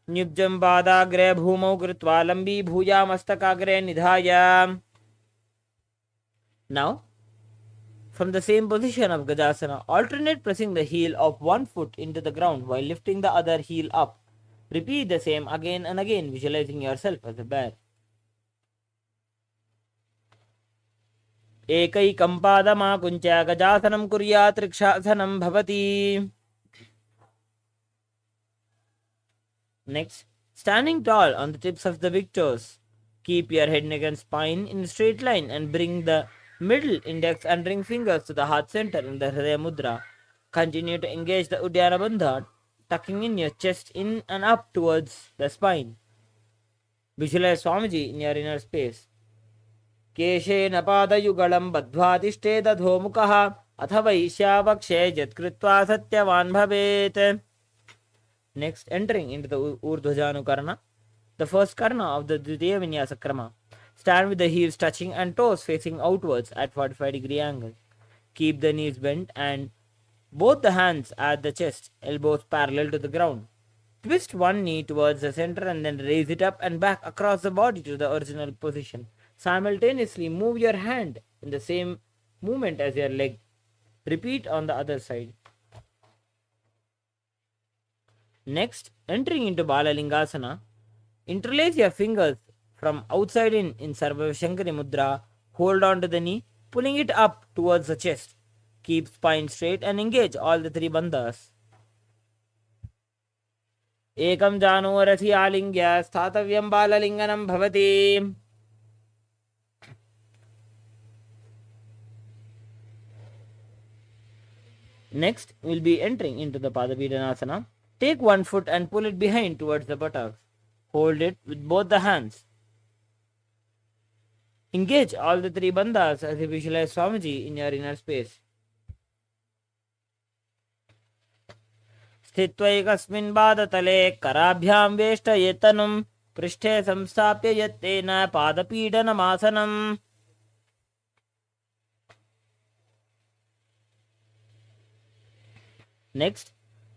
Nyubjam padagre bhumau kritva lambi bhuya mastakagre nidhaya. Now, from the same position of Gajasana, alternate pressing the heel of one foot into the ground while lifting the other heel up. Repeat the same again and again, visualizing yourself as a bear. एकैकं पादमाकुञ्च गजासनं कुर्यात् वृक्षासनं भवति. Next, standing tall on the tips of the big toes. Keep your head, neck and spine in a straight line and bring the middle index and ring fingers to the heart center in the Hridaya Mudra. Continue to engage the Uddiyana Bandha, tucking in your chest in and up towards the spine. Visualize Swamiji in your inner space. केशेन पादयुगलं बद्ध्वा तिष्ठेदधोमुखः अथ वैश्यावक्षे यत्कृत्वा सत्यवान् भवेत्. Next, entering into the Urdhva Karna, the first karna of the Dvitiya Vinyasa Krama. Stand with the heels touching and toes facing outwards at 45-degree angle. Keep the knees bent and both the hands at the chest, elbows parallel to the ground. Twist one knee towards the center and then raise it up and back across the body to the original position. Simultaneously move your hand in the same movement as your leg. Repeat on the other side. Next, entering into Balalingasana, interlace your fingers from outside in Sarvashankari Mudra. Hold on to the knee, pulling it up towards the chest. Keep spine straight and engage all the three bandhas. Ekam jano rathi alingya sthatavyam balalinganam bhavati. Next, we'll be entering into the Padapidhanasana. Take one foot and pull it behind towards the buttocks. Hold it with both the hands. Engage all the three bandhas as you visualize Swamiji in your inner space. स्थित्वैकस्मिन् पादतले कराभ्यां वेष्टयेतनुं पृष्ठे संस्थाप्य यत्तेन पादपीडनमासनम्. Next,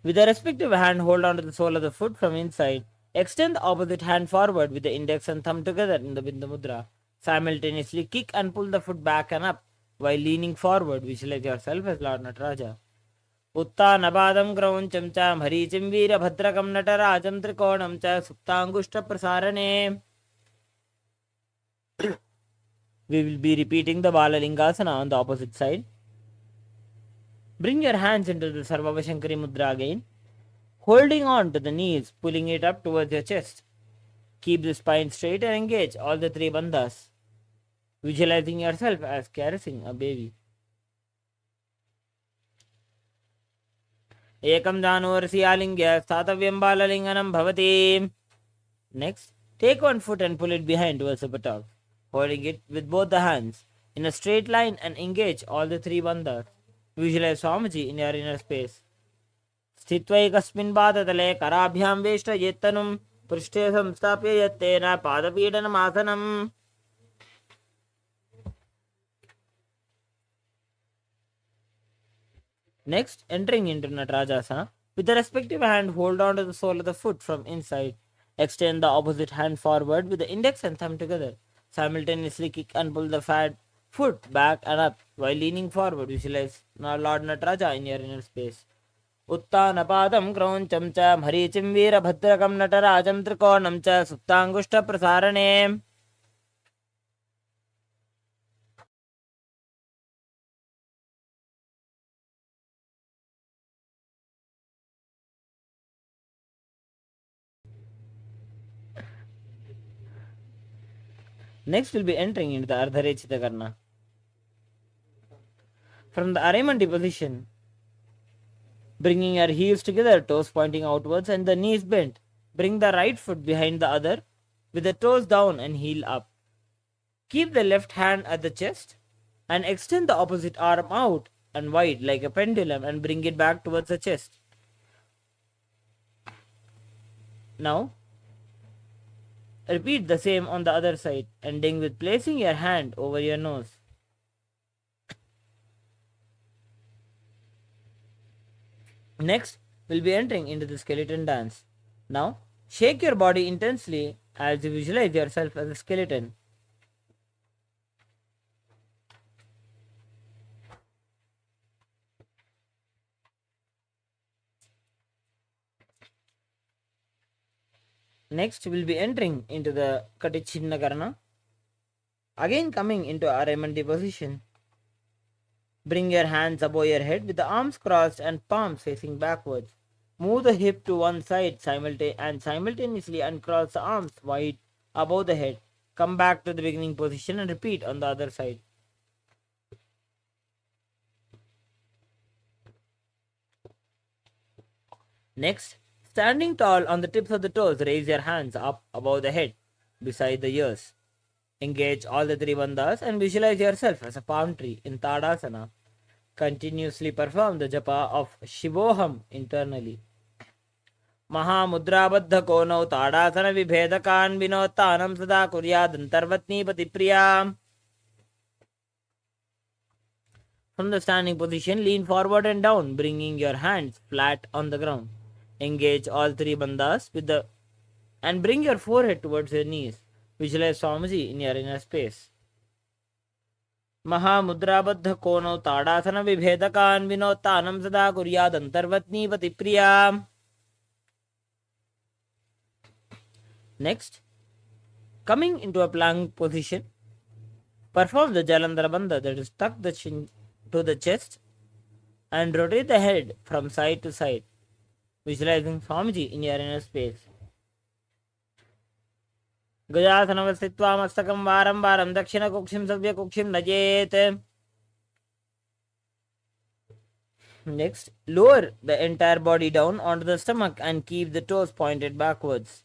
with the respective hand, hold on to the sole of the foot from inside. Extend the opposite hand forward with the index and thumb together in the Bindu Mudra. Simultaneously kick and pull the foot back and up while leaning forward. Visualize yourself as Lord Nataraja. उत्तानपादं क्रौञ्चं च मरीचिं वीरभद्रकं नटराजं त्रिकोणं च सुप्ताङ्गुष्ठप्रसारणे. We will be repeating the Balalingasana on the opposite side. Bring your hands into the Sarvashankari Mudra again, holding on to the knees, pulling it up towards your chest. Keep the spine straight and engage all the three bandhas, visualizing yourself as caressing a baby. Ekam janursi alingya sthatavyam balalinganam bhavati. Next, take one foot and pull it behind towards the buttock, holding it with both the hands in a straight line and engage all the three bandhas. Visualize Swamiji in your inner space. स्थित्वैकस्मिन् पादतले कराभ्यां वेष्टयेत्तनुं पृष्ठे संस्थाप्य यत्तेन पादपीडनमासनम्. Next, entering into Natarajasana, with the respective hand, hold on to the sole of the foot from inside. Extend the opposite hand forward with the index and thumb together. Simultaneously kick and pull the fat foot back and up while leaning forward. Visualize Lord Nataraja in your inner space. उत्तानपादं क्रौञ्चं च मरीचिं वीरभद्रकं नटराजं त्रिकोणं च सुप्ताङ्गुष्ठप्रसारणे. Next, we'll be entering into the Ardharechita Karna. From the Arimandi position, bringing your heels together, toes pointing outwards and the knees bent. Bring the right foot behind the other with the toes down and heel up. Keep the left hand at the chest and extend the opposite arm out and wide like a pendulum and bring it back towards the chest. Now, repeat the same on the other side, ending with placing your hand over your nose. Next, we'll be entering into the skeleton dance. Now, Shake your body intensely as you visualize yourself as a skeleton. Next, we'll be entering into the Katichinnakarana. Again, coming into our Remandi position. Bring your hands above your head with the arms crossed and palms facing backwards. Move the hip to one side and simultaneously uncross the arms wide above the head. Come back to the beginning position and repeat on the other side. Next, standing tall on the tips of the toes, raise your hands up above the head, beside the ears. Engage all the three bandhas and visualize yourself as a palm tree in Tadasana. Continuously perform the japa of Shivoham internally. महामुद्राबद्ध कोनौ ताड़ासन विभेदकान् विनोत्तानं सदा कुर्यादन्तर्वत्नीपति प्रियाम्. From the standing position, lean forward and down, bringing your hands flat on the ground. Engage all three bandhas and bring your forehead towards your knees. Visualize Swamiji in your inner space. महामुद्राबद्ध कोनौ ताड़ासन विभेदकान् विनोत्तानं सदा कुर्यादन्तर्वत्नीपति प्रियाम्. Next, coming into a plank position, perform the Jalandhara Bandha, that is, tuck the chin to the chest and rotate the head from side to side, visualizing Swamiji in your inner space. Gajasanam sthitva mastakam varam varam dakshina kukshim savya kukshim najet. Next, lower the entire body down onto the stomach and keep the toes pointed backwards.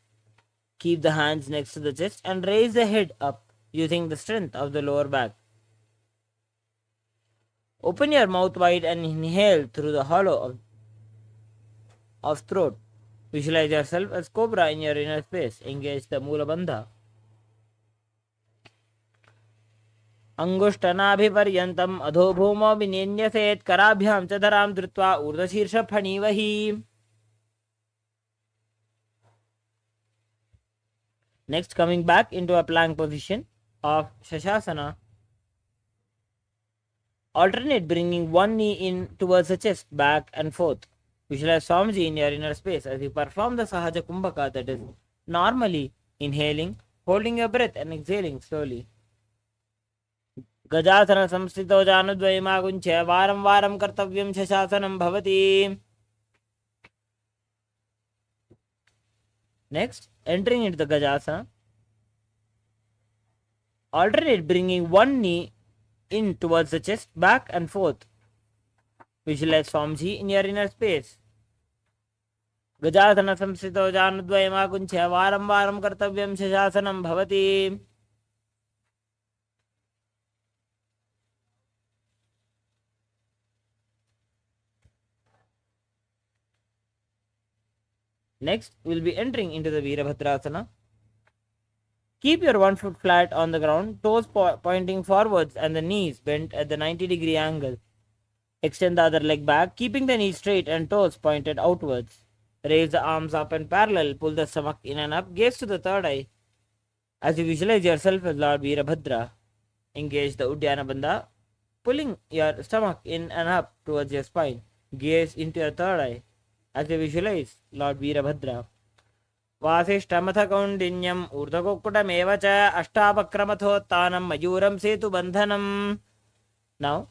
Keep the hands next to the chest and raise the head up using the strength of the lower back. Open your mouth wide and inhale through the hollow of throat. Visualize yourself as cobra in your inner space. Engage the Mula Bandha. Angushtanabhiparyantam adhobhumo vininyaset karabhyam chadaram dhrutva urdhashirsha phanivahi. Next, coming back into a plank position of Shashasana. Alternate bringing one knee in towards the chest, back and forth. Visualize Swamiji in your inner space as you perform the Sahaja Kumbhaka, that is, normally inhaling, holding your breath and exhaling slowly. Gajasana samsthito janudvayamagunche varam varam kartavyam Shashasanam bhavati. Next, entering into the Gajasana. Alternate bringing one knee in towards the chest, back and forth. Visualize Swamiji in your inner space. Gajasana samsthito janudvayamagunche varam varam kartavyam Shashasanam bhavati. Next, we'll be entering into the Virabhadrasana. Keep your one foot flat on the ground, toes pointing forwards and the knees bent at the 90-degree angle. Extend the other leg back, keeping the knees straight and toes pointed outwards. Raise the arms up and parallel, pull the stomach in and up, gaze to the third eye. As you visualize yourself as Lord Virabhadra, engage the Uddiyana Bandha, pulling your stomach in and up towards your spine. Gaze into your third eye. As you visualize Lord Virabhadra. Vasishtamatha kaundinyam urdhakukutam cha ashtapakramathotthanam mayuram setu bandhanam. Now,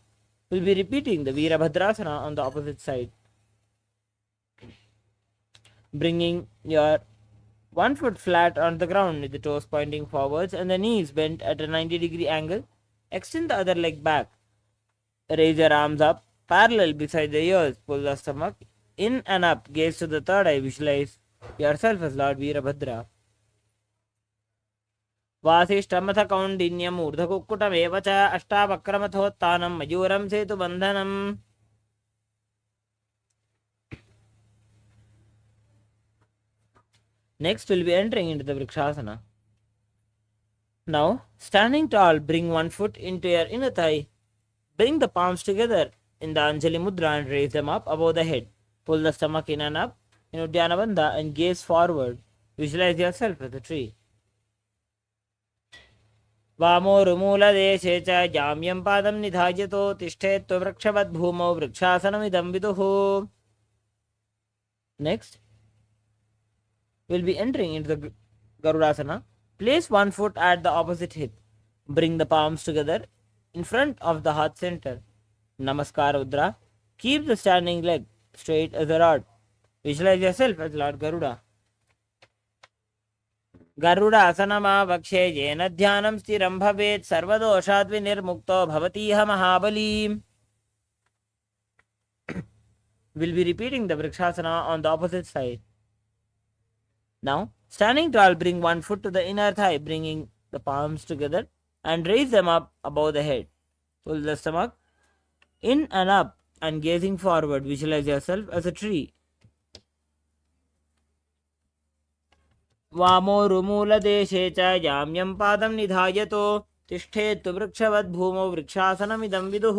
we'll be repeating the Virabhadrasana on the opposite side. Bringing your one foot flat on the ground with the toes pointing forwards and the knees bent at a 90-degree angle. Extend the other leg back. Raise your arms up, parallel beside the ears. Pull the stomach in and up, gaze to the third eye, visualize yourself as Lord Virabhadra. Vasishtamatha kaundinyam urdhakukutam cha ashtapakramathotthanam mayuram setu bandhanam. Next, we'll be entering into the Vrikshasana. Now, standing tall, bring one foot into your inner thigh. Bring the palms together in the Anjali Mudra and raise them up above the head. Pull the stomach in and up in Uddiyana Bandha and gaze forward. Visualize yourself as a tree. वामोरुमूलदेशे च जाम्यं पादं निधायतो तिष्ठेत् वृक्षवद्भूमौ वृक्षासनमिदं विदुः. Next, we'll be entering into the Garudasana. Place one foot at the opposite hip. Bring the palms together in front of the heart center. Namaskar Udra. Keep the standing leg straight as a rod. Visualize yourself as Lord Garuda. गरुडासनमावक्षे येन ध्यानं स्थिरं भवेत् सर्वदोषाद्विनिर्मुक्तो भवतीह महाबली. We'll be repeating the Vrikshasana on the opposite side. Now, standing tall, bring one foot to the inner thigh, bringing the palms together and raise them up above the head. Pull the stomach in and up and gazing forward. Visualize yourself as a tree. वामोरुमूलदेशे च जाम्यं पादं निधायतो तिष्ठेत् वृक्षवद्भूमौ वृक्षासनमिदं विदुः.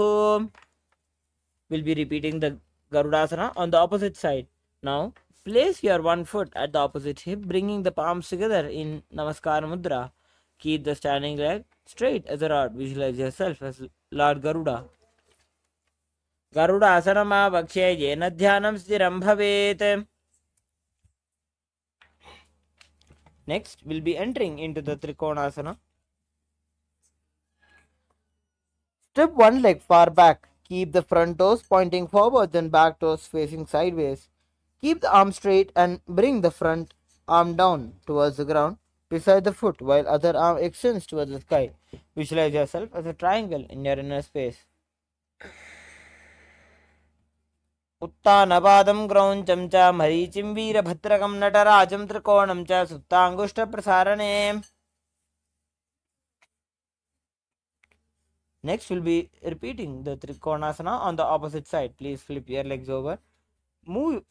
We'll be repeating the Garudasana on the opposite side. Now, place your one foot at the opposite hip, bringing the palms together in Namaskar Mudra. Keep the standing leg straight as a rod. Visualize yourself as Lord Garuda. Garudasanamaavakshye yena dhyanam stiram bhavet. Next, we'll be entering into the Trikonasana. Step one leg far back. Keep the front toes pointing forwards and back toes facing sideways. Keep the arm straight and bring the front arm down towards the ground beside the foot while other arm extends towards the sky. Visualize yourself as a triangle in your inner space. उत्तानपादं क्रौञ्चं च मरीचिं वीरभद्रकं नटराजं त्रिकोणं च सुप्ताङ्गुष्ठप्रसारणे. Next, we'll be repeating the Trikonasana on the opposite side. Please flip your legs over.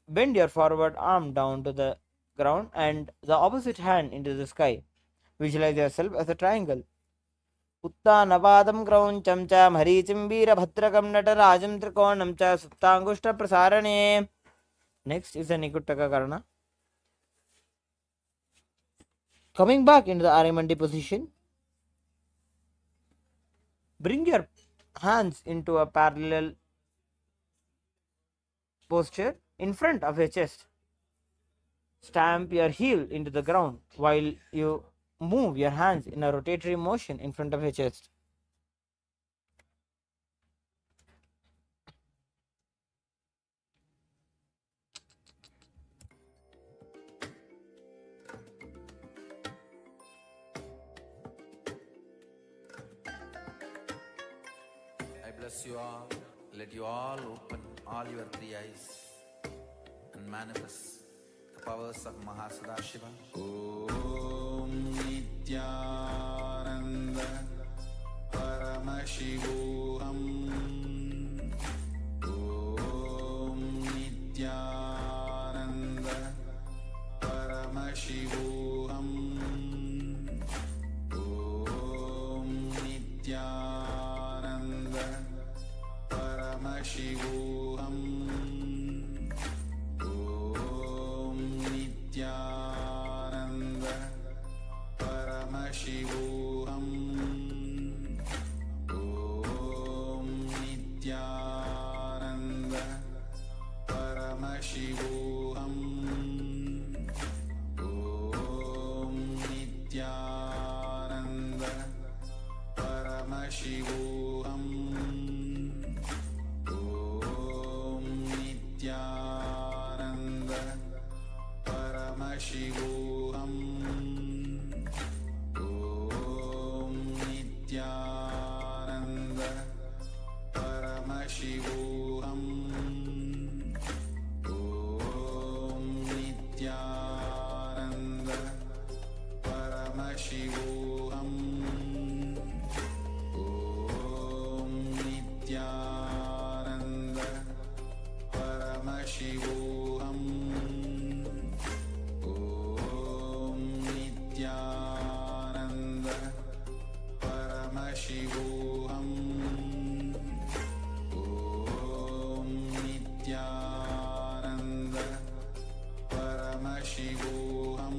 Bend your forward arm down to the ground and the opposite hand into the sky. Visualize yourself as a triangle. उत्तानपादं क्रौञ्चं च मरीचिं वीरभद्रकं नटराजं त्रिकोणं च सुप्ताङ्गुष्ठप्रसारणे. Next is the Nikuttaka Karana. Coming back into the Arimandi position, bring your hands into a parallel posture in front of your chest. Stamp your heel into the ground while you move your hands in a rotatory motion in front of your chest. I bless you all. Let you all open all your three eyes and manifest the powers of Mahasadashiva. Om Nithyananda Paramashivoham. Om Nithyananda Paramashivoham. Om Nithyananda Paramashivoham. Om Nithyananda Paramashivoham. Om Nithyananda Paramashivoham. Om Nithyananda Paramashivoham. Om Nithyananda Paramashivoham. Om Nithyananda Paramashivoham. Om Nithyananda Paramashivoham. Om Nithyananda Paramashivoham. Om Nithyananda Paramashivoham. Om Nithyananda Paramashivoham.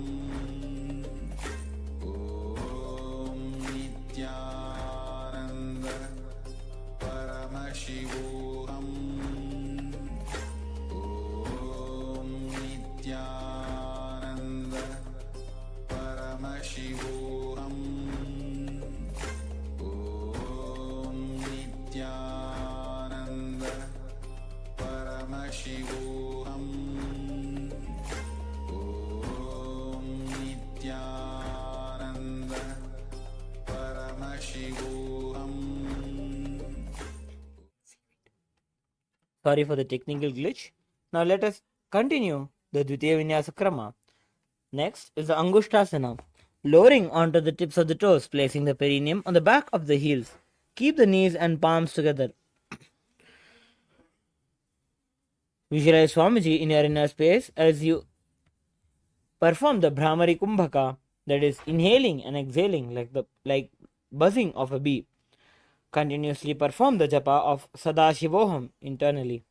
Sorry for the technical glitch. Now let us continue the Dvitiya Vinyasa Krama. Next is the Angushtasana. Lowering onto the tips of the toes, placing the perineum on the back of the heels. Keep the knees and palms together. Visualize Swamiji in your inner space as you perform the Brahmari Kumbhaka, that is inhaling and exhaling like buzzing of a bee. Continuously perform the japa of Sadashivoham internally.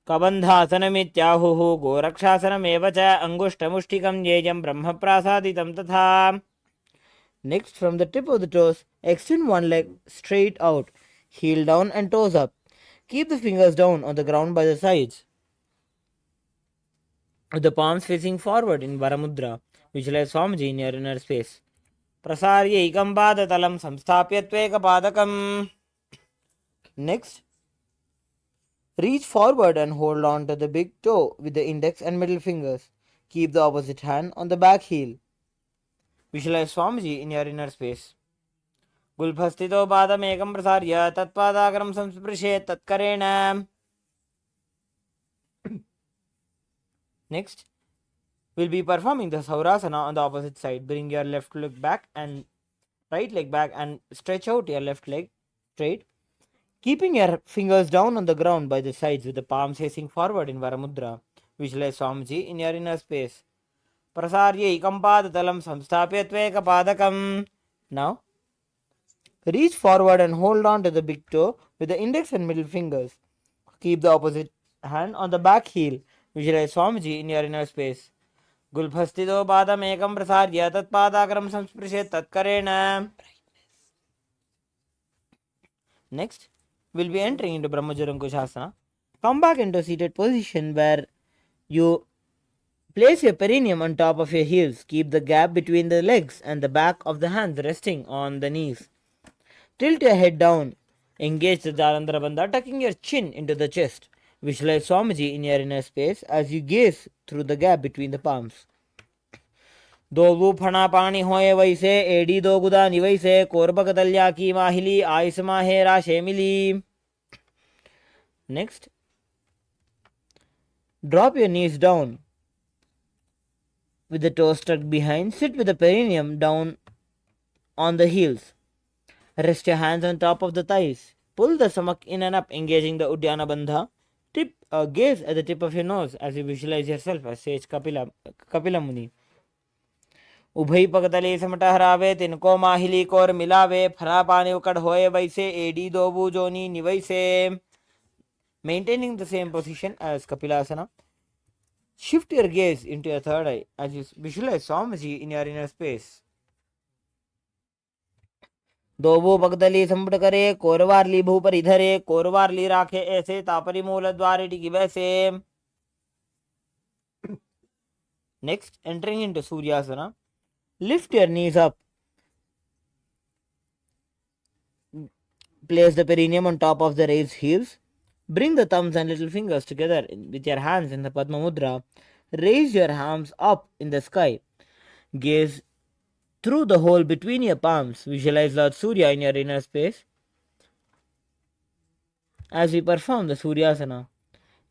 कबन्धासनमित्याहुः गोरक्षासनमेव च अङ्गुष्ठमुष्टिकं येयं ब्रह्मप्रासादितं तथा. Next, from the tip of the toes, extend one leg straight out, heel down and toes up. Keep the fingers down on the ground by the sides, with the palms facing forward in Varamudra. Visualize Swamiji in your inner space. Prasaryeikam padatalam samsthapya tvekapadakam. Next, reach forward and hold on to the big toe with the index and middle fingers. Keep the opposite hand on the back heel. Visualize Swamiji in your inner space. गुल्फस्थितो पादमेकं प्रसार्य तत्पादाग्रं संस्पृशेत् तत्करेण. Next, we'll be performing the Saurasana on the opposite side. Bring your left leg back and right leg back and stretch out your left leg straight. Keeping your fingers down on the ground by the sides with the palms facing forward in Varamudra. Visualize Swamiji in your inner space. Prasarya ekam padatalam samsthapya tvekapadakam. Now, reach forward and hold on to the big toe with the index and middle fingers. Keep the opposite hand on the back heel. Visualize Swamiji in your inner space. Gulbhastido padam ekam prasarya tat padakram samsprishet tatkarena. Next, we'll be entering into Brahmajarankushasana. Come back into a seated position where you place your perineum on top of your heels. Keep the gap between the legs and the back of the hands resting on the knees. Tilt your head down. Engage the Jalandhara Bandha, tucking your chin into the chest. Visualize Swamiji in your inner space as you gaze through the gap between the palms. दो फणा पानी होए वैसे AD दो गुदा निवैसे कोरबक दल्या की माहिली ice माहे राशे मिली. Next, drop your knees down with the toes tucked behind. Sit with the perineum down on the heels. Rest your hands on top of the thighs. Pull the stomach in and up, engaging the Uddiyana Bandha. Gaze at the tip of your nose as you visualize yourself as sage Kapila Muni. उभय पगतले समट हरावे तिनको माहिली core मिलावे फरा पानी उकड़ होए वैसे एडी दोबू जोनी निवैसे. Maintaining the same position as Kapilasana. Shift your gaze into your third eye as you visualize Swamiji in your inner space. दोबो पगतली संपट करे कोरवारली भूपर इधरे कोरवारली राखे ऐसे तापरी मूल द्वारे टिकी वैसे. Next, entering into Suryasana. Lift your knees up. Place the perineum on top of the raised heels. Bring the thumbs and little fingers together with your hands in the Padma Mudra. Raise your arms up in the sky. Gaze through the hole between your palms. Visualize Lord Surya in your inner space as we perform the Suryasana.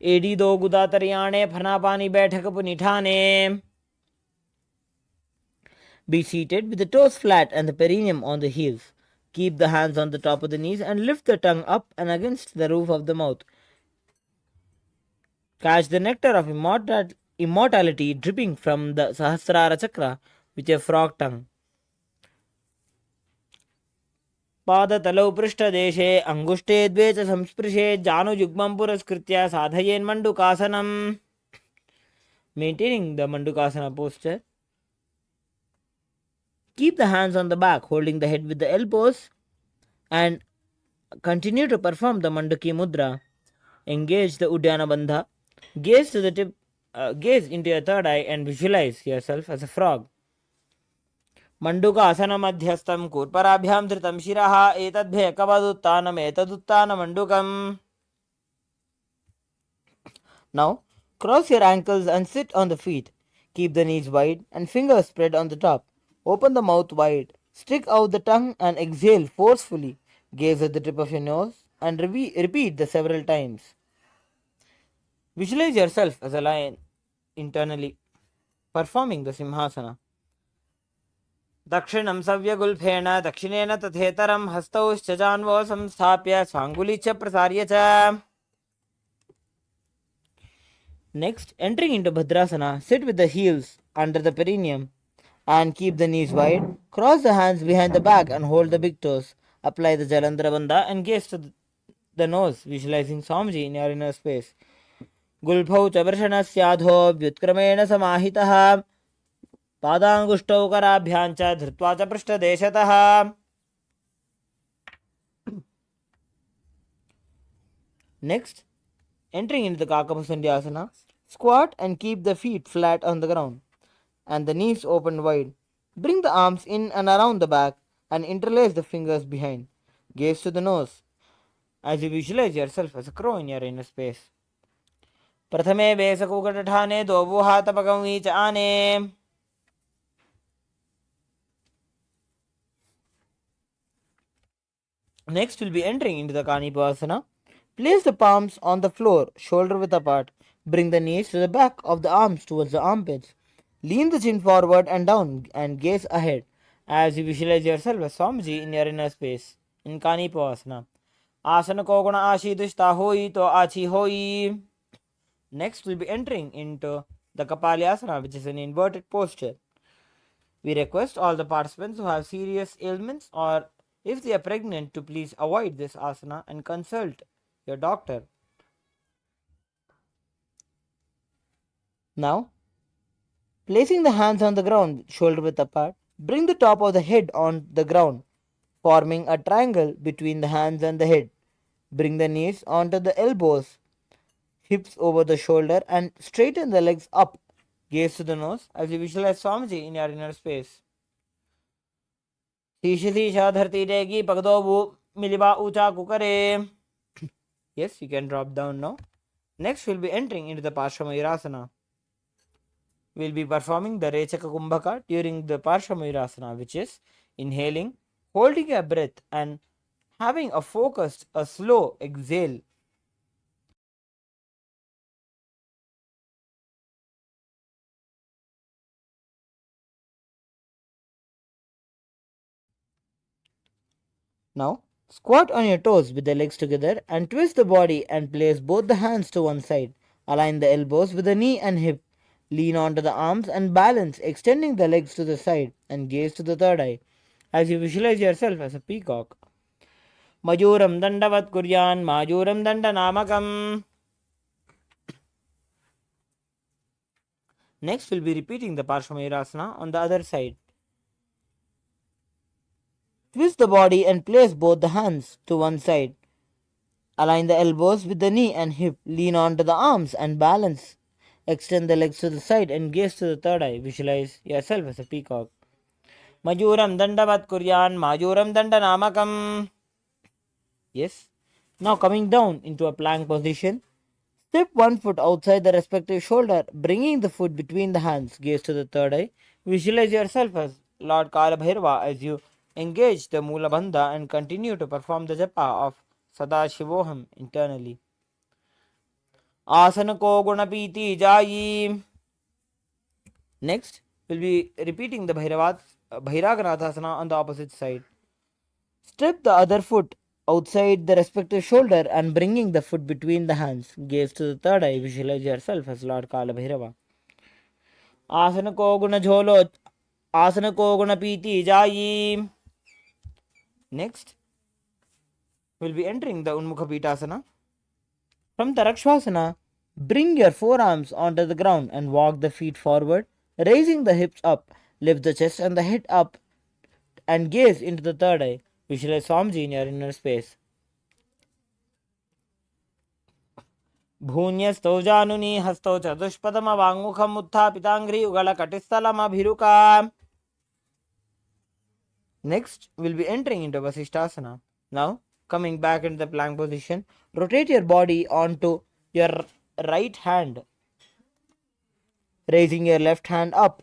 एडी दो गुदा तरियाणे फना पानी बैठक पुनिठाने. Be seated with the toes flat and the perineum on the heels. Keep the hands on the top of the knees and lift the tongue up and against the roof of the mouth. Catch the nectar of immortality dripping from the Sahasrara Chakra with your frog tongue. पादतलौ पृष्ठदेशे अङ्गुष्ठे द्वे च संस्पृशे जानुयुग्मं पुरस्कृत्य साधयेन्मण्डुकासनम्. Maintaining the Mandukasana posture. Keep the hands on the back, holding the head with the elbows, and continue to perform the Manduki Mudra. Engage the Uddiyana Bandha. Gaze to the tip. Gaze into your third eye and visualize yourself as a frog. Mandukasana madhyastam kurparabhyam dhritam shiraha etadbhe kavaduttanam etaduttanam mandukam. Now, cross your ankles and sit on the feet. Keep the knees wide and fingers spread on the top. Open the mouth wide. Stick out the tongue and exhale forcefully. Gaze at the tip of your nose. and repeat the several times. Visualize yourself as a lion internally, performing the Simhasana. दक्षिणं सव्यगुल्फेन दक्षिणेन तथेतरं हस्तौ जान्वौ संस्थाप्य स्वाङ्गुली च प्रसार्य च. Next, entering into Bhadrasana, sit with the heels under the perineum and keep the knees wide. Cross the hands behind the back and hold the big toes. Apply the Jalandhara Bandha and gaze to the nose, visualizing Swamiji in your inner space. Gulphau chavarshanasyadho vyutkrameణ samahitah पादांगुष्टौ कराभ्यां च धृत्वा च पृष्ठदेशतः. Next, entering into the Kakapasandhyasana, squat and keep the feet flat on the ground and the knees open wide. Bring the arms in and around the back and interlace the fingers behind. Gaze to the nose as you visualize yourself as a crow in your inner space. प्रथमे वेसकुकटठाने दोवो हातपकवी च आने. Next, we'll be entering into the Kanipasana. Place the palms on the floor, shoulder width apart. Bring the knees to the back of the arms towards the armpits. Lean the chin forward and down and gaze ahead as you visualize yourself as Swamiji in your inner space in Kanipasana. Asana ko guna ashidishta hoi to achi hoi. Next, we'll be entering into the Kapalyasana, which is an inverted posture. We request all the participants who have serious ailments or if they are pregnant to please avoid this asana and consult your doctor. Now, placing the hands on the ground, shoulder width apart, bring the top of the head on the ground, forming a triangle between the hands and the head. Bring the knees onto the elbows, hips over the shoulder, and straighten the legs up. Gaze to the nose as you visualize Swamiji in your inner space. शीशा धरती रहेगी पगदो वो मिलिबा ऊंचा कुकरे. Yes, you can drop down now. Next, we'll be entering into the Parshamayurasana. We'll be performing the Rechaka Kumbhaka during the Parshamayurasana, which is inhaling, holding a breath, and having a focused, a slow exhale. Now, squat on your toes with the legs together and twist the body and place both the hands to one side. Align the elbows with the knee and hip. Lean onto the arms and balance, extending the legs to the side and gaze to the third eye as you visualize yourself as a peacock. Majuram dandavat kuryan, majuram dandanamakam. Next, we'll be repeating the Parshamayurasana on the other side. Twist the body and place both the hands to one side. Align the elbows with the knee and hip. Lean onto the arms and balance. Extend the legs to the side and gaze to the third eye. Visualize yourself as a peacock. Majuram dandavat kuryan, majuram dandanamakam. Yes. Now coming down into a plank position. Step one foot outside the respective shoulder, bringing the foot between the hands. Gaze to the third eye. Visualize yourself as Lord Kalabhairava as you engage the Mula Bandha and continue to perform the japa of Sadashivoham internally. Asana ko gunapiti jayi. Next, we'll be repeating the Bhairaganathasana on the opposite side. Step the other foot outside the respective shoulder and bringing the foot between the hands. Gaze to the third eye. Visualize yourself as Lord Kalabhairava. Asana ko guna jholo. Asana ko gunapiti jayi. Next, we'll be entering the Unmukha Pitasana. From the Rakshasana, bring your forearms onto the ground and walk the feet forward, raising the hips up. Lift the chest and the head up and gaze into the third eye. Visualize Swamiji in your inner space. भून्यस्तौ जानुनी हस्तौ चतुष्पदमवाङ्मुखम् उत्थापिताङ्घ्रि युगलकटिस्थलमभिरुका. Next, we'll be entering into Vasishthasana. Now, coming back into the plank position, rotate your body onto your right hand, raising your left hand up.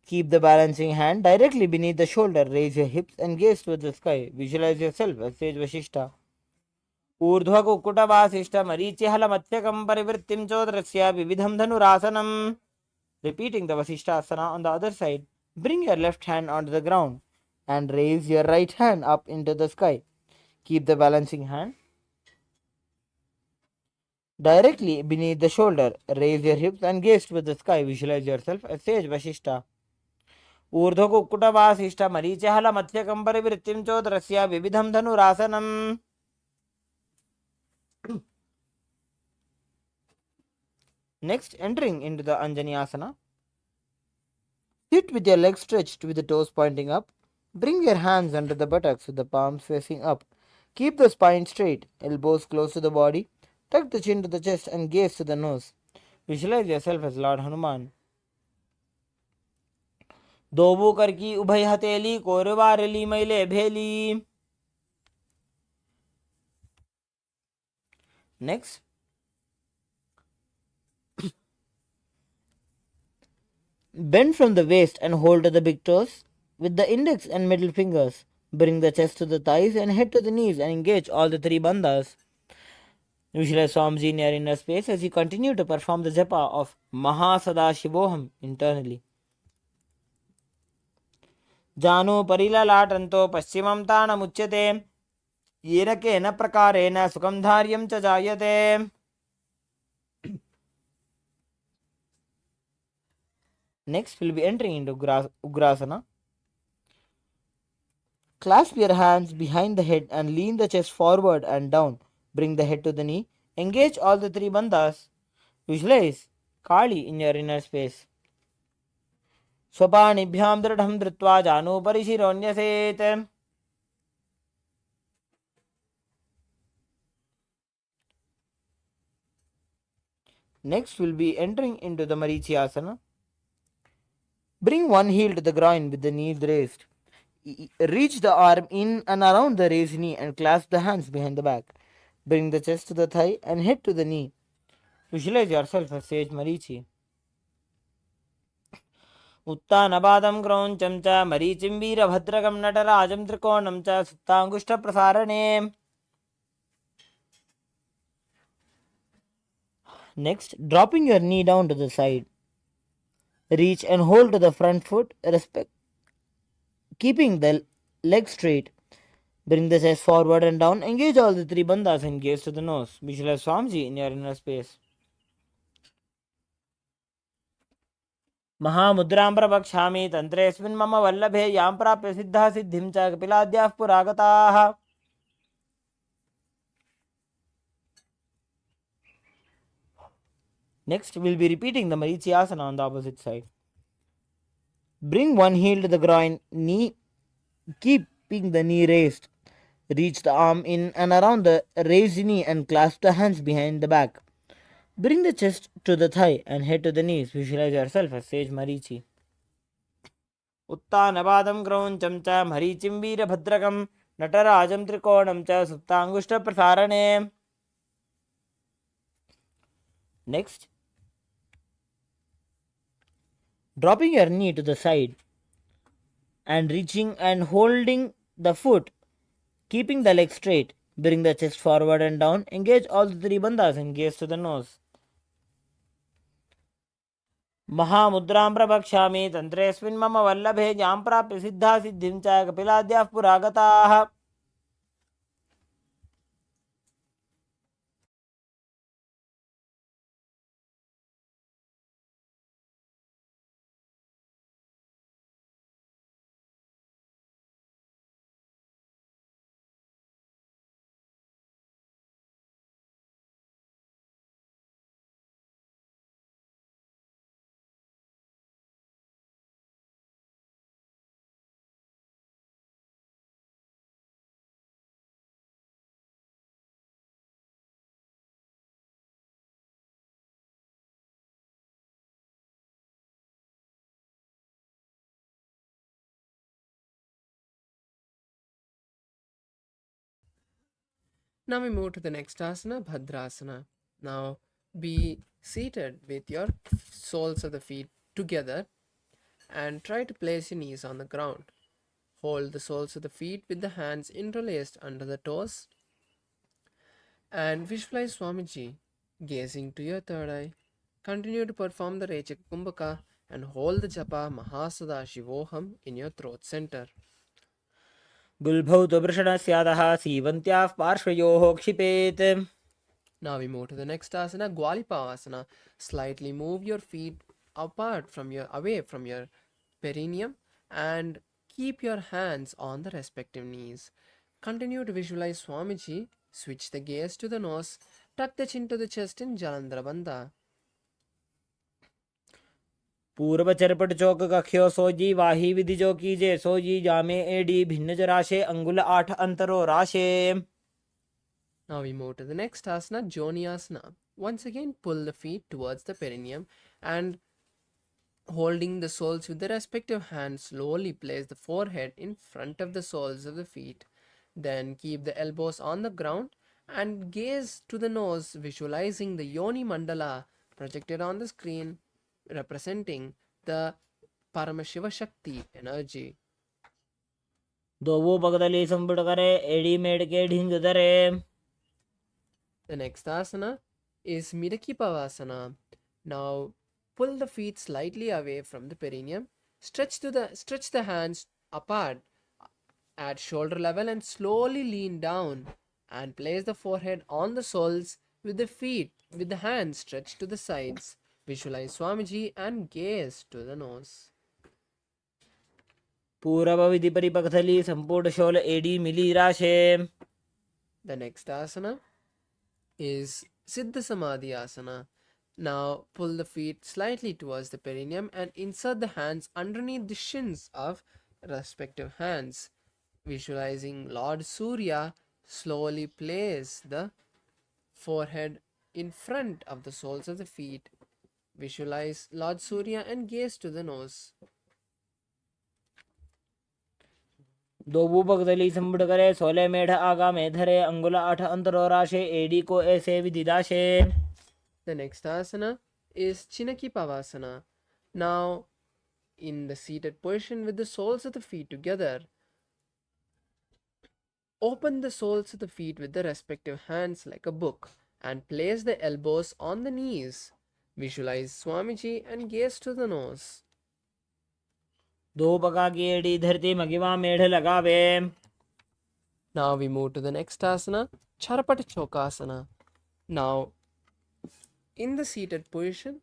Keep the balancing hand directly beneath the shoulder. Raise your hips and gaze towards the sky. Visualize yourself as Sage Vasishta. ऊर्ध्वकुक्कुटवासिष्ठमरीचिहलमत्यकं परिवृत्तिं चोदरस्य विविधं धनुरासनम्. Repeating the Vasishthasana on the other side, bring your left hand onto the ground and raise your right hand up into the sky. Keep the balancing hand directly beneath the shoulder. Raise your hips and gaze toward the sky. Visualize yourself as sage Vasishta. ऊर्ध्वकुक्कुटवासिष्ठमरीचिहलमत्यकं परिवृत्तिं चोदरस्य विविधं धनुरासनम्. Next, entering into the Anjani Asana. Sit with your legs stretched with the toes pointing up. Bring your hands under the buttocks with the palms facing up. Keep the spine straight, elbows close to the body. Tuck the chin to the chest and gaze to the nose. Visualize yourself as Lord Hanuman. दोबू कर की उभय हथेली कोरवारली मैले भेली. Next, bend from the waist and hold to the big toes with the index and middle fingers. Bring the chest to the thighs and head to the knees and engage all the three bandhas. Visualize Swamiji in your inner space as you continue to perform the japa of Mahasadashivoham internally. जानु परिललाटन्तो पश्चिमं ताणमुच्यते येन केन प्रकारेण सुखं धार्यं च जायते. Next, we'll be entering into Ugrasana. Clasp your hands behind the head and lean the chest forward and down. Bring the head to the knee. Engage all the three bandhas. Visualize Kali in your inner space. स्वपाणिभ्यां दृढं धृत्वा जानूपरि शिरोन्यसेत्. Next, we'll be entering into the Marichyasana. Bring one heel to the groin with the knees raised. Reach the arm in and around the raised knee and clasp the hands behind the back. Bring the chest to the thigh and head to the knee. Visualize yourself as Sage Marichi. उत्तानपादं क्रौञ्चं च मरीचिं वीरभद्रकं नटराजं त्रिकोणं च सुप्ताङ्गुष्ठप्रसारणे. Next, dropping your knee down to the side. Reach and hold to the front foot, keeping the leg straight. Bring the chest forward and down. Engage all the three bandhas and gaze to the nose. Visualize Swamiji in your inner space. महामुद्रां प्रवक्ष्यामि तन्त्रेऽस्मिन् मम वल्लभे यां प्राप्य सिद्धः सिद्धिं च कपिलाद्याः पुरागताः. Next, we'll be repeating the Marichyasana on the opposite side. Bring one heel to the groin, knee, keeping the knee raised. Reach the arm in and around the raised knee and clasp the hands behind the back. Bring the chest to the thigh and head to the knees. Visualize yourself as Sage Marichi. उत्तानपादं क्रौञ्चं च मरीचिं वीरभद्रकं नटराजं त्रिकोणं च सुप्ताङ्गुष्ठप्रसारणे. Next, dropping your knee to the side and reaching and holding the foot, keeping the leg straight. Bring the chest forward and down. Engage all the three bandhas and gaze to the nose. महामुद्रां प्रवक्ष्यामि तन्त्रेऽस्मिन् मम वल्लभे यां प्राप्य सिद्धा सिद्धिं च कपिलाद्याः पुरागताः. Now we move to the next asana, Bhadrasana. Now be seated with your soles of the feet together and try to place your knees on the ground. Hold the soles of the feet with the hands interlaced under the toes. And visualize Swamiji gazing to your third eye. Continue to perform the Rechaka Kumbhaka and hold the japa Mahasada in your throat center. गुल्भौ तु वृषणस्यादः सीवन्त्याः पार्श्वयोः क्षिपेत्. Now we move to the next asana, Gwalipavasana. Slightly move your feet away from your perineum and keep your hands on the respective knees. Continue to visualize Swamiji. Switch the gaze to the nose. Tuck the chin to the chest in Jalandhara Bandha. पूर्व चरपट चौक कख्यो सोजी वाही विधि जो कीजे सोजी जामे AD भिन्न जराशे अंगुल 8 अंतरो राशे. Now we move to the next asana, Joniasana. Once again, pull the feet towards the perineum and holding the soles with the respective hands, slowly place the forehead in front of the soles of the feet. Then keep the elbows on the ground and gaze to the nose, visualizing the Yoni Mandala projected on the screen, representing the Paramashiva Shakti energy. दोवो पगदली संपुट करे AD made के ढिंग धरे. The next asana is Midaki Pavasana. Now pull the feet slightly away from the perineum, stretch the hands apart at shoulder level and slowly lean down and place the forehead on the soles with the hands stretched to the sides. Visualize Swamiji and gaze to the nose. पूर्व विधि परिपकथली संपुट शोल एडी मिली राशे. The next asana is Siddha Samadhi Asana. Now pull the feet slightly towards the perineum and insert the hands underneath the shins of respective hands. Visualizing Lord Surya, slowly place the forehead in front of the soles of the feet. Visualize Lord Surya and gaze to the nose. दोवो पगदली संपुट करे 16 मेढ आगा में धरे अंगुल 8 अंतरो राशे AD को ऐसे विधि दाशे. The next asana is Chinaki Pavasana. Now, in the seated position with the soles of the feet together, open the soles of the feet with the respective hands like a book and place the elbows on the knees. Visualize Swamiji and gaze to the nose. दो पगा की AD धरती मगिवा मेढ लगावे. Now we move to the next asana, Charapata Chokasana. Now, in the seated position,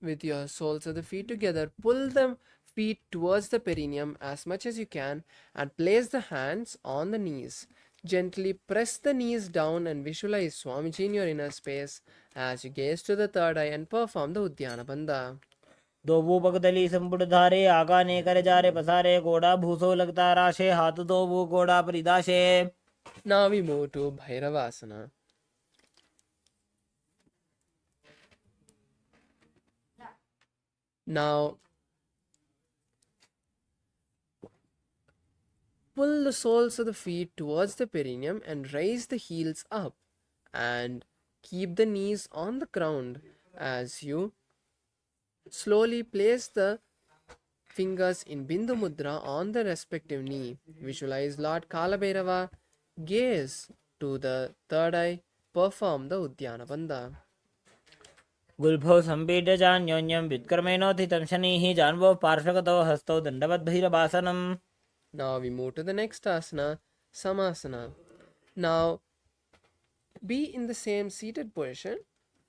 with your soles of the feet together, pull the feet towards the perineum as much as you can and place the hands on the knees. Gently press the knees down and visualize Swamiji in your inner space as you gaze to the third eye and perform the Uddiyana Bandha. दोवो पगदली संपुट धारे आगा ने करे जारे पसारे घोड़ा भूसो लगता राशे हाथ दो वो घोड़ा परिदाशे. Now we move to Bhairavasana. Now, pull the soles of the feet towards the perineum and raise the heels up and keep the knees on the ground as you slowly place the fingers in Bindu Mudra on the respective knee. Visualize Lord Kalabhairava, gaze to the third eye, perform the Uddiyana Bandha. गुल्भो संपीड्य चान्योन्यं व्युत्क्रमेणोत्थितं शनिः जान्वो पार्श्वगतो हस्तौ दण्डवद्भैरवासनम्. Now we move to the next asana, Samasana. Now be in the same seated position,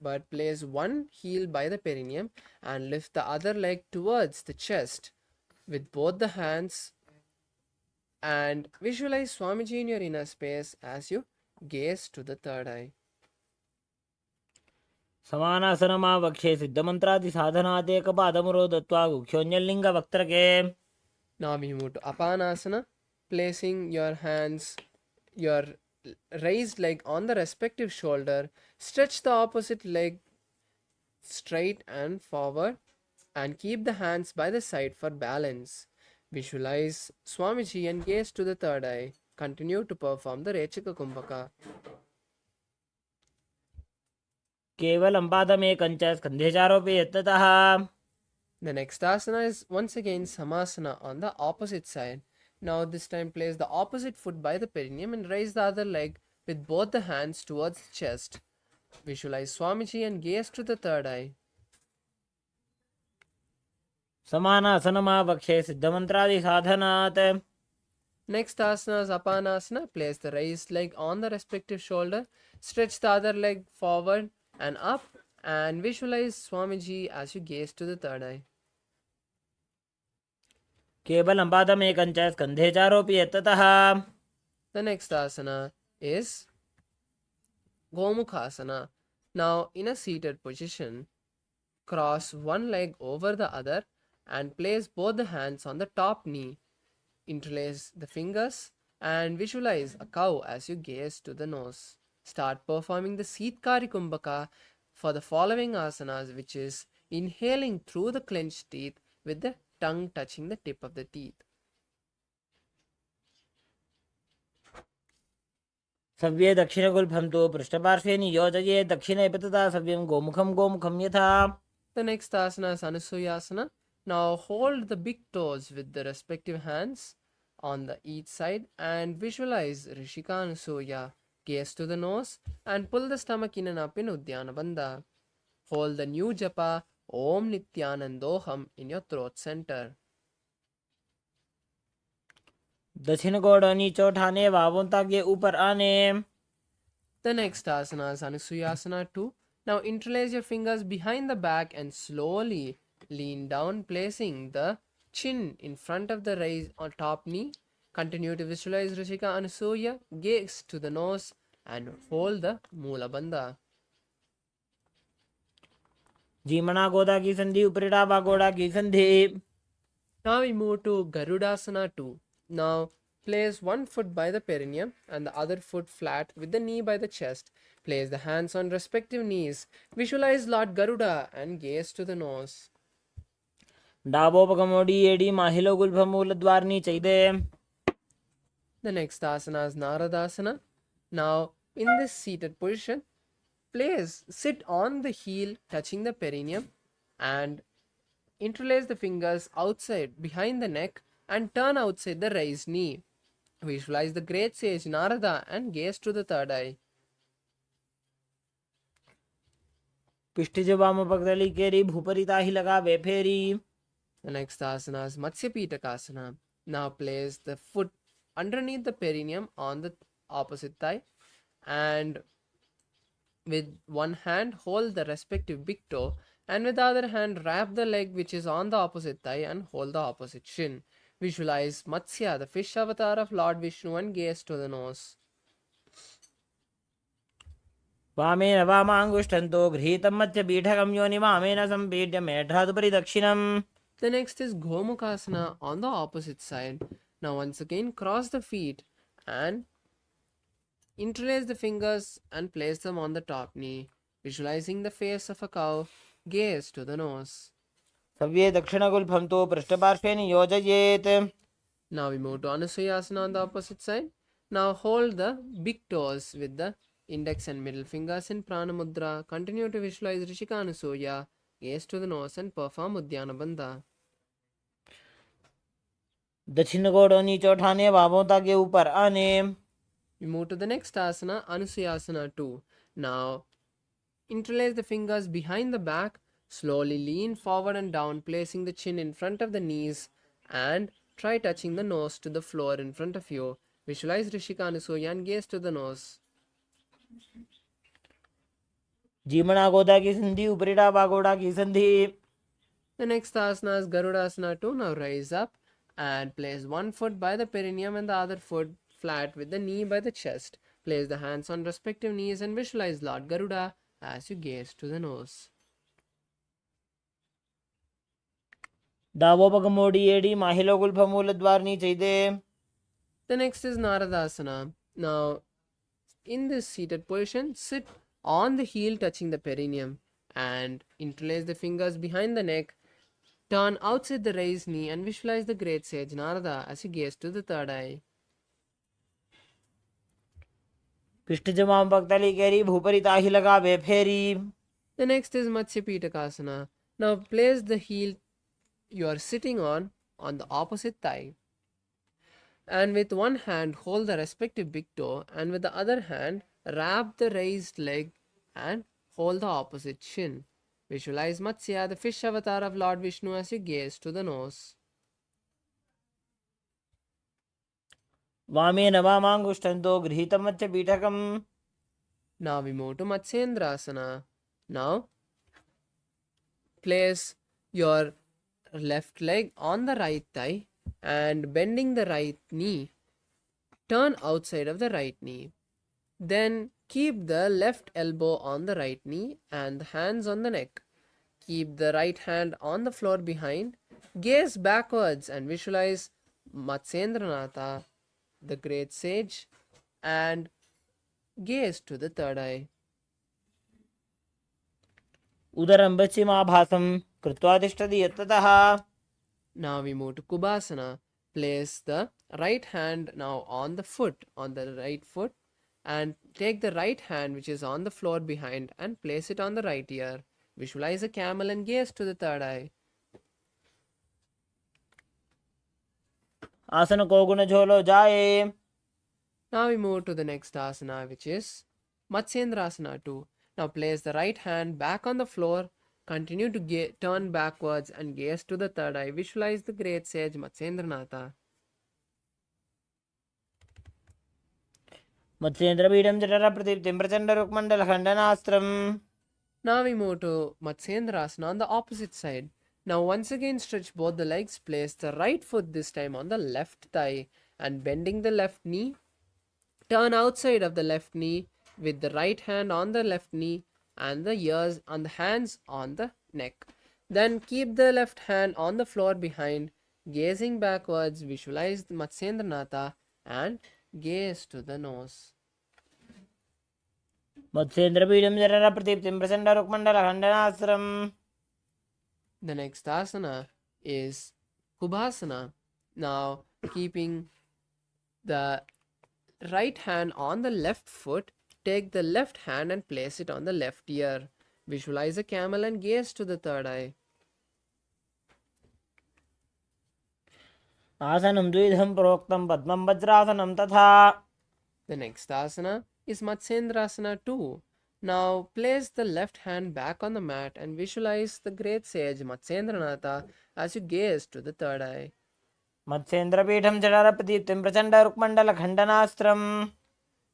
but place one heel by the perineum and lift the other leg towards the chest with both the hands and visualize Swamiji in your inner space as you gaze to the third eye. समानासनमा वक्षे सिद्धमन्त्रादि साधनात् एकपादमुरो दत्वा गुह्योऽन्यलिङ्गवक्त्रके. Now we move to Apanasana, placing your hands, your raised leg on the respective shoulder. Stretch the opposite leg straight and forward and keep the hands by the side for balance. Visualize Swamiji and gaze to the third eye. Continue to perform the Rechaka Kumbhaka. केवलं पादमेकञ्च स्कन्धे चारोपि यत्ततः. The next asana is once again Samasana on the opposite side. Now this time place the opposite foot by the perineum and raise the other leg with both the hands towards the chest. Visualize Swamiji and gaze to the third eye. समानासनमावक्षे सिद्धमन्त्रादिसाधनात्. Next asana is Apanasana. Place the raised leg on the respective shoulder. Stretch the other leg forward and up and visualize Swamiji as you gaze to the third eye. केवलं पादमेकं च स्कन्धे चारोपि यत्ततः. The next asana is Gomukhasana. Now, in a seated position, cross one leg over the other and place both the hands on the top knee. Interlace the fingers and visualize a cow as you gaze to the nose. Start performing the Sitkari Kumbhaka for the following asanas, which is inhaling through the clenched teeth with the tongue touching the tip of the teeth. सव्ये दक्षिणगुल्फं तु पृष्ठपार्श्वे नियोजये दक्षिणे तथा सव्यं गोमुखं गोमुखं यथा. The next asana is Anusuyasana. Now hold the big toes with the respective hands on the each side and visualize Rishika Anusuya. Gaze to the nose and pull the stomach in and up in Uddiyana Bandha. Hold the new japa Om Nithyanandoham in your throat center. दक्षिण गोड़ नीचे उठाने बाहों ताकि ऊपर आने. The next asana is Anusuyasana 2. Now interlace your fingers behind the back and slowly lean down, placing the chin in front of the raise on top knee. Continue to visualize Rishika Anusuya, gaze to the nose and hold the Mula Bandha. जीमणा गोदा की संधि उपरिड़ा बागोड़ा की संधि. Now we move to Garudasana 2. Now place one foot by the perineum and the other foot flat with the knee by the chest. Place the hands on respective knees. Visualize Lord Garuda and gaze to the nose. डाबोपगमोडी एडी माहिलो गुल्फमूलद्वारनी चैदे. The next asana is Naradasana. Now in this seated position, sit on the heel touching the perineum and interlace the fingers outside behind the neck and turn outside the raised knee. Visualize the great sage Narada and gaze to the third eye. पिष्टिज वाम पगदली केरी भूपरिता ही लगावे फेरी. The next asana is Matsyapitakasana. Now place the foot underneath the perineum on the opposite thigh and with one hand hold the respective big toe and with the other hand wrap the leg which is on the opposite thigh and hold the opposite shin. Visualize Matsya, the fish avatar of Lord Vishnu, and gaze to the nose. वामेन वामाङ्गुष्ठन्तो गृहीतं मत्स्यपीठकं योनि वामेन सम्पीड्य मेढ्रादुपरि दक्षिणम्. The next is Gomukhasana on the opposite side. Now once again cross the feet and interlace the fingers and place them on the top knee. Visualizing the face of a cow, gaze to the nose. सव्ये दक्षिणगुल्फं तु पृष्ठपार्श्वे नियोजयेत्. Now we move to Anusuyasana on the opposite side. Now hold the big toes with the index and middle fingers in Prana Mudra. Continue to visualize Rishika Anusuya, gaze to the nose and perform Uddiyana Bandha. दक्षिण गोड़ नीचे उठाने बाहों ताकि ऊपर आने. We move to the next asana, Anusuyasana 2. Now interlace the fingers behind the back. Slowly lean forward and down, placing the chin in front of the knees and try touching the nose to the floor in front of you. Visualize Rishika Anusuya and gaze to the nose. जीमणा गोदा की संधि उपरिड़ा बागोड़ा की संधि. The next asana is Garudasana 2. Now rise up and place one foot by the perineum and the other foot flat with the knee by the chest. Place the hands on respective knees and visualize Lord Garuda as you gaze to the nose. डाबोपगमोडी एडी माहिलो गुल्फमूलद्वारनी चैदे. The next is Naradasana. Now, in this seated position, sit on the heel touching the perineum and interlace the fingers behind the neck. Turn outside the raised knee and visualize the great sage Narada as you gaze to the third eye. पिष्टिज वाम पगदली केरी भूपरिता ही लगावे फेरी. The next is Matsyapitakasana. Now, place the heel you are sitting on the opposite thigh and with one hand hold the respective big toe, and with the other hand wrap the raised leg and hold the opposite shin. Visualize Matsya, the fish avatar of Lord Vishnu, as you gaze to the nose. वामेन वामाङ्गुष्ठन्तो गृहीतं मत्स्यपीठकम्. Now we move to Matsyendrasana. Now place your left leg on the right thigh and bending the right knee, turn outside of the right knee. Then keep the left elbow on the right knee and the hands on the neck. Keep the right hand on the floor behind. Gaze backwards and visualize Matsyendranatha, the great sage, and gaze to the third eye. उदरं पश्चिमाभासं कृत्वा तिष्ठति यत्ततः. Now we move to Kubasana. Place the right hand now on the right foot, and take the right hand which is on the floor behind and place it on the right ear. Visualize a camel and gaze to the third eye. आसन को गुण झोलो जाए. Now we move to the next asana, which is Matsyendrasana 2. Now place the right hand back on the floor. Continue to turn backwards and gaze to the third eye. Visualize the great sage Matsyendranatha. मत्स्येन्द्रपीठं जठरप्रदीप्तिं प्रचण्डरुक्मण्डलखण्डनास्त्रम्. Now we move to Matsyendrasana on the opposite side. Now once again stretch both the legs. Place the right foot this time on the left thigh and bending the left knee. Turn outside of the left knee with the right hand on the left knee and the ears on the hands on the neck. Then keep the left hand on the floor behind, gazing backwards. Visualize the Matsyendranatha and gaze to the nose. मत्स्येन्द्रपीठं जठरप्रदीप्तिं प्रचण्डरुक्मण्डलखण्डनास्त्रम्. The next asana is Kubhasana. Now keeping the right hand on the left foot, take the left hand and place it on the left ear. Visualize a camel and gaze to the third eye. आसनं द्विधं प्रोक्तं पद्मं वज्रासनं तथा. The next asana is Matsyendrasana 2. Now place the left hand back on the mat and visualize the great sage Matsyendranatha as you gaze to the third eye. मत्स्येन्द्रपीठं जठरप्रदीप्तिं प्रचण्डरुक्मण्डलखण्डनास्त्रम्.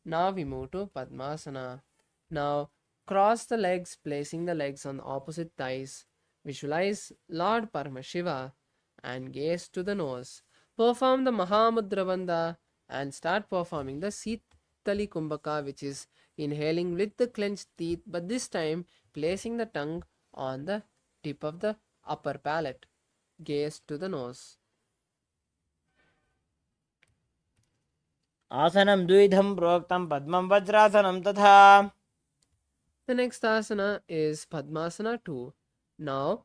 Now we move to Padmasana. Now cross the legs, placing the legs on the opposite thighs. Visualize Lord Paramashiva and gaze to the nose. Perform the Mahamudra Bandha and start performing the Sitali Kumbhaka, which is inhaling with the clenched teeth, but this time placing the tongue on the tip of the upper palate. Gaze to the nose. आसनं द्विधं प्रोक्तं पद्मं वज्रासनं तथा. The next asana is Padmasana 2. Now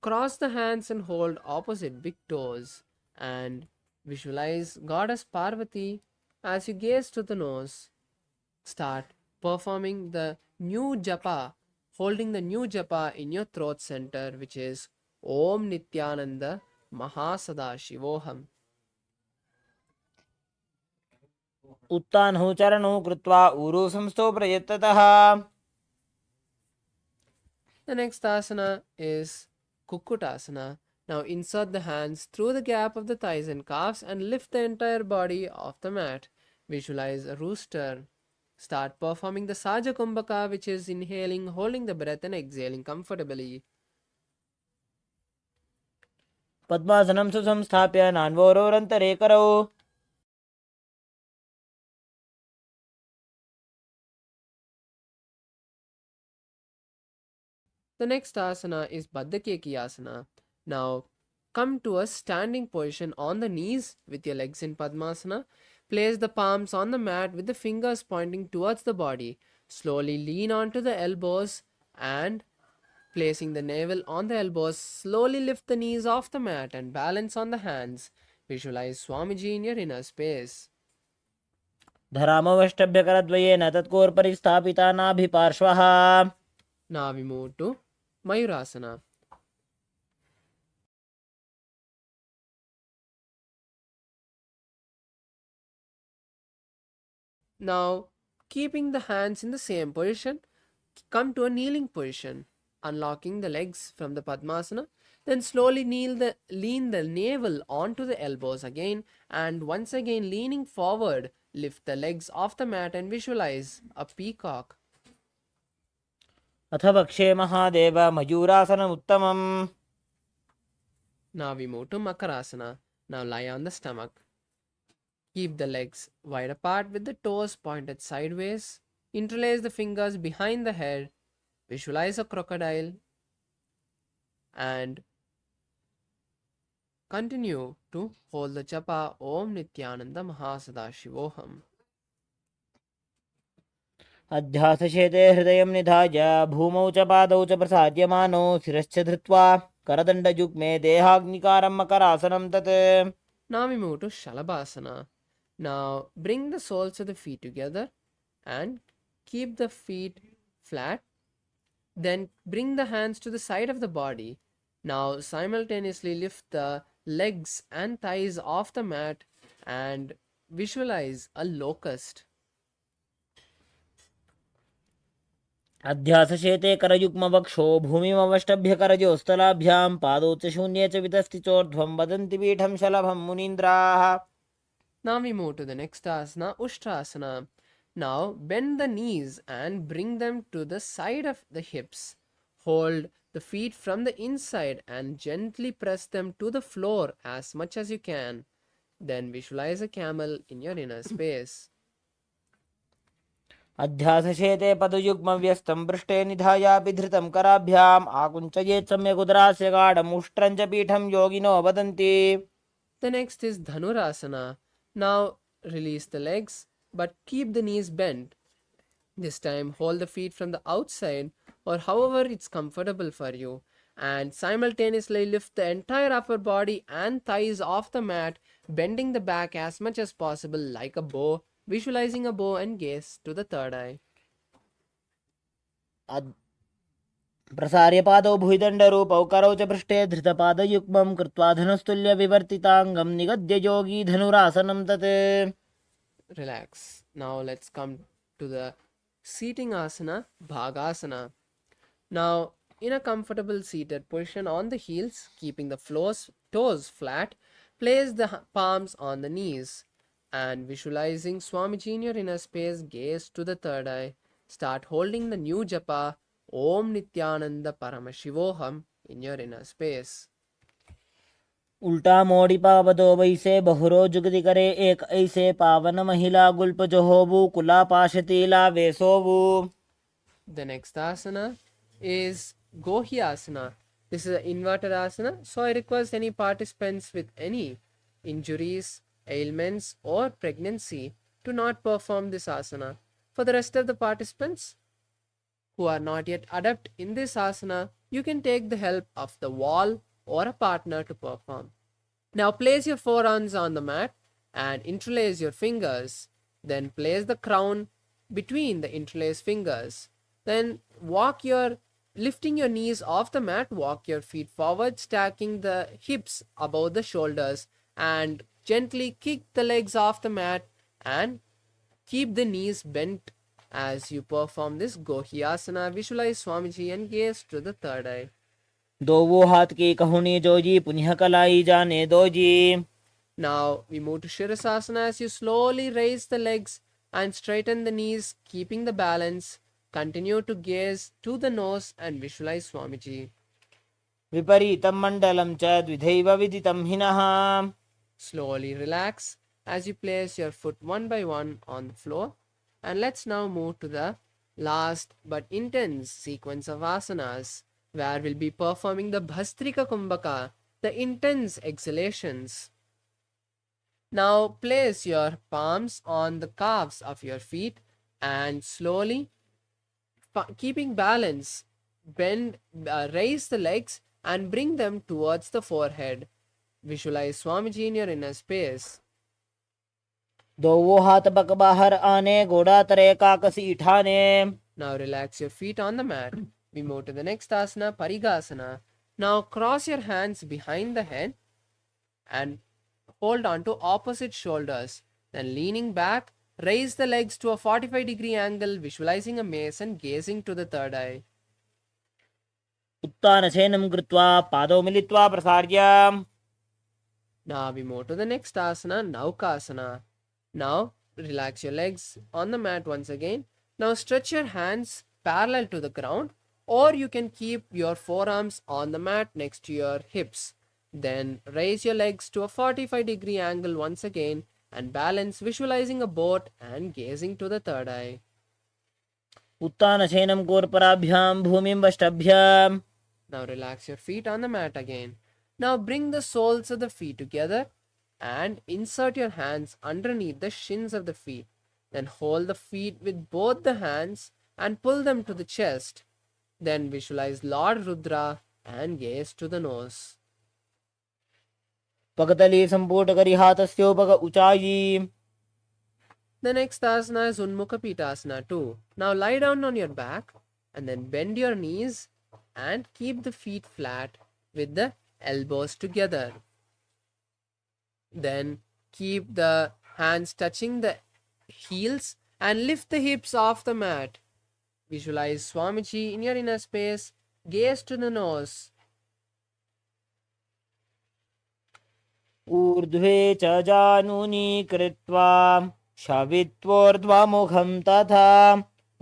cross the hands and hold opposite big toes and visualize Goddess Parvati as you gaze to the nose. Start performing the new japa, holding the new japa in your throat center, which is Om Nithyananda Mahasadashivoham. उत्तानहु चरणौ कृत्वा ऊरु संस्थो प्रयत्ततः. The next asana is Kukutasana. Now insert the hands through the gap of the thighs and calves and lift the entire body off the mat. Visualize a rooster. Start performing the Saja Kumbhaka, which is inhaling, holding the breath and exhaling comfortably. पद्मासनं सुसंस्थाप्य नान्वोरोरन्तरे करौ. The next asana is Baddhakeki asana. Now come to a standing position on the knees with your legs in Padmasana. Place the palms on the mat with the fingers pointing towards the body. Slowly lean onto the elbows and placing the navel on the elbows. Slowly lift the knees off the mat and balance on the hands. Visualize Swamiji in your inner space. धरामवष्टभ्यकरद्वयेन तत्कोर्परि स्थापिता नाभिपार्श्वः. Now we move to Mayurasana. Now, keeping the hands in the same position, come to a kneeling position, unlocking the legs from the Padmasana. Then slowly lean the navel onto the elbows again, and once again leaning forward, lift the legs off the mat and visualize a peacock. अथ वक्षे Mahadev मयूरासनमुत्तमम्. Now we move to Makarasana. Now lie on the stomach. Keep the legs wide apart with the toes pointed sideways. Interlace the fingers behind the head. Visualize a crocodile. And continue to hold the japa Om Nithyananda Mahasada-Shivoham. अध्यासशेते हृदयं निधाय भूमौ च पादौ च प्रसाद्यमानो शिरश्च धृत्वा करदण्डयुग्मे देहाग्निकारं मकरासनं तत्. Now we move to Shalabhasana. Now bring the soles of the feet together and keep the feet flat. Then bring the hands to the side of the body. Now simultaneously lift the legs and thighs off the mat and visualize a locust. अध्यासशेते करयुग्मवक्षो भूमिमवष्टभ्य करजोस्तलाभ्यां पादौ च शून्ये च वितस्थितोर्ध्वं वदन्ति पीठं शलभं मुनीन्द्राः. Now we move to the next asana, Ushtrasana. Now bend the knees and bring them to the side of the hips. Hold the feet from the inside and gently press them to the floor as much as you can. Then visualize a camel in your inner space. अध्यासशेते पदयुग्मव्यस्तं पृष्ठे निधायापि धृतं कराभ्याम् आकुञ्चयेत् सम्यकुदरास्य गाढम् उष्ट्रं च पीठं योगिनो वदन्ति. The next is Dhanurasana. Now release the legs but keep the knees bent. This time hold the feet from the outside or however it's comfortable for you and simultaneously lift the entire upper body and thighs off the mat, bending the back as much as possible like a bow, visualizing a bow and gaze to the third eye. प्रसार्य पादौ भुजदण्डरूपौ करौ च पृष्ठे धृतपादयुग्मं कृत्वा धनुस्तुल्यविवर्तिताङ्गं निगद्य योगी धनुरासनं तत्. Relax. Now let's come to the seating asana, Bhagasana. Now in a comfortable seated position on the heels, keeping the toes flat, place the palms on the knees and visualizing Swamiji in your inner space, gaze to the third eye. Start holding the new japa Om Nithyananda Paramashivoham in your inner space. उल्टा मोड़ी पावदो वैसे बहुरो जुगति करे एक ऐसे पावन महिला गुल्प जो होबू कुला पाशतीला वेसोबू. The next asana is Gohyasana. This is an inverted asana, so I request any participants with any injuries, ailments or pregnancy to not perform this asana. For the rest of the participants who are not yet adept in this asana, you can take the help of the wall or a partner to perform. Now place your forearms on the mat and interlace your fingers. Then place the crown between the interlaced fingers. Then lifting your knees off the mat, walk your feet forward, stacking the hips above the shoulders and gently kick the legs off the mat and keep the knees bent as you perform this Gohyasana. Visualize Swamiji and gaze to the third eye. दो वो हाथ की कहुनी जोजी पुनः कलाई जाने दो जी. Now we move to Shirasasana as you slowly raise the legs and straighten the knees, keeping the balance. Continue to gaze to the nose and visualize Swamiji. विपरीतं मण्डलं च द्विधैव विदितं हिनः. Slowly relax as you place your foot one by one on the floor. And let's now move to the last but intense sequence of asanas, where we'll be performing the Bhastrika Kumbhaka, the intense exhalations. Now place your palms on the calves of your feet and slowly, keeping balance, raise the legs and bring them towards the forehead. Visualize Swamiji in your inner space. दो वो हाथ बक बाहर आने गोड़ा तरे काकसी ठाने. Now relax your feet on the mat. We move to the next asana, Parigasana. Now cross your hands behind the head and hold on to opposite shoulders. Then leaning back, Raise the legs to a 45-degree angle, visualizing a mace and gazing to the third eye. उत्तानशयनं कृत्वा पादौ मिलित्वा प्रसार्य. Now we move to the next asana, Naukasana. Now relax your legs on the mat once again. Now stretch your hands parallel to the ground, or you can keep your forearms on the mat next to your hips. Then raise your legs to a 45-degree angle once again and balance, visualizing a boat and gazing to the third eye. उत्तानशयनं कोर्पराभ्यां भूमिं वष्टभ्याम्. Now relax your feet on the mat again. Now bring the soles of the feet together and insert your hands underneath the shins of the feet. Then hold the feet with both the hands and pull them to the chest. Then visualize Lord Rudra and gaze to the nose. पकतली सम्पूटकरिहातस्योपक उचायी. The next asana is Unmukha Pitasana too. Now lie down on your back and then bend your knees and keep the feet flat with the elbows together. Then keep the hands touching the heels and lift the hips off the mat. Visualize Swamiji in your inner space. Gaze to the nose. ऊर्ध्वे च जानुनी कृत्वा शवित्वोर्ध्वमुखं तथा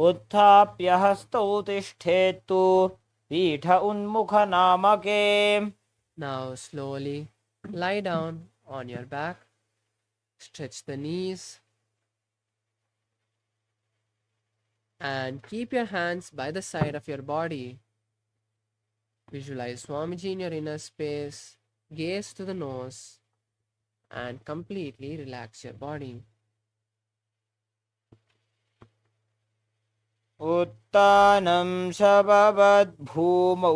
उत्थाप्य हस्तौ तिष्ठेत्तु पीठ उन्मुखनामके. Now slowly lie down on your back. Stretch the knees. And keep your hands by the side of your body. Visualize Swamiji in your inner space. Gaze to the nose. And completely relax your body. उत्तानं शववद्भूमौ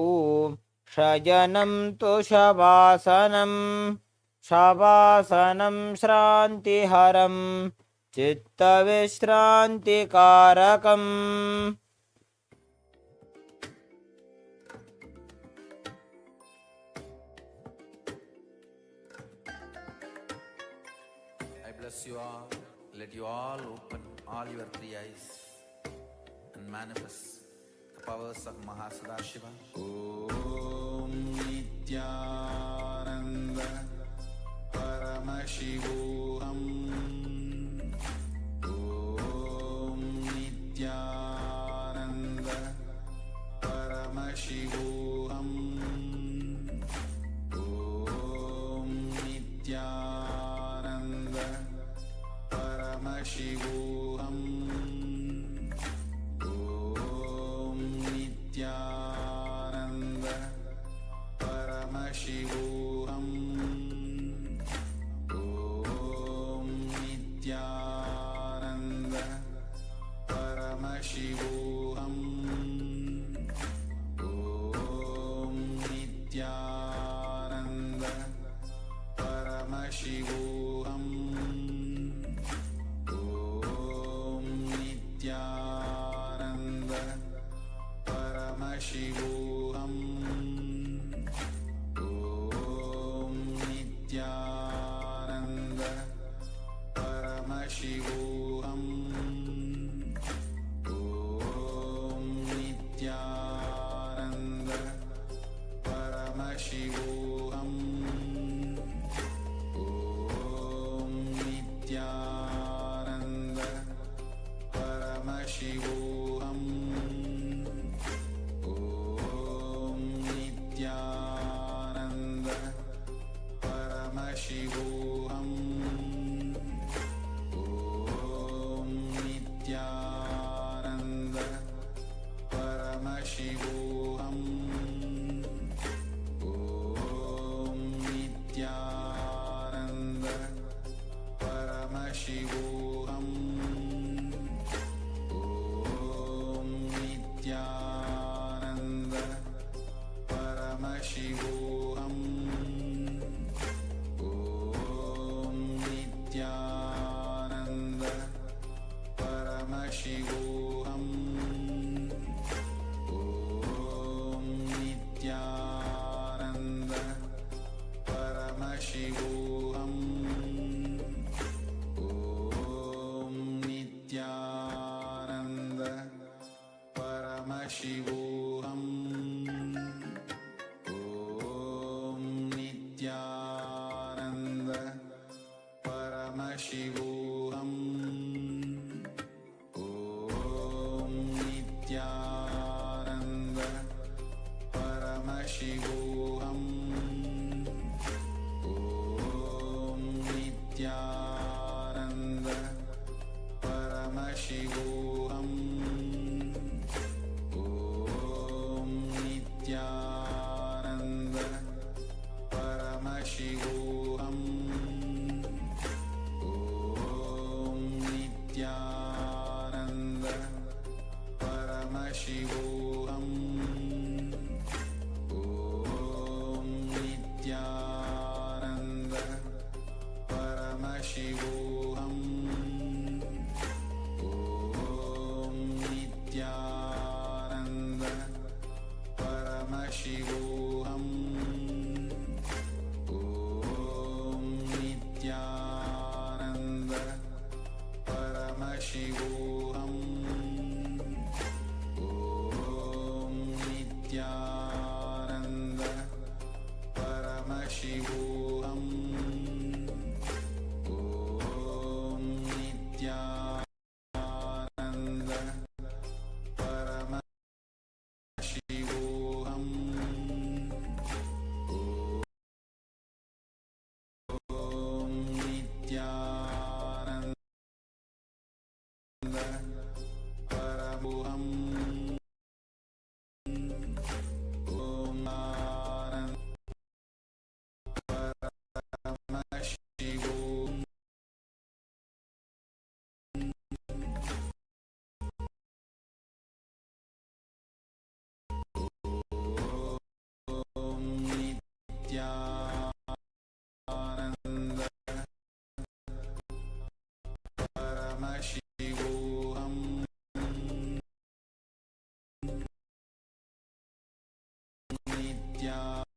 शयनं तु शवासनं. शवासनं श्रान्तिहरं चित्तविश्रान्तिकारकम्. I bless you all. Let you all open all your three eyes and manifest the powers of Mahasadashiva. Om Nithyananda Paramashivoham. Om Nithyananda Paramashivoham. Om Nithyananda Paramashivoham. Om Nithyananda Paramashivoham. Om Nithyananda Paramashivoham. Om Nithyananda Paramashivoham. Om Nithyananda Paramashivoham. Om Nithyananda Paramashivoham. Om Nithyananda Paramashivoham. Om Nithyananda Paramashivoham. Om Nithyananda Paramashivoham. Om Nithyananda Paramashivoham. Om Nithyananda Paramashivoham. Om Nithyananda Paramashivoham. Om Nithyananda Paramashivoham. Om Nithyananda Paramashivoham. Om Paramashivoham Om Nithyananda Paramashivoham Om Nithyananda Paramashivoham Om Nithyananda Paramashivoham Om Nithyananda Paramashivoham Om Nithyananda Paramashivoham Om Nithyananda Paramashivoham Om Nithyananda Paramashivoham Om Nithyananda Paramashivoham Om Nithyananda Paramashivoham Om Nithyananda Paramashivoham Om Nithyananda Paramashivoham Om Paramashivoham Om Nithyananda Paramashivoham Nithyananda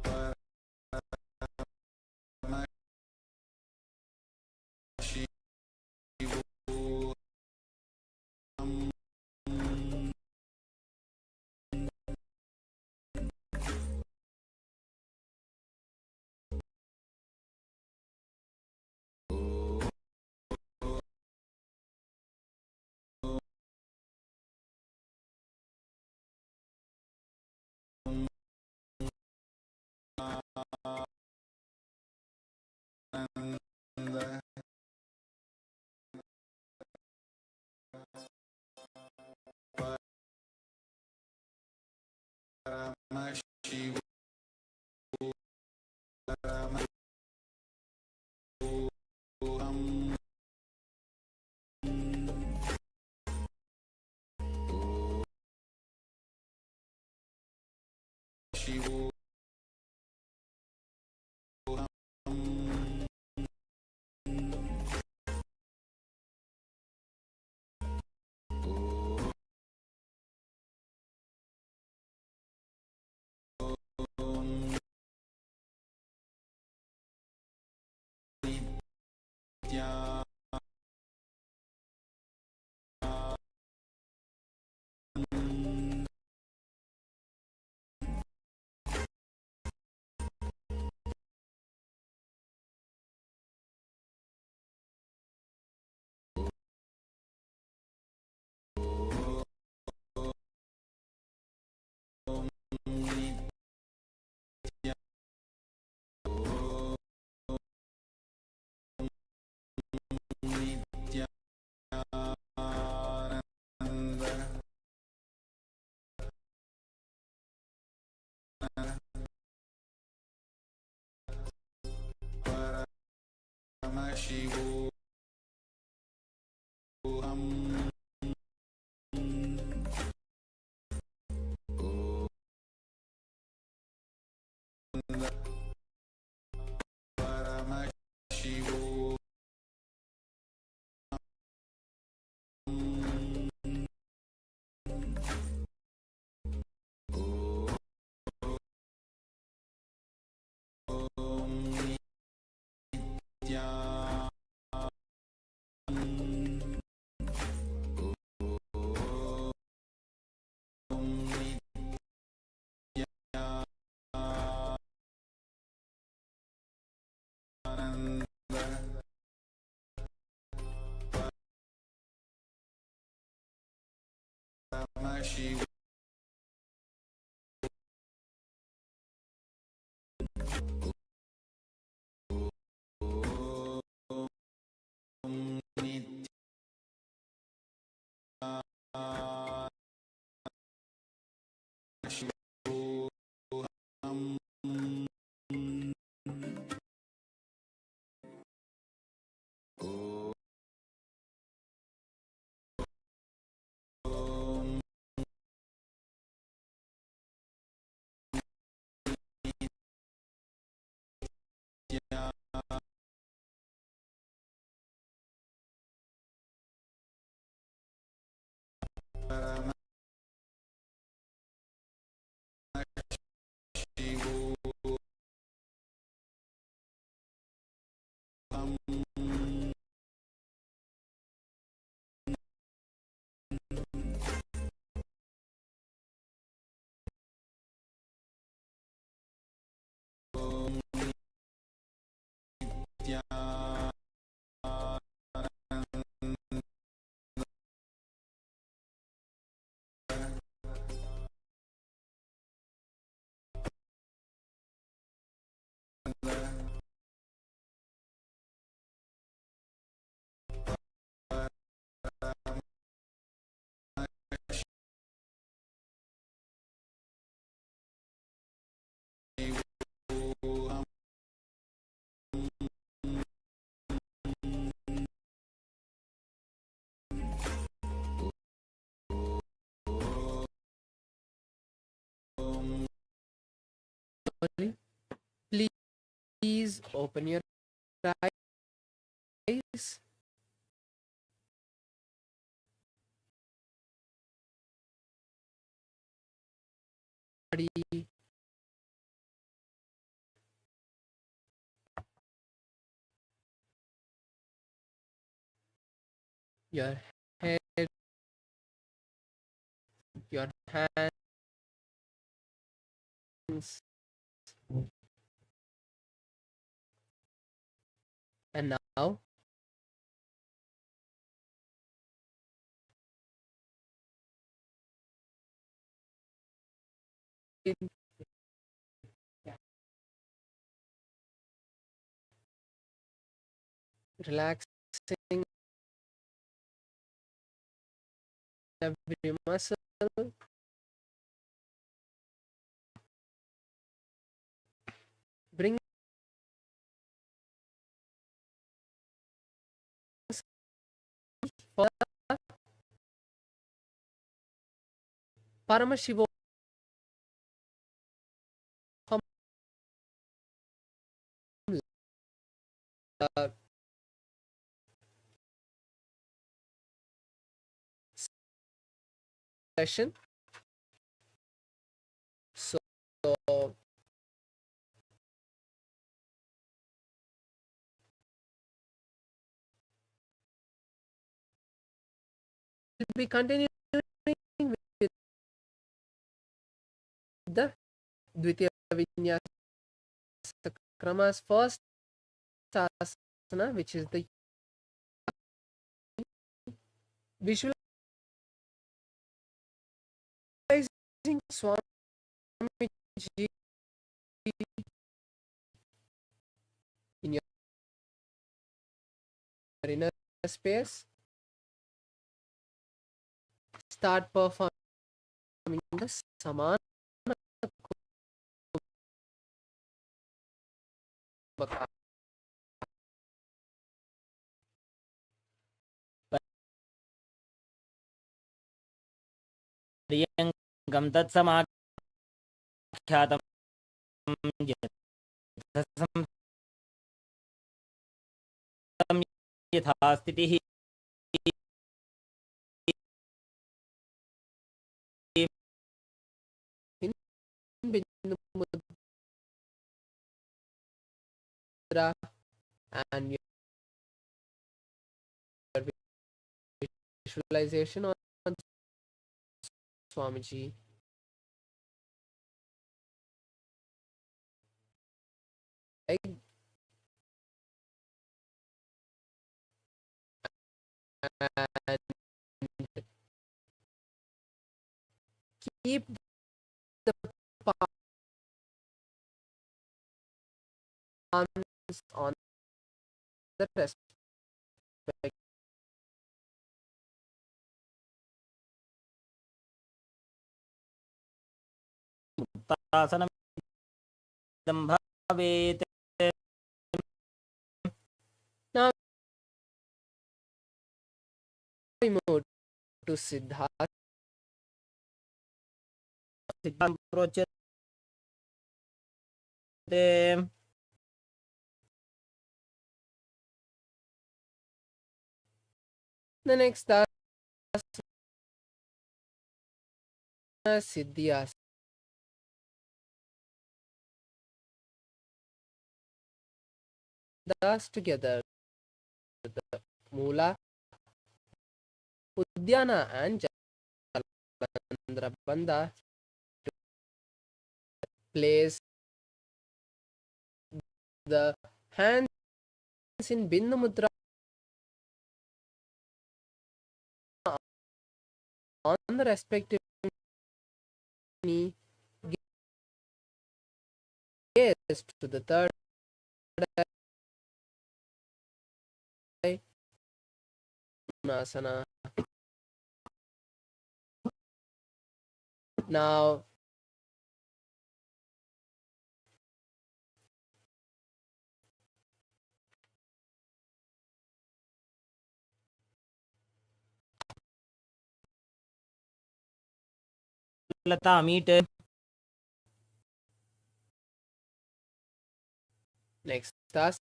Paramashivoham Shivoham Om Paramashivoham Please open your eyes. Body. Your head, your hands, and now relaxing every muscle. Bring for Paramashivoham session. So we'll be continuing with the Dvitiya Vinyasa Krama's first asana, which is the visualizing Swamiji in your inner space. Start performing the Samana Kumbhaka. प्रियङ्गं तत्समाख्यातं यथा स्थितिः Bindu Mudra and visualization on Swamiji. Like, and keep the palms on the respect. मुक्तासनमिदं भवेत्. Now we move to Siddhasana. सिद्धं प्रोच्यते. The next asana, Siddhyasana. Thus together, the Mula, Udyana and Jalandhara Bandha to place the hands in Bindu Mudra on the respective knee, gaze to the third eye, asana. Now लता मीट. next asana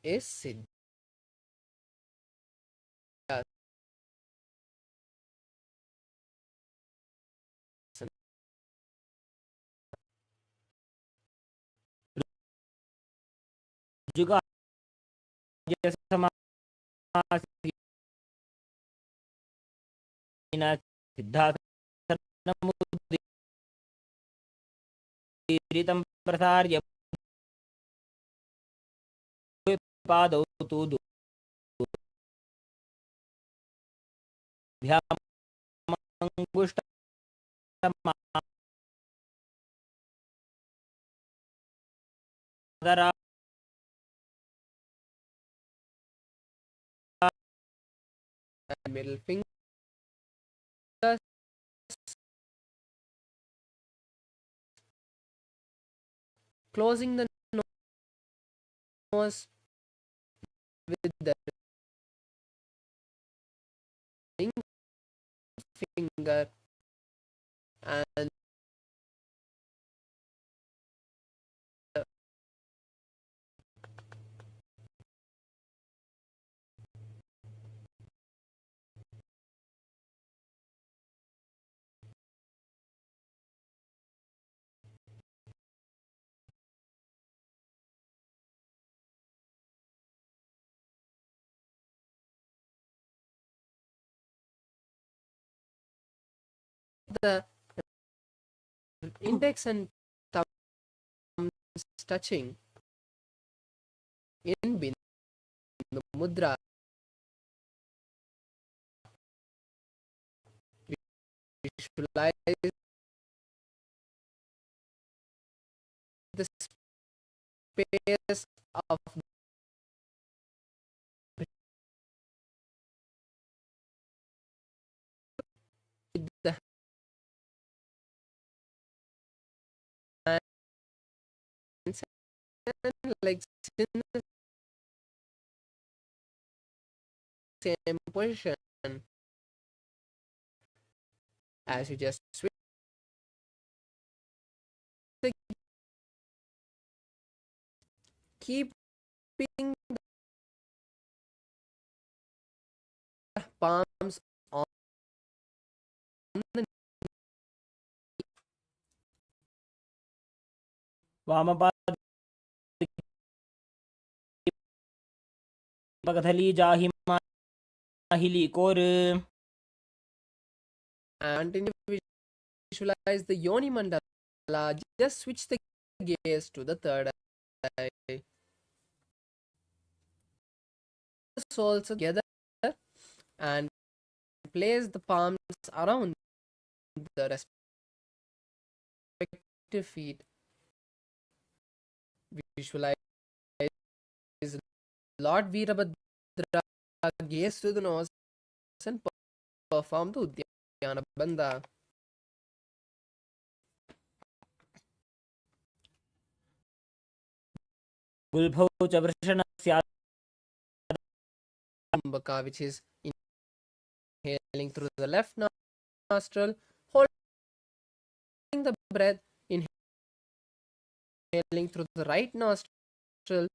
is Siddhyasana. जुगा समासीन सिद्धासनमुदीरितं प्रसार्य पादौ तु दुभ्यामङ्गुष्टमादरा And middle finger closing the nose with the ring finger and the index and thumbs touching in Bindu Mudra. Visualize the space of the hands and legs in the same position as you just switch. Keeping the palms on the वामपादकथली जाहिमा hili koru. And continue to visualize the Yoni Mandala. Just switch the gaze to the third eye. The soles together and place the palms around the respective feet. Visualize Lord Veerabhadra, gaze to the nose and perform the Uddiyana Bandha. Gulbhau cha vrishana Kumbhaka, which is inhaling through the left nostril, holding the breath, inhaling through the right nostril,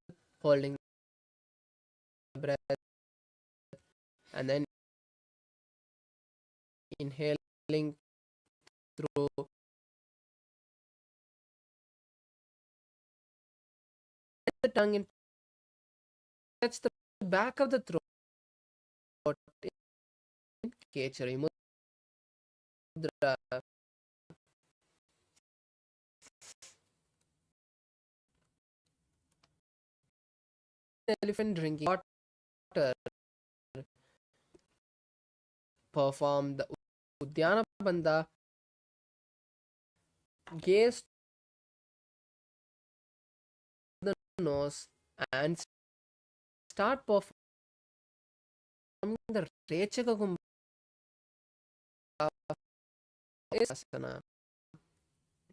holding the breath, and then inhaling through the tongue and touch the back of the throat in Kechari Mudra. Elephant drinking water. Perform the Uddiyana Bandha. Gaze the nose and start performing the Rechaka Kumbhaka asana.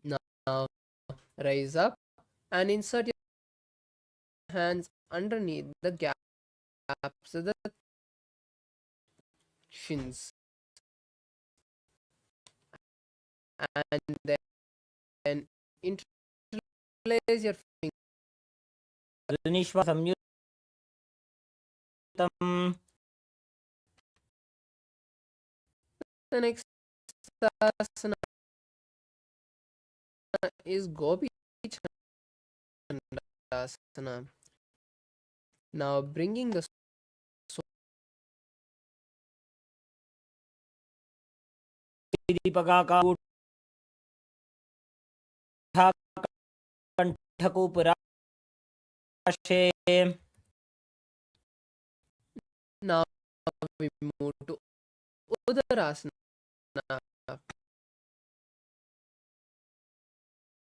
Now rise up and insert your hands underneath the gaps of the shins, and then interlace your fingers. Nishwa samyutam. The next asana is Gopi Chandasana. Now bringing the Dipka का उठा कंठ को पराशे. now we move to Udarasana.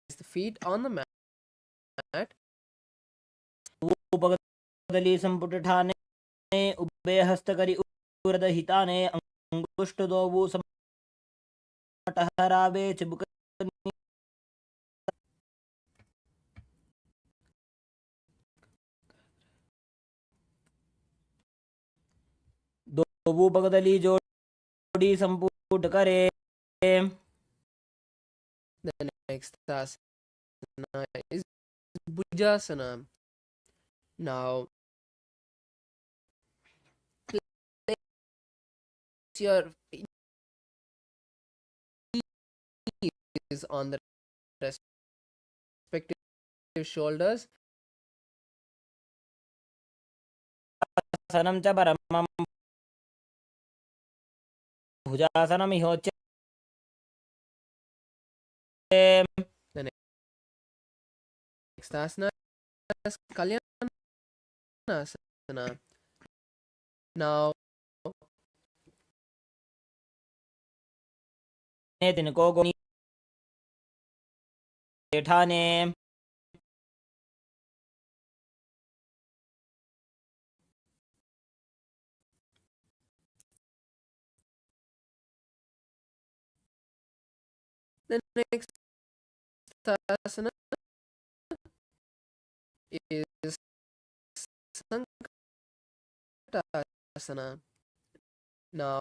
Place the feet on the mat. उपगदली संपुट ठाने उभय हस्त करी उरद हिताने अंगुष्ठ दोवु समटहरावे चिबुक दोवु उपगदली जोड़ी संपुट करे. The next asana is Bhujasana. Now place your knees on the respective shoulders. सनम च परमं भुजासनम इहोच्य. The next asana is Kalyanasana. Now तिनको गोनी ठाने. the next asana is Sankatasana. Now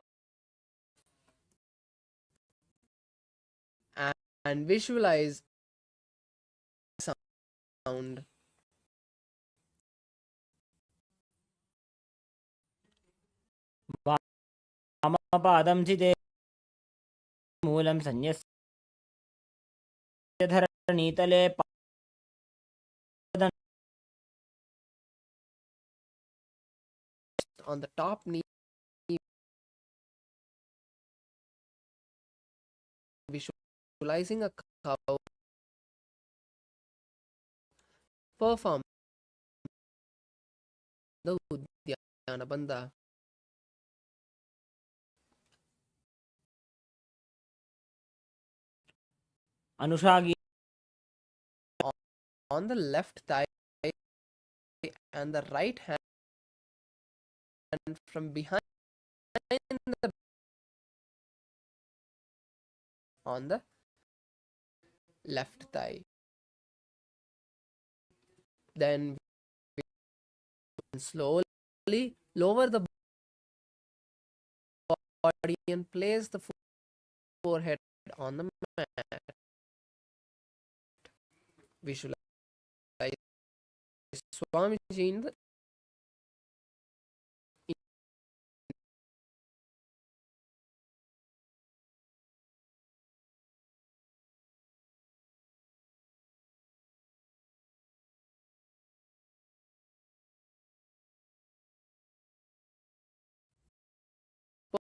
and visualize sound. वामपादं चिते मूलं सन्न्यस्य धरणीतले On the top knee, visualizing a cow perform the Udyana Bandha. Anushagi. On the left thigh and the right hand from behind the, on the left thigh. Then slowly lower the body and place the forehead on the mat. Visualize Swamiji in the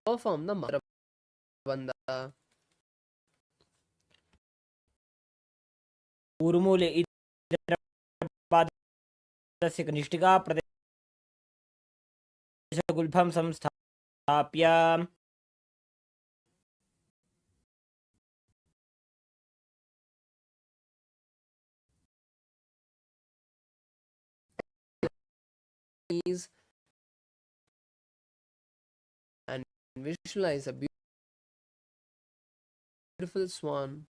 perform the Mara Bandha. ऊर्मूले इतरपादस्य कनिष्ठिका प्रदेशगुल्फं संस्थाप्य Knees and visualize a beautiful swan.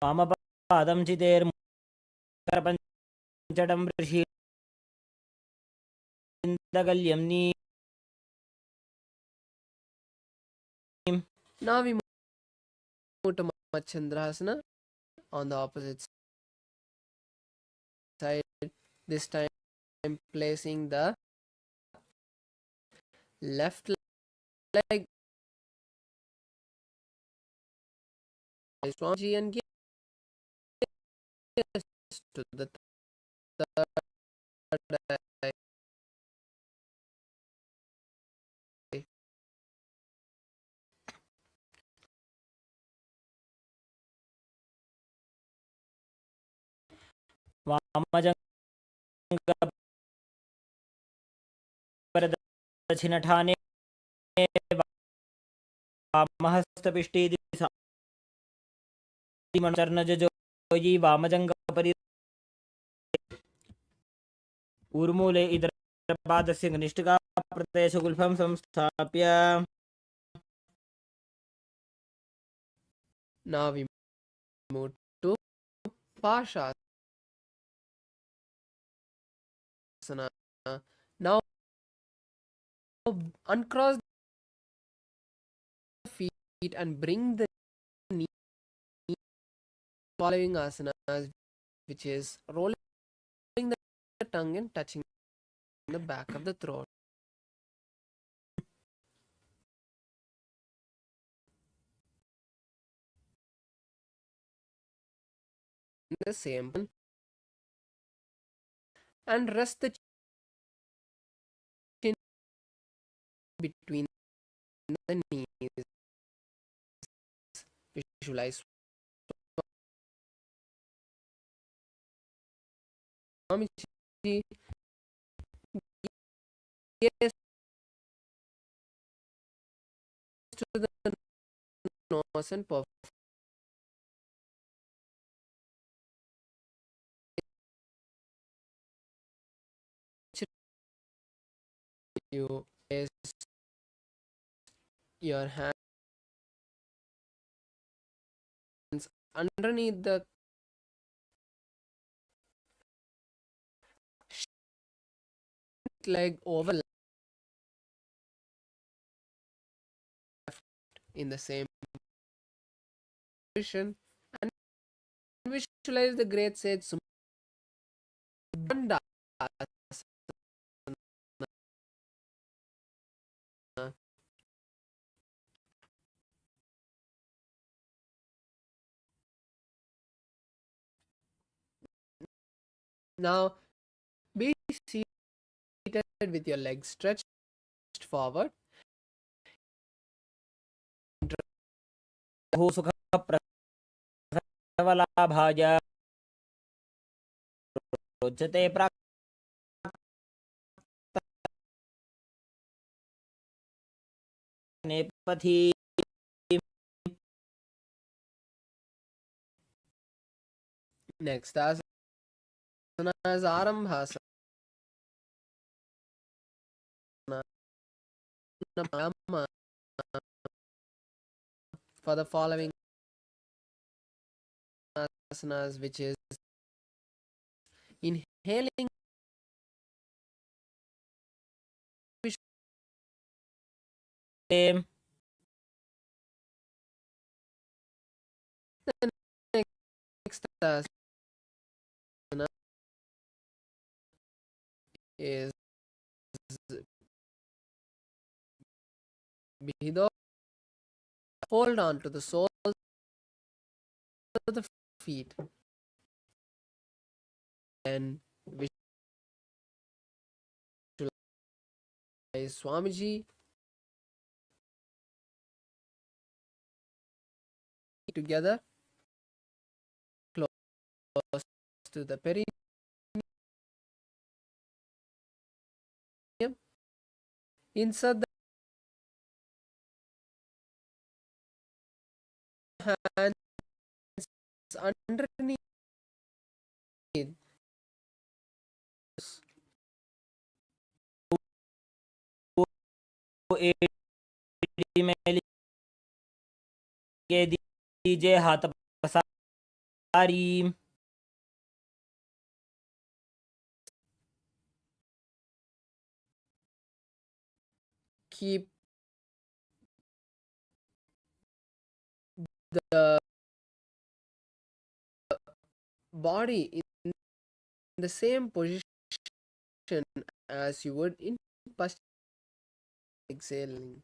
वामपादं चितेर्मुखरपञ्चडं ऋषीन्दगल्यं neem. Now we move to Machandrasana on the opposite side. This time placing the left leg Swamiji and gaze to the third eye. वामजङ्गपरदक्षिणठाने वामहस्तपिष्टेदिमणचर्णजोयी वामजङ्गपरि ऊर्मूले इतरपादस्य कनिष्ठिका प्रदेशगुल्फं संस्थाप्य. Now we move to Pashasana. Now uncross the feet and bring the knee following asanas, which is rolling the tongue and touching the back of the throat. The same and rest the chin between the knees. Visualize Swamiji gaze to the nose and puff. You place your hands underneath the leg over left in the same position and visualize the great sage Subandha. Now be seated with your legs stretched forward सुखप्रसवलाभाय रोचते प्राक्नेपथि. Next asana is Arambhasana. Pranayama for the following asanas, which is inhaling, The next asana is Bhido. Hold on to the soles of the feet and visualize Swamiji together close to the perineum. Insert the hands underneath एडी में लिखे दीजिए हाथ पसारी. keep the body in the same position as you would in exhaling.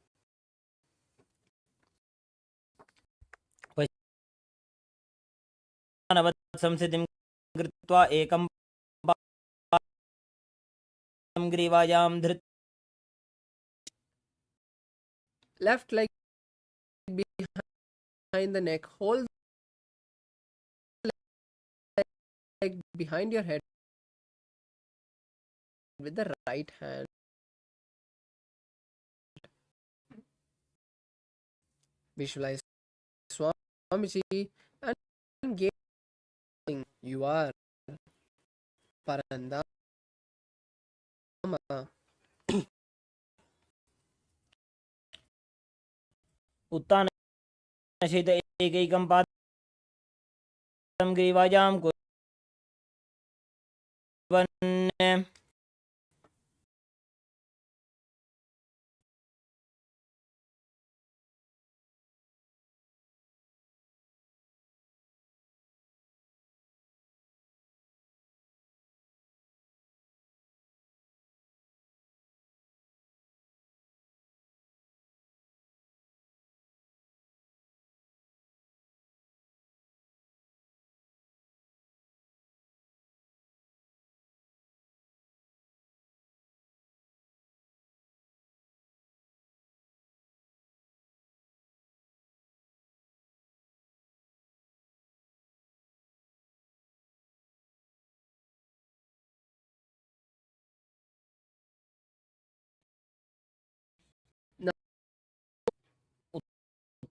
संसिद्धिं कृत्वा एकं पादं ग्रीवायां धृत्वा Left leg behind the neck. Hold the leg behind your head with the right hand. Visualize Swamiji and gazing. You are Parandama. उत्तानशयित एकैकं पादं ग्रीवायां कुर्वन्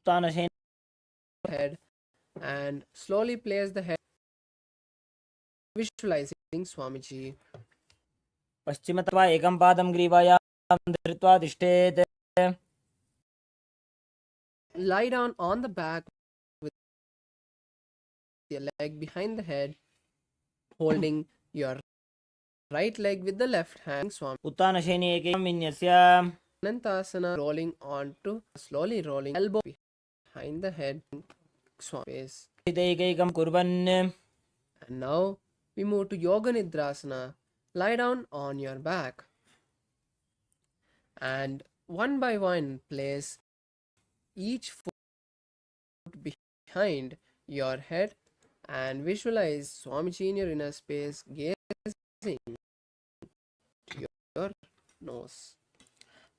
उत्तानशयन Head and slowly place the head, visualizing Swamiji. पश्चिमतः एकं पादं ग्रीवायां धृत्वा तिष्ठेत्. Lie down on the back with your leg behind the head, holding your right leg with the left hand. Swami. उत्तानशयने एकं विन्यस्य Anantasana, rolling onto, slowly rolling elbow behind the head. Swami. एकैकं कुर्वन्. And now we move to Yoga Nidrasana. Lie down on your back and one by one place each foot behind your head and visualize Swamiji in your inner space, gazing to your nose.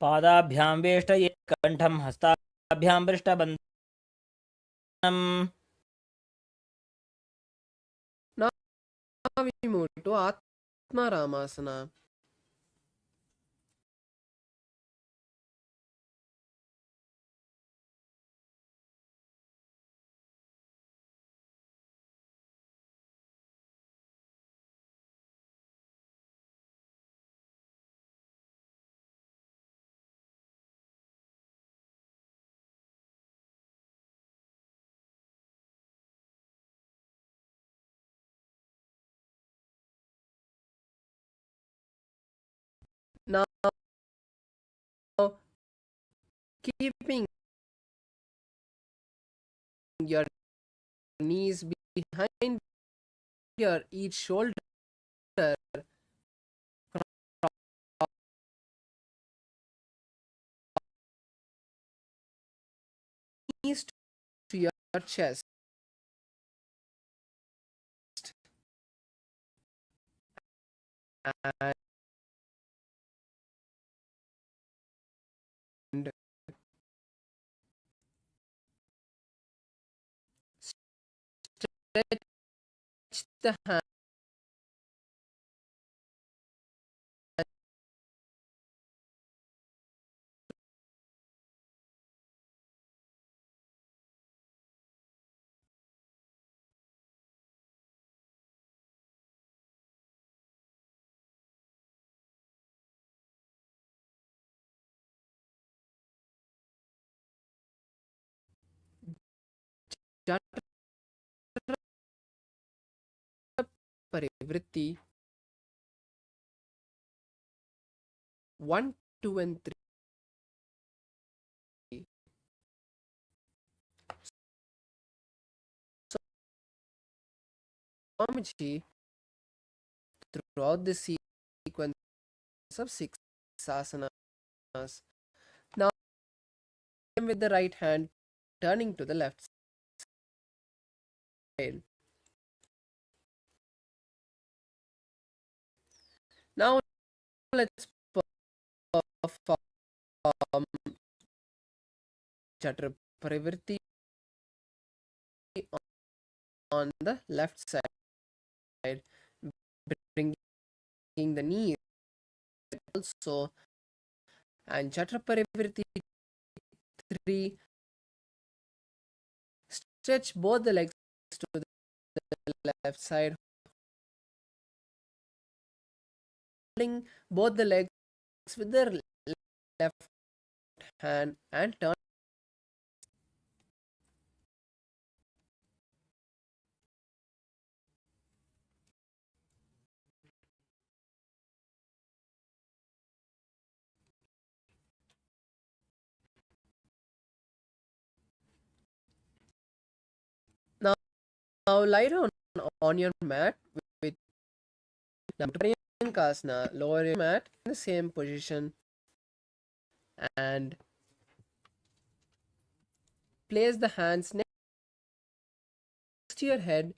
पादाभ्यां वेष्टयेत् कंठं हस्ताभ्यां पृष्ठबन्धं Now we move to Atma Ramasana. Now keeping your knees behind your each shoulder, knees to your chest, and stretch the hand Jatra Parivritti 1, 2, and 3. Swamiji, throughout the sequence of 6 asanas, now with the right hand turning to the left side. Now let's perform Chatra Parivritti on the left side, bringing the knees also, and Chatra Parivritti 3, stretch both the legs to the left side, holding both the legs with the left hand and turn. Now lie down on your mat with Kasna. Lower your mat in the same position and place the hands next to your head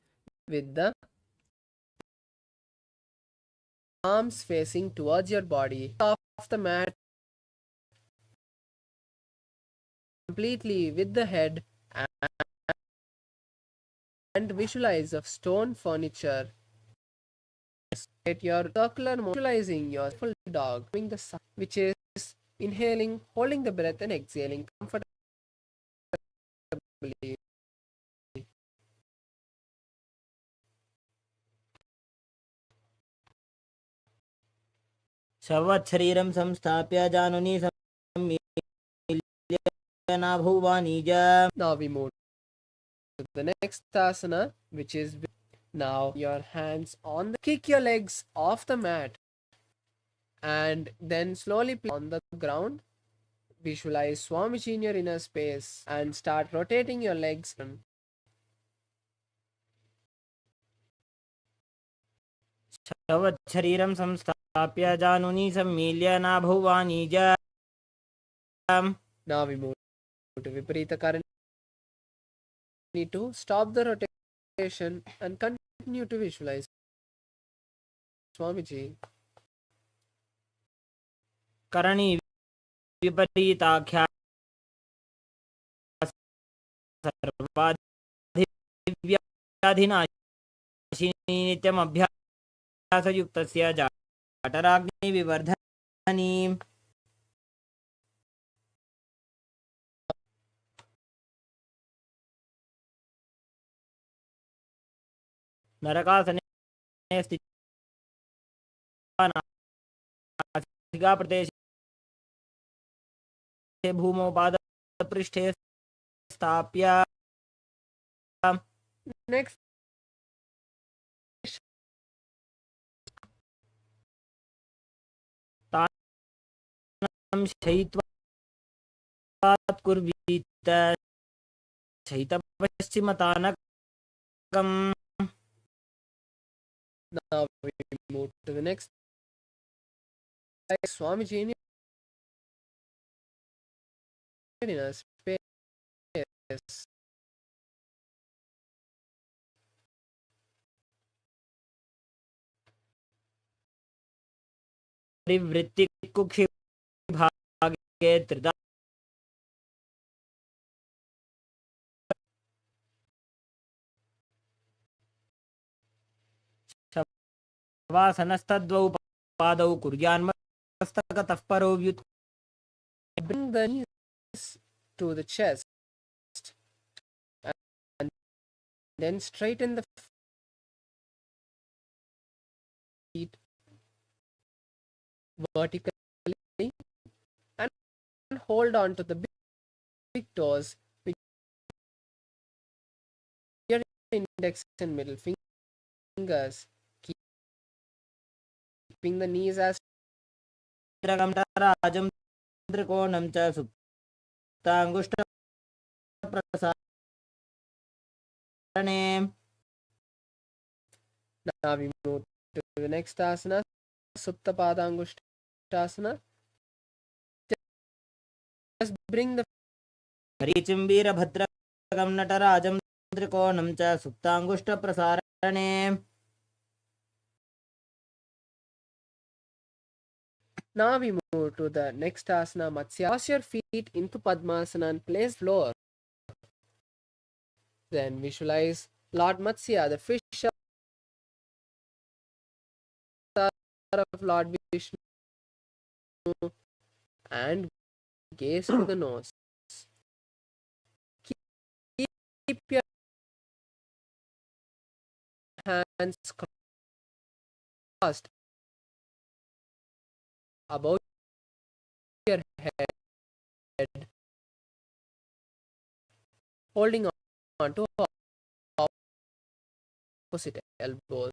with the arms facing towards your body. Off the mat completely with the head and visualize of stone furniture. At your circular motion, visualizing your full dog, which is inhaling, holding the breath, and exhaling comfortably. शवत् शरीरं संस्थाप्य जानुनी नाभुवानीज. Now we move to the next asana, which is now your hands on the kick your legs off the mat and then slowly place on the ground. Visualize Swamiji in your inner space and start rotating your legs. शवत् शरीरं संस्थाप्य जानुनी सम्मील्य नाभुवानीज. Now we move to Viparita Karani. Need to stop the rotation and continue to visualize Swamiji. करणी विपरीताख्या सर्वाधिक व्याधिनाशिनी नित्यम् अभ्यासयुक्तस्य जाठराग्निविवर्धनी नरकासने स्थित्वा नासिकाप्रदेशे भूमौ पादपृष्ठे स्थाप्य Next, तानं शयित्वा कुर्वीत शयितपश्चिमतानकम् now we move to the next. Like Swamiji in a space. परिवृत्तिकुक्षिभागे त्रिधा शवासनस्तद्वौ पादौ कुर्यान्मस्तकतः परो व्युत् Bring the knees to the chest and then straighten the feet vertically and hold on to the big toes with your index and middle fingers, keeping the knees as राजं त्रिकोणं च सुप्ताङ्गुष्ठप्रसारणे now we move to the next asana, Supta Padangushtasana. Just bring the हरिचिम्बीरभद्रकं नटराजं त्रिकोणं च सुप्ताङ्गुष्ठप्रसारणे Now we move to the next asana, Matsya. Cross your feet into Padmasana and place floor. Then visualize Lord Matsya, the fish of Lord Vishnu, and gaze to the nose. Keep your hands crossed above your head, holding on to opposite elbows.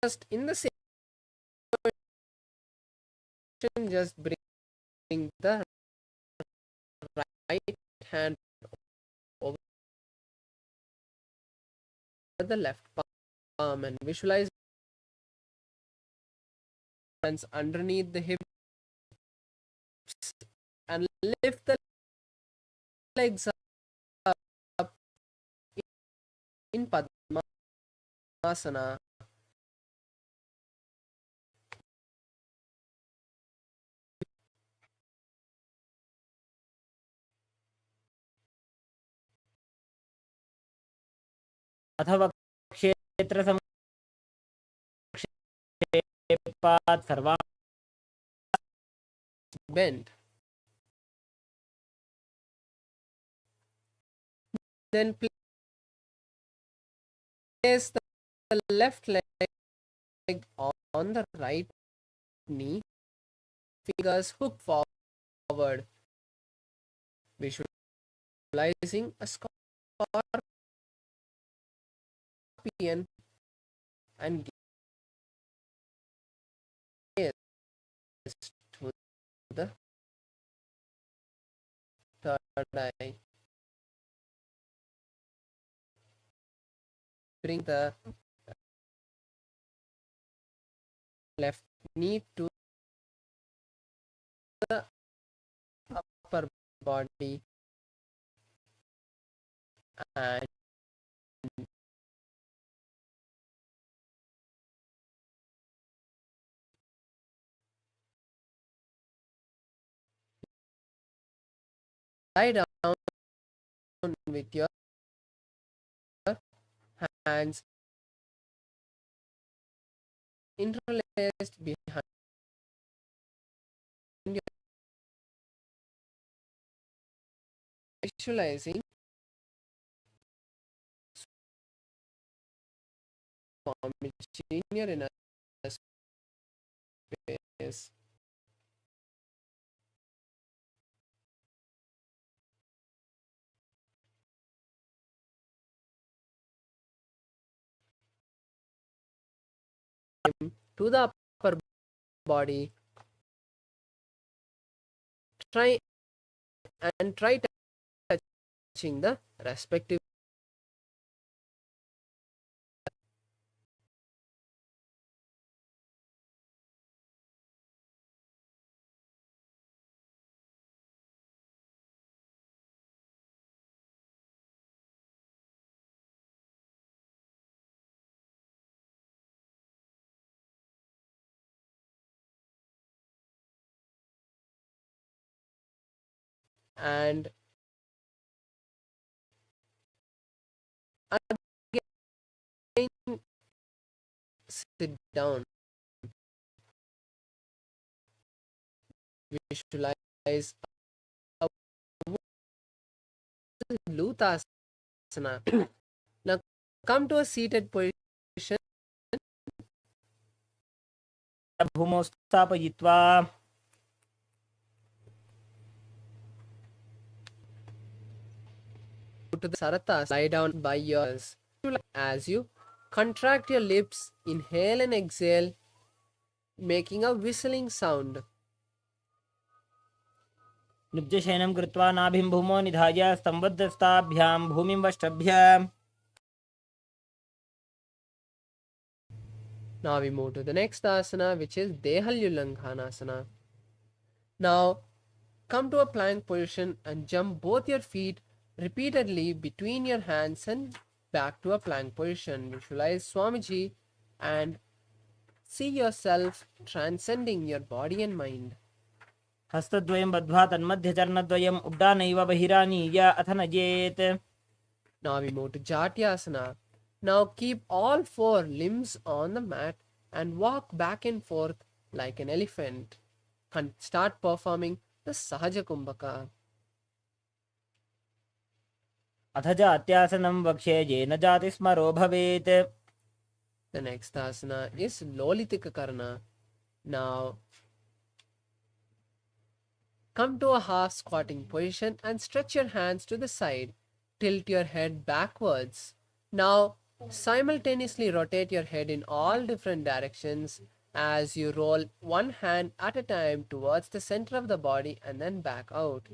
Just in the same position, just bring the right hand over the left palm and visualize hands underneath the hips and lift the legs up in Padmasana. अथवा क्षेत्रसंक्षेपात् सर्वा Bend. Then place the left leg on the right knee, fingers hook forward, visualizing a scorpion and gaze to the third eye. Bring the left knee to the upper body and lie down with your hands interlaced behind you, visualizing Swami Senior in a space. To the upper body, try touching the respective and again sit down. Visualize a Lutasana. Now come to a seated position. भूमौ स्थापयित्वा To the Saratas, lie down by yours. As you contract your lips, inhale and exhale, making a whistling sound. निब्जशयनं कृत्वा नाभिं भूमौ निधाय स्तम्भद्रस्ताभ्यां भूमिं वष्टभ्य. Now we move to the next asana, which is Dehalyulanghanasana. Now come to a plank position and jump both your feet repeatedly between your hands and back to a plank position. Visualize Swamiji and see yourself transcending your body and mind. हस्तद्वयं बद्ध्वा तन्मध्यचरणद्वयम् उड्डानैव बहिरानीय अथ नजेत्. Now we move to Jatyasana. Now keep all four limbs on the mat and walk back and forth like an elephant. And start performing the Sahaja Kumbhaka. अथ जात्यासनं वक्ष्ये येन जातिस्मरो भवेत्. The next asana is Lolitika Karna. Now come to a half squatting position and stretch your hands to the side. Tilt your head backwards. Now simultaneously rotate your head in all different directions as you roll one hand at a time towards the center of the body and then back out.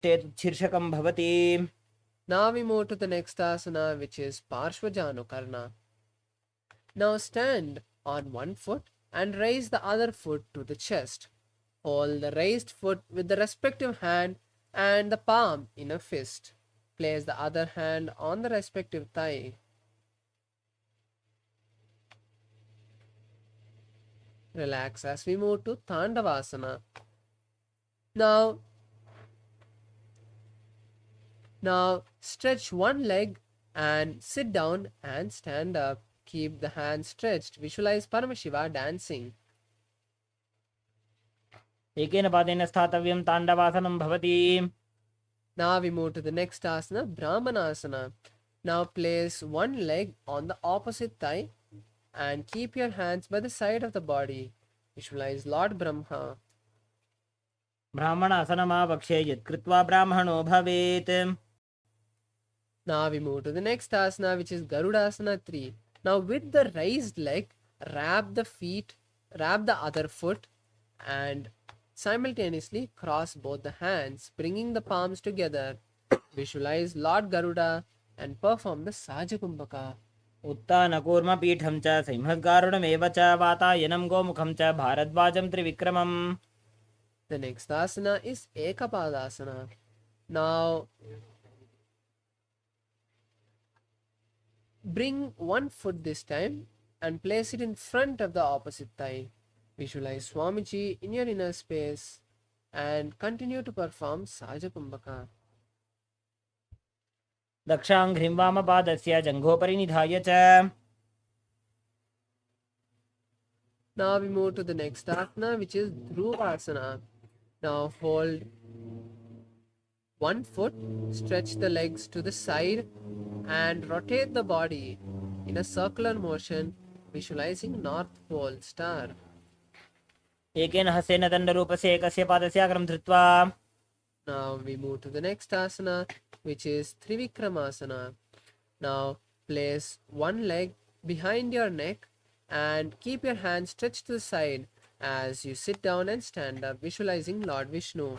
तिष्ठेत् शीर्षकं भवति. Now we move to the next asana, which is Parshvajanukarna. Now stand on one foot and raise the other foot to the chest. Hold the raised foot with the respective hand and the palm in a fist. Place the other hand on the respective thigh. Relax as we move to Tandavasana. Now stretch one leg and sit down and stand up. Keep the hands stretched. Visualize Paramashiva dancing. एकेन पादेन स्थातव्यं ताण्डवासनं भवति. Now we move to the next asana, Brahmanasana. Now place one leg on the opposite thigh and keep your hands by the side of the body. Visualize Lord Brahma. ब्राह्मणासनमावक्षे यत् कृत्वा ब्राह्मणो भवेत्. Now we move to the next asana, which is Garudasana 3. Now with the raised leg, wrap the other foot and simultaneously cross both the hands, bringing the palms together. Visualize Lord Garuda and perform the Sajakumbhaka. उत्तानकूर्मपीठं च सिंहद्गारुडमेव च वातायनं गोमुखं च भारद्वाजं त्रिविक्रमम्. The next asana is Ekapadasana. Now bring one foot this time and place it in front of the opposite thigh. Visualize Swamiji in your inner space and continue to perform Sajakumbhaka. दक्षाङ्घ्रिं वामपादस्य जङ्घोपरि निधाय च. Now we move to the next asana, which is Dhruvasana. Now hold one foot, stretch the legs to the side and rotate the body in a circular motion, visualizing North Pole star. एकेन हस्तेन दण्डरूपस्य एकस्य पादस्य अग्रं धृत्वा. Now we move to the next asana, which is Trivikramasana. Now place one leg behind your neck and keep your hands stretched to the side as you sit down and stand up, visualizing Lord Vishnu.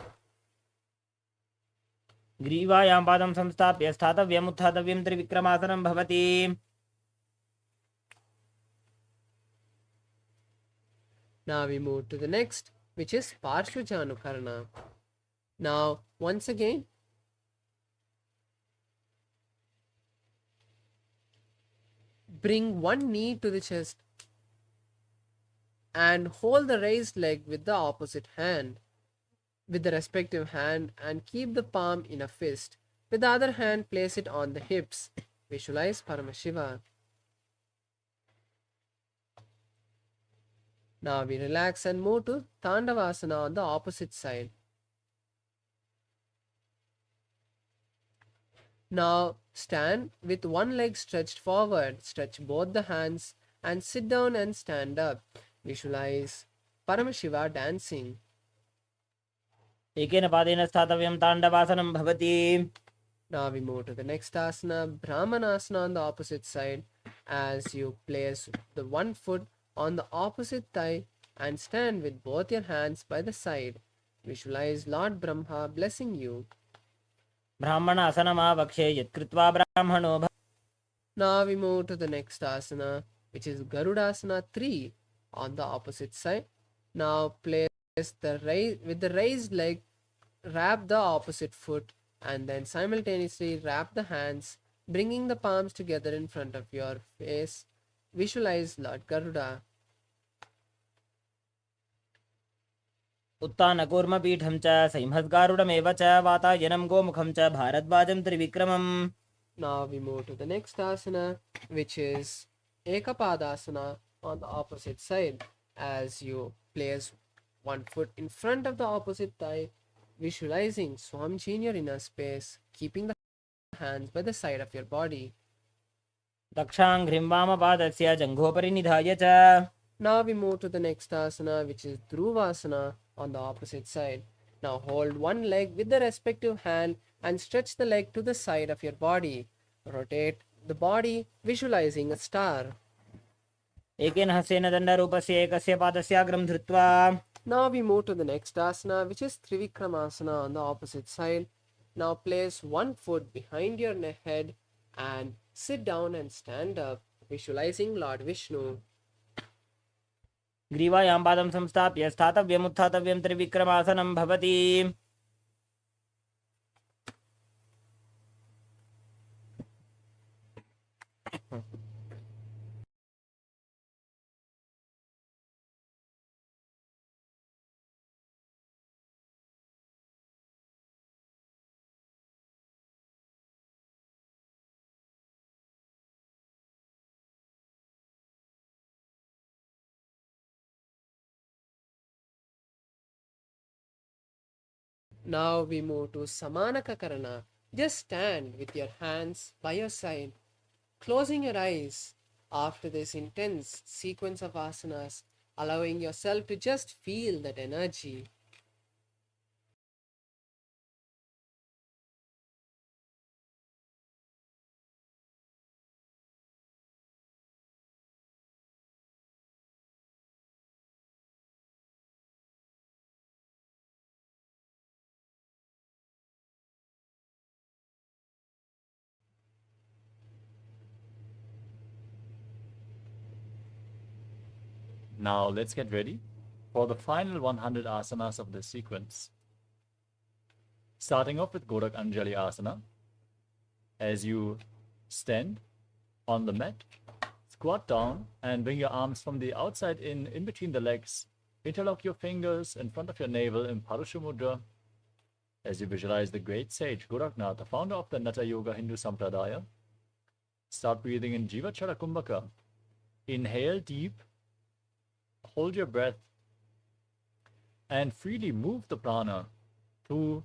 ग्रीवायां पादं संस्थाप्य स्थातव्यम् उत्थातव्यं त्रिविक्रमासनं भवति. Now we move to the next, which is Parshvajanukarna. Now once again, bring one knee to the chest and hold the raised leg with the opposite hand, with the respective hand, and keep the palm in a fist. With the other hand, place it on the hips. Visualize Paramashiva. Now we relax and move to Tandavasana on the opposite side. Now stand with one leg stretched forward, stretch both the hands and sit down and stand up. Visualize Paramashiva dancing. एकेन पादेन स्थातव्यं ताण्डवासनं भवति. Now we move to the next asana, Brahmanasana on the opposite side, as you place the one foot on the opposite thigh and stand with both your hands by the side. Visualize Lord Brahma blessing you. ब्राह्मणासनमावक्षे यत् कृत्वा ब्राह्मणो भवेत्. Now we move to the next asana, which is Garudasana 3 on the opposite side. Now place with the raised leg, wrap the opposite foot and then simultaneously wrap the hands, bringing the palms together in front of your face. Visualize Lord Garuda. उत्तानकूर्मपीठं च सिंहद्गारुडमेव च वातायनं गोमुखं च भारद्वाजं त्रिविक्रमम्. Now we move to the next asana, which is Ekapadasana on the opposite side, as you place one foot in front of the opposite thigh, visualizing Swamiji in your inner space, keeping the hands by the side of your body. दक्षाङ्घ्रिं वामपादस्य जङ्घोपरि निधाय च. Now we move to the next asana, which is Dhruvasana on the opposite side. Now hold one leg with the respective hand and stretch the leg to the side of your body. Rotate the body, visualizing a star. एकेन हस्तेन दण्डरूपस्य एकस्य पादस्य अग्रं धृत्वा. Now we move to the next asana, which is Trivikramasana on the opposite side. Now place one foot behind your head and sit down and stand up, visualizing Lord Vishnu. ग्रीवायां पादं संस्थाप्य स्थातव्यम् उत्थातव्यं त्रिविक्रमासनं भवति. Now we move to Samanakakarana. Just stand with your hands by your side, closing your eyes. After this intense sequence of asanas, allowing yourself to just feel that energy. Now let's get ready for the final 100 asanas of this sequence. Starting off with Gorak Anjali Asana. As you stand on the mat, squat down and bring your arms from the outside in between the legs. Interlock your fingers in front of your navel in Parusha Mudra. As you visualize the great sage Goraknath, the founder of the Natha Yoga Hindu Sampradaya. Start breathing in Jivachara Kumbhaka. Inhale deep, hold your breath, and freely move the prana through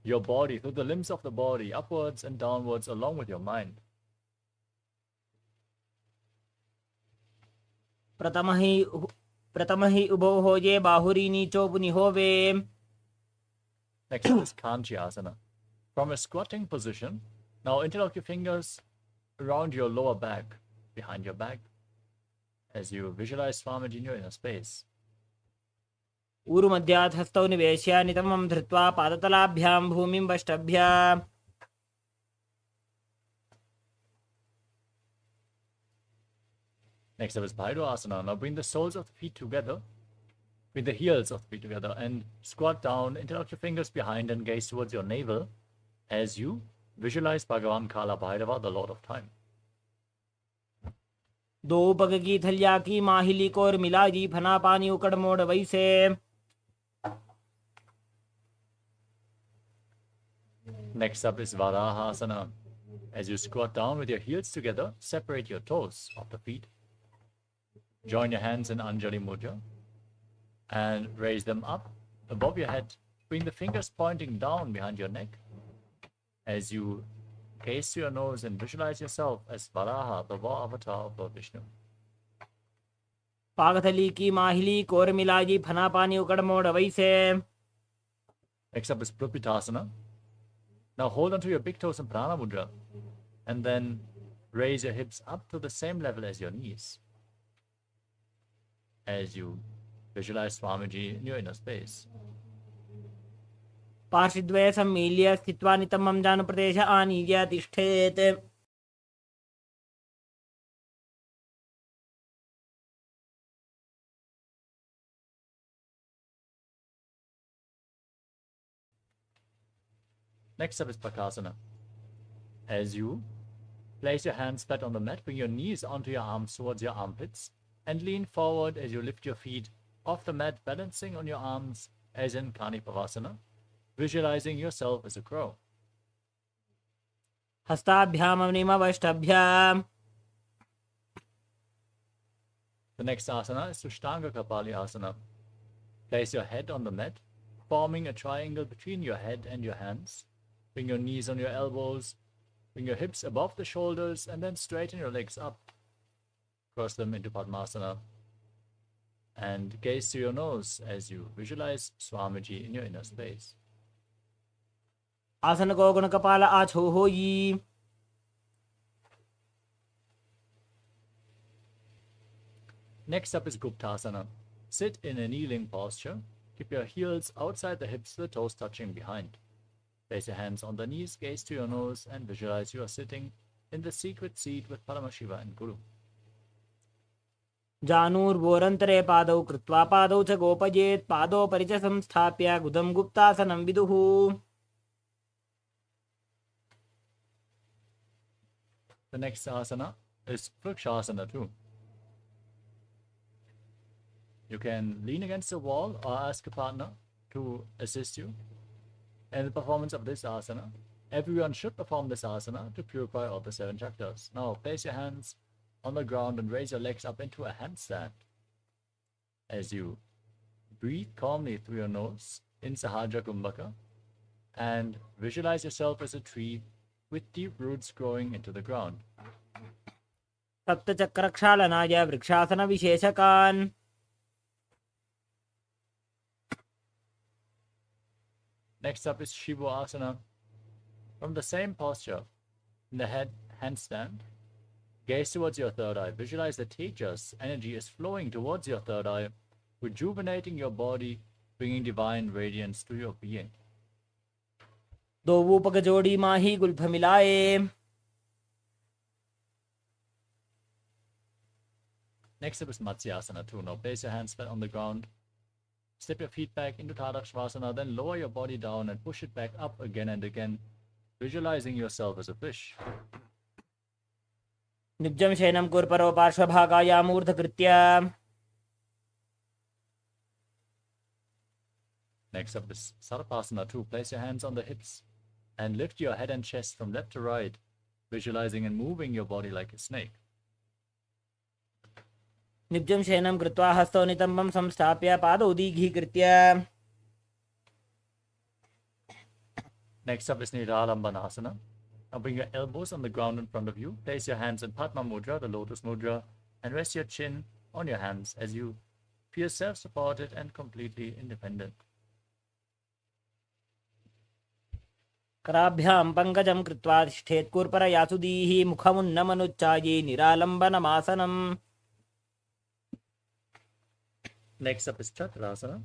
your body, through the limbs of the body, upwards and downwards along with your mind. प्रथमहि उभो होजे बाहुरी नीचो पुनिहोवे. Next is Kanchi Asana. From a squatting position, now interlock your fingers around your lower back, behind your back, as you visualize Swamiji in your inner space. ऊरुमध्यात् हस्तौ निवेश्य नितमं धृत्वा पादतलाभ्यां भूमिं वष्टभ्य. Next up is Bhairo Asana. Now bring the soles of the feet together, bring the heels of the feet together, and squat down, interlock your fingers behind and gaze towards your navel as you visualize Bhagavan Kala Bhairava, the Lord of Time. दो पग की थलिया की माहिली core मिला जी फना पानी उकड़ मोड़ वैसे. Next up is Varaha Asana. As you squat down with your heels together, separate your toes of the feet. Join your hands in Anjali Mudra and raise them up above your head. Bring the fingers pointing down behind your neck as you gaze to your nose and visualize yourself as Varaha, the war avatar of Lord Vishnu. पागथली की माहिली core मिला जी फना पानी उकड़ मोड़ वैसे. Next up is Prapitasana. Now hold onto your big toes in Prana Mudra and then raise your hips up to the same level as your knees as you visualize Swamiji in your inner space. पार्श्वद्वये सम्मील्य स्थित्वा नितमं जानप्रदेश आनीय तिष्ठेत्. Next up is Prakasana. As you place your hands flat on the mat, bring your knees onto your arms towards your armpits and lean forward as you lift your feet off the mat, balancing on your arms as in Kani Pavasana, visualizing yourself as a crow. हस्ताभ्याम निमवष्टभ्याम. The next asana is Sushtanga Kapali Asana. Place your head on the mat, forming a triangle between your head and your hands. Bring your knees on your elbows, bring your hips above the shoulders, and then straighten your legs up. Cross them into Padmasana. And gaze to your nose as you visualize Swamiji in your inner space. आसन को गुण कपाल आछो होई. Next up is Guptasana. Sit in a kneeling posture. Keep your heels outside the hips, the toes touching behind. Place your hands on the knees, gaze to your nose, and visualize you are sitting in the secret seat with Paramashiva and Guru. जानुर्वोरन्तरे पादौ कृत्वा पादौ च गोपयेत् पादोपरि च संस्थाप्य गुदं गुप्तासनं विदुः. The next asana is Vrikshasana too. You can lean against the wall or ask a partner to assist you in the performance of this asana. Everyone should perform this asana to purify all the 7 chakras. Now place your hands on the ground and raise your legs up into a handstand. As you breathe calmly through your nose in Sahaja Kumbhaka and visualize yourself as a tree with deep roots growing into the ground. सप्तचक्रक्षालनाय वृक्षासनविशेषकान्. Next up is Shivo Asana. From the same posture, in the head handstand, gaze towards your third eye. Visualize the Tejas energy is flowing towards your third eye, rejuvenating your body, bringing divine radiance to your being. दो वूपक जोड़ी माही Gulf मिलाए. Next up is Matsyasana too. Now place your hands flat on the ground. Step your feet back into Tadakshvasana, then lower your body down and push it back up again and again, visualizing yourself as a fish. निब्जं शयनं कुर्परो पार्श्वभागायामूर्धकृत्य. Next up is Sarpasana too. Place your hands on the hips and lift your head and chest from left to right, visualizing and moving your body like a snake. निब्जं शयनं कृत्वा हस्तौ नितम्बं संस्थाप्य पादौ दीघीकृत्य. Next up is Nidhalambanasana. Now bring your elbows on the ground in front of you. Place your hands in Padma Mudra, the lotus mudra, and rest your chin on your hands as you feel self-supported and completely independent. कराभ्यां पङ्कजं कृत्वा तिष्ठेत् कूर्परयासुदीः मुखमुन्नमनुच्चाये निरालम्बनमासनम्. Next up is Chakrasana.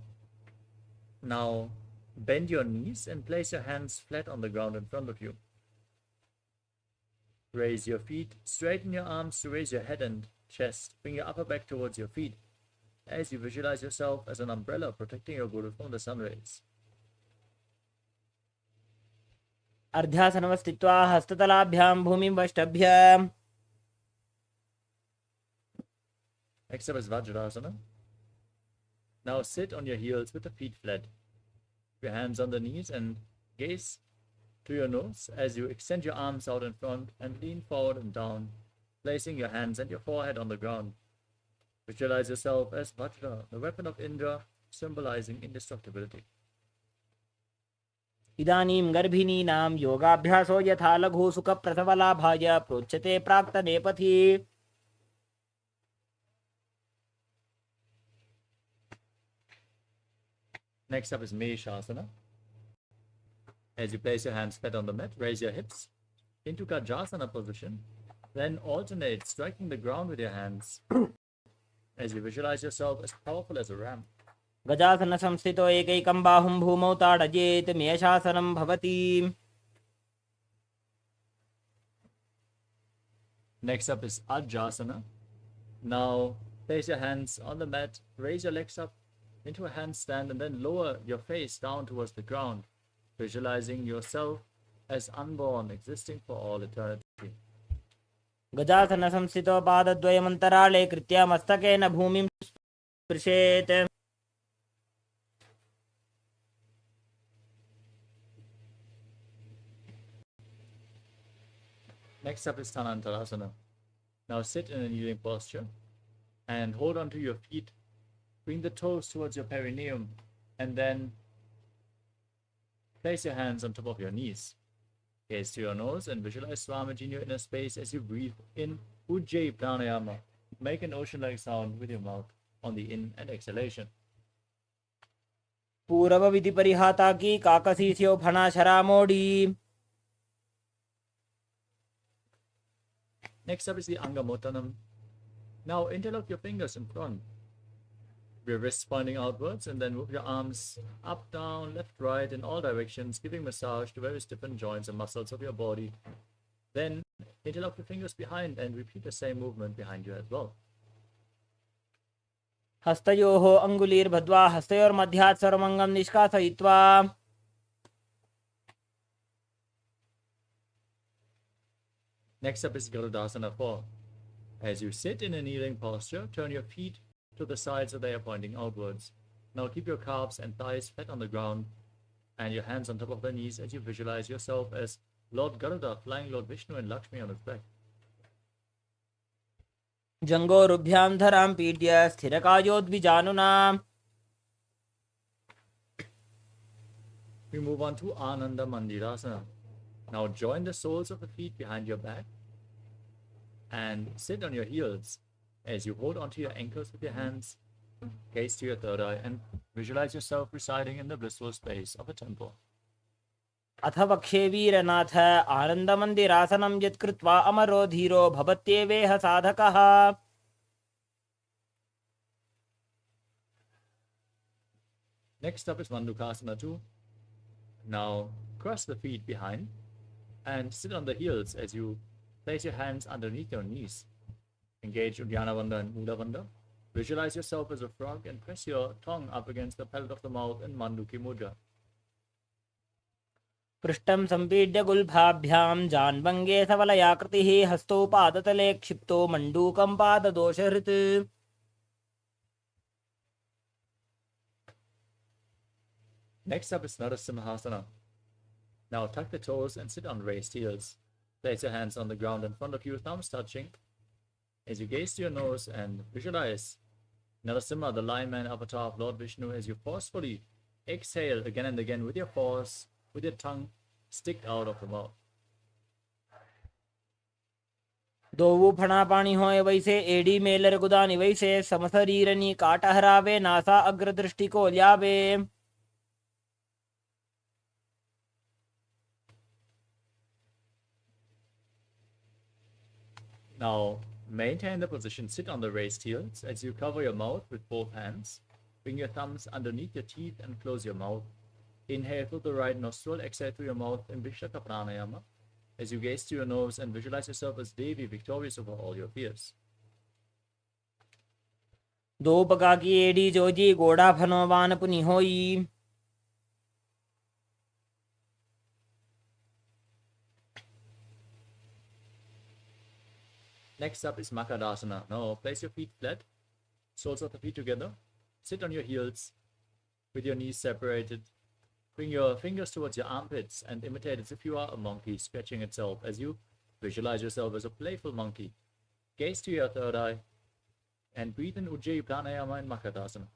Now bend your knees and place your hands flat on the ground in front of you. Raise your feet, straighten your arms to raise your head and chest. Bring your upper back towards your feet as you visualize yourself as an umbrella protecting your guru from the sun rays. अर्ध्यासनवस्थित्वा हस्ततलाभ्यां भूमिं वष्टभ्य. Next up is Vajrasana. Now sit on your heels with the feet flat. Your hands on the knees and gaze to your nose as you extend your arms out in front and lean forward and down, placing your hands and your forehead on the ground. Visualize yourself as Vajra, the weapon of Indra, symbolizing indestructibility. इदानीं गर्भिणीनां योगाभ्यासो यथा लघु सुखप्रसवलाभाय प्रोच्यते प्राक्तने पथि. Next up is Meshasana. As you place your hands flat on the mat, raise your hips into Gajasana position, then alternate striking the ground with your hands as you visualize yourself as powerful as a ram. गजासन संस्थितो एकैकं बाहुं भूमौ ताडयेत् मेषासनं भवति. Next up is Ajasana. Now place your hands on the mat, raise your legs up into a handstand, and then lower your face down towards the ground, visualizing yourself as unborn, existing for all eternity. गजासन संस्थितो पादद्वयमन्तराळे कृत्य मस्तकेन भूमिं स्पृशेत्. Next up is Thanantarasana. Now sit in a kneeling posture and hold onto your feet. Bring the toes towards your perineum and then place your hands on top of your knees. Gaze to your nose and visualize Swamiji in your inner space as you breathe in Ujjayi Pranayama. Make an ocean-like sound with your mouth on the in and exhalation. पूर्व विधि परिहाता की काकसीस्यो फणा शरामोडी. Next up is the Angamotanam. Now interlock your fingers in front. your wrists pointing outwards, and then move your arms up, down, left, right, in all directions, giving massage to various different joints and muscles of your body. Then interlock your fingers behind and repeat the same movement behind you as well. हस्तयोः अङ्गुलीर्बद्ध्वा हस्तयोर्मध्यात् सर्वमङ्गं निष्कासयित्वा Next up is Garudasana 4. As you sit in a kneeling posture, turn your feet to the sides so they are pointing outwards. Now keep your calves and thighs flat on the ground and your hands on top of the knees as you visualize yourself as Lord Garuda flying Lord Vishnu and Lakshmi on his back. जङ्गोरुभ्यां धरां पीड्य स्थिरकायोद्विजानुना. We move on to Ananda Mandirasana. Now join the soles of the feet behind your back and sit on your heels as you hold onto your ankles with your hands, gaze to your third eye, and visualize yourself residing in the blissful space of a temple. अथ वक्षे वीरनाथ आनन्दमन्दिरासनं यत्कृत्वा अमरो धीरो भवत्येवेह साधकः. Next up is Mandukasana 2. Now cross the feet behind and sit on the heels as you place your hands underneath your knees. Engage Uddiyana Bandha and Mula Bandha. Visualize yourself as a frog and press your tongue up against the palate of the mouth in Manduki Mudra. पृष्ठं सम्पीड्य गुल्फाभ्यां जान्वङ्गे सवलयाकृतिः हस्तौ पादतले क्षिप्तो मण्डूकं पाददोषहृत्. Next up is Narasimhasana. Now tuck the toes and sit on raised heels. Place your hands on the ground in front of you, thumbs touching. As you gaze to your nose and visualize Narasimha, the lion man avatar of Lord Vishnu, as you forcefully exhale again and again with your force, with your tongue stick out of the mouth. दोवु फणापाणि होय वैसे AD Mailer गुदानि वैसे समशरीरनी काटहरावे NASA अग्रदृष्टि को ल्यावे. Now maintain the position, sit on the raised heels as you cover your mouth with both hands. Bring your thumbs underneath your teeth and close your mouth. Inhale through the right nostril, exhale through your mouth in Vishaka Pranayama as you gaze to your nose and visualize yourself as Devi, victorious over all your fears. दो पका की AD Joji गोड़ा फनोवान पुनि होई. Next up is Makadasana. Now place your feet flat, soles of the feet together. Sit on your heels with your knees separated. Bring your fingers towards your armpits and imitate as if you are a monkey stretching itself as you visualize yourself as a playful monkey. Gaze to your third eye and breathe in Ujjayi Pranayama in Makadasana.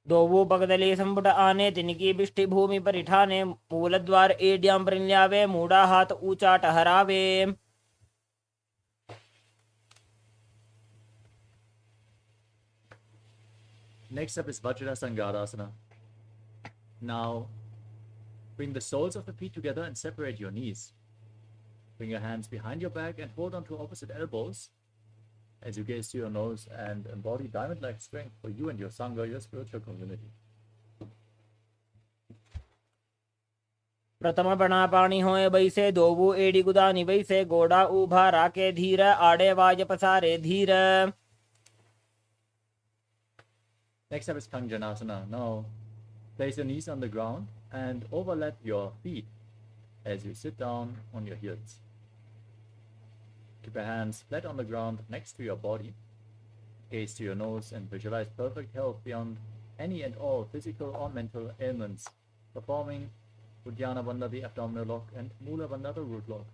दोवु पगदले संपुट आने तिनकी बिष्टि भूमि परिठाने मूलद्वार एड्यां परिल्यावे मूढ़ा हाथ ऊंचा टहरावे. Next up is Vajrasangadasana. Now bring the soles of the feet together and separate your knees. Bring your hands behind your back and hold on to opposite elbows as you gaze to your nose and embody diamond-like strength for you and your Sangha, your spiritual community. प्रथम पणापाणि होय वैसे दोवु AD गुदानि वैसे गोड़ा उभा राके धीर आड़े was पसारे धीर. Next up is Kanjanasana. Now place your knees on the ground and overlap your feet as you sit down on your heels. Keep your hands flat on the ground next to your body. Gaze to your nose and visualize perfect health beyond any and all physical or mental ailments. Performing Uddiyana Bandha, the abdominal lock, and Mula Bandha, the root lock.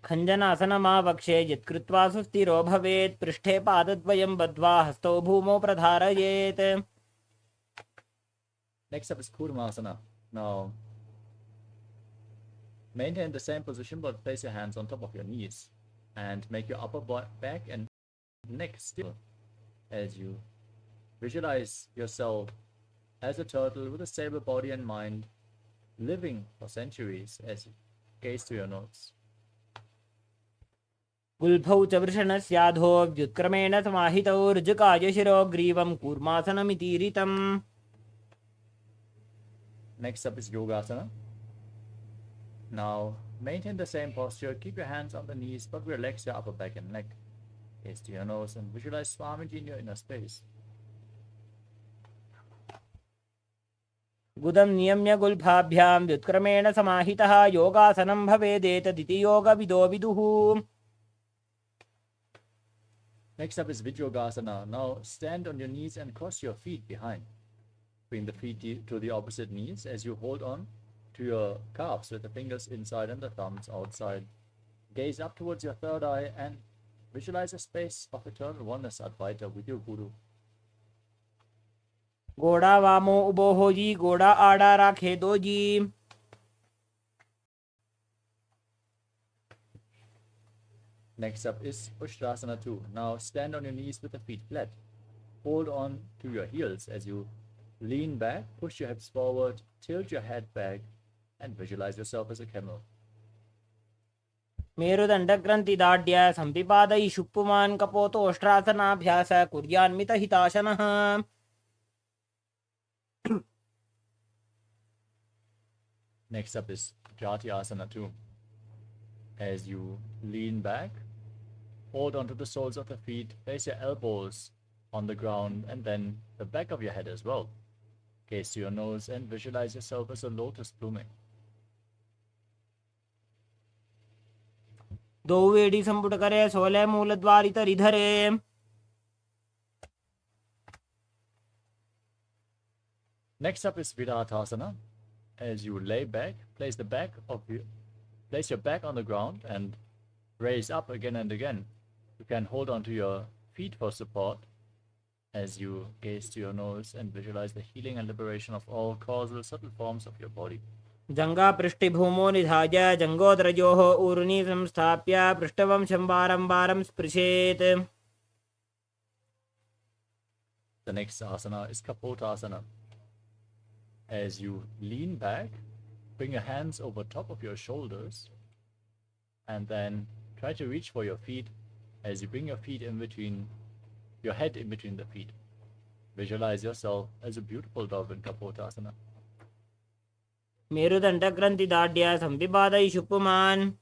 खञ्जनासनमावक्षे यत्कृत्वा सुस्थिरो भवेत् पृष्ठे पादद्वयं बद्ध्वा हस्तौ भूमौ प्रधारयेत्. Next up is Kurmasana. Now maintain the same position but place your hands on top of your knees and make your upper back and neck still as you visualize yourself as a turtle with a stable body and mind, living for centuries as you gaze to your nose. गुल्फौ च वृषणस्याधो व्युत्क्रमेण समाहितौ ऋजुकाय शिरो ग्रीवं कूर्मासनमितीरितम्. Next up is Yogasana. Now, maintain the same posture. Keep your hands on the knees, but relax your upper back and neck. Gaze to your nose and visualize Swamiji in your inner space. गुदं नियम्य गुल्फाभ्यां व्युत्क्रमेण समाहितः योगासनं भवेदेतदिति योगविदो विदुः. Next up is Vijyogasana. Now, stand on your knees and cross your feet behind. Bring the feet to the opposite knees as you hold on to your calves with the fingers inside and the thumbs outside. Gaze up towards your third eye and visualize a space of eternal oneness Advaita with your Guru. गोड़ा वामो उबो हो जी गोड़ा आड़ा राखे दो जी. Next up is Ushtrasana 2. Now stand on your knees with the feet flat. Hold on to your heels as you lean back, push your hips forward, tilt your head back, and visualize yourself as a camel. मेरुदण्डग्रन्थिदाढ्य सम्पिपादयि शुप्पुमान् कपोतोष्ट्रासनाभ्यास कुर्यान्मितहिताशनः. Next up is Jati-asana 2. As you lean back, hold onto the soles of the feet, place your elbows on the ground and then the back of your head as well. Gaze to your nose and visualize yourself as a lotus blooming. दोवेडी संपुट करे सोले मूलद्वारित रिधरे. Next up is Virattasana. As you lay back, place your back on the ground and raise up again and again. You can hold on to your feet for support as you gaze to your nose and visualize the healing and liberation of all causal subtle forms of your body. जंगा पृष्ठभूमो निधाय जंगोदरजोः ऊर्नि संस्थाप्य पृष्ठवंशं वारं वारं स्पृशेत्. The next asana is Kapotasana. As you lean back, bring your hands over top of your shoulders and then try to reach for your feet as you bring your feet in between, your head in between the feet. Visualize yourself as a beautiful dove in Kapotasana. मेरुदण्डग्रन्थिदाढ्य सम्पिपादयि शुप्पुमान्.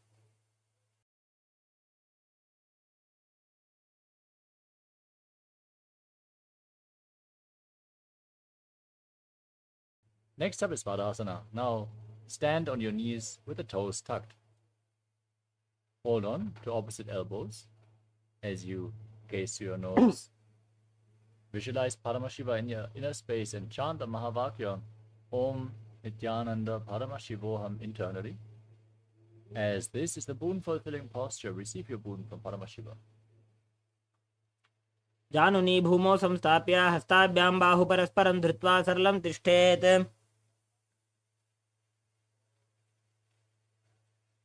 Next up is Padasana. Now stand on your knees with the toes tucked. Hold on to opposite elbows as you gaze to your nose. Visualize Paramashiva in your inner space and chant the Mahavakya Om Nithyananda Paramashivoham internally. As this is the boon fulfilling posture, receive your boon from Paramashiva. जानुनी भूमौ संस्थाप्य हस्ताभ्यां बाहु परस्परं धृत्वा सरलं तिष्ठेत्.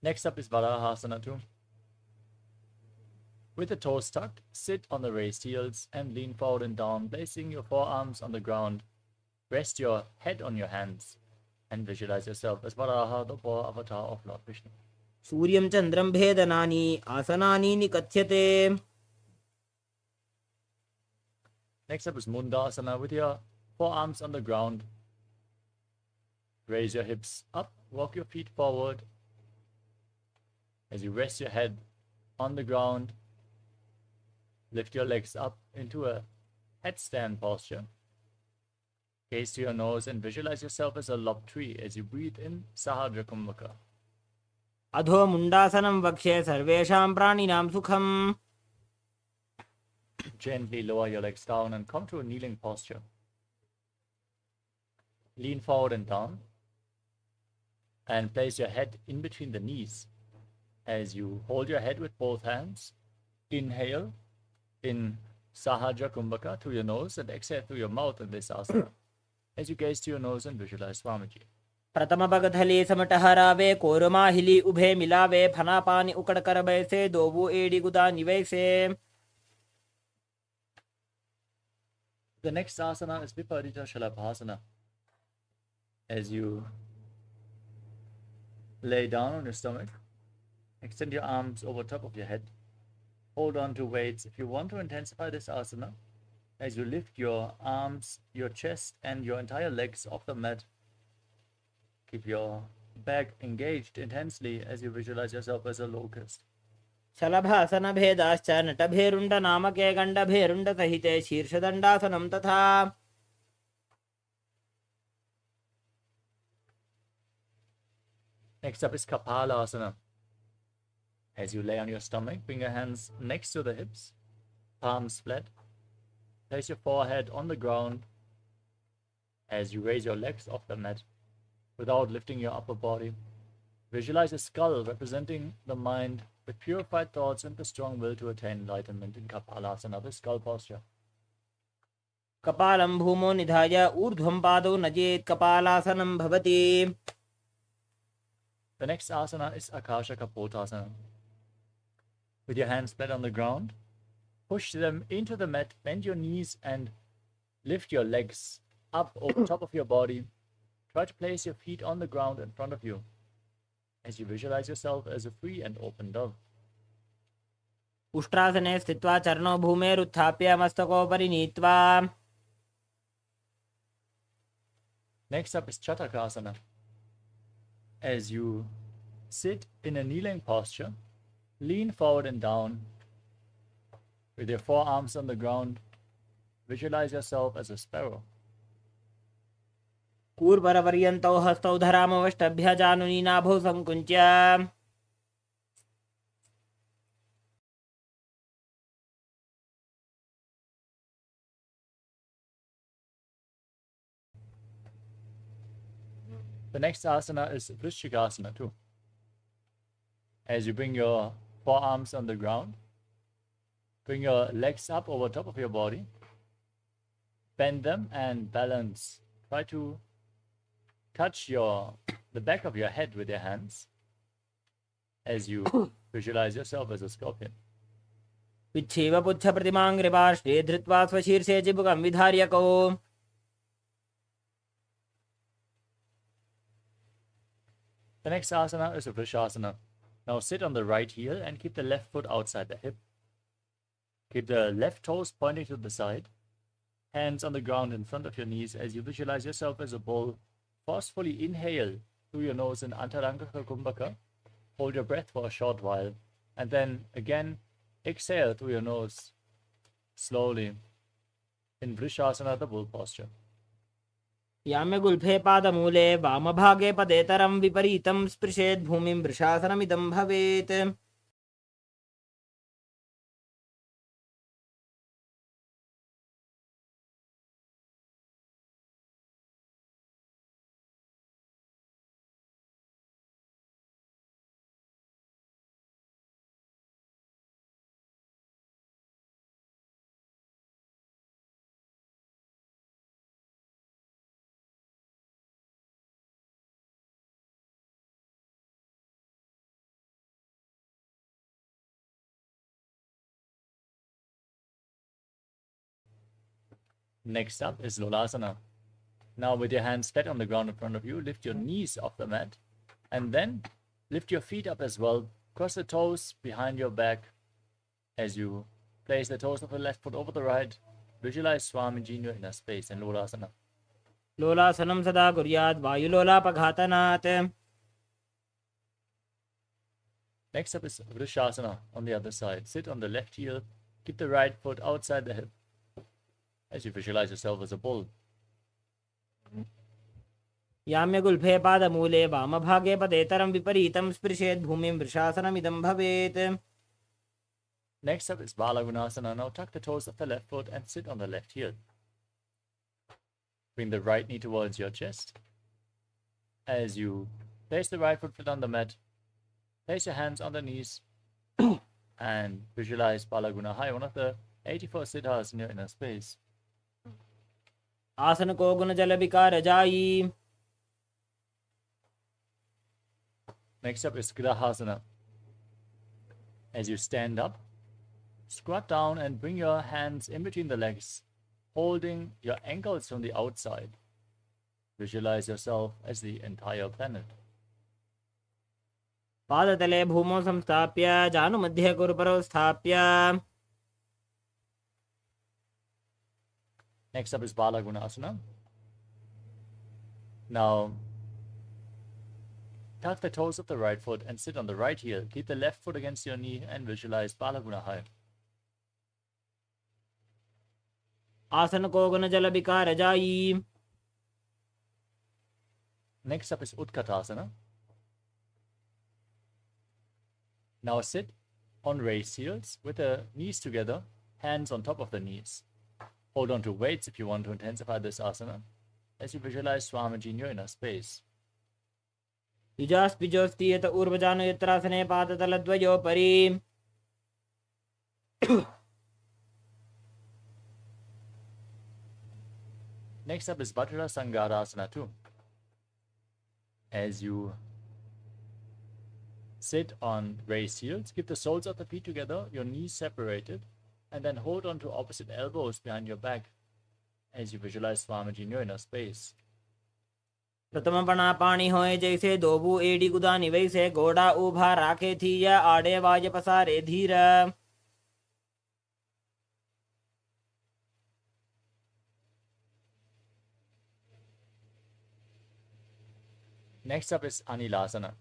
Next up is Varahasana 2. With the toes tucked, sit on the raised heels and lean forward and down, placing your forearms on the ground. Rest your head on your hands and visualize yourself as Varaha, the boar avatar of Lord Vishnu. सूर्यं चन्द्रं भेदनानि आसनानि निकथ्यते. Next up is Mundasana with your forearms on the ground. Raise your hips up, walk your feet forward as you rest your head on the ground. Lift your legs up into a headstand posture. Gaze to your nose and visualize yourself as a lopped tree as you breathe in Sahadra Kumbhaka. अधो मुण्डासनं वक्ष्ये सर्वेषां प्राणिनां सुखम्. Gently lower your legs down and come to a kneeling posture. Lean forward and down and place your head in between the knees as you hold your head with both hands. Inhale in Sahadra Kumbhaka through your nose and exhale through your mouth in this asana as you gaze to your nose and visualize Swamiji. प्रथम भगथले समटहरावे कोरमाहिली उभे मिलावे फनापानी उकड़ कर बैसे दोबू एड़ी गुदा निवैसे. The next asana is Viparita Shalabhasana. As you lay down on your stomach, extend your arms over top of your head hold on to weights. If you want to intensify this asana, as you lift your arms, your chest, and your entire legs off the mat, keep your back engaged intensely as you visualize yourself as a locust. शलभासन भेदाश्च नटभेरुण्ड नामके गण्डभेरुण्ड सहिते शीर्षदण्डासनं तथा Next up is Kapalasana. As you lay on your stomach, bring your hands next to the hips, palms flat. Place your forehead on the ground as you raise your legs off the mat without lifting your upper body. Visualize a skull representing the mind with purified thoughts and the strong will to attain enlightenment in Kapalasana, the skull posture. कपालं भूमो निधाय ऊर्ध्वं पादौ नजेत् कपालासनं भवति. The next asana is Akasha Kapotasana. With your hands flat on the ground, push them into the mat, bend your knees and lift your legs up over top of your body. Try to place your feet on the ground in front of you as you visualize yourself as a free and open dove. उष्ट्रासने स्थित्वा चरणौ भूमेरुत्थाप्य मस्तकोपरि नीत्वा. Next up is Chatakasana. As you sit in a kneeling posture, lean forward and down. With your forearms on the ground, visualize yourself as a sparrow. कूर्परपर्यन्तौ हस्तौ धरामवष्टभ्यजानुनीनाभौ संकुञ्च्य. The next asana is Vrishchikasana too. As you bring your forearms on the ground, bring your legs up over top of your body, bend them and balance. Try to touch the back of your head with your hands as you visualize yourself as a scorpion. विच्छेव पुच्छप्रतिमाङ्घ्रिपार्श्वे धृत्वा स्वशीर्षे चिबुकं विधार्यकौ. The next asana is a Vrishasana. Now sit on the right heel and keep the left foot outside the hip. Keep the left toes pointing to the side. Hands on the ground in front of your knees as you visualize yourself as a bull. Forcefully inhale through your nose in Antarangaka Kumbhaka. Hold your breath for a short while. And then again, exhale through your nose slowly in Vrishasana, the bull posture. याम्यगुल्फे पादमूले वामभागे पदेतरं विपरीतं स्पृशेत् भूमिं वृषासनमिदं भवेत्. Next up is Lolasana. Now with your hands flat on the ground in front of you, lift your knees off the mat and then lift your feet up as well. Cross the toes behind your back as you place the toes of the left foot over the right. Visualize Swamiji in your inner space in Lolasana. लोलासनं सदा कुर्यात् वायुलोलापघातनात्. Next up is Vrishasana on the other side. Sit on the left heel, keep the right foot outside the hip as you visualize yourself as a bull. याम्यगुल्फे पादमूले वामभागे पदेतरं विपरीतं स्पृशेत् भूमिं वृषासनमिदं भवेत्. Next up is Balagunasana. Now tuck the toes of the left foot and sit on the left heel. Bring the right knee towards your chest. As you place the right foot flat on the mat, place your hands on the knees and visualize Balagunahaya, one of the 84 siddhas in your inner space. आसन को गुण जल विकार जाई. Next up is Grahasana. As you stand up, squat down and bring your hands in between the legs, holding your ankles from the outside. Visualize yourself as the entire planet. पादतले भूमौ संस्थाप्य जानुमध्ये गुरुपरौ स्थाप्य. Next up is Balagunasana. Now, tuck the toes of the right foot and sit on the right heel. Keep the left foot against your knee and visualize Balagunahai. आसन को गुण जल विकार जाई. Next up is Utkatasana. Now sit on raised heels with the knees together, hands on top of the knees. Hold on to weights if you want to intensify this asana, as you visualize Swamiji in your inner space. युजास्पिजोस्ति यत ऊर्वजानु यत्रासने पादतलद्वयोपरि. Next up is Vajra Sangarasana too. As you sit on raised heels, keep the soles of the feet together, your knees separated, and then hold on to opposite elbows behind your back as you visualize Swamiji in your inner space. प्रथम पना पानी होए जैसे दोबू AD गुदानी वैसे घोड़ा उभा राखे थी या आड़े वाज पसारे धीर. Next up is Anilasana.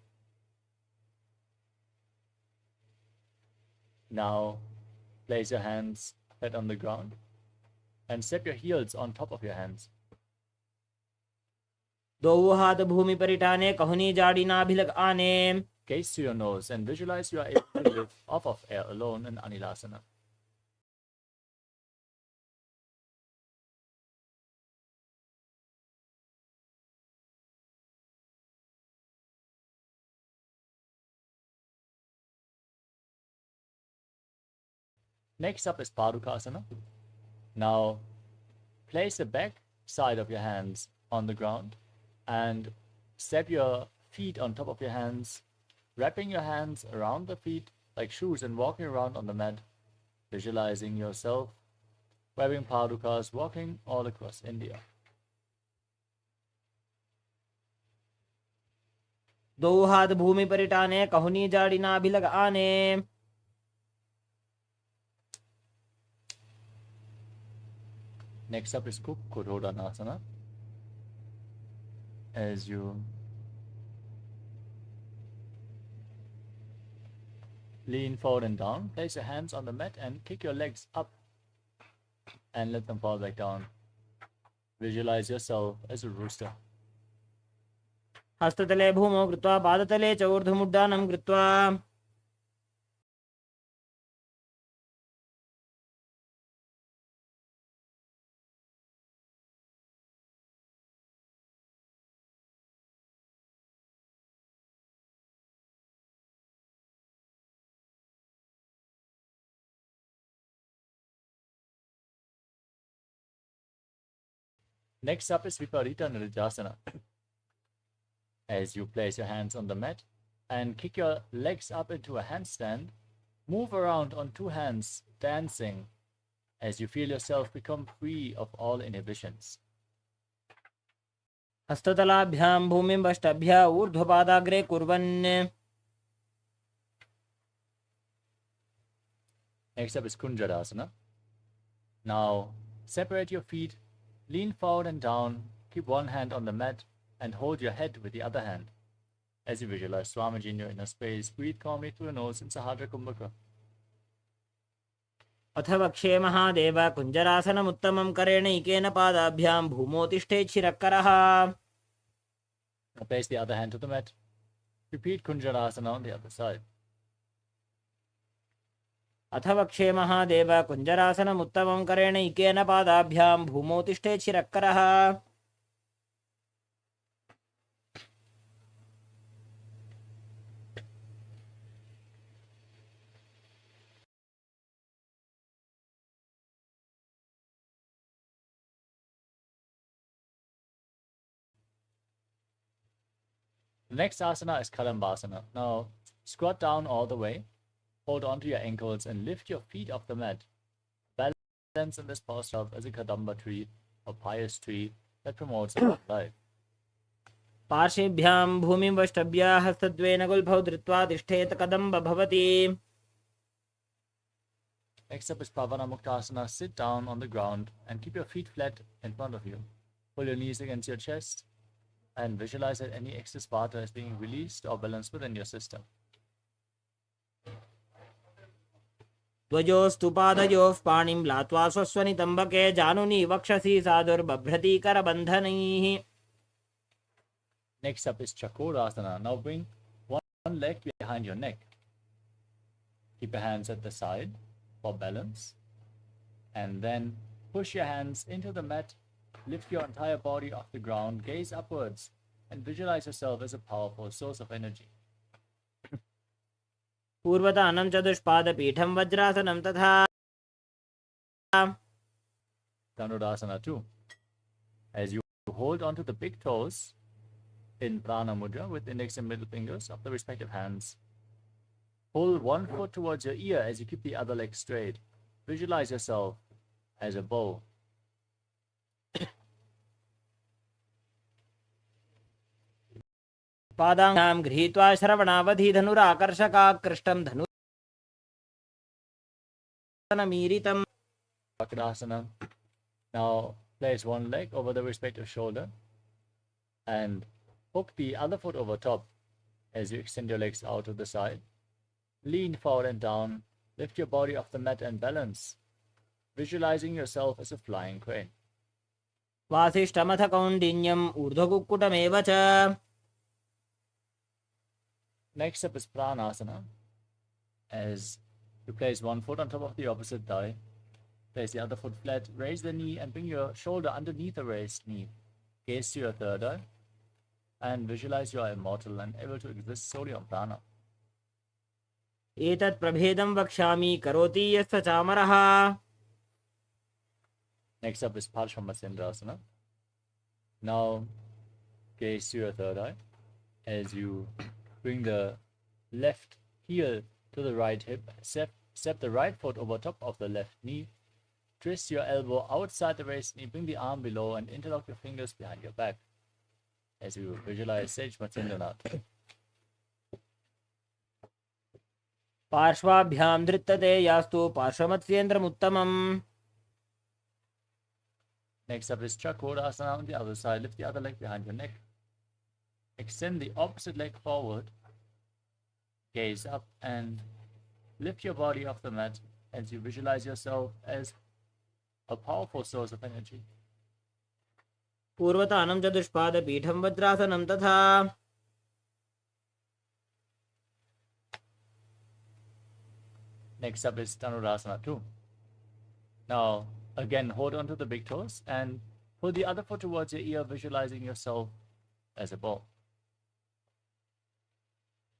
Now place your hands flat on the ground and step your heels on top of your hands. दो हाथ भूमि पर इठाने कहुनी जाड़ी नाभिलग आने. Gaze to your nose and visualize you are able to live off of air alone in Anilasana. Next up is Padukasana. Now place the back side of your hands on the ground and step your feet on top of your hands, wrapping your hands around the feet like shoes and walking around on the mat, visualizing yourself wearing padukas, walking all across India. दो हाथ भूमि पर इठाने कहुनी जाड़ी नाभिलग आने. Next up is Kukkurodhanasana. As you lean forward and down, place your hands on the mat and kick your legs up and let them fall back down. Visualize yourself as a rooster. हस्ततले भूमौ कृत्वा पादतले च ऊर्ध्वमुड्डानं कृत्वा. Next up is Viparita Nirjasana. As you place your hands on the mat and kick your legs up into a handstand, move around on two hands, dancing, as you feel yourself become free of all inhibitions. हस्ततलाभ्यां भूमिं वष्टभ्य ऊर्ध्वपादाग्रे कुर्वन्. Next up is Kunjarasana. Now separate your feet, lean forward and down, keep one hand on the mat and hold your head with the other hand. As you visualize Swamiji in your inner space, breathe calmly through your nose in Sahadra Kumbhaka. अथ वक्षे महादेव कुञ्जरासनमुत्तमं करेणैकेन पादाभ्यां भूमौ तिष्ठेत् शिरःकरः. Now place the other hand to the mat. Repeat Kunjarasana on the other side. अथ वक्षे महादेव कुञ्जरासनमुत्तमं करेणैकेन पादाभ्यां भूमौ तिष्ठेत् शिरःकरः. The next asana is Kalambasana. Now squat down all the way, hold on to your ankles and lift your feet off the mat. Balance in this posture as a Kadamba tree or pious tree that promotes a good life. पार्श्वेभ्यां भूमिं वष्टभ्य हस्तद्वयेन गुल्फौ धृत्वा तिष्ठेत कदम्ब भवति. Next up is Pavana Muktasana. Sit down on the ground and keep your feet flat in front of you. Pull your knees against your chest and visualize that any excess vata is being released or balanced within your system. ध्वजोस्तु पादयोः पाणिं लात्वा स्वस्वनितम्बके जानुनी वक्षसि साधुर्बभ्रतीकरबन्धनैः. Next up is Chakorasana. Now bring one leg behind your neck. Keep your hands at the side for balance. And then push your hands into the mat. Lift your entire body off the ground. Gaze upwards and visualize yourself as a powerful source of energy. पूर्वतानं चतुष्पादपीठं वज्रासनं तथा. Dhanurasana 2. As you hold onto the big toes in Prana Mudra with index and middle fingers of the respective hands. Pull one foot towards your ear as you keep the other leg straight. Visualize yourself as a bow. पादां गृहीत्वा श्रवणावधि धनुराकर्षकाकृष्टं धनुरासनमीरितम्. Vakadasana. Now place one leg over the respective shoulder and hook the other foot over top as you extend your legs out to the side. Lean forward and down. Lift your body off the mat and balance, visualizing yourself as a flying crane. वासिष्ठमथ कौण्डिन्यम् ऊर्ध्वकुक्कुटमेव च. Next up is Pranasana. As you place one foot on top of the opposite thigh, place the other foot flat, raise the knee and bring your shoulder underneath the raised knee. Gaze to your third eye and visualize you are immortal and able to exist solely on prana. एतत् प्रभेदं वक्ष्यामि करोति यस्य चामरः. Next up is Parshvamasendrasana. Now gaze to your third eye as you bring the left heel to the right hip, step the right foot over top of the left knee, twist your elbow outside the raised knee, bring the arm below and interlock your fingers behind your back as you visualize Sage Matsyendranath. पार्श्वाभ्यां धृत्तते यास्तु पार्श्वमत्स्येन्द्रमुत्तमम्. Next up is Chakorasana on the other side. Lift the other leg behind your neck. Extend the opposite leg forward. Gaze up and lift your body off the mat as you visualize yourself as a powerful source of energy. पूर्वतानं चतुष्पादपीठं वज्रासनं तथा. Next up is Dhanurasana 2. Now, again, hold on to the big toes and pull the other foot towards your ear, visualizing yourself as a ball.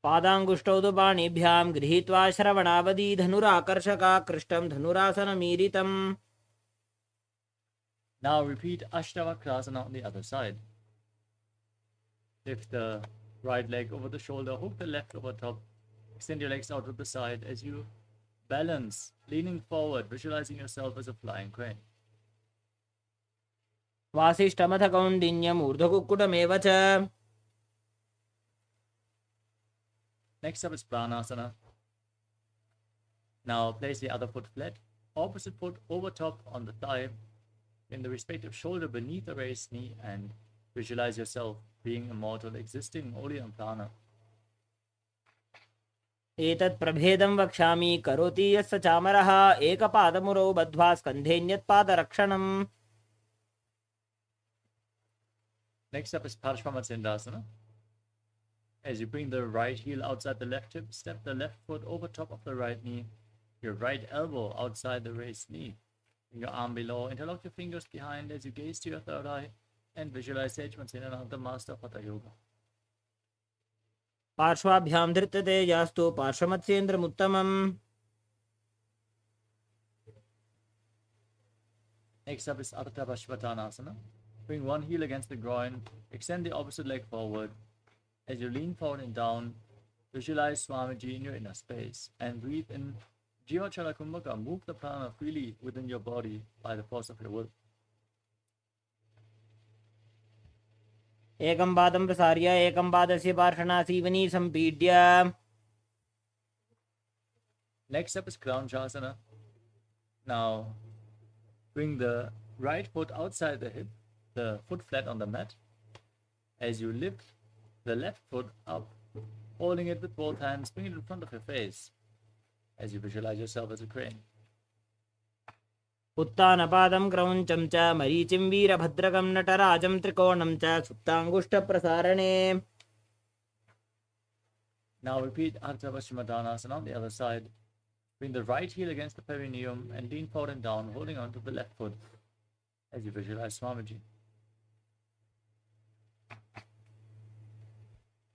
पादाङ्गुष्ठौ तु पाणिभ्यां गृहीत्वा श्रवणावधि धनुराकर्षकाकृष्टं धनुरासनमीरितम्. Now repeat Ashtavakrasana on the other side. Lift the right leg over the shoulder, hook the left over top, extend your legs out to the side as you balance, leaning forward, visualizing yourself as a flying crane. वासिष्ठमथ कौण्डिन्यम् ऊर्ध्वकुक्कुटमेव च. Next up is Pranasana. Now place the other foot flat, opposite foot over top on the thigh, in the respective shoulder beneath the raised knee, and visualize yourself being immortal, existing only on prana. एतत् प्रभेदं वक्ष्यामि करोति यस्य चामरः एकपादमुरौ बद्ध्वा स्कन्धेऽन्यत्पादरक्षणम्. Next up is Parshvamatsyendrasana. As you bring the right heel outside the left hip, step the left foot over top of the right knee, your right elbow outside the raised knee. Bring your arm below, interlock your fingers behind as you gaze to your third eye and visualize Sage Matsyendranath, the master of Hatha Yoga. पार्श्वाभ्यां धृत्तते यास्तु पार्श्वमत्स्येन्द्रमुत्तमम्. Next up is Ardha Pashvatanasana. Bring one heel against the groin, extend the opposite leg forward. As you lean forward and down, visualize Swamiji in your inner space and breathe in Jivachala Kumbhaka. Move the prana freely within your body by the force of your will. एकं पादं प्रसार्य एकं पादस्य पार्श्वनासीवनी सम्पीड्य. Next up is Kranchasana. Now bring the right foot outside the hip, the foot flat on the mat. As you lift the left foot up, holding it with both hands, bring it in front of your face as you visualize yourself as a crane. उत्तानपादं क्रौञ्चं च मरीचिं वीरभद्रकं नटराजं त्रिकोणं च सुप्ताङ्गुष्ठप्रसारणे. Now repeat Ardha Paschimottanasana on the other side. Bring the right heel against the perineum and lean forward and down, holding on to the left foot as you visualize Swamiji.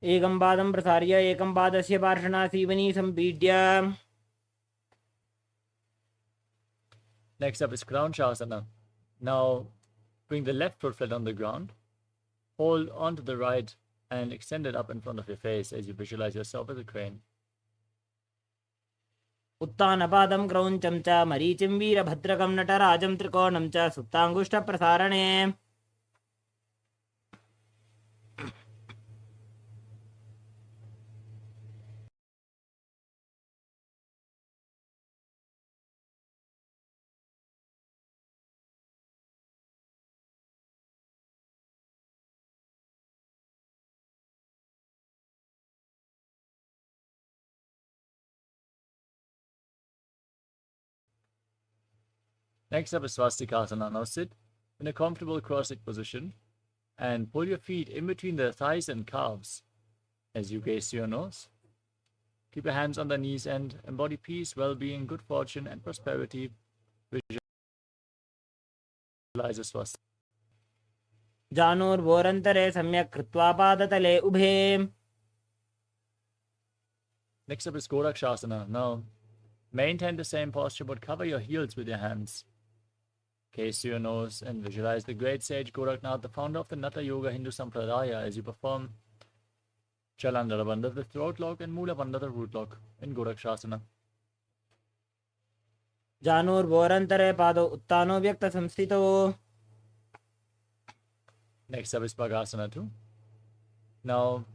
एकं पादं प्रसार्य एकं पादस्य पार्श्वनासीवनी सम्पीड्य. Next up is Kranchasana. Now bring the left foot flat on the ground. Hold onto the right and extend it up in front of your face as you visualize yourself as a crane. उत्तानपादं क्रौञ्चं च मरीचिं वीरभद्रकं नटराजं त्रिकोणं च सुप्ताङ्गुष्ठप्रसारणे. Next up is Swastikasana. Now sit in a comfortable cross-legged position and pull your feet in between the thighs and calves as you gaze to your nose. Keep your hands on the knees and embody peace, well-being, good fortune, and prosperity. Visualize a swastika. जानोर्वोरन्तरे सम्यक् कृत्वा पादतले उभे. Next up is Gorakshasana. Now maintain the same posture but cover your heels with your hands. Gaze to your nose and visualize the great sage Goraknath, the founder of the Natha Yoga Hindu Sampradaya, as you perform Chalandara Bandha, the throat lock, and Mula Bandha, the root lock in Gorakshasana. जानोर्वोरन्तरे पादौ उत्तानो व्यक्तसंस्थितौ. Next up is Bhagasana 2. Now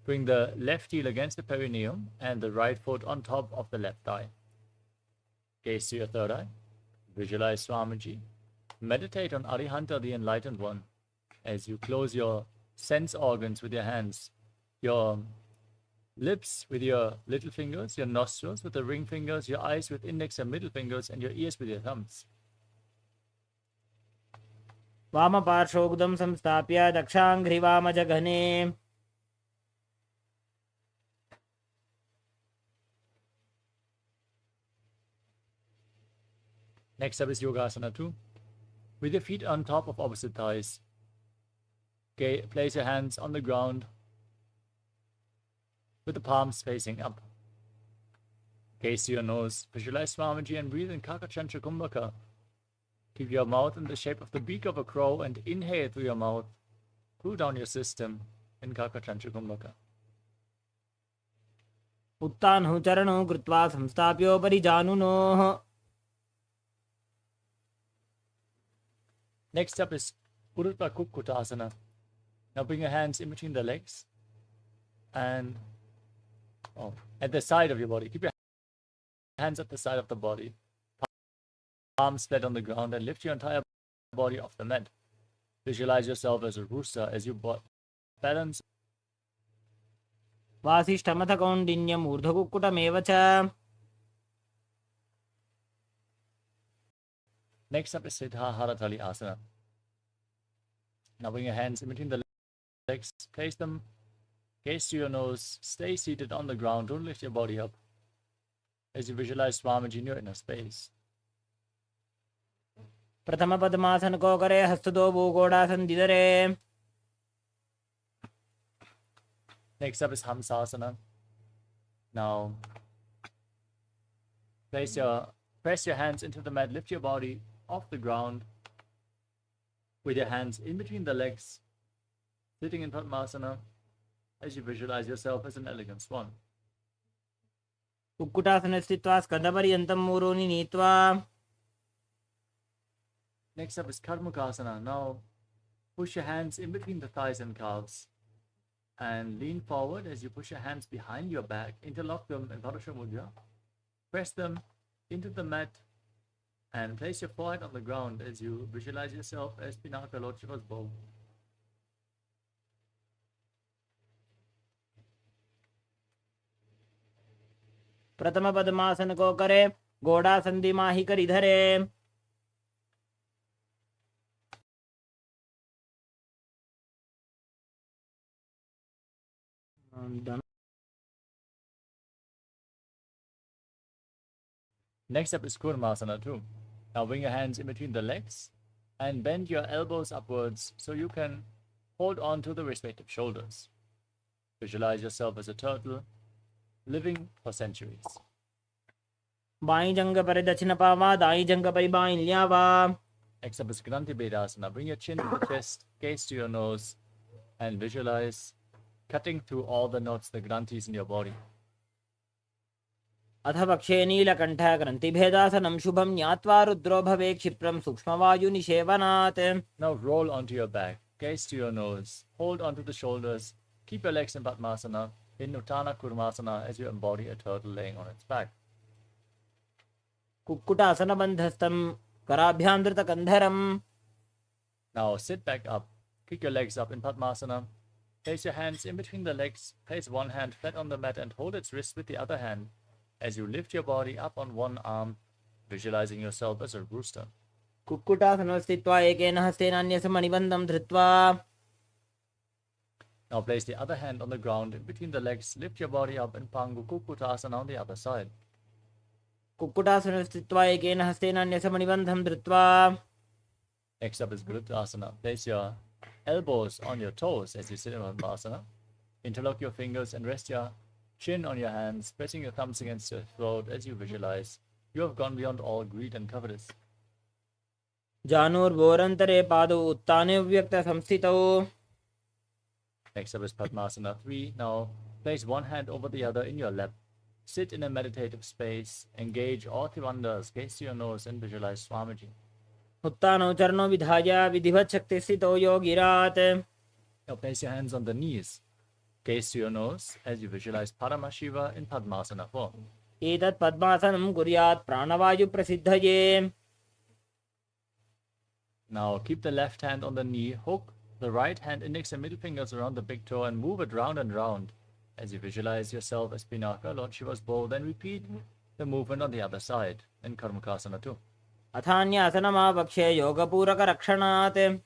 bring the left heel against the perineum and the right foot on top of the left thigh. Gaze to your third eye. Visualize Swamiji. Meditate on Arihanta, the Enlightened One, as you close your sense organs with your hands, your lips with your little fingers, your nostrils with the ring fingers, your eyes with index and middle fingers, and your ears with your thumbs. वामपार्श्वोक्तं संस्थाप्य दक्षाङ्घ्रिवामजघने. Next up is Yogasana 2. With your feet on top of opposite thighs, place your hands on the ground with the palms facing up. Gaze to your nose, visualize Swamiji and breathe in Kakachantra Kumbhaka. Keep your mouth in the shape of the beak of a crow and inhale through your mouth. Cool down your system in Kakachantra Kumbhaka. उत्तानौ चरणौ कृत्वा संस्थाप्योपरि जानुनोः. Next up is Urutva Kukkutasana. Now bring your hands in between the legs and at the side of your body. Keep your hands at the side of the body. Palms flat on the ground and lift your entire body off the mat. Visualize yourself as a rooster as you balance. वासिष्ठमथ कौण्डिन्यम् ऊर्ध्वकुक्कुटमेव च. Next up is Siddha Haratali Asana. Now bring your hands in between the legs, place them, gaze to your nose, stay seated on the ground, don't lift your body up as you visualize Swamiji in your inner space. प्रथमपद्मासन कोकरे हस्तदो भूगोडासन्दिदरे. Next up is Hamsasana. Now press your hands into the mat, lift your body off the ground with your hands in between the legs, sitting in Padmasana as you visualize yourself as an elegant swan. कुक्कुटासने स्थित्वा स्कन्धपर्यन्तं मूरोनि नीत्वा. Next up is Karmukasana. Now Push your hands in between the thighs and calves and lean forward as you push your hands behind your back. Interlock them in Padmasha Mudra. Press them into the mat and place your forehead on the ground as you visualize yourself as Pinaka Lord Shiva's bow. प्रथम पद्मासन को करे, गोड़ा संधि माही कर इधरे. Done. Next up is Kurmasana too. Now bring your hands in between the legs and bend your elbows upwards so you can hold on to the respective shoulders. Visualize yourself as a turtle living for centuries. By जंग पर दक्षिण पावा, दाई जंग पर by ल्यावा. Next up is Granthi Bedasana. Bring your chin to the chest, gaze to your nose, and visualize cutting through all the knots, the granthis in your body. अथ पक्षे नीलकंठ ग्रंथि भेदासनम शुभम ज्ञात्वा रुद्रो भवे क्षिप्रम सूक्ष्मवायु निषेवनात्. Now roll onto your back, gaze to your nose, hold onto the shoulders, keep your legs in Padmasana, in Uttana Kurmasana as you embody a turtle laying on its back. Kukkutasana बंधस्तम कराभ्यां कंधरम. Now sit back up, kick your legs up in Padmasana, place your hands in between the legs, place one hand flat on the mat and hold its wrist with the other hand as you lift your body up on one arm, visualizing yourself as a rooster. Kukkutasana स्थित्वा एकेन हस्तेन अन्यस्य मणिबन्धं धृत्वा. Now place the other hand on the ground in between the legs, lift your body up in Pangu Kukkutasana on the other side. Kukkutasana स्थित्वा एकेन हस्तेन अन्यस्य मणिबन्धं धृत्वा. Next up is Virudhasana. Place your elbows on your toes as you sit in Padmasana. Interlock your fingers and rest your chin on your hands, pressing your thumbs against your throat as you visualize you have gone beyond all greed and covetous. जानुर्भोरन्तरे पादौ उत्ताने व्यक्त संस्थितौ. Next up is Padmasana 3. Now place one hand over the other in your lap. Sit in a meditative space. Engage all Trivandhas. Gaze to your nose and visualize Swamiji. उत्तानौ चरणौ विधाय विधिवत् शक्तिस्थितौ योगिरात्. Now place your hands on the knees. Gaze to your nose as you visualize Paramashiva in Padmasana form. एतत् पद्मासनं कुर्यात् प्राणवायु प्रसिद्धये. Now keep the left hand on the knee. Hook the right hand, index and middle fingers around the big toe and move it round and round as you visualize yourself as Pinaka, Lord Shiva's bow. Then repeat the movement on the other side in Karmakasana too. अथान्यासनमावक्षे योगपूरकरक्षणात्.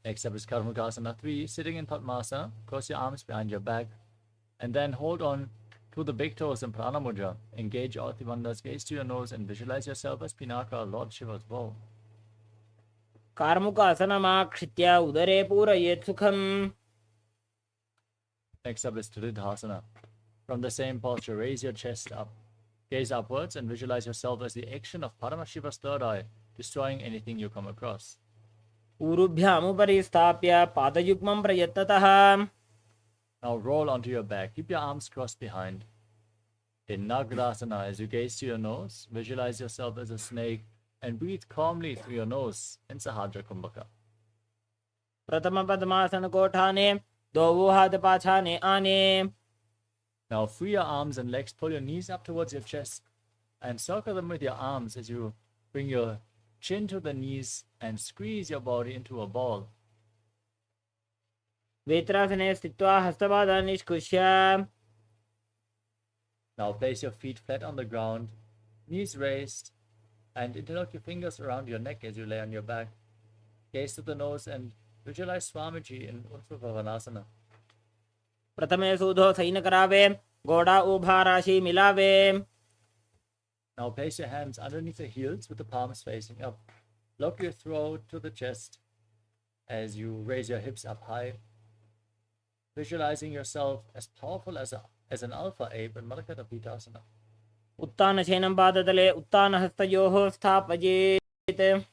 Next up is Karmakasana 3. Sitting in Padmasana, cross your arms behind your back and then hold on to the big toes in Prana Mudra. Engage all Trivandhas, gaze to your nose and visualize yourself as Pinaka, Lord Shiva's bow. कार्मुकासनमाक्षित्य उदरे पूरयेत् सुखम्. Next up is Tridhasana. From the same posture, raise your chest up. Gaze upwards and visualize yourself as the action of Paramashiva's third eye, destroying anything you come across. ऊरुभ्यामुपरि स्थाप्य पादयुग्मं प्रयत्नतः. Now roll onto your back. Keep your arms crossed behind. In Nagrasana, as you gaze to your nose, visualize yourself as a snake and breathe calmly through your nose in Sahadra Kumbhaka. प्रथम पद्मासन को ठाने, दो हाथ पाछाने आने. Now free your arms and legs, pull your knees up towards your chest and circle them with your arms as you bring your chin to the knees and squeeze your body into a ball. वेत्रासने स्थित्वा हस्तपादान् निष्कुष्य. Now place your feet flat on the ground, knees raised, and interlock your fingers around your neck as you lay on your back. Gaze to the nose and visualize Swamiji in Uttravavasana. प्रथमे सूधो San करावे, घोड़ा उभा राशि मिलावे. Now place your hands underneath the heels with the palms facing up. Lock your throat to the chest as you raise your hips up high, visualizing yourself as powerful as an alpha ape in Malakata Pitasana. उत्तानशयनं पादतले उत्तानहस्तयोः स्थापयेत्.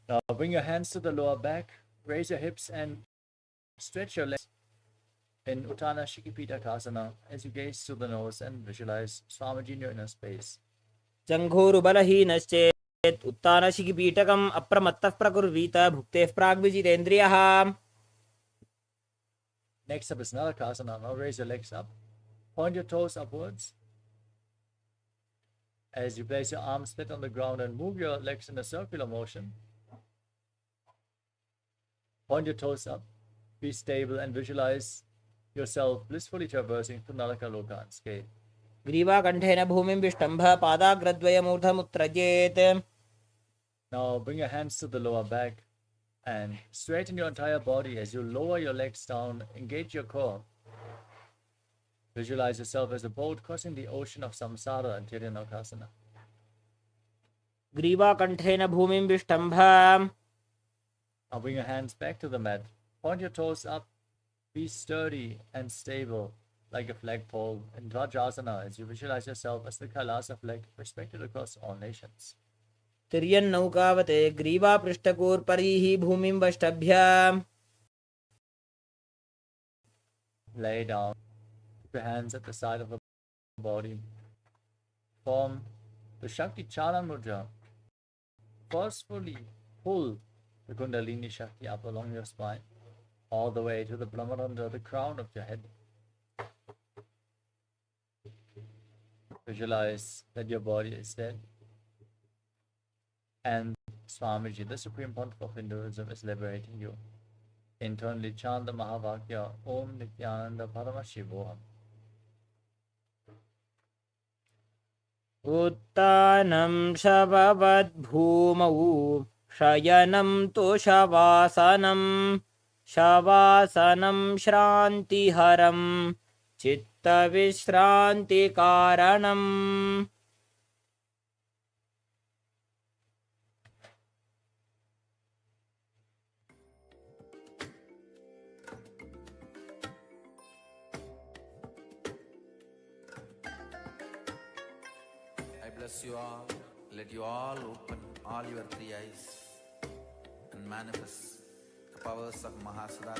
Now bring your hands to the lower back, raise your hips and stretch your legs in Uttana Shikipitakasana as you gaze to the nose and visualize Swamiji in your inner space. जंघूरुबलहीनश्चेत् उत्तानशिखिपीठकम् अप्रमत्तः प्रकुर्वीत भुक्तेः प्राग्विजितेन्द्रियः. Next up is Nalakasana. Now raise your legs up. Point your toes upwards. As you place your arms flat on the ground and move your legs in a circular motion. Point your toes up. Be stable and visualize yourself blissfully traversing through Nalaka Loka unscathed. ग्रीवाकण्ठेन भूमिं विष्टम्भ पादाग्रद्वयमूर्धमुत्त्रजेत्. Now bring your hands to the lower back and straighten your entire body as you lower your legs down, engage your core. Visualize yourself as a boat crossing the ocean of samsara and Tiryanokasana. ग्रीवाकण्ठेन भूमिं विष्टम्भ. Now bring your hands back to the mat. Point your toes up. Be sturdy and stable like a flagpole in Vajrasana as you visualize yourself as the KAILASA flag respected across all nations. तिर्यन्नौकावते ग्रीवापृष्ठकोर्परीः भूमिं वष्टभ्य. Lay down. Keep your hands at the side of the body. Form the Shakti Charan Mudra. Forcefully pull the Kundalini Shakti up along your spine, all the way to the Brahmarandha, the crown of your head. Visualize that your body is dead. And Swamiji, the Supreme Pontiff of Hinduism, is liberating you. Internally chant the Mahavakya, Om Nithyananda Paramashivoham. उत्तानं शववद्भूमौ शयनं तोषवासनं शवासनं श्रान्तिहरं चित्तविश्रान्तिकारणम्. I bless you all. Let you all open all your three eyes and manifest the powers of Mahasada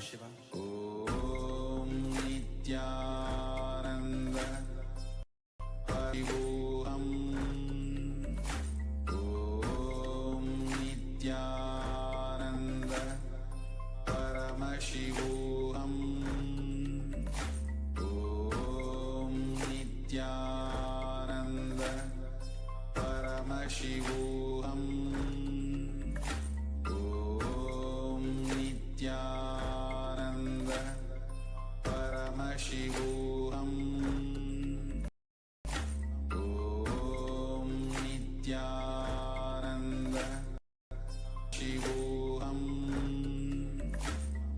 Om Nithyananda Harivoham. Om Nithyananda Paramashivoham. Om Nithyananda Paramashivoham. Om Nithyananda Paramashivoham. Om Nithyananda Shivoham.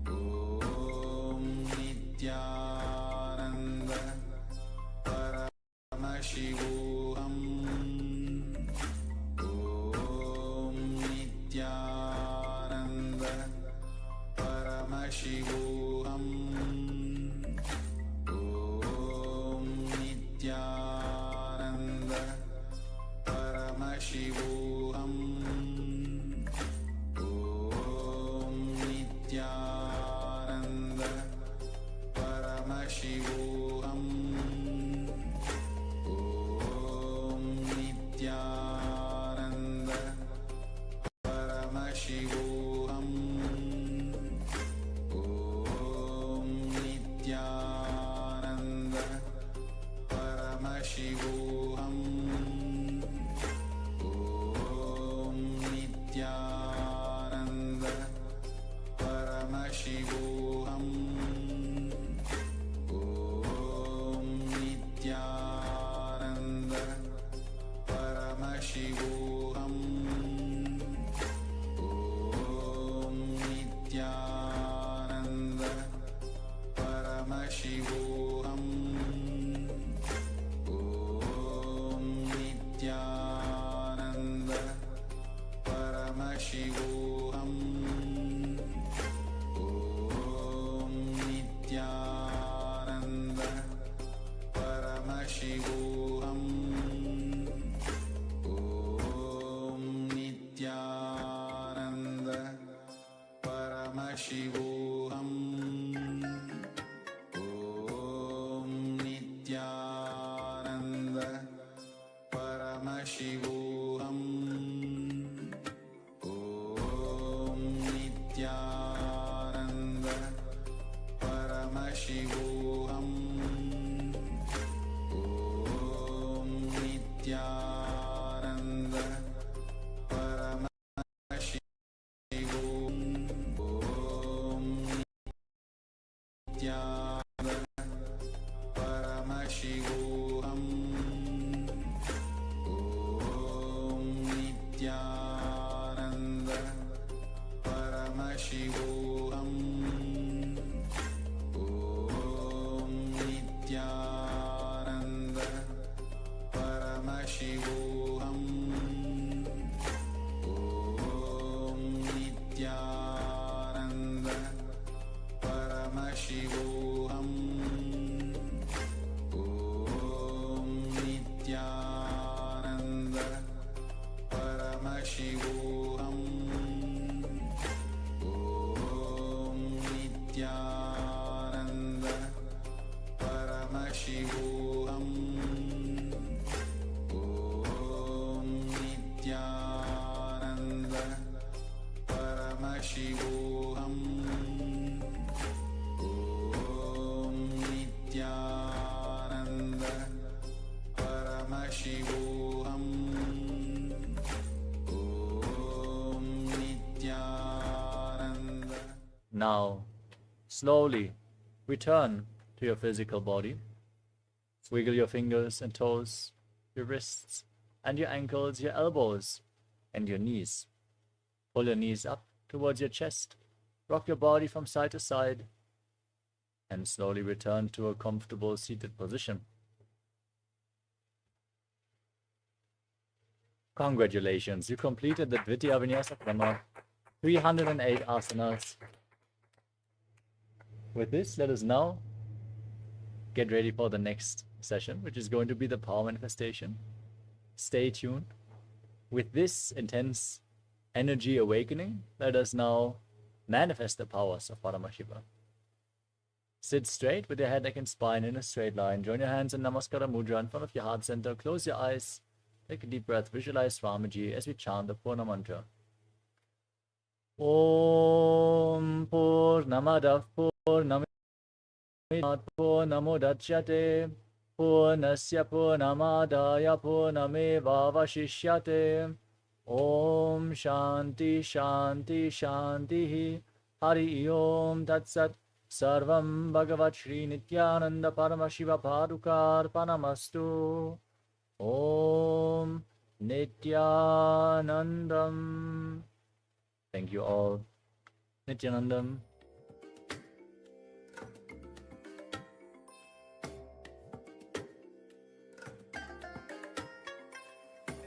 Om Nithyananda Paramashivoham. Om Nithyananda Paramashivoham. Om Nithyananda Paramashivoham. Om Nithyananda Paramashivoham. Om Nithyananda Paramashivoham. Om Nithyananda Paramashivoham. Om Nithyananda Paramashivoham. Om Now, slowly return to your physical body. Wiggle your fingers and toes, your wrists and your ankles, your elbows and your knees. Pull your knees up towards your chest. Rock your body from side to side and slowly return to a comfortable seated position. Congratulations, you completed the Dvitiya Vinyasa Krama, 308 asanas. With this, let us now get ready for the next session, which is going to be the power manifestation. Stay tuned. With this intense energy awakening, let us now manifest the powers of Paramashiva. Sit straight with your head, neck, and spine in a straight line. Join your hands in Namaskara Mudra in front of your heart center. Close your eyes. Take a deep breath. Visualize Swamiji as we chant the Purna mantra. Om Purnamadav Purnamidam Purnamudachyate Purnasya Purnamadaya Purnamevavashishyate. Om Shanti Shanti Shanti Hari Om Tat Sat. Sarvam Bhagavat Shri Nithyananda Paramashiva Padukar Panamastu. Om Nithyanandam. Thank you all. Nithyanandam.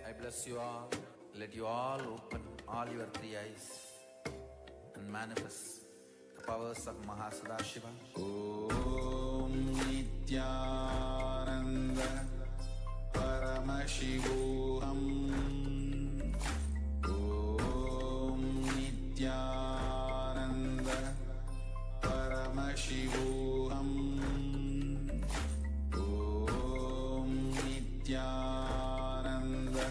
I bless you all. Let you all open all your three eyes and manifest the powers of Mahasadashiva. Om Nithyananda Paramashivoham. Om Nithyananda Paramashivoham. Om Nithyananda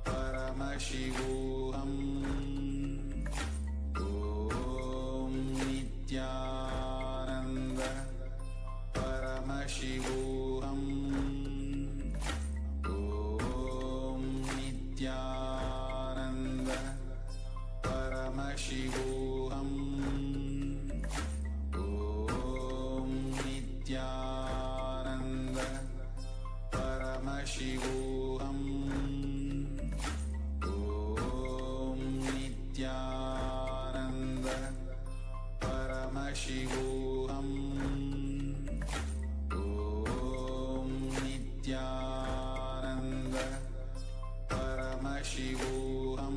Paramashivoham. Om Nithyananda Paramashivoham. Om Nithyananda Paramashivoham. Om Nithyananda Paramashivoham. Om Nithyananda Paramashivoham. Om Nithyananda Paramashivoham.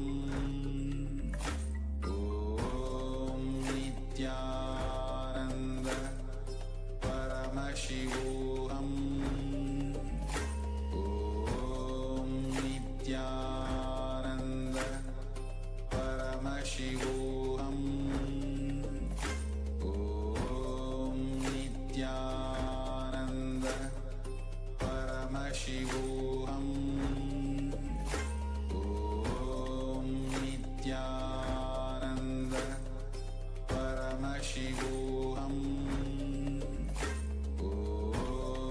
Om Nithyananda Paramashivoham. Om Nithyananda Paramashivoham. Om Nithyananda Paramashivoham. Om Nithyananda Paramashivoham. Om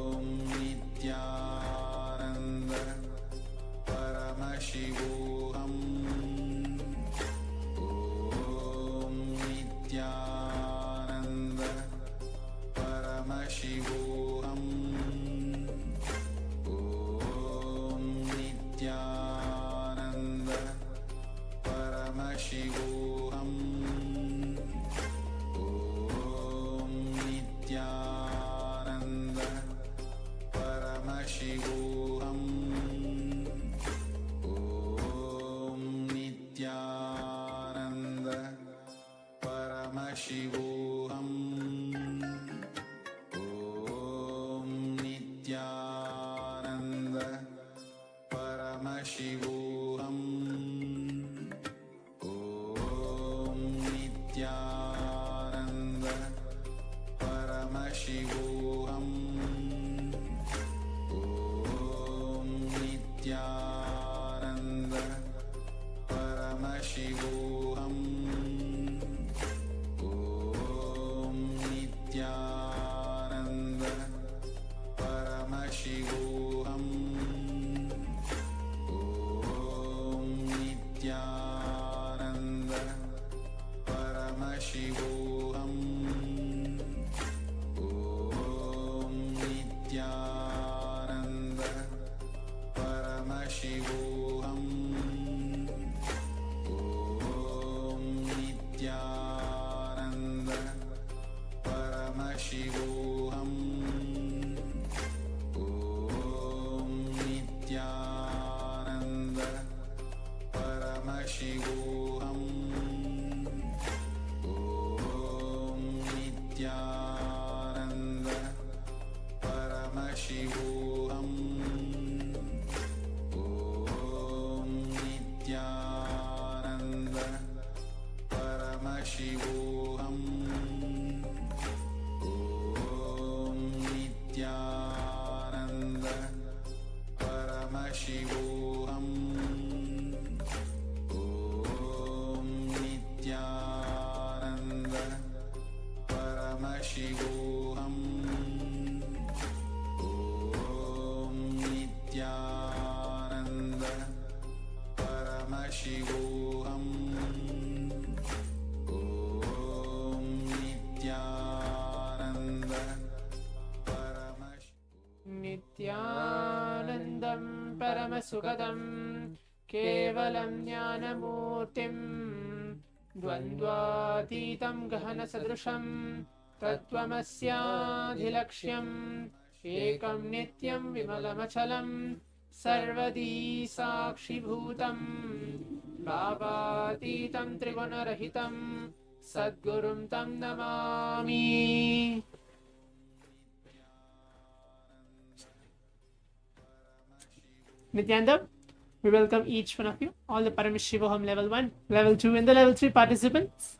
नित्यानन्दं परमसुखदं केवलं ज्ञानमूर्तिं द्वन्द्वातीतं गहनसदृशं तत्त्वमस्याधिलक्ष्यम् एकं नित्यं विमलमचलं सर्वदी साक्षिभूतं भावातीतं त्रिगुणरहितं सद्गुरुं तं Namami. Nithyananda, we welcome each one of you, all the Paramashivoham Level 1, Level 2 and the Level 3 participants.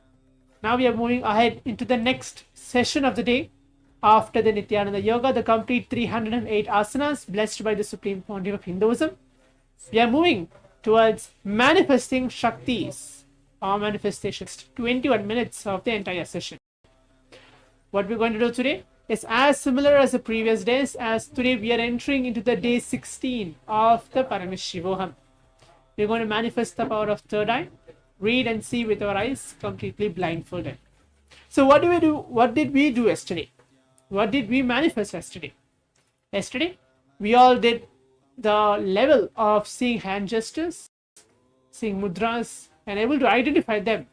Now we are moving ahead into the next session of the day. After the Nithyananda Yoga, the complete 308 asanas blessed by the Supreme Pontiff of Hinduism, we are moving towards manifesting Shaktis, or manifestations, 21 minutes of the entire session. What we're going to do today is as similar as the previous days, as today we are entering into the day 16 of the Paramashivoham. We're going to manifest the power of third eye, read and see with our eyes completely blindfolded. So what do we do? What did we do yesterday? What did we manifest yesterday? Yesterday, we all did the level of seeing hand gestures, seeing mudras, and able to identify them,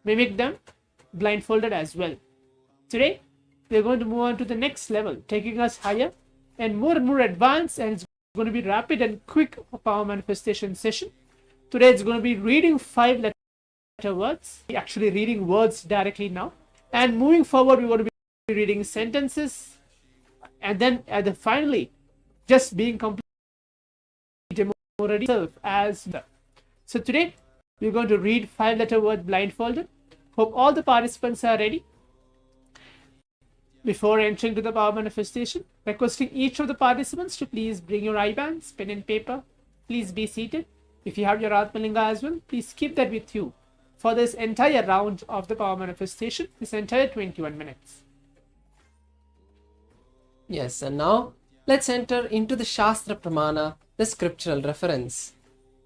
mimic them, blindfolded as well. Today, we're going to move on to the next level, taking us higher and more advanced, and it's going to be rapid and quick power manifestation session. Today, it's going to be reading 5-letter words, actually reading words directly now, and moving forward, we're going to be reading sentences, and then finally, just being completely demoralized as the. So today, we're going to read 5-letter words blindfolded. Hope all the participants are ready. Before entering to the power manifestation, requesting each of the participants to please bring your eye bands, pen and paper. Please be seated. If you have your Atmalinga as well, please keep that with you for this entire round of the power manifestation, this entire 21 minutes. Yes, and now let's enter into the Shastra Pramana, the scriptural reference.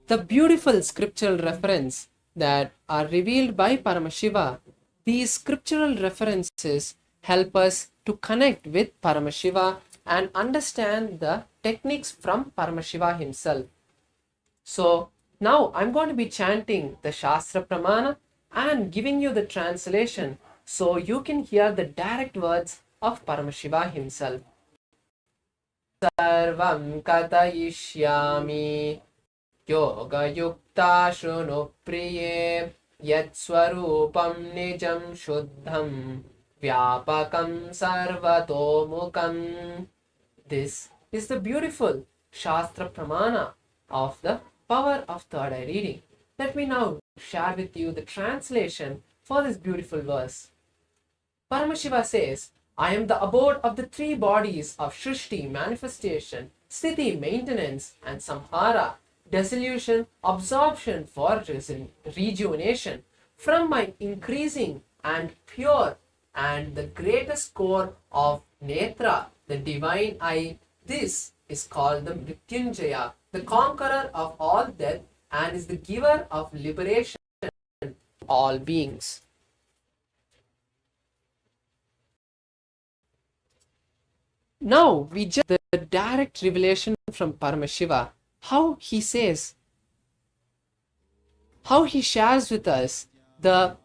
The beautiful scriptural reference that are revealed by Paramashiva. These scriptural references help us to connect with Paramashiva and understand the techniques from Paramashiva himself. So now I'm going to be chanting the Shastra Pramana and giving you the translation so you can hear the direct words of Paramashiva himself. Sarvam katayishyami yoga yukta shruno priye yat swarupam nijam shuddham vyapakam sarvatomukam. This is the beautiful Shastra Pramana of the power of third eye reading. Let me now share with you the translation for this beautiful verse. Paramashiva says, I am the abode of the three bodies of Shrishti, manifestation, Sthiti, maintenance, and Samhara, dissolution, absorption for rejuvenation, from my increasing and pure and the greatest core of Netra, the divine eye. This is called the Mrityunjaya, the conqueror of all death, and is the giver of liberation to all beings. Now we just the direct revelation from Paramashiva, how he says, how he shares with us the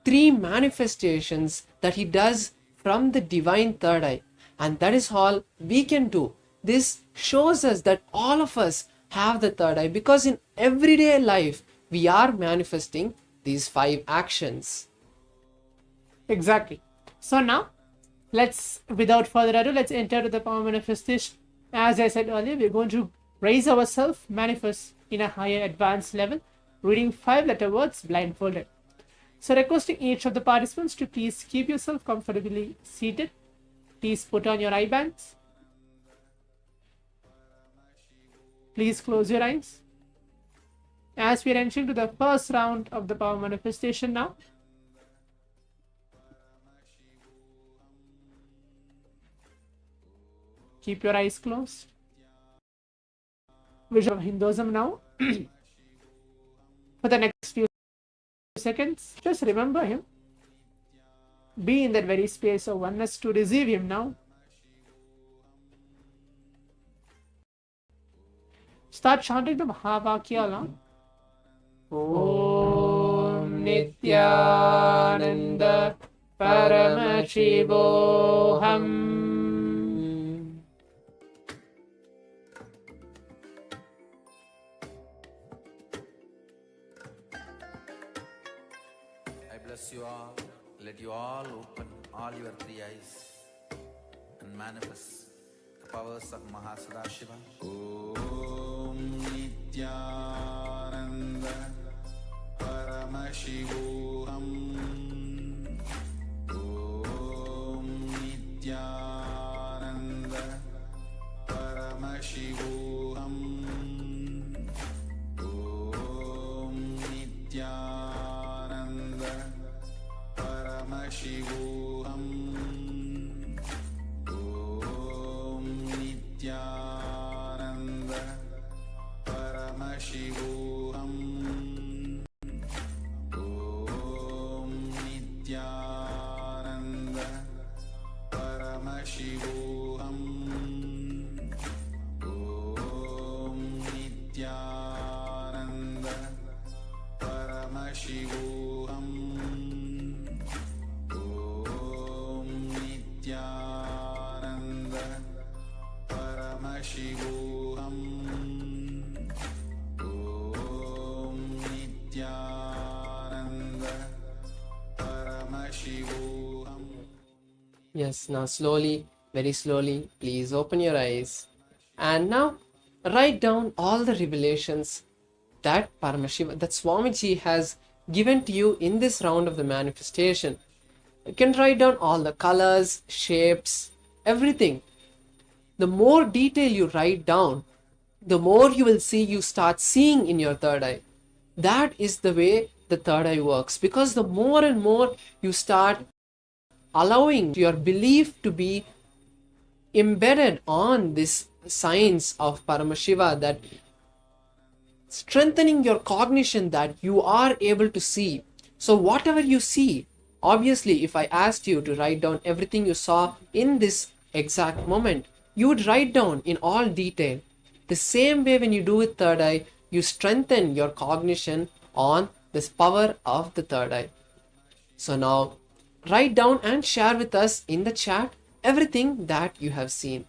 three manifestations that he does from the divine third eye, and that is all we can do. This shows us that all of us have the third eye, because in everyday life we are manifesting these 5 actions. Exactly. So now without further ado, let's enter to the power manifestation. As I said earlier, we're going to raise ourselves, manifest in a higher advanced level, reading 5-letter words blindfolded. So requesting each of the participants to please keep yourself comfortably seated. Please put on your eye bands. Please close your eyes. As we are entering to the first round of the power manifestation now, keep your eyes closed. Vision of Hinduism now. For the next few seconds, just remember him. Be in that very space of oneness to receive him now. Start chanting the Mahavakya along. Om Nithyananda Paramashivoham. I bless you all. Let you all open all your three eyes and manifest the powers of Mahasadashiva. Om Nithyananda Paramashivoham. Om Nithyananda Paramashivoham. Om Nithyananda Paramashivoham. Om Nithyananda Paramashivoham. Om Nithyananda Paramashivoham. Om Nithyananda Paramashivoham. Om Nithyananda Paramashivoham. Om Nithyananda Paramashivoham. Yes, now slowly, very slowly, please open your eyes. And now write down all the revelations that Paramashiva, that Swamiji has given to you in this round of the manifestation. You can write down all the colors, shapes, everything. The more detail you write down, the more you will see, you start seeing in your third eye. That is the way the third eye works, because the more and more you start allowing your belief to be embedded on this science of Paramashiva, that strengthening your cognition, that you are able to see. So whatever you see, obviously if I asked you to write down everything you saw in this exact moment, you would write down in all detail. The same way when you do with third eye, you strengthen your cognition on this power of the third eye. So now write down and share with us in the chat everything that you have seen.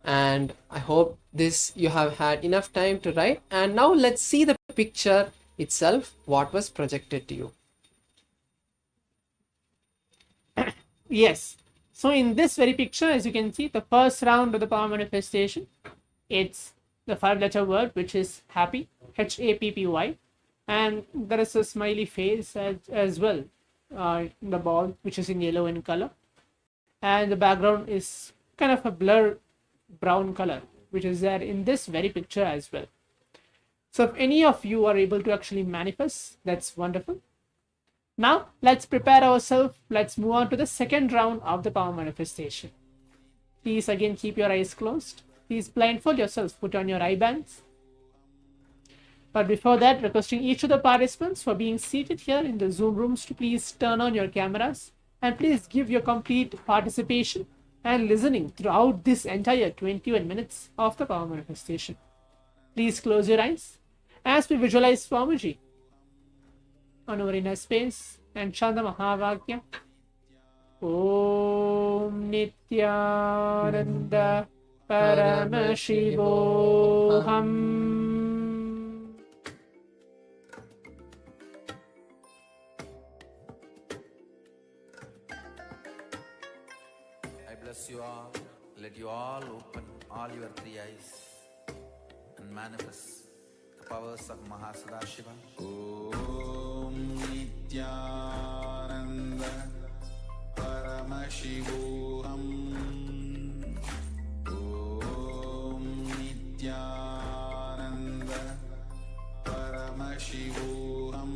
And I hope this you have had enough time to write. And now let's see the picture itself, what was projected to you. Yes. So in this very picture, as you can see, the first round of the power manifestation, it's the 5-letter word, which is happy, Happy, and there is a smiley face as well, the ball, which is in yellow in color, and the background is kind of a blur brown color, which is there in this very picture as well. So if any of you are able to actually manifest, that's wonderful. Now let's prepare ourselves. Let's move on to the second round of the power manifestation. Please again keep your eyes closed. Please blindfold yourself, put on your eye bands. But before that, requesting each of the participants for being seated here in the Zoom rooms to please turn on your cameras and please give your complete participation and listening throughout this entire 21 minutes of the power manifestation. Please close your eyes as we visualize Swamiji on our inner space and chant the Mahavakya. Om Nithyananda Paramashivoham. I bless you all. Let you all open all your three eyes and manifest the powers of Mahasadashiva. Om Nithyananda Paramashivoham. Om Nithyananda Paramashivoham.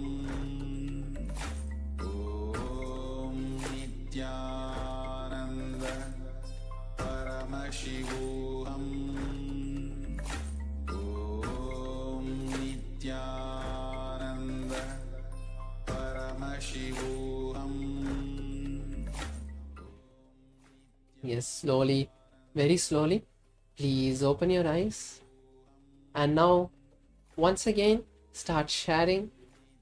Om Nithyananda Paramashivoham. Om Nithyananda Paramashivoham. Yes, slowly, very slowly, please open your eyes. And now, once again, start sharing,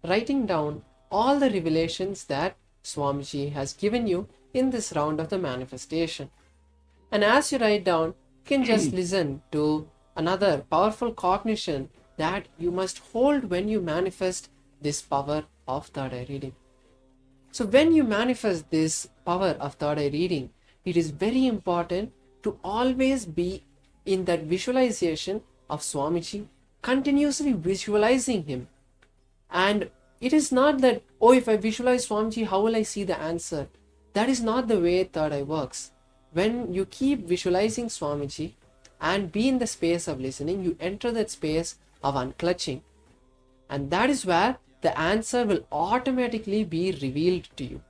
writing down all the revelations that Swamiji has given you in this round of the manifestation. And as you write down, you can just listen to another powerful cognition that you must hold when you manifest this power of third eye reading. So when you manifest this power of third eye reading, it is very important to always be in that visualization of Swamiji, continuously visualizing him. And it is not that, oh, if I visualize Swamiji, how will I see the answer? That is not the way third eye works. When you keep visualizing Swamiji and be in the space of listening, you enter that space of unclutching. And that is where the answer will automatically be revealed to you.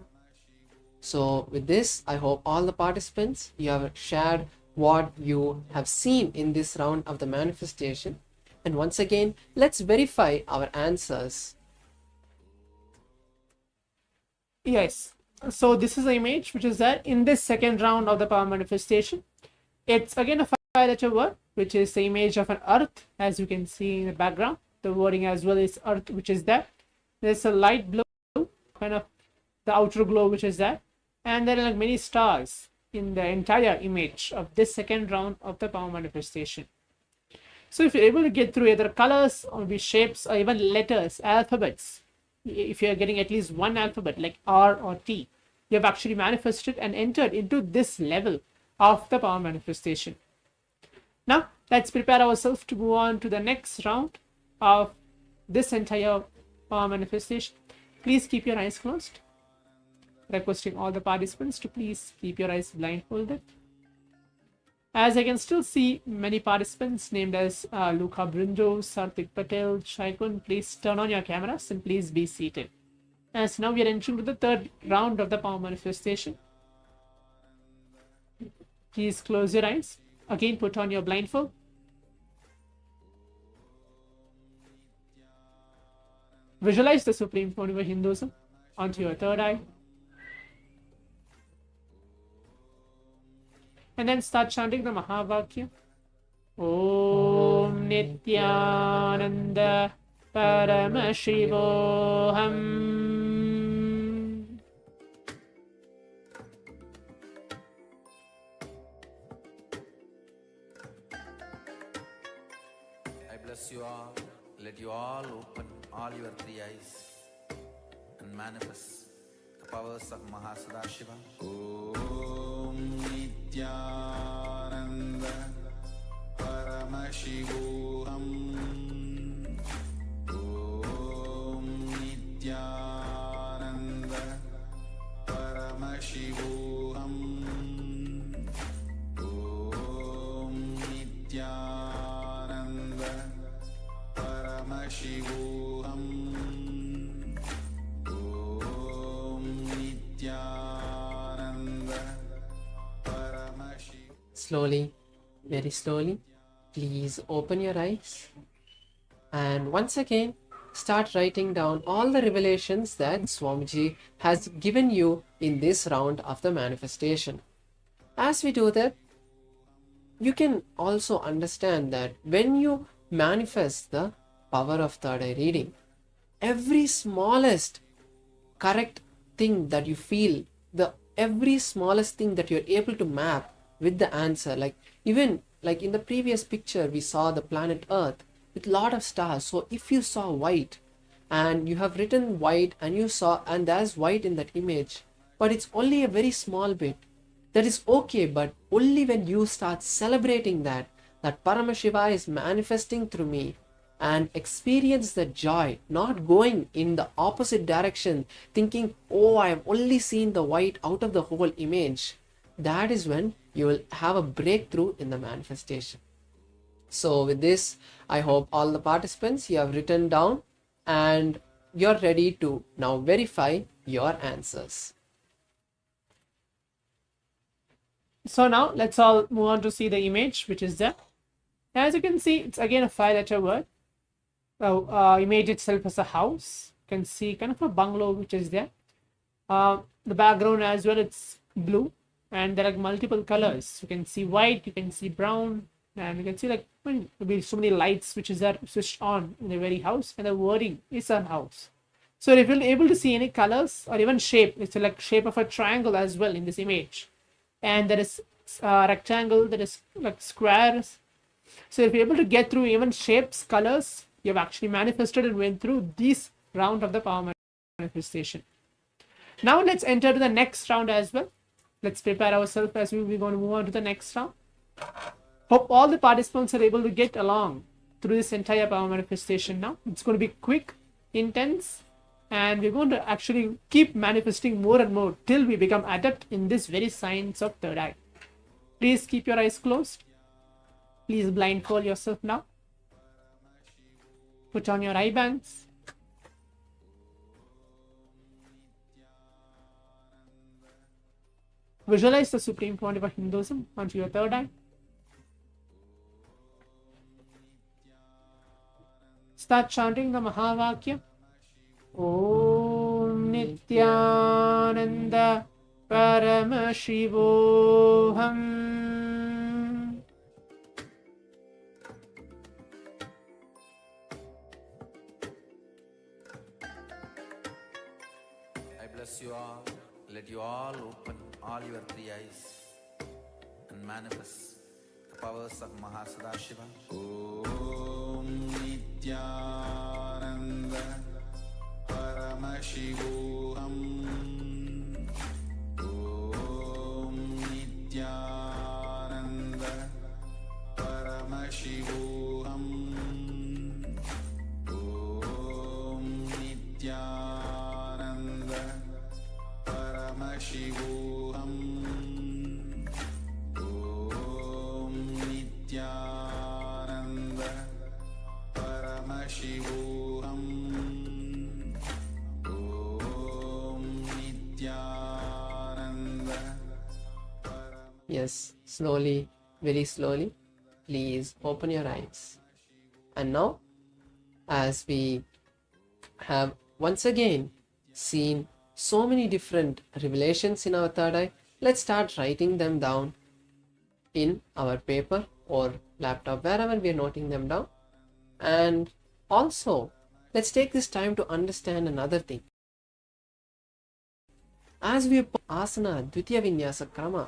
So with this, I hope all the participants, you have shared what you have seen in this round of the manifestation. And once again, let's verify our answers. Yes. So this is the image which is there in this second round of the power manifestation. It's again a 5-letter word, which is the image of an earth, as you can see in the background. The wording as well is earth, which is there. There's a light blue, kind of the outer glow, which is there. And there are like many stars in the entire image of this second round of the power manifestation. So if you're able to get through either colors or be shapes or even letters, alphabets, if you're getting at least one alphabet like R or T, you have actually manifested and entered into this level of the power manifestation. Now let's prepare ourselves to move on to the next round of this entire power manifestation. Please keep your eyes closed. Requesting all the participants to please keep your eyes blindfolded. As I can still see many participants named as Luka Brindo, Sarthik Patel, Shaikun, please turn on your cameras and please be seated. As now we are entering to the third round of the power manifestation. Please close your eyes. Again, put on your blindfold. Visualize the Supreme Pontiff of Hinduism onto your third eye. And then start chanting the Mahavakya. Om Nithyananda Paramashivoham. I bless you all. Let you all open all your three eyes and manifest the powers of Mahasadashiva. Om Nithyananda Paramashivoham. Om Nithyananda Paramashivoham. Om Nithyananda Paramashivoham. Om Nithyananda Paramashivoham. Slowly, very slowly, please open your eyes. And once again, start writing down all the revelations that Swamiji has given you in this round of the manifestation. As we do that, you can also understand that when you manifest the power of third eye reading, every smallest correct thing that you feel, every smallest thing that you're able to map with the answer, like even like in the previous picture we saw the planet Earth with lot of stars. So if you saw white and you have written white and you saw, and there's white in that image, but it's only a very small bit, that is okay. But only when you start celebrating that Paramashiva is manifesting through me, and experience the joy, not going in the opposite direction thinking, oh, I have only seen the white out of the whole image, that is when you will have a breakthrough in the manifestation. So with this, I hope all the participants, you have written down and you're ready to now verify your answers. So now let's all move on to see the image which is there. As you can see, it's again a 5-letter word. The image itself is a house. You can see kind of a bungalow which is there. The background as well, it's blue, and there are multiple colors. You can see white, you can see brown, And you can see like there'll be so many lights which is there switched on in the very house, and the wording is on house. So if you're able to see any colors or even shape, it's like shape of a triangle as well in this image. And there is rectangle, there is like squares. So if you're able to get through even shapes, colors, you've actually manifested and went through this round of the power manifestation. Now let's enter to the next round as well. Let's prepare ourselves as we're going to move on to the next round. Hope all the participants are able to get along through this entire power manifestation now. It's going to be quick, intense, and we're going to actually keep manifesting more and more till we become adept in this very science of third eye. Please keep your eyes closed. Please blindfold yourself now. Put on your eye bands. Visualize the Supreme Pontiff of Hinduism onto your third eye. Start chanting the Mahavakya. Om Nithyananda Paramashivoham. I bless you all. Let you all open all your three eyes and manifest the powers of Mahasadashiva. Om Nithyananda Paramashivoham. Om Nithyananda Paramashivoham. Om Nithyananda Paramashivoham. Om Nithyananda Paramashivoham. Om Nithyananda. Yes, slowly, very slowly. Please open your eyes. And now, as we have once again seen so many different revelations in our third eye, let's start writing them down in our paper or laptop, wherever we are noting them down. And also, let's take this time to understand another thing. As we asana, Dvitiya Vinyasa Krama,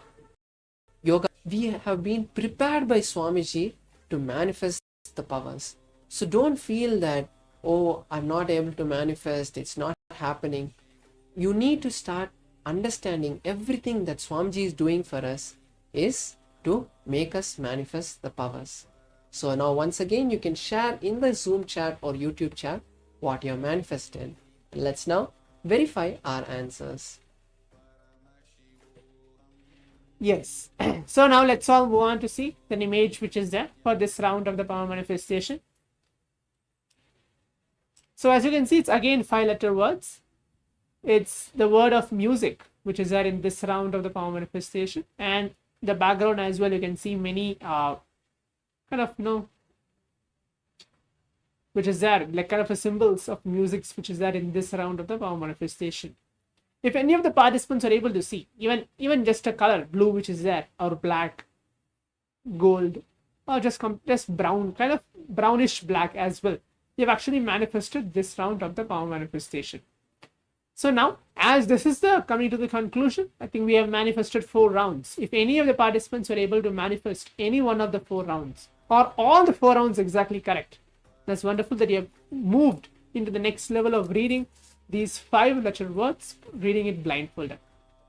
yoga, we have been prepared by Swamiji to manifest the powers. So don't feel that, oh, I'm not able to manifest, it's not happening. You need to start understanding everything that Swamiji is doing for us is to make us manifest the powers. So now once again you can share in the Zoom chat or YouTube chat what you have manifested. Let's now verify our answers. Yes. So now let's all move on to see the image which is there for this round of the power manifestation. So as you can see, it's again 5-letter words. It's the word of music which is there in this round of the power manifestation, and the background as well. You can see many which is there like kind of a symbols of music which is there in this round of the power manifestation. If any of the participants are able to see even just a color blue which is there, or black, gold, or just brown, kind of brownish black as well, you've actually manifested this round of the power manifestation. So now, as this is the coming to the conclusion, I think we have manifested 4 rounds. If any of the participants are able to manifest any one of the 4 rounds, or all the 4 rounds exactly correct, that's wonderful that you have moved into the next level of reading these 5-letter words, reading it blindfolded.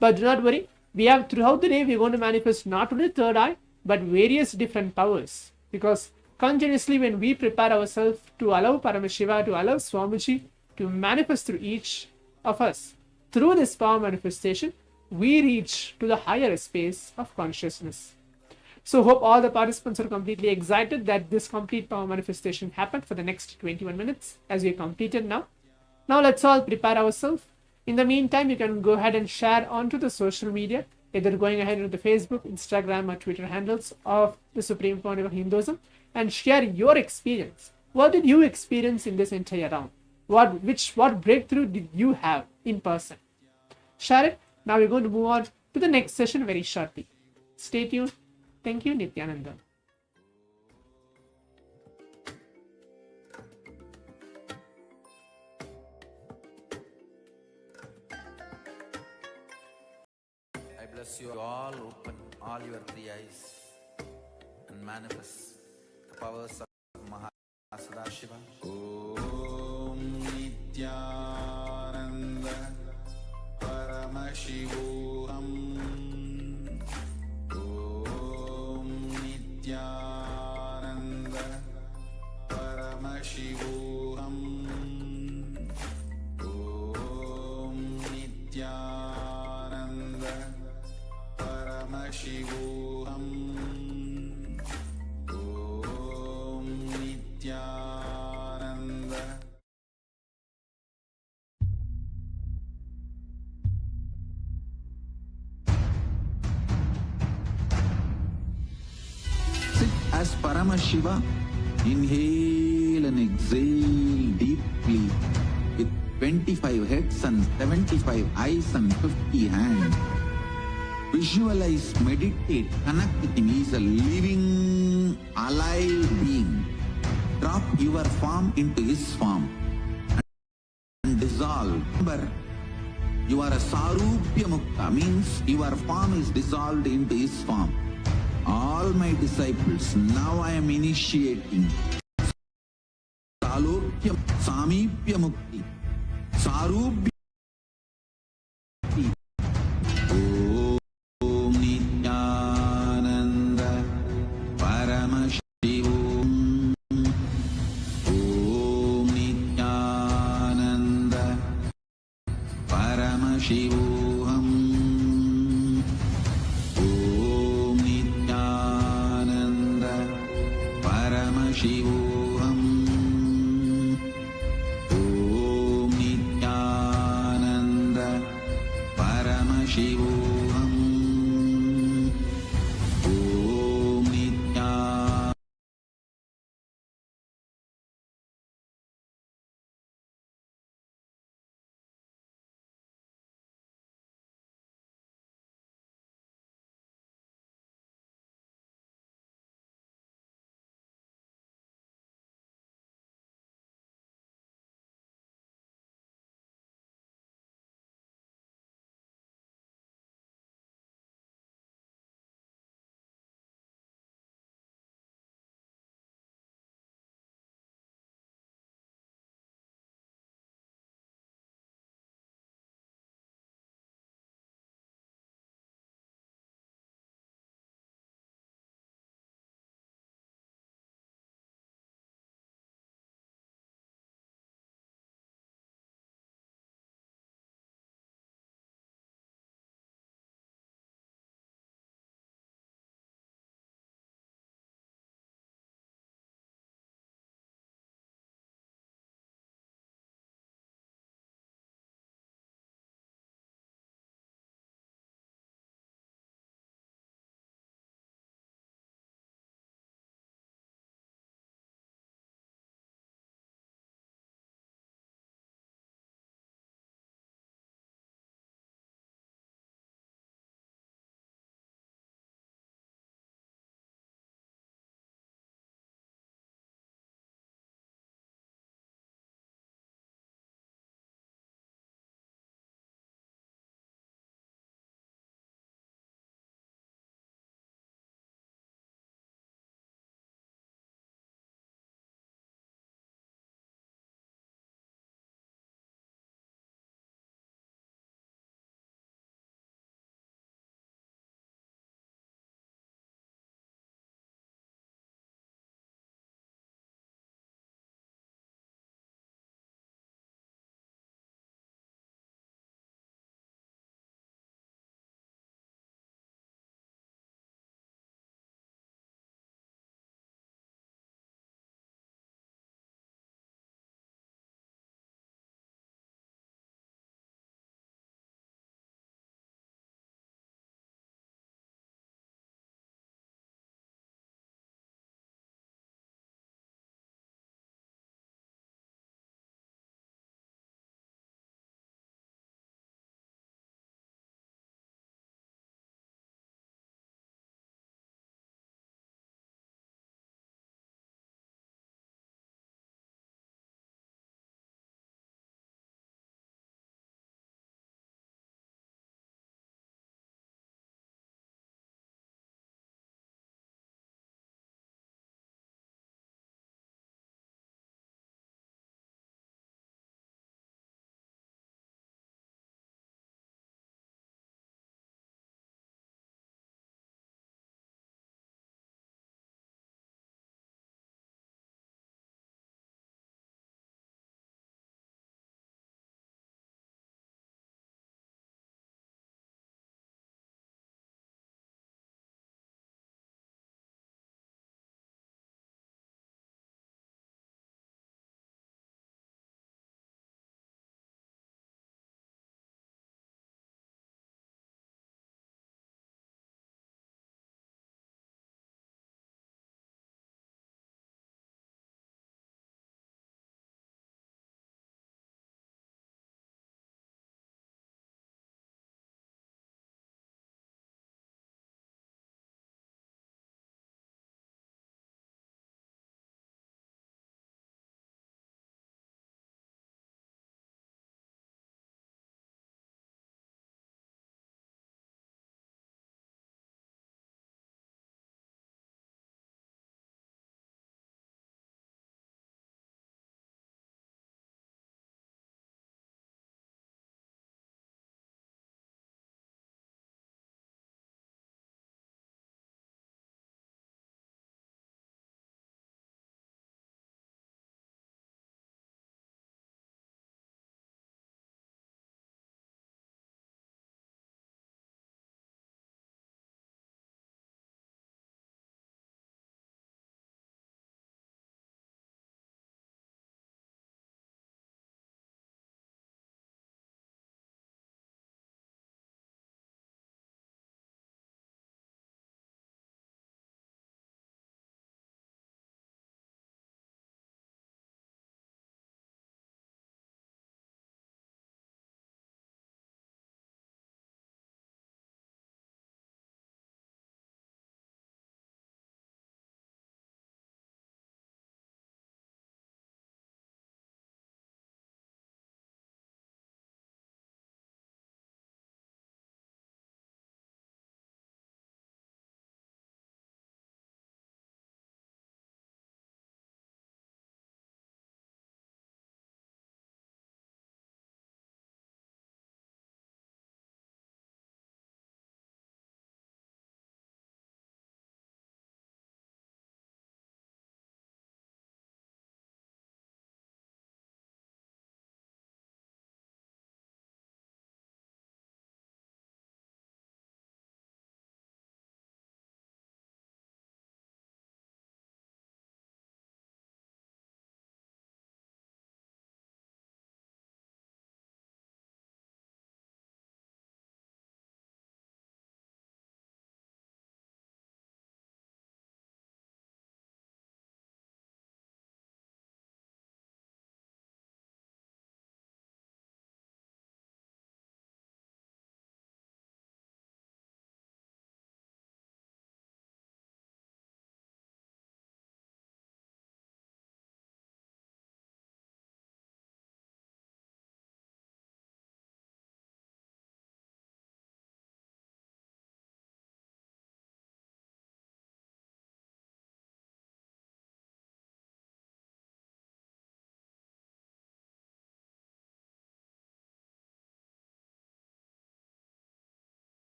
But do not worry, we have throughout the day, we're going to manifest not only third eye, but various different powers. Because continuously when we prepare ourselves to allow Paramashiva, to allow Swamiji to manifest through each of us, through this power manifestation, we reach to the higher space of consciousness. So hope all the participants are completely excited that this complete power manifestation happened for the next 21 minutes as we completed now. Now let's all prepare ourselves. In the meantime, you can go ahead and share onto the social media, either going ahead into the Facebook, Instagram, or Twitter handles of the Supreme Pontiff of Hinduism, and share your experience. What did you experience in this entire round? What breakthrough did you have in person? Share it. Now we're going to move on to the next session very shortly. Stay tuned. Thank you, Nithyananda. bless you all. Open all your three eyes and manifest the powers of Mahasada Om Nithyananda Paramashivoham Om Nithyananda Paramashivoham Om Nithyananda Paramashivoham Om Nithyananda. Sit as Paramashiva. Inhale and exhale deeply with 25 heads and 75 eyes and 50 hands. Visualize, meditate, connect with him. He is a living, alive being. Drop your form into his form and dissolve. Remember, you are a Sarupya Mukta, means your form is dissolved into his form. All my disciples, now I am initiating Salokya Samipya Mukti, Sarupya. Om Nithyananda Paramashivoham. Om Nithyananda Paramashivoham. Om Nithyananda Paramashivoham. Om Nithyananda Paramashivoham. Om Nithyananda.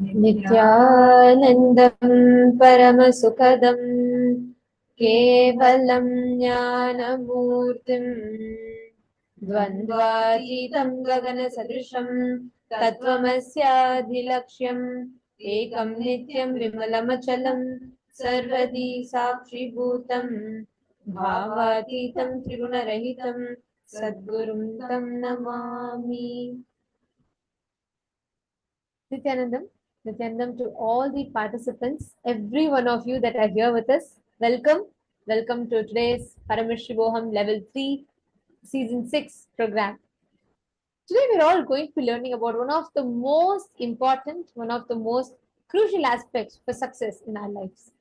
नित्यानन्दं परमसुखदं केवलं ज्ञानमूर्तिं द्वन्द्वातीतं गगनसदृशं तत्त्वमस्याधिलक्ष्यम् एकं नित्यं विमलमचलं सर्वदी साक्षिभूतं भावातीतं त्रिगुणरहितं सद्गुरुं तं Namami. Nithyanandam to all the participants, every one of you that are here with us. Welcome. Welcome to today's Paramashivoham Level-3 Season 6 program. Today we're all going to be learning about one of the most important, one of the most crucial aspects for success in our lives.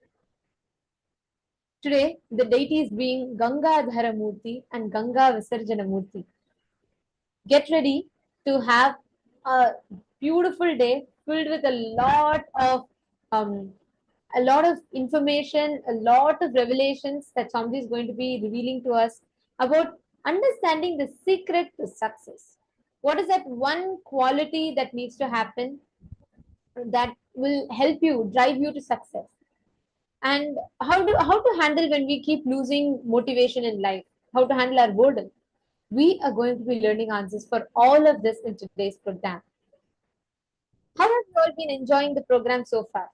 Today, the deities being Ganga Dharamurti and Ganga Visarjanamurti. Get ready to have a beautiful day filled with um, a lot of information, a lot of revelations that somebody is going to be revealing to us about understanding the secret to success. What is that one quality that needs to happen that will help you drive you to success? And how to handle when we keep losing motivation in life? How to handle our boredom? We are going to be learning answers for all of this in today's program. How have you all been enjoying the program so far?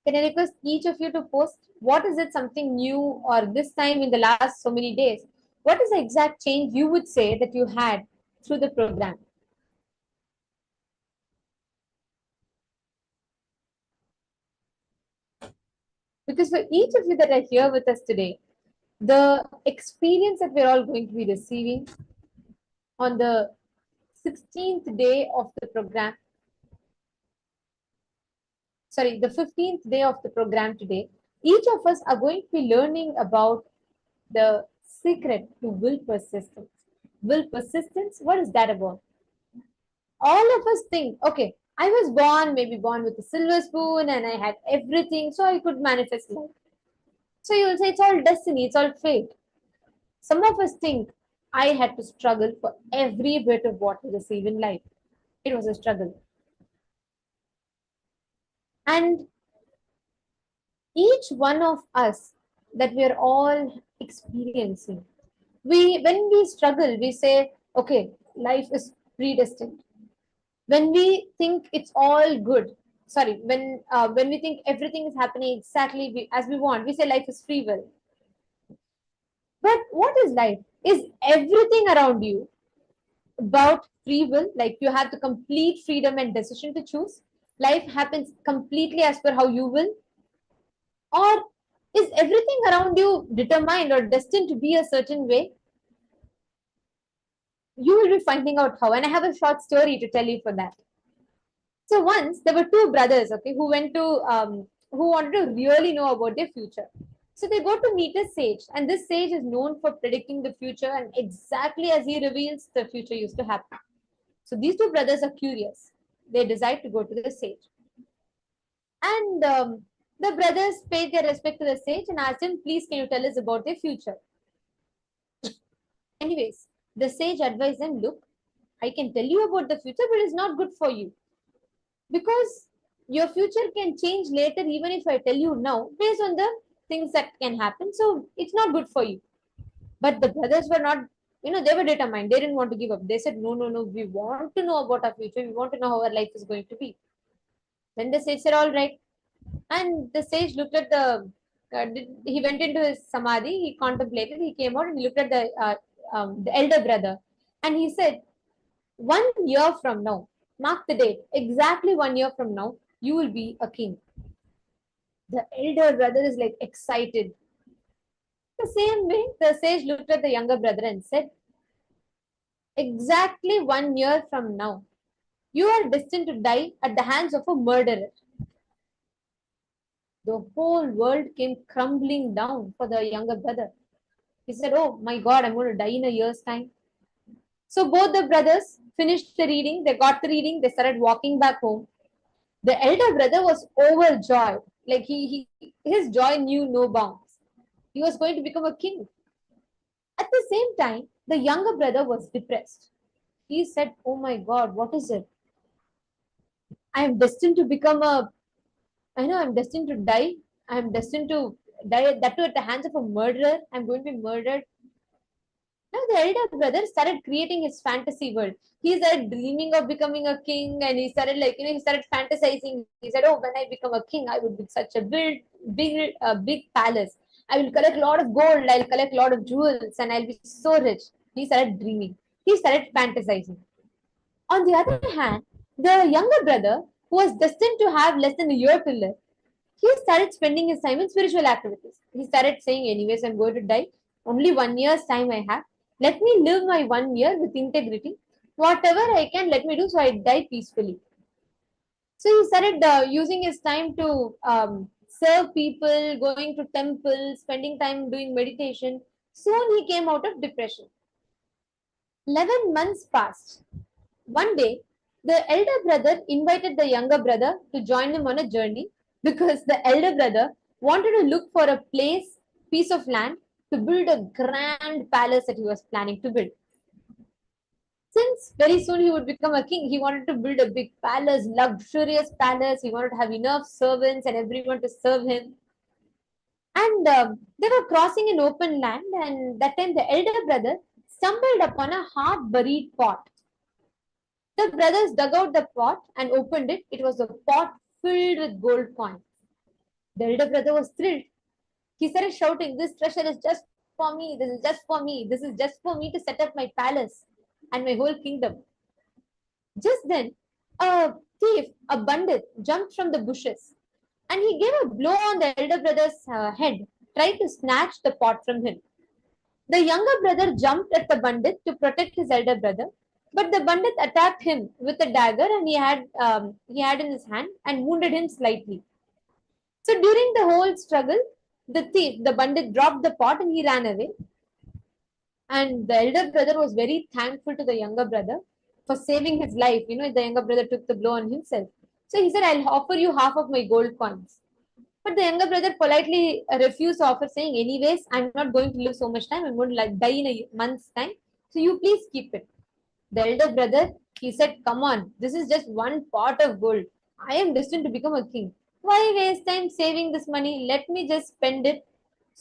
Can I request each of you to post what is it something new or this time in the last so many days? What is the exact change you would say that you had through the program? Because for each of you that are here with us today, the experience that we're all going to be receiving on the 16th day of the program, sorry, the 15th day of the program today, each of us are going to be learning about the secret to will persistence. Will persistence, what is that about? All of us think, okay, I was born, maybe born with a silver spoon and I had everything, so I could manifest life. So you'll say it's all destiny, it's all fate. Some of us think I had to struggle for every bit of what we receive in life. It was a struggle. And each one of us that we are all experiencing, when we struggle, we say, okay, life is predestined. When we think it's all good, sorry, when we think everything is happening exactly as we want, we say life is free will. But what is life? Is everything around you about free will? Like you have the complete freedom and decision to choose? Life happens completely as per how you will? Or is everything around you determined or destined to be a certain way? You will be finding out how. And I have a short story to tell you for that. So once there were two brothers, okay, who wanted to really know about their future. So they go to meet a sage, and this sage is known for predicting the future, and exactly as he reveals, the future used to happen. So these two brothers are curious. They decide to go to the sage, and the brothers paid their respect to the sage and asked him, "Please, can you tell us about their future?" Anyways, the sage advised them, "Look, I can tell you about the future, but it's not good for you. Because your future can change later even if I tell you now based on the things that can happen, so it's not good for you." But the brothers were not, they were determined. They didn't want to give up. They said, no, no, no, we want to know about our future. We want to know how our life is going to be. Then the sage said, all right. And the sage looked at he went into his samadhi, he contemplated, he came out and he looked at the elder brother, and he said, 1 year from now, mark the date, exactly 1 year from now, you will be a king. The elder brother is like excited. The same way, the sage looked at the younger brother and said, exactly 1 year from now, you are destined to die at the hands of a murderer. The whole world came crumbling down for the younger brother. He said, oh my God, I'm going to die in a year's time. So both the brothers finished the reading, they got the reading, they started walking back home. The elder brother was overjoyed. Like his joy knew no bounds. He was going to become a king. At the same time, the younger brother was depressed. He said, "Oh my God, what is it? I am destined to become a, I know I'm destined to die. I'm destined to die, that too at the hands of a murderer. I'm going to be murdered." Now the elder brother started creating his fantasy world. He started dreaming of becoming a king, and he started he started fantasizing. He said, "Oh, when I become a king, I would be such a big palace. I will collect a lot of gold. I'll collect a lot of jewels, and I'll be so rich." He started dreaming. He started fantasizing. On the other hand, the younger brother, who was destined to have less than a year to live, he started spending his time in spiritual activities. He started saying, "Anyways, I'm going to die. Only 1 year's time I have. Let me live my 1 year with integrity. Whatever I can, let me do so I die peacefully." So he started using his time to serve people, going to temples, spending time doing meditation. Soon he came out of depression. 11 months passed. One day, the elder brother invited the younger brother to join him on a journey because the elder brother wanted to look for a piece of land to build a grand palace that he was planning to build. Since very soon he would become a king, he wanted to build a big palace, luxurious palace. He wanted to have enough servants and everyone to serve him. And they were crossing an open land, and that time the elder brother stumbled upon a half buried pot. The brothers dug out the pot and opened it. It was a pot filled with gold coins. The elder brother was thrilled. He started shouting, "This treasure is just for me. This is just for me. This is just for me to set up my palace and my whole kingdom." Just then, a thief, a bandit, jumped from the bushes and he gave a blow on the elder brother's head, tried to snatch the pot from him. The younger brother jumped at the bandit to protect his elder brother, but the bandit attacked him with a dagger and he had in his hand and wounded him slightly. So during the whole struggle, the thief, the bandit, dropped the pot and he ran away. And the elder brother was very thankful to the younger brother for saving his life. The younger brother took the blow on himself. So he said, "I'll offer you half of my gold coins." But the younger brother politely refused the offer, saying, "Anyways, I'm not going to live so much time. I'm going to die in a month's time. So you please keep it." The elder brother, he said, "Come on, this is just one pot of gold. I am destined to become a king. Why waste time saving this money? Let me just spend it."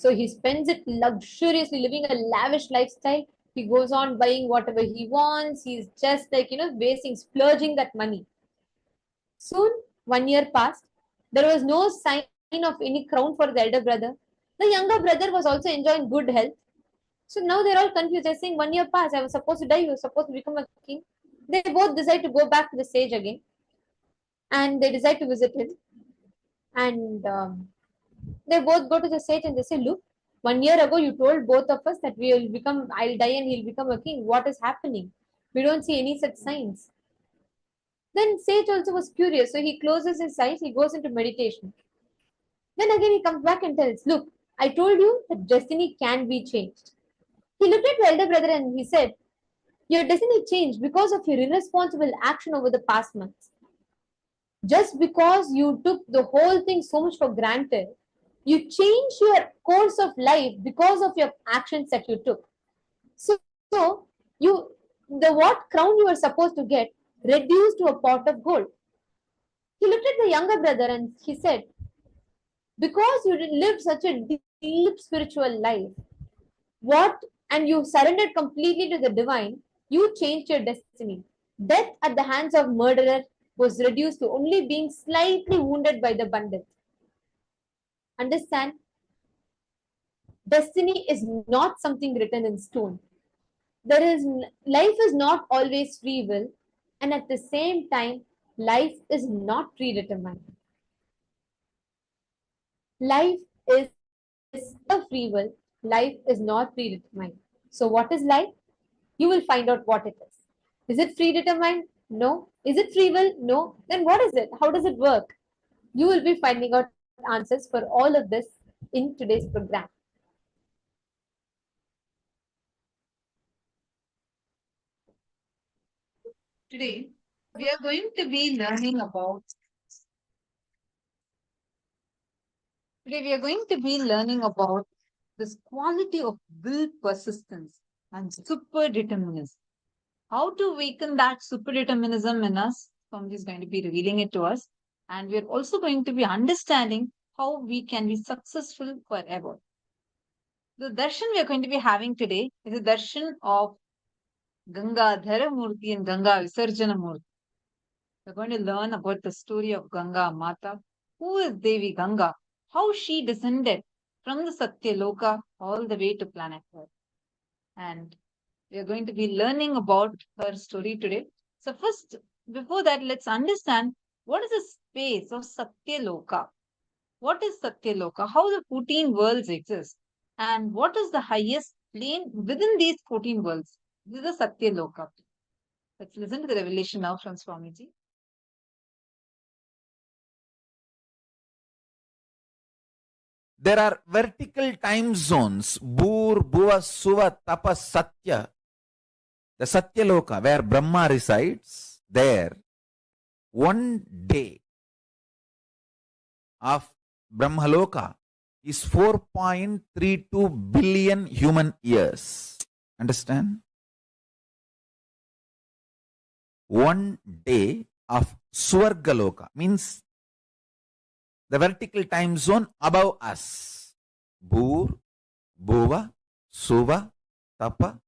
So he spends it luxuriously, living a lavish lifestyle. He goes on buying whatever he wants. He's just wasting, splurging that money. Soon, 1 year passed. There was no sign of any crown for the elder brother. The younger brother was also enjoying good health. So now they're all confused. They're saying, "1 year passed. I was supposed to die. You were supposed to become a king." They both decide to go back to the sage again and they decide to visit him. And they both go to the sage and they say, "Look, 1 year ago you told both of us that I'll die and he'll become a king. What is happening? We don't see any such signs." Then Sage also was curious, so he closes his eyes, he goes into meditation. Then again he comes back and tells, "Look, I told you that destiny can be changed." He looked at the elder brother and he said, "Your destiny changed because of your irresponsible action over the past months. Just because you took the whole thing so much for granted, you changed your course of life because of your actions that you took. So you the what crown you were supposed to get reduced to a pot of gold." He looked at the younger brother and he said, "Because you lived such a deep spiritual life, what and you surrendered completely to the divine, you changed your destiny. Death at the hands of murderer was reduced to only being slightly wounded by the bandit. Understand? Destiny is not something written in stone. Life is not always free will, and at the same time, life is not predetermined. Life is a free will. Life is not predetermined. So, what is life? You will find out what it is. Is it predetermined? No. Is it free will? No. Then what is it? How does it work? You will be finding out answers for all of this in today's program. Today, we are going to be learning about Today we are going to be learning about this quality of will persistence and super determinism. how to weaken that superdeterminism in us. Swamiji is going to be revealing it to us. And we're also going to be understanding how we can be successful forever. The darshan we are going to be having today is a darshan of Ganga Dharamurti and Ganga Visarjana Murti. We're going to learn about the story of Ganga Mata. Who is Devi Ganga? How she descended from the Satya Loka all the way to planet Earth. And we are going to be learning about her story today. So first, before that, let's understand what is the space of Satya Loka. What is Satya Loka? How the 14 worlds exist? And what is the highest plane within these 14 worlds? This is the Satya Loka. Let's listen to the revelation now from Swamiji. There are vertical time zones, Bhur, Bhuva, Suva, Tapa, Satya. The Satya Loka, where Brahma resides, there, one day of Brahmaloka is 4.32 billion human years. Understand? One day of Swargaloka means the vertical time zone above us. Bhur, Bhuva, Suva, Tapa.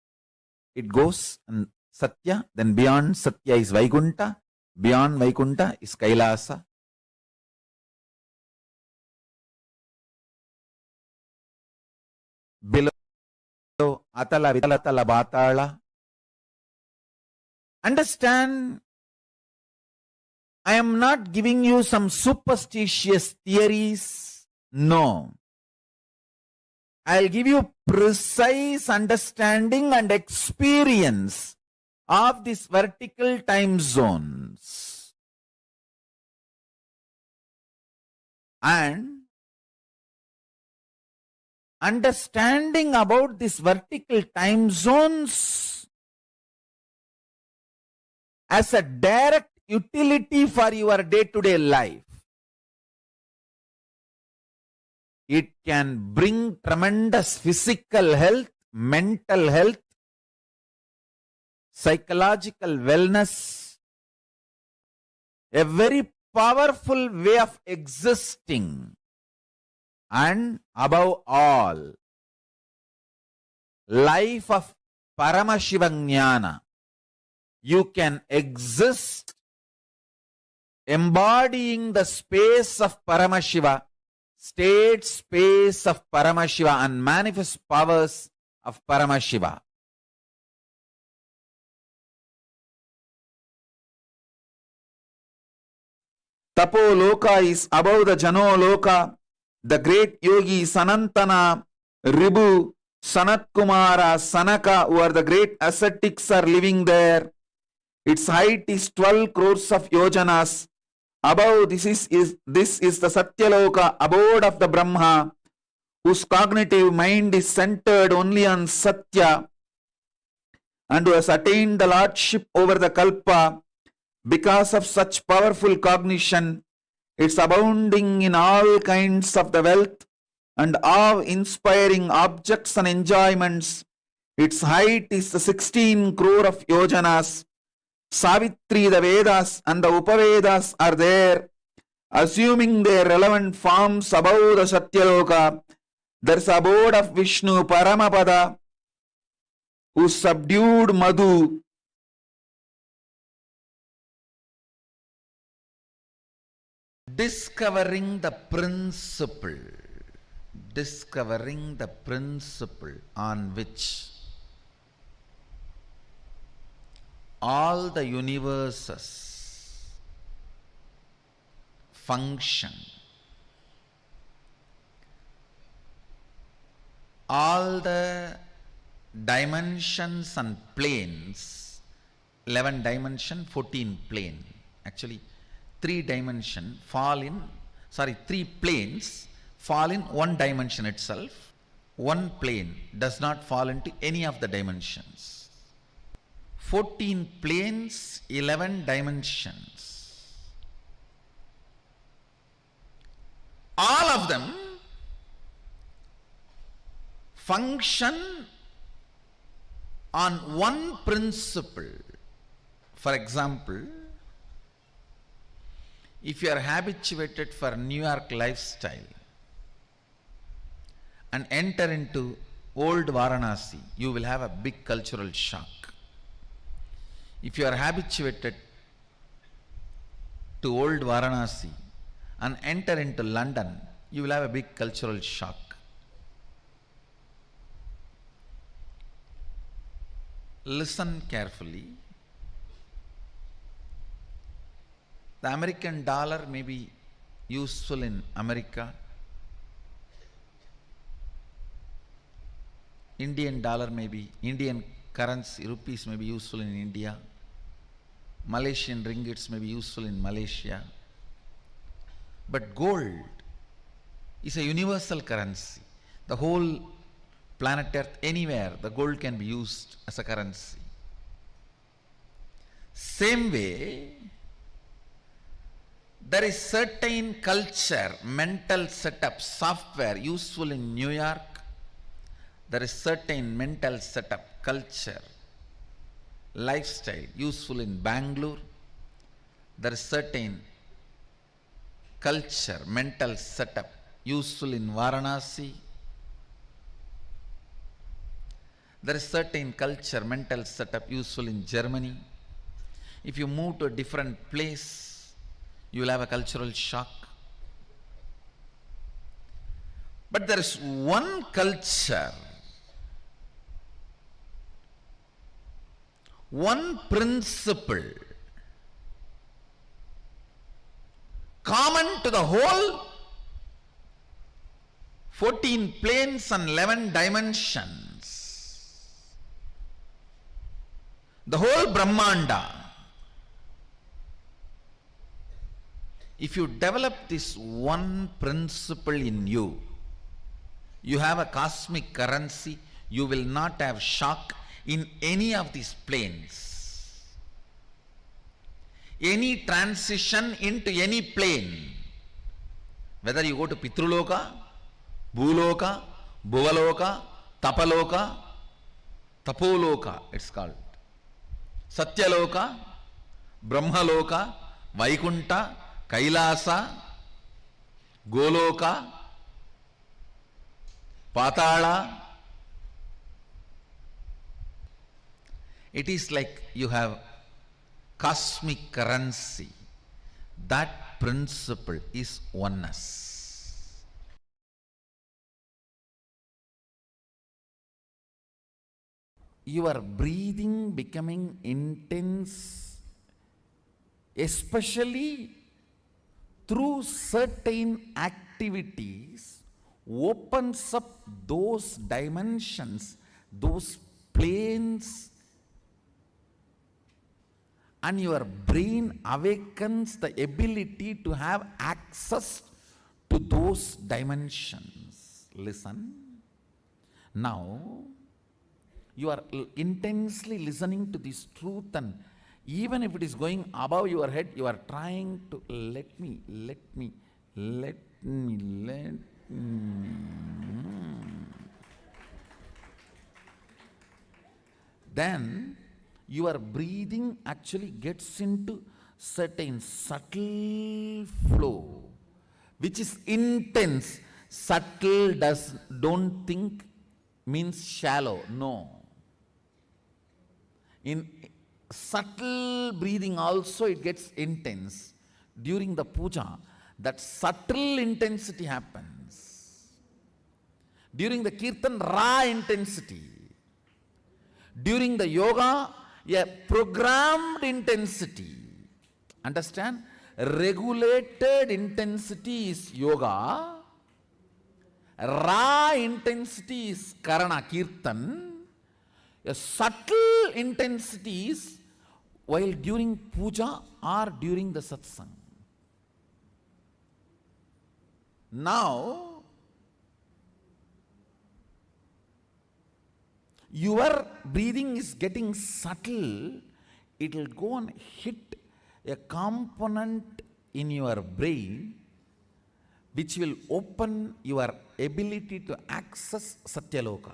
It goes and Satya, then beyond Satya is Vaikunta, beyond Vaikunta is Kailasa. Below Atala, Vitalatala, Batala. Understand, I am not giving you some superstitious theories. No. I'll give you precise understanding and experience of these vertical time zones. And understanding about these vertical time zones as a direct utility for your day-to-day life. It can bring tremendous physical health, mental health, psychological wellness, a very powerful way of existing, and above all, life of Paramashivoham. You can exist embodying the space of Paramashiva, state space of Paramashiva, and manifest powers of Paramashiva. Tapo Loka is above the Jano Loka. The great yogi Sanantana, Ribu, Sanat Kumara, Sanaka, who are the great ascetics, are living there. Its height is 12 crores of yojanas. Above this is the Satya Loka, abode of the Brahma, whose cognitive mind is centered only on Satya, and who has attained the lordship over the Kalpa. Because of such powerful cognition, it's abounding in all kinds of the wealth and awe-inspiring objects and enjoyments. Its height is the 16 crore of yojanas. Savitri, the Vedas and the Upavedas are there, assuming their relevant forms above the Satyaloka. There's a abode of Vishnu, Paramapada, who subdued Madhu. Discovering the principle on which all the universes function, all the dimensions and planes, 11 dimension, 14 plane, actually 3 planes fall in one dimension itself. One plane does not fall into any of the dimensions. 14 planes, 11 dimensions. All of them function on one principle. For example, if you are habituated for New York lifestyle and enter into old Varanasi, you will have a big cultural shock. If you are habituated to old Varanasi and enter into London, you will have a big cultural shock. Listen carefully. The American dollar may be useful in America. Indian dollar may be, Indian currency, rupees may be useful in India. Malaysian ringgits may be useful in Malaysia. But gold is a universal currency. The whole planet Earth, anywhere, the gold can be used as a currency. Same way, there is certain culture, mental setup, software useful in New York. There is certain mental setup, culture, lifestyle useful in Bangalore. There is certain culture, mental setup useful in Varanasi. There is certain culture, mental setup useful in Germany. If you move to a different place, you will have a cultural shock. But there is one culture, one principle common to the whole 14 planes and 11 dimensions, the whole Brahmanda. If you develop this one principle in you, you have a cosmic currency, you will not have shock in any of these planes. Any transition into any plane, whether you go to Pitruloka, Bhuloka, Bhuvaloka, Tapaloka, Tapoloka, it's called, Satya Loka, Brahmaloka, Vaikunta, Kailasa, Goloka, Patala. It is like you have cosmic currency. That principle is oneness. Your breathing becoming intense, especially through certain activities, opens up those dimensions, those planes, and your brain awakens the ability to have access to those dimensions. Listen. Now, you are intensely listening to this truth, and even if it is going above your head, you are trying to let me. Then your breathing actually gets into certain subtle flow, which is intense. Subtle don't think means shallow. No. In subtle breathing also it gets intense. During the puja, that subtle intensity happens. During the kirtan, raw intensity. During the yoga, a programmed intensity. Understand? Regulated intensity is yoga. Raw intensity is karana, kirtan. A subtle intensity is while during puja or during the satsang. Now, your breathing is getting subtle, it will go and hit a component in your brain which will open your ability to access Satya Loka.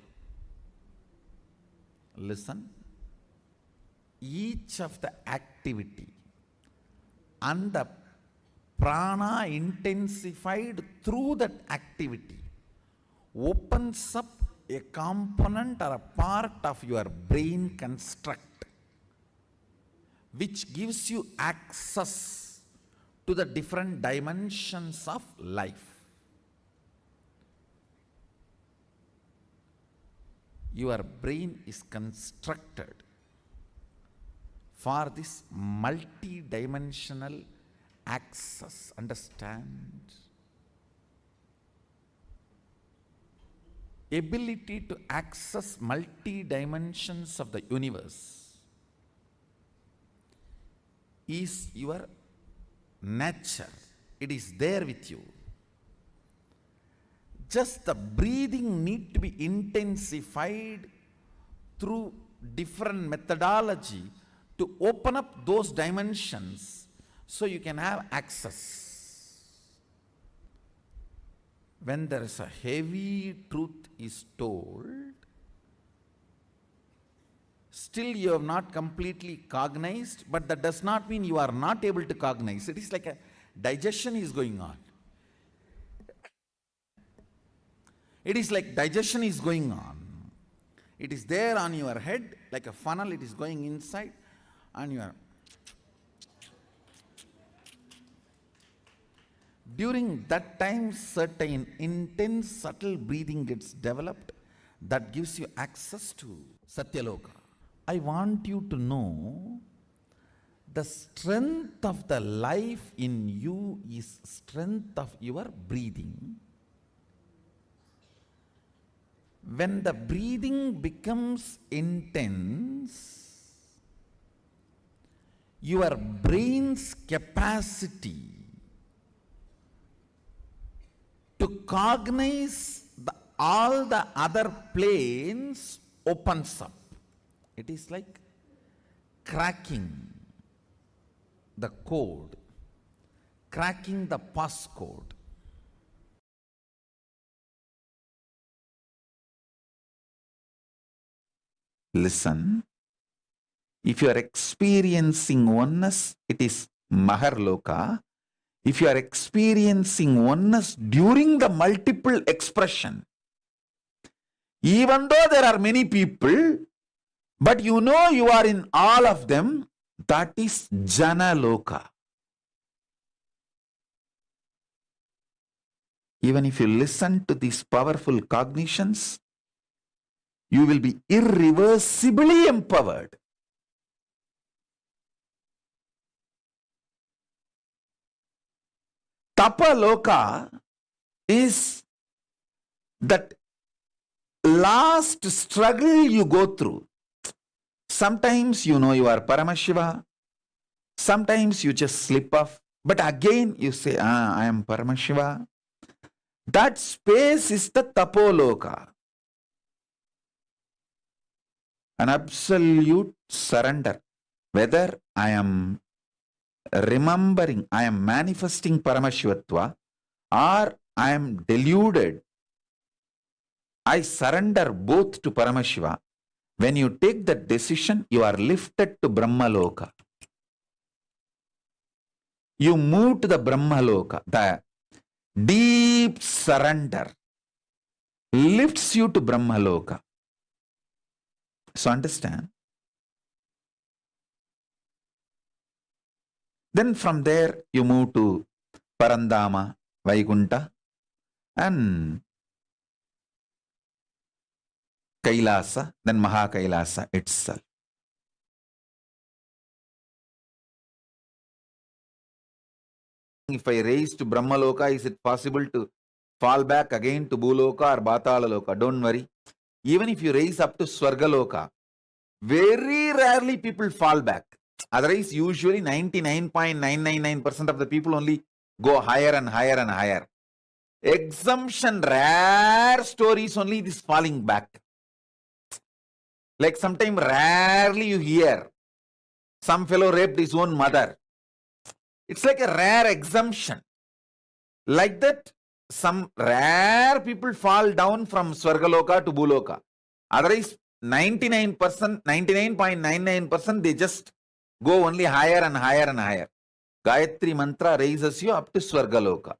Listen. each of the activity and the prana intensified through that activity opens up a component or a part of your brain construct which gives you access to the different dimensions of life. Your brain is constructed for this multi-dimensional access. Understand? Ability to access multi-dimensions of the universe is your nature. It is there with you. Just the breathing need to be intensified through different methodology to open up those dimensions so you can have access. When there is a heavy truth is told, still you have not completely cognized, but that does not mean you are not able to cognize. It is like a digestion is going on. It is like digestion is going on. It is there on your head like a funnel, it is going inside and you are. During that time, certain intense, subtle breathing gets developed that gives you access to Satya Loka. I want you to know the strength of the life in you is strength of your breathing. When the breathing becomes intense, your brain's capacity to cognize all the other planes opens up. It is like cracking the code, cracking the passcode. Listen, if you are experiencing oneness, it is Maharloka. If you are experiencing oneness during the multiple expression, even though there are many people, but you know you are in all of them, that is Jana Loka. Even if you listen to these powerful cognitions, you will be irreversibly empowered. Tapa Loka is that last struggle you go through. Sometimes you know you are Paramashiva, sometimes you just slip off, but again you say, I am Paramashiva. That space is the Tapoloka. An absolute surrender. Whether I am remembering, I am manifesting Paramashivatva, or I am deluded, I surrender both to Paramashiva. When you take that decision, you are lifted to Brahmaloka. You move to the Brahmaloka. The deep surrender lifts you to Brahmaloka. So understand. Then from there you move to Parandama, Vaikunta, and Kailasa, then Mahakailasa itself. If I raise to Brahmaloka, is it possible to fall back again to Bhuloka or Bhatalaloka? Don't worry. Even if you raise up to Swargaloka, very rarely people fall back. Otherwise, usually 99.999% of the people only go higher and higher and higher. Exemption, rare stories only this falling back. Like sometimes rarely you hear some fellow raped his own mother. It's like a rare exemption. Like that, some rare people fall down from Swargaloka to Bhuloka. Otherwise, 99%, 99.99%, they just go only higher and higher and higher. Gayatri mantra raises you up to Swargaloka.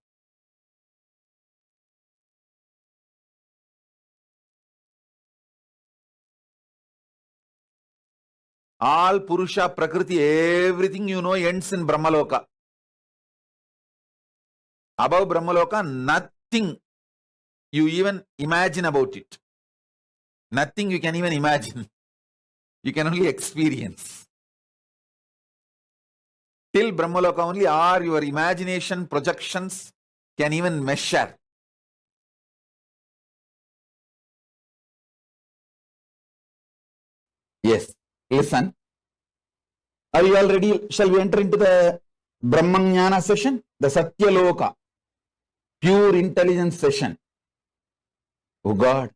All Purusha, Prakriti, everything you know ends in Brahmaloka. Above Brahmaloka, nothing you even imagine about it. Nothing you can even imagine. You can only experience. Till Brahmaloka only are your imagination projections can even measure. Yes, listen. Are you all ready? Shall we enter into the Brahmanyana session? The Satya Loka, pure intelligence session. Oh God.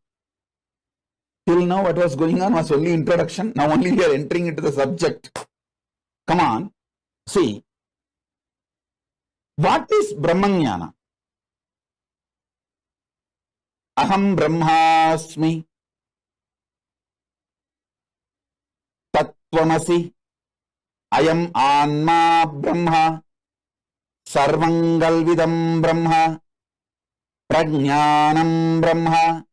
Till now what was going on was only introduction. Now only we are entering into the subject. Come on. See. What is Brahmanyana? Aham Brahmasmi. Tattvamasi. Ayam Anma Brahma. Sarvangalvidam Brahma. Prajnanam Brahma.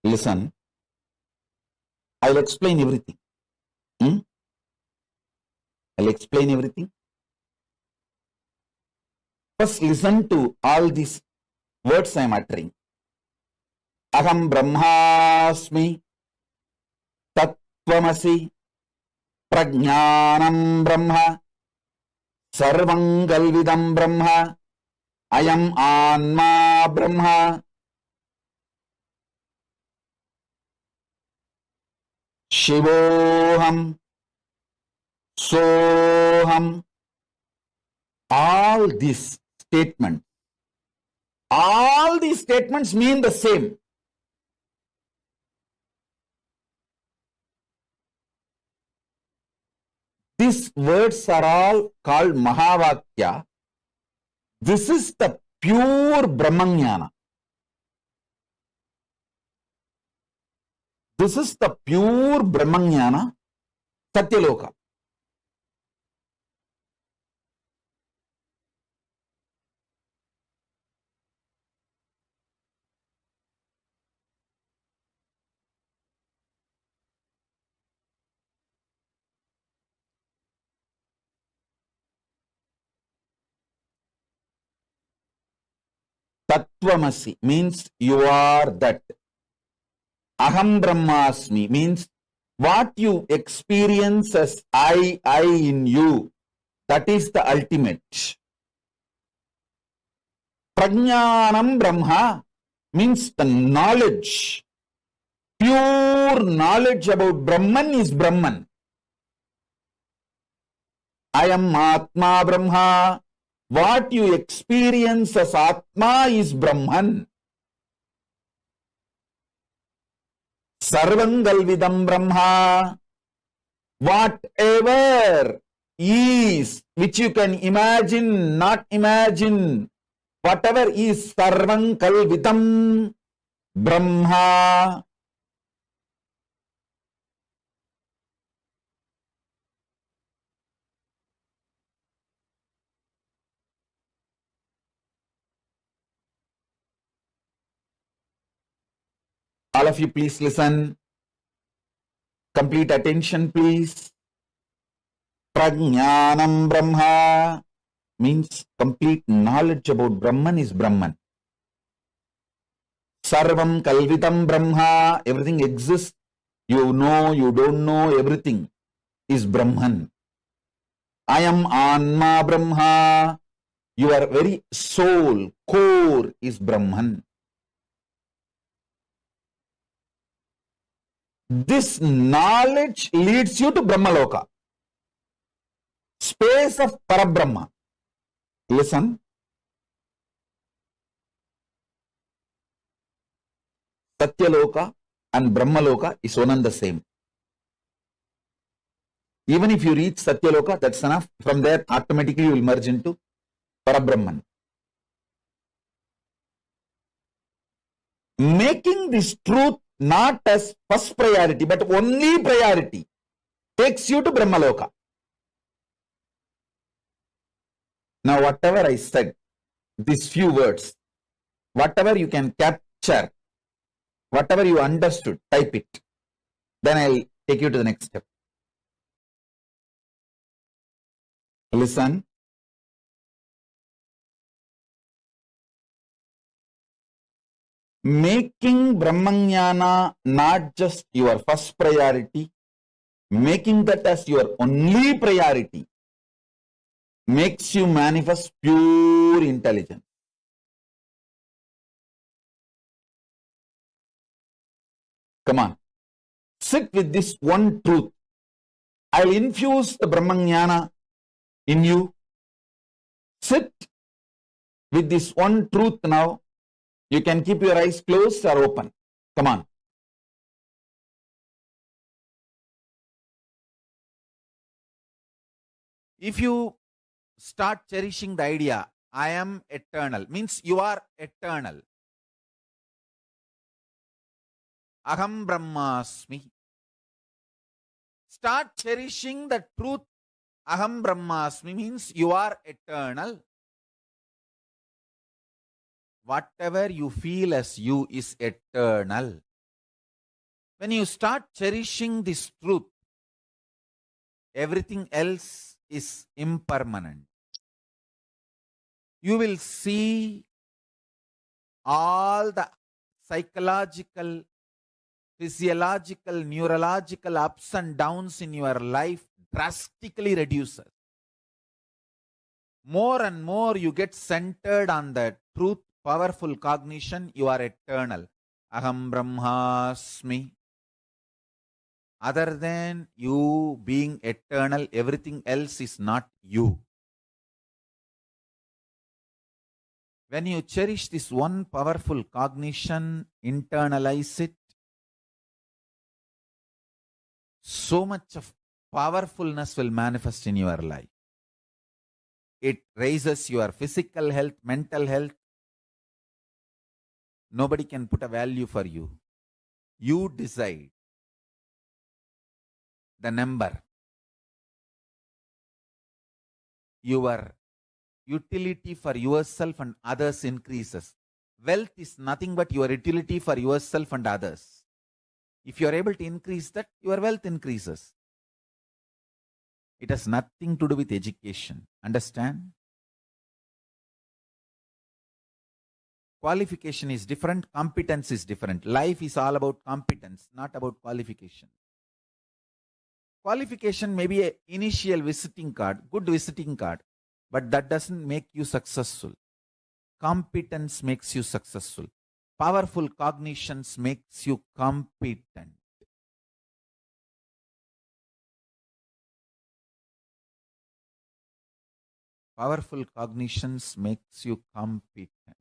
Listen, I'll explain everything. I'll explain everything. First, listen to all these words I am uttering. Aham Brahmasmi, Tattvamasi, Prajnanam Brahma, Sarvangalvidam Brahma, Ayam Anma Brahma, Shivoham, Soham, all these statements mean the same. These words are all called Mahavakya. This is the pure Brahmanyana. This is the pure Brahmanyana, Satya Loka. Tattvamasi means you are that. Aham Brahmasmi means what you experience as I in you. That is the ultimate. Prajnanam Brahma means the knowledge. Pure knowledge about Brahman is Brahman. I am Atma Brahma. What you experience as Atma is Brahman. Sarvangalvidam Brahma. Whatever is, which you can imagine, not imagine, whatever is Sarvangalvidam Brahma. All of you, please listen. Complete attention, please. Prajnanam Brahma means complete knowledge about Brahman is Brahman. Sarvam Kalvitam Brahma, everything exists. You know, you don't know, everything is Brahman. I am Anma Brahma. Your very soul, core is Brahman. This knowledge leads you to Brahmaloka, space of Parabrahma. Listen. Satya Loka and Brahmaloka is one and the same. Even if you reach Satya Loka, that's enough. From there, automatically you will merge into Parabrahman. Making this truth not as first priority, but only priority takes you to Brahmaloka. Now, whatever I said, these few words, whatever you can capture, whatever you understood, type it. Then I'll take you to the next step. Listen. Making Brahmanyana not just your first priority, making that as your only priority makes you manifest pure intelligence. Come on. Sit with this one truth. I'll infuse the Brahmanyana in you. Sit with this one truth now. You can keep your eyes closed or open. Come on. If you start cherishing the idea, I am eternal, means you are eternal. Aham Brahmasmi. Start cherishing the truth. Aham Brahmasmi means you are eternal. Whatever you feel as you is eternal. When you start cherishing this truth, everything else is impermanent. You will see all the psychological, physiological, neurological ups and downs in your life drastically reduces. More and more you get centered on the truth, powerful cognition, you are eternal. Aham Brahmasmi. Other than you being eternal, everything else is not you. When you cherish this one powerful cognition, internalize it, so much of powerfulness will manifest in your life. It raises your physical health, mental health. Nobody can put a value for you. You decide the number. Your utility for yourself and others increases. Wealth is nothing but your utility for yourself and others. If you are able to increase that, your wealth increases. It has nothing to do with education. Understand? Qualification is different, competence is different. Life is all about competence, not about qualification. Qualification may be an initial visiting card, good visiting card, but that doesn't make you successful. Competence makes you successful. Powerful cognitions makes you competent. Powerful cognitions makes you competent.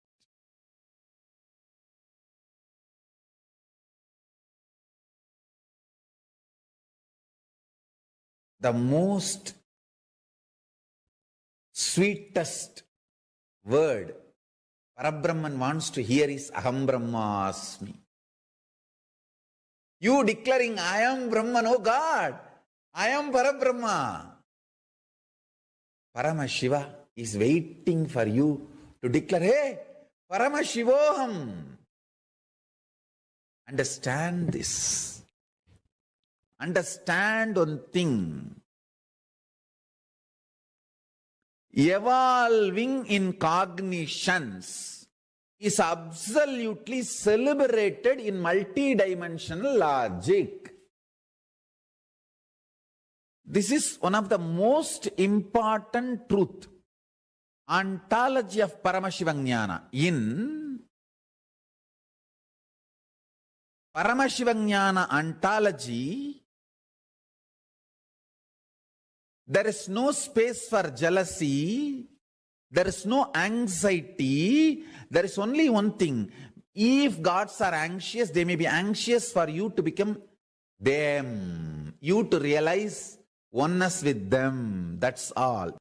The most sweetest word Parabrahman wants to hear is Aham Brahmasmi. You declaring, I am Brahman, oh God, I am Parabrahma. Paramashiva is waiting for you to declare, hey, Paramashivoham. Understand this. Understand one thing. Evolving in cognitions is absolutely celebrated in multidimensional logic. This is one of the most important truth. Ontology of Paramashivoham Jnana. In Paramashivoham Jnana ontology, there is no space for jealousy. There is no anxiety. There is only one thing. If gods are anxious, they may be anxious for you to become them. You to realize oneness with them. That's all.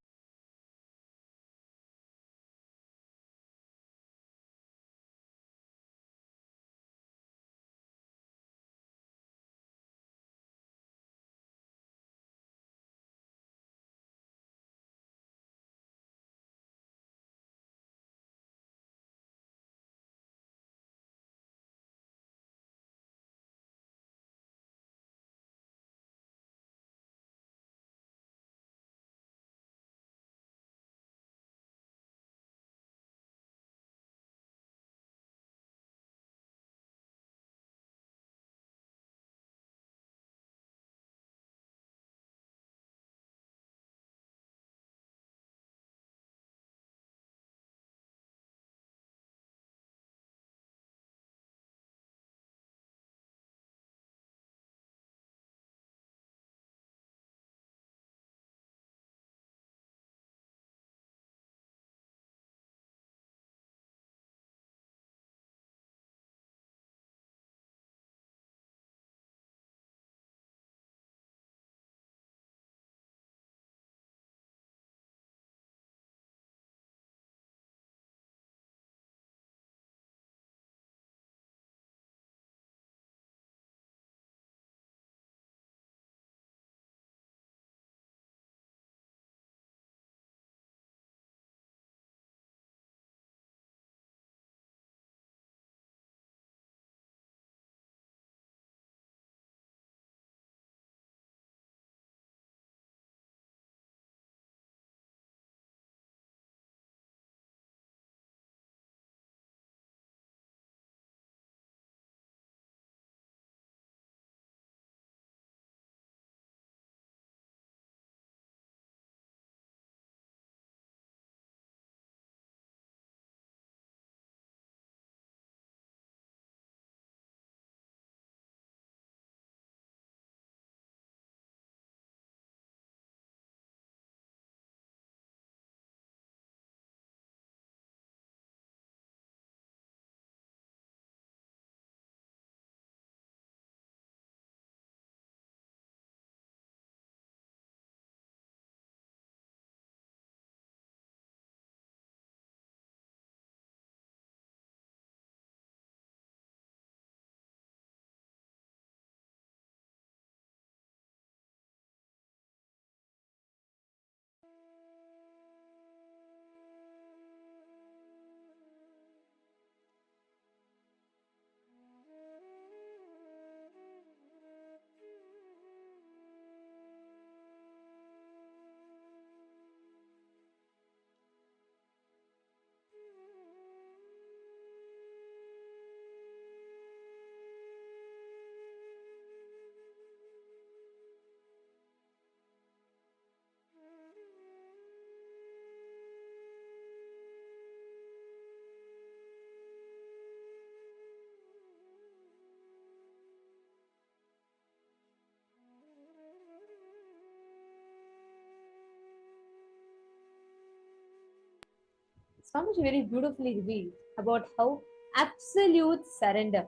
Swamiji very beautifully revealed about how absolute surrender.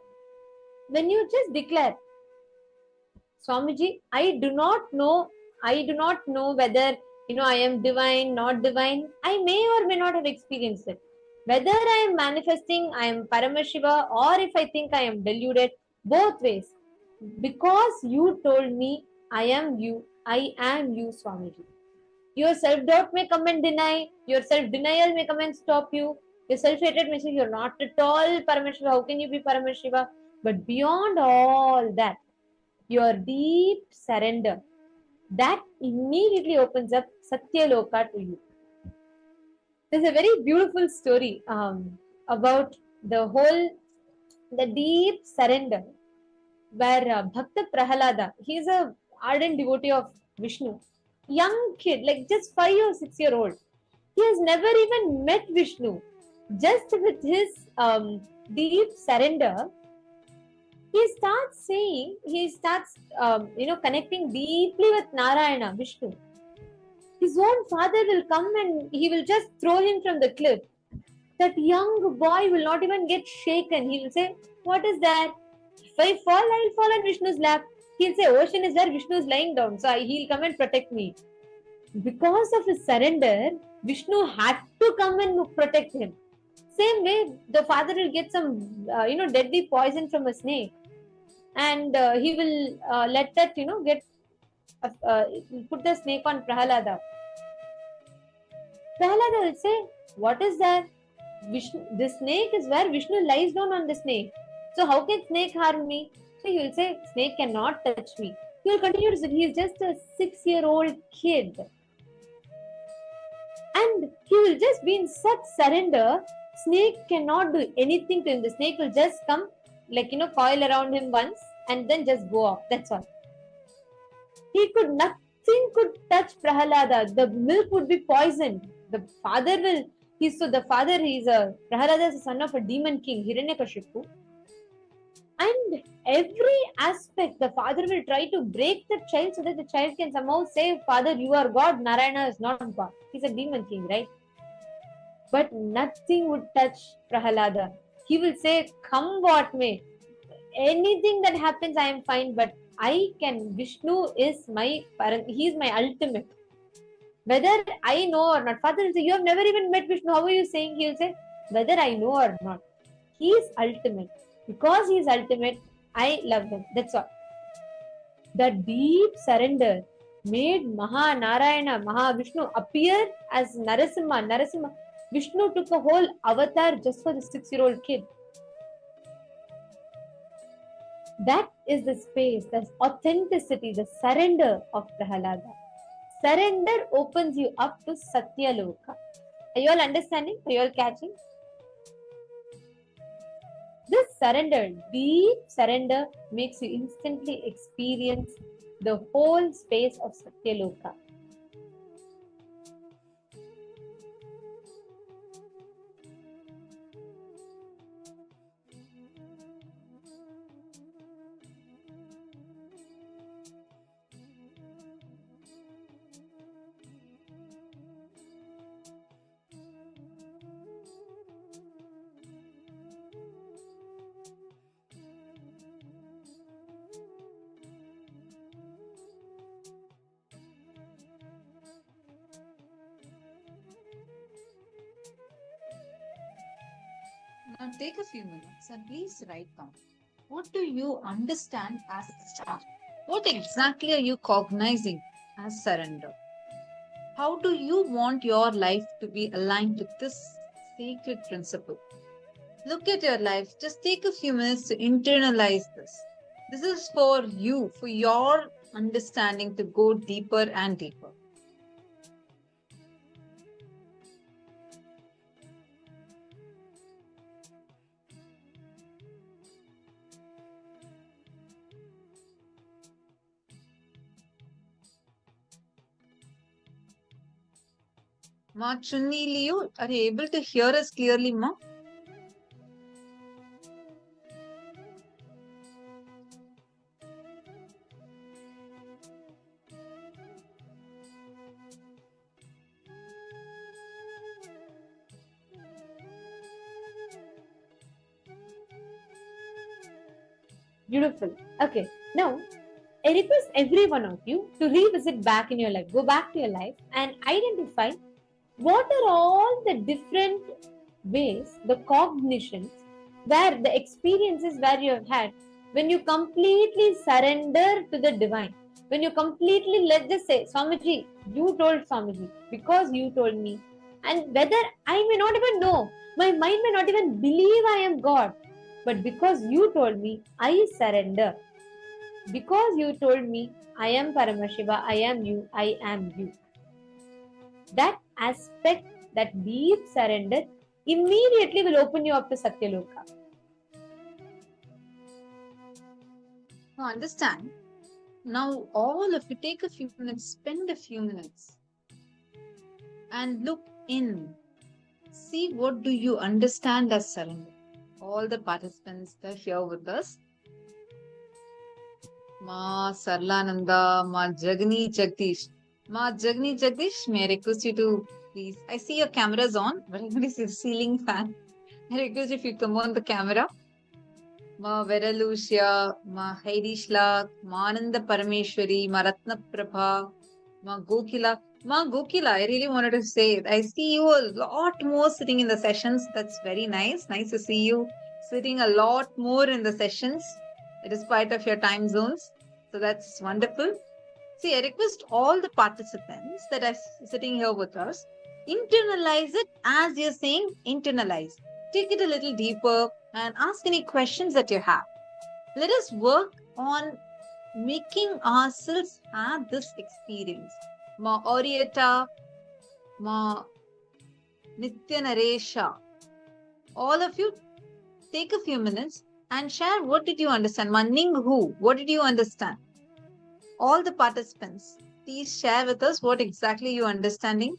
When you just declare, Swamiji, I do not know whether, I am divine, not divine. I may or may not have experienced it. Whether I am manifesting, I am Paramashiva, or if I think I am deluded, both ways. Because you told me, I am you, Swamiji. Your self-doubt may come and deny, your self-denial may come and stop you, your self-hatred may say you're not at all Paramashiva, how can you be Paramashiva? But beyond all that, your deep surrender, that immediately opens up Satya Loka to you. There's a very beautiful story about the deep surrender where Bhakta Prahalada, he's a ardent devotee of Vishnu, young kid, like just 5 or 6 year old. He has never even met Vishnu. Just with his deep surrender, he starts connecting deeply with Narayana, Vishnu. His own father will come and he will just throw him from the cliff. That young boy will not even get shaken. He will say, what is that? If I fall, I'll fall on Vishnu's lap. He'll say, ocean is there, Vishnu is lying down. So he'll come and protect me. Because of his surrender, Vishnu had to come and protect him. Same way, the father will get some, deadly poison from a snake. And he will let that, put the snake on Prahalada. Prahalada will say, what is that? Vishnu, the snake is where Vishnu lies down on the snake. So how can snake harm me? So he will say, snake cannot touch me. He will continue to say, he is just a 6-year-old kid. And he will just be in such surrender, snake cannot do anything to him. The snake will just come, coil around him once and then just go off. That's all. Nothing could touch Prahalada. The milk would be poisoned. Prahalada is the son of a demon king, Hiranyakashipu. And every aspect, the father will try to break the child so that the child can somehow say, Father, you are God, Narayana is not God. He's a demon king, right? But nothing would touch Prahalada. He will say, come what may. Anything that happens, I am fine, but Vishnu is he's my ultimate. Whether I know or not. Father will say, you have never even met Vishnu. How are you saying? He will say, whether I know or not. He is ultimate. Because he is ultimate, I love him. That's all. The deep surrender made Mahanarayana, Mahavishnu appear as Narasimha. Vishnu took a whole avatar just for the 6-year-old kid. That is the space, the authenticity, the surrender of Prahalada. Surrender opens you up to Satya Loka. Are you all understanding? Are you all catching? This surrender, deep surrender, makes you instantly experience the whole space of Satya Loka. Now take a few minutes and please write down. What do you understand as discharge? What exactly are you cognizing as surrender? How do you want your life to be aligned with this sacred principle? Look at your life. Just take a few minutes to internalize this. This is for you, for your understanding to go deeper and deeper. Ma Chunni Leo, are you able to hear us clearly, Ma? Beautiful. Okay, now I request every one of you to revisit back in your life, go back to your life and identify what are all the different ways, the cognitions, where the experiences where you have had when you completely surrender to the divine. When you completely, let's just say, Swamiji, you told Swamiji, because you told me, and whether I may not even know, my mind may not even believe I am God, but because you told me, I surrender. Because you told me, I am Paramashiva, I am you, I am you. That aspect, that deep surrender, immediately will open you up to Satya Loka. Now understand. Now all of you take a few minutes, spend a few minutes and look in. See what do you understand as surrender. All the participants that are here with us. Ma Sarlananda, Ma Jagni Jagdish. Ma Jagni Jagdish, may I request you to please. I see your cameras on, but everybody is a ceiling fan. I request if you come on the camera. Ma Veralucia, Ma Heidi Shlak, Ma Ananda Parameshwari, Ma Ratna Prabha, Ma Gokila. Ma Gokila, I really wanted to say it. I see you a lot more sitting in the sessions. That's very nice. Nice to see you sitting a lot more in the sessions, despite of your time zones. So that's wonderful. See, I request all the participants that are sitting here with us, internalize it as you're saying, internalize. Take it a little deeper and ask any questions that you have. Let us work on making ourselves have this experience. Ma Orieta, Ma Nithyananda, all of you take a few minutes and share what did you understand. Ma Ninghu, what did you understand? All the participants, please share with us what exactly you are understanding.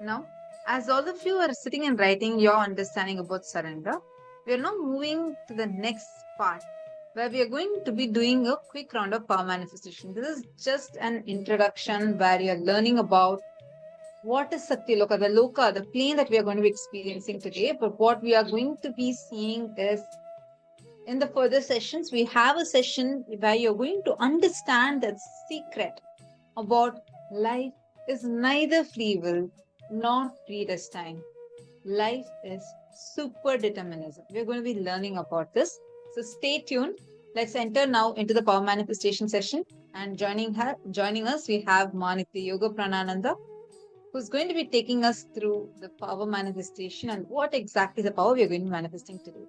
Now, as all of you are sitting and writing your understanding about surrender, we are now moving to the next part where we are going to be doing a quick round of power manifestation. This is just an introduction where you are learning about what is Satya Loka, the plane that we are going to be experiencing today. But what we are going to be seeing is in the further sessions, we have a session where you're going to understand that secret about life is neither free will nor predestined. Life is super determinism. We're going to be learning about this. So stay tuned. Let's enter now into the power manifestation session. And joining us, we have Manitya Yoga Pranananda, who's going to be taking us through the power manifestation and what exactly the power we are going to be manifesting today.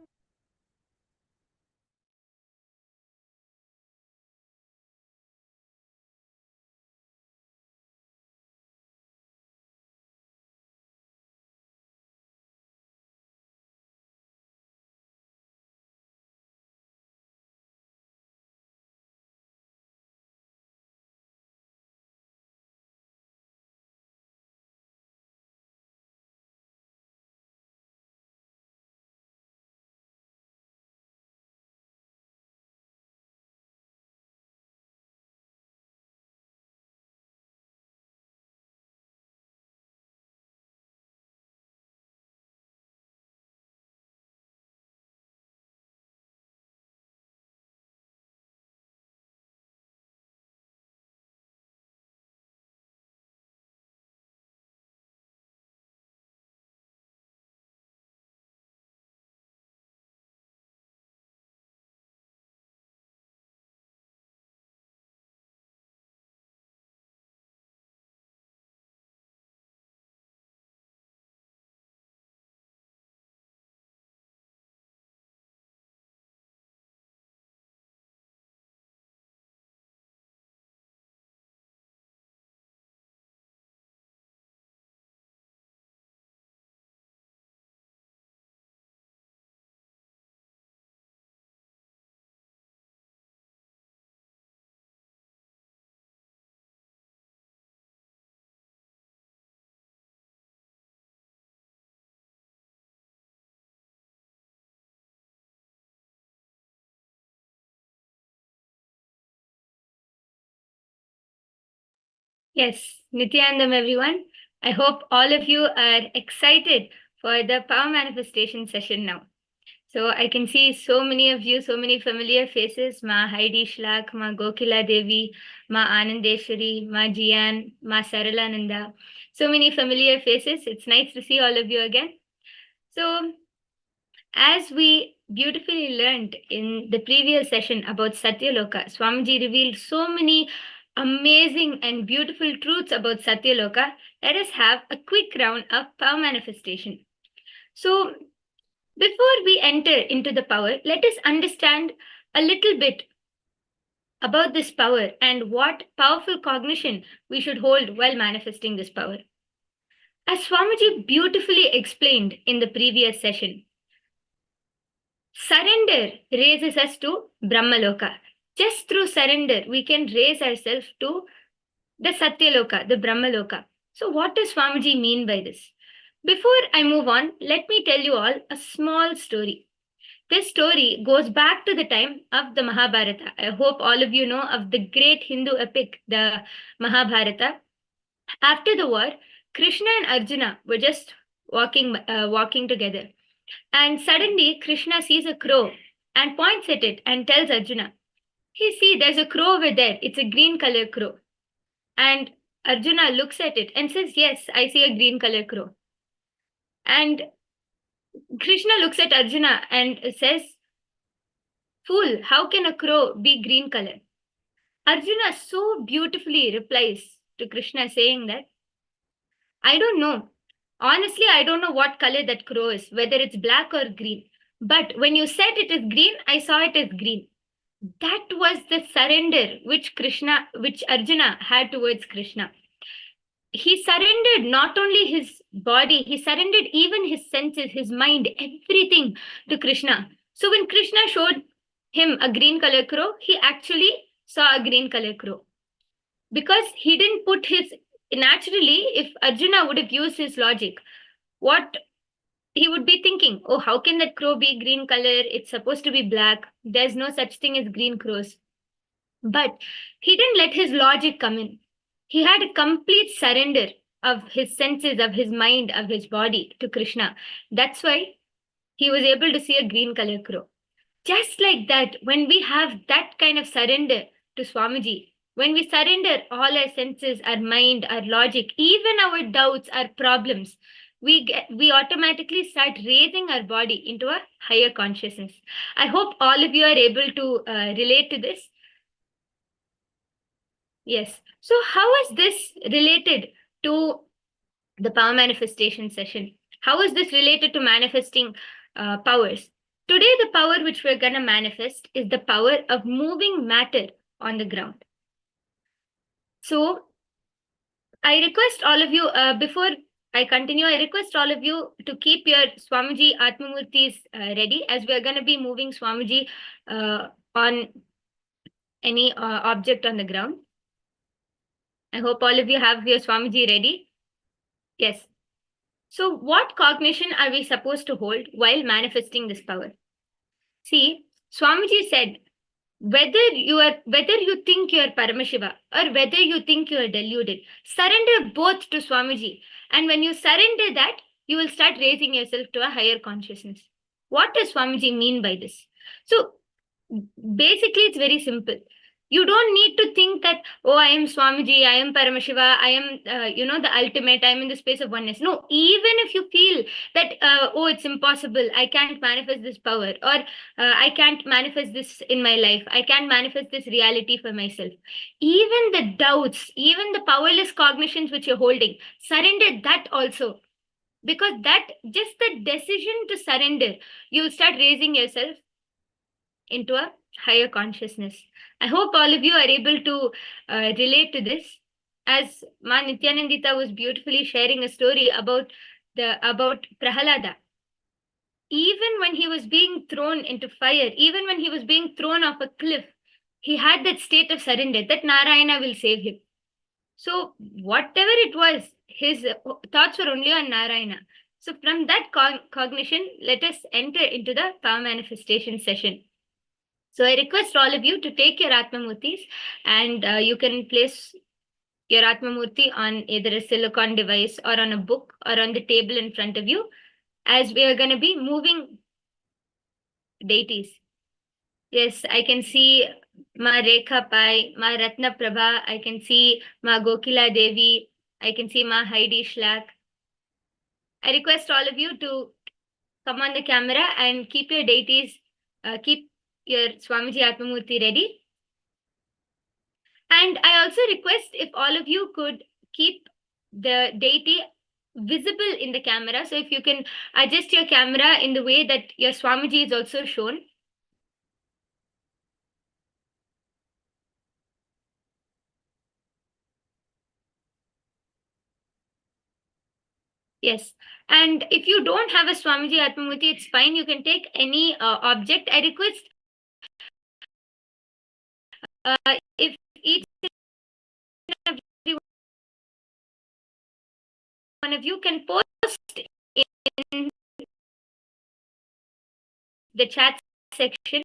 Yes, Nithyananda, everyone. I hope all of you are excited for the power manifestation session now. So I can see so many of you, so many familiar faces. Ma Heidi Shlak, Ma Gokila Devi, Ma Anandeshwari, Ma Jian, Ma Saralananda. So many familiar faces. It's nice to see all of you again. So as we beautifully learned in the previous session about Satya Loka, Swamiji revealed so many amazing and beautiful truths about Satya Loka. Let us have a quick round of power manifestation. So, before we enter into the power, let us understand a little bit about this power and what powerful cognition we should hold while manifesting this power. As Swamiji beautifully explained in the previous session, surrender raises us to Brahmaloka. Just through surrender, we can raise ourselves to the Satyaloka, the Brahmaloka. So, what does Swamiji mean by this? Before I move on, let me tell you all a small story. This story goes back to the time of the Mahabharata. I hope all of you know of the great Hindu epic, the Mahabharata. After the war, Krishna and Arjuna were just walking together. And suddenly, Krishna sees a crow and points at it and tells Arjuna, "Hey, see, there's a crow over there. It's a green color crow." And Arjuna looks at it and says, "Yes, I see a green color crow." And Krishna looks at Arjuna and says, "Fool, how can a crow be green color?" Arjuna so beautifully replies to Krishna saying that, "I don't know. Honestly, I don't know what color that crow is, whether it's black or green. But when you said it is green, I saw it as green." That was the surrender which Arjuna had towards Krishna. He surrendered not only his body, he surrendered even his senses, his mind, everything to Krishna. So when Krishna showed him a green color crow, he actually saw a green color crow. Because he didn't put his, naturally, if Arjuna would have used his logic, what he would be thinking, "Oh, how can that crow be green color? It's supposed to be black. There's no such thing as green crows." But he didn't let his logic come in. He had a complete surrender of his senses, of his mind, of his body to Krishna. That's why he was able to see a green color crow. Just like that, when we have that kind of surrender to Swamiji, when we surrender all our senses, our mind, our logic, even our doubts, our problems, we automatically start raising our body into a higher consciousness. I hope all of you are able to relate to this. Yes. So, how is this related to the power manifestation session? How is this related to manifesting powers? Today, the power which we're going to manifest is the power of moving matter on the ground. So, I request all of you, before I continue, I request all of you to keep your Swamiji Atmamurtis ready, as we're going to be moving Swamiji on any object on the ground. I hope all of you have your Swamiji ready. Yes. So, what cognition are we supposed to hold while manifesting this power? See, Swamiji said, whether you think you are Paramashiva or whether you think you are deluded, surrender both to Swamiji. And when you surrender that, you will start raising yourself to a higher consciousness. What does Swamiji mean by this? So, basically, it's very simple. You don't need to think that, "Oh, I am Swamiji, I am Paramashiva, I am, the ultimate, I'm in the space of oneness." No, even if you feel that, "Oh, it's impossible, I can't manifest this power, or I can't manifest this in my life, I can't manifest this reality for myself." Even the doubts, even the powerless cognitions which you're holding, surrender that also. Because that, just the decision to surrender, you'll start raising yourself into a higher consciousness. I hope all of you are able to relate to this. As Ma Nithyanandita was beautifully sharing a story about Prahalada. Even when he was being thrown into fire, even when he was being thrown off a cliff, he had that state of surrender that Narayana will save him. So whatever it was, his thoughts were only on Narayana. So from that cognition, let us enter into the power manifestation session. So I request all of you to take your Atmamurtis and you can place your Atmamurti on either a silicon device or on a book or on the table in front of you, as we are going to be moving deities. Yes, I can see Ma Rekha Pai, Ma Ratna Prabha, I can see Ma Gokila Devi, I can see Ma Heidi Schlack. I request all of you to come on the camera and keep your deities, keep your Swamiji Atmamurti ready. And I also request if all of you could keep the deity visible in the camera. So if you can adjust your camera in the way that your Swamiji is also shown. Yes. And if you don't have a Swamiji Atmamurti, it's fine. You can take any object. I request if each and every one of you can post in the chat section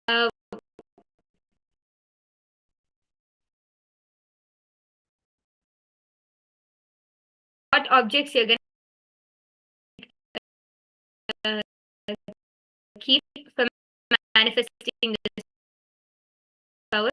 uh, what objects you're going to keep for manifesting this power.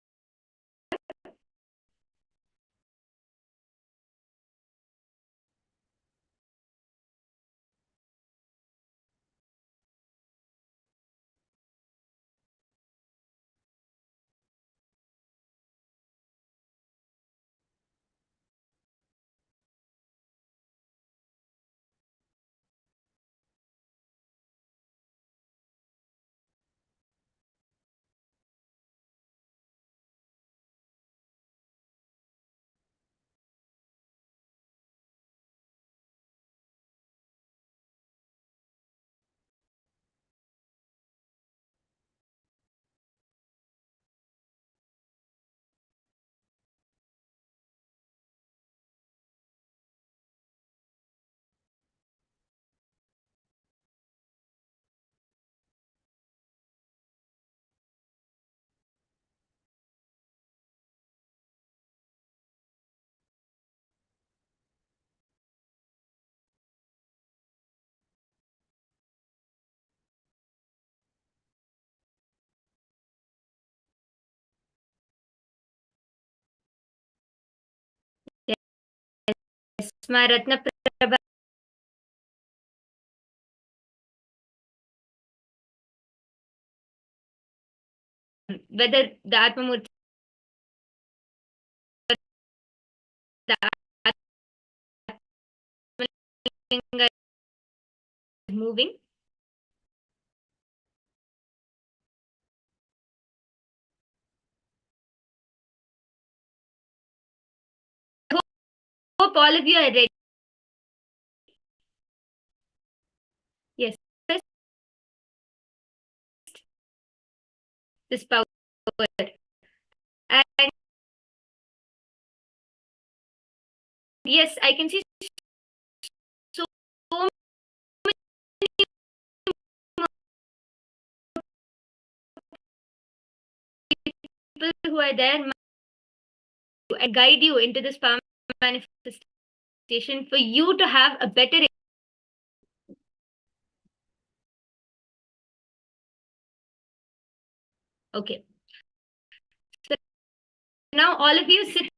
Yes, my Ratna Prabha. Whether the Atmamurti, the Atmalinga is moving. I hope all of you are ready. Yes, this power. And yes, I can see so many people who are there and guide you into this power manifestation for you to have a better. Okay. So now all of you sit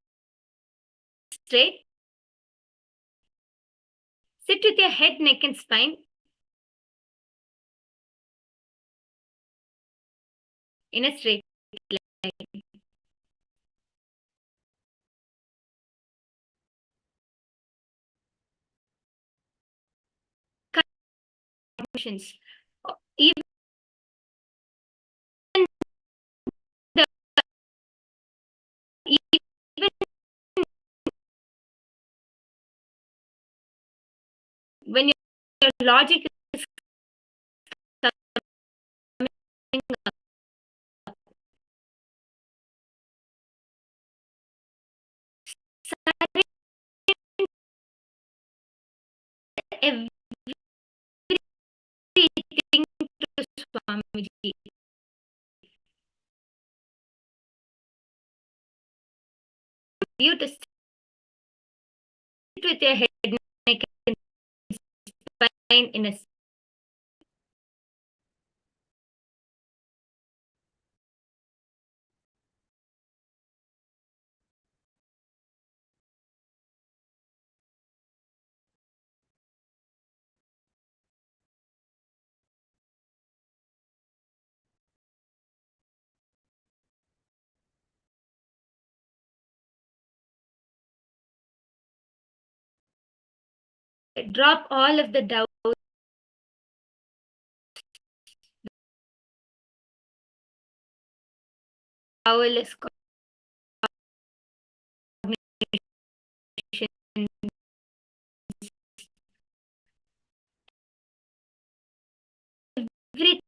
straight. Sit with your head, neck, and spine in a straight line. Even the even when your logic is coming up, everything to Swamiji. You to sit with your head, neck, and spine in a drop all of the doubts. Powerless cognition. Everything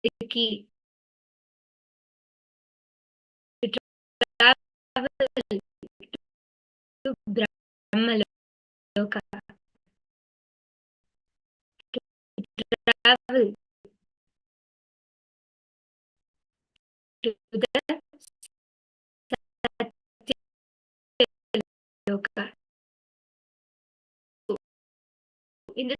the key to travel to Brahma Loka, to travel to the Satya Loka. In this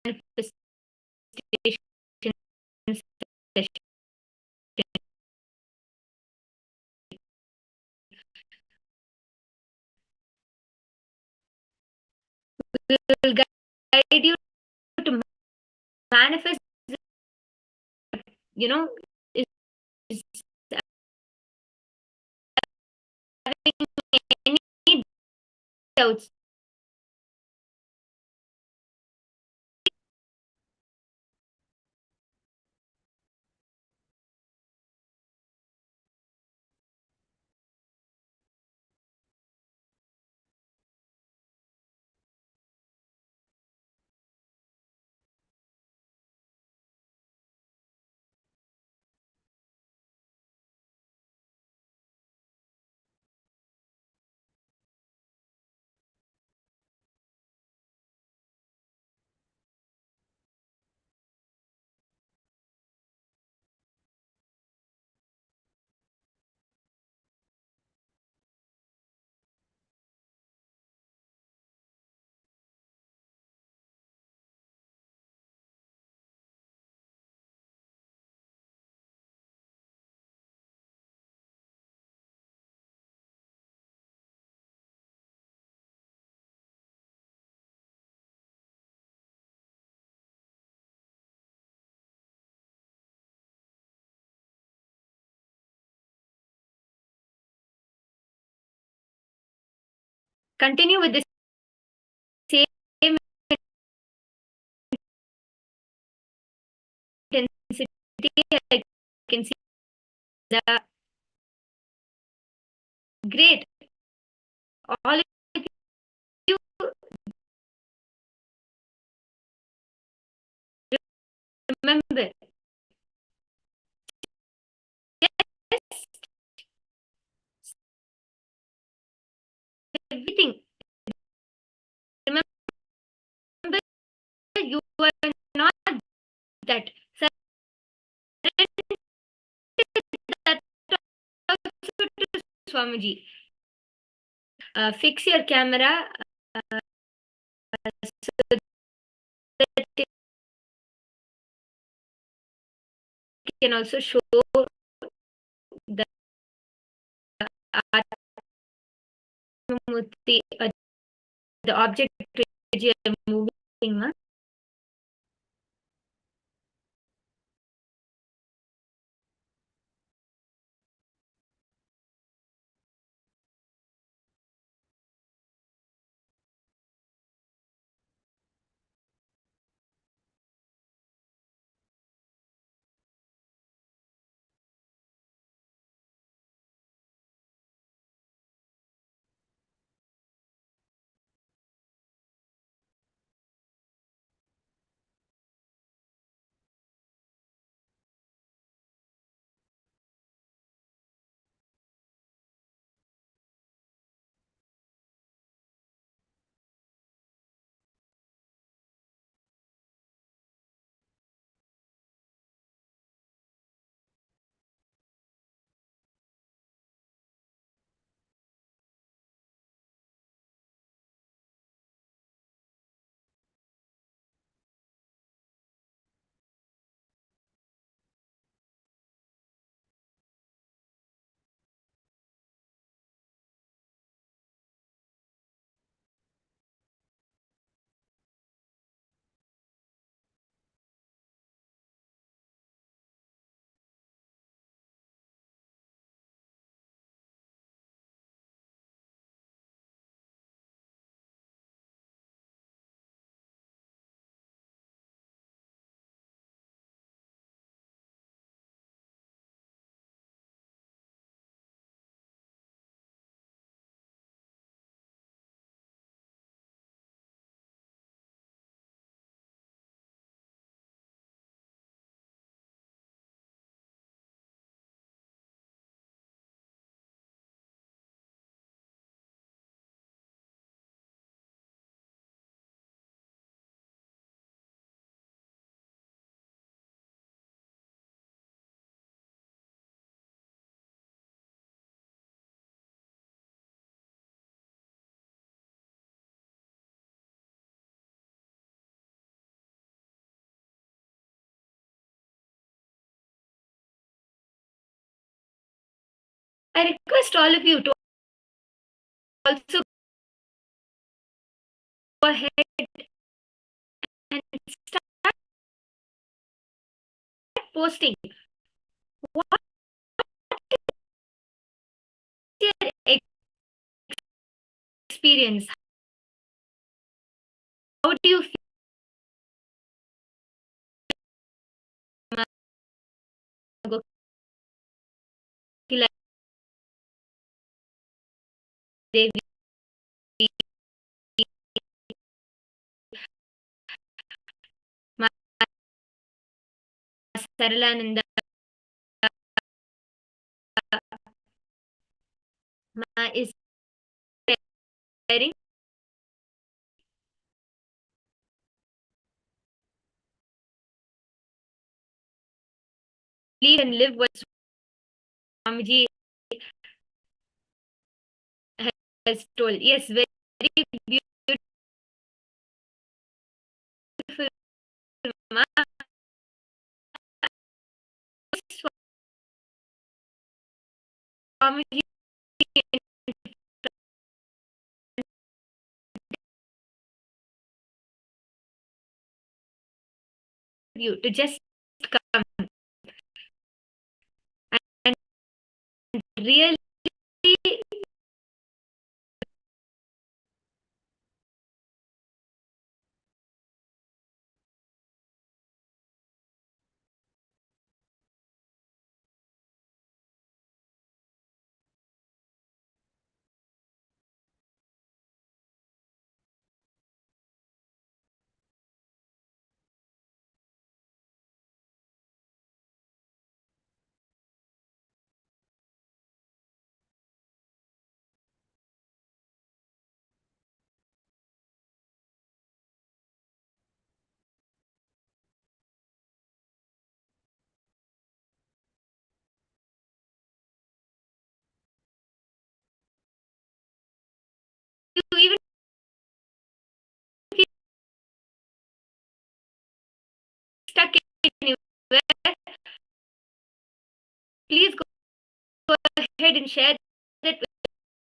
manifestation session, we will guide you to manifest, you know, is having any doubts. Continue with the same I can see the great. All of you remember, just everything. Remember, you are not that. Surrender that also to Swamiji. Fix your camera so that it can also show the art murti, the object which you are moving. Huh? I request all of you to also go ahead and start posting what your experience. How do you feel? Devi, Ma Saralananda, Ma is sharing. Lead and live what Swamiji has told. Yes, very beautiful. Ma. Swamiji you to just come and really please go ahead and share that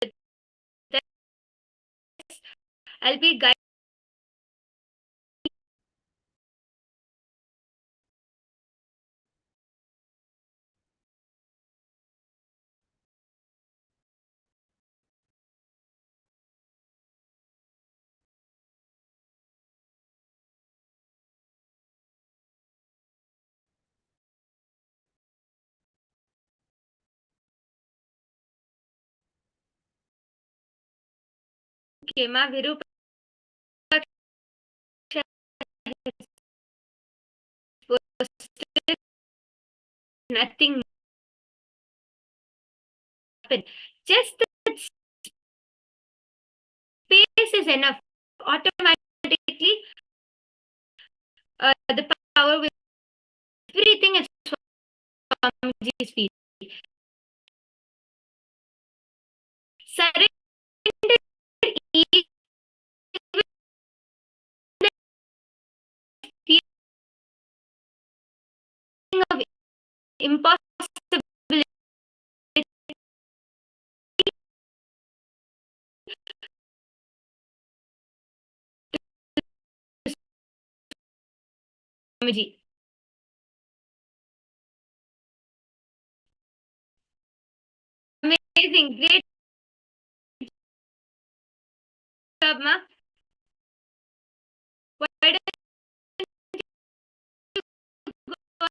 with us. I'll be guiding Kema Virupaksha posted nothing happened. Just that space is enough. Automatically, the power will everything is Swamiji's feet. Surrender even the feeling of impossibility to Swamiji. Amazing, great job, Ma. Why don't you go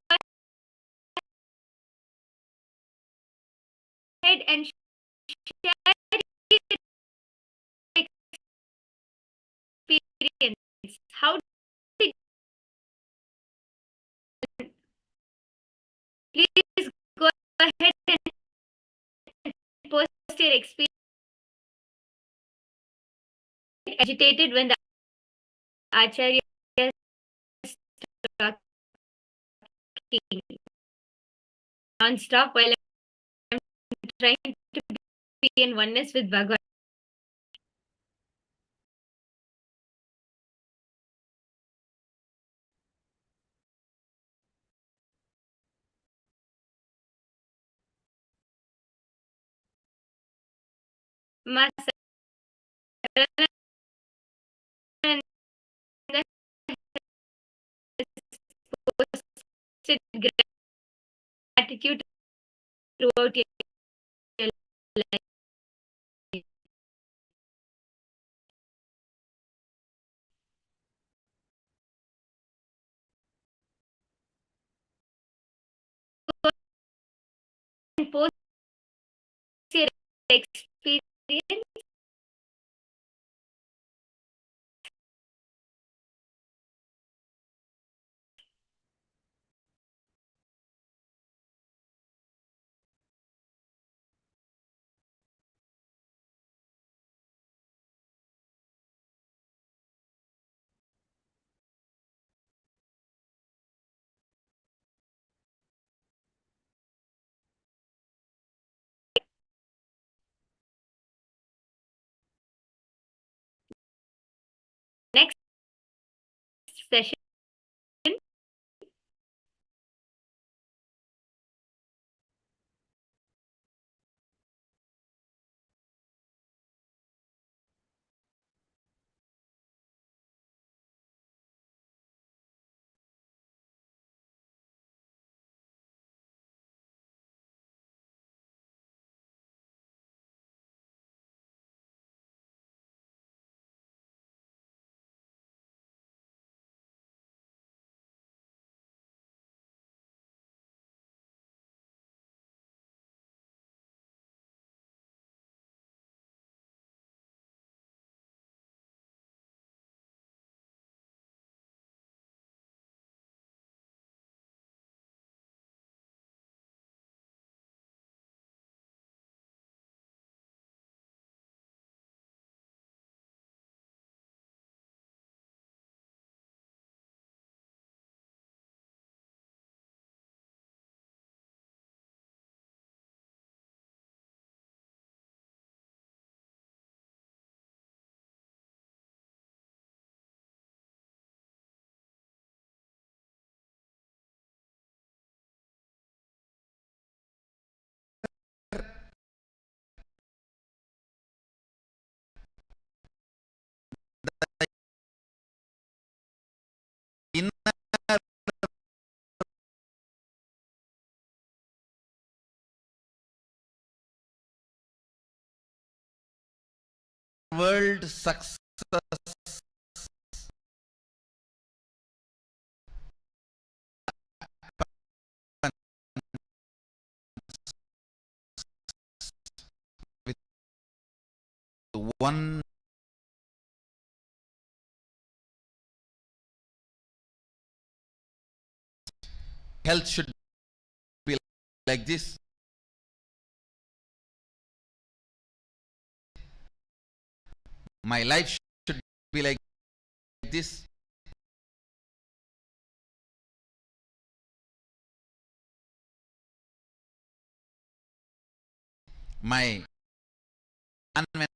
ahead and share your experience? How did please go ahead and post your experience? Agitated when the Acharya is talking non-stop while I'm trying to be in oneness with Bhagwan. Ma Sarananda posted gratitude throughout your life. And post your experience. Next session. inner world success with one health should be like this. My life should be like this. My environment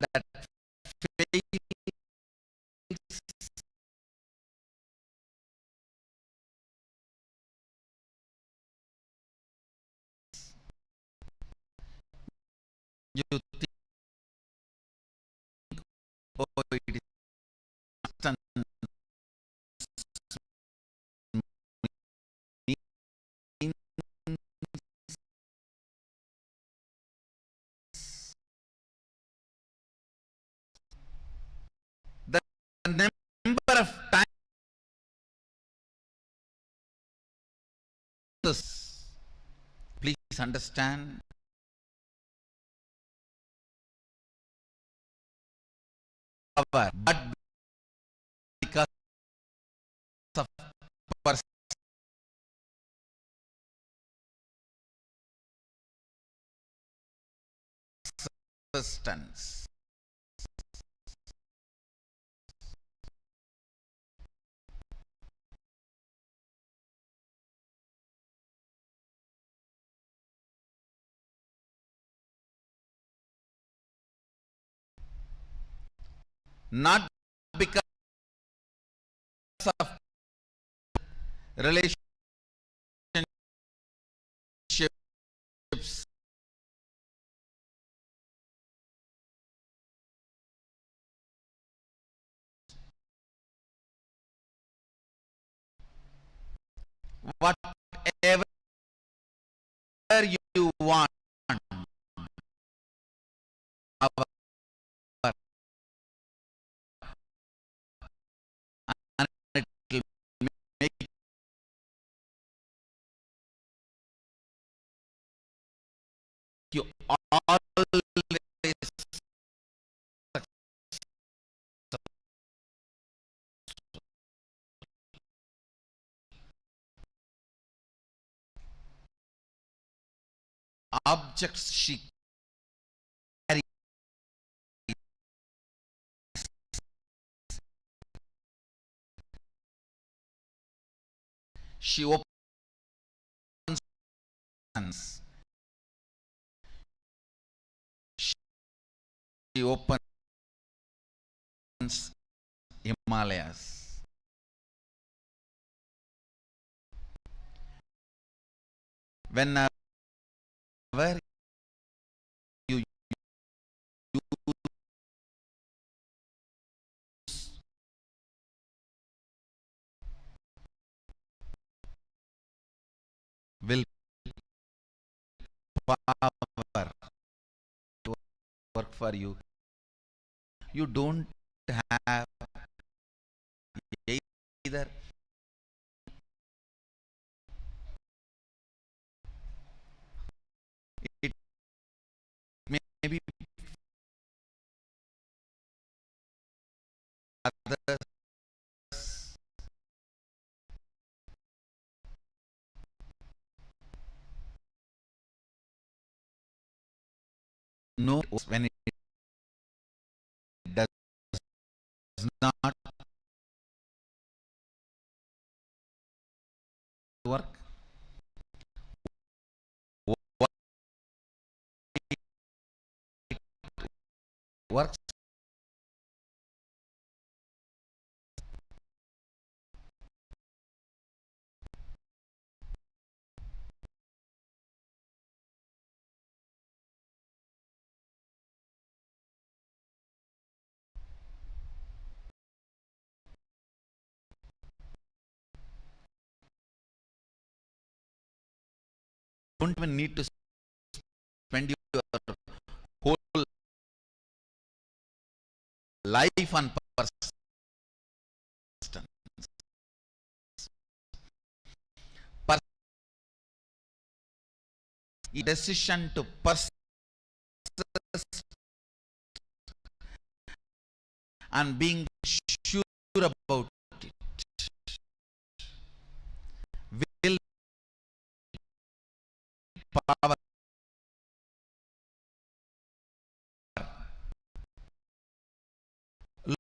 that fails you think, oh, it is constant the number of times, please understand, power, but because of persistence. Not because of relationships, whatever you want, our, and it will make you always objects she carries. She opens hands. She opens Himalayas. Whenever you will power to work for you, you don't have either. It may be others, no, when it does not work. Why it works? don't even need to spend your whole life on persistence. Decision to persist and being sure about it will power.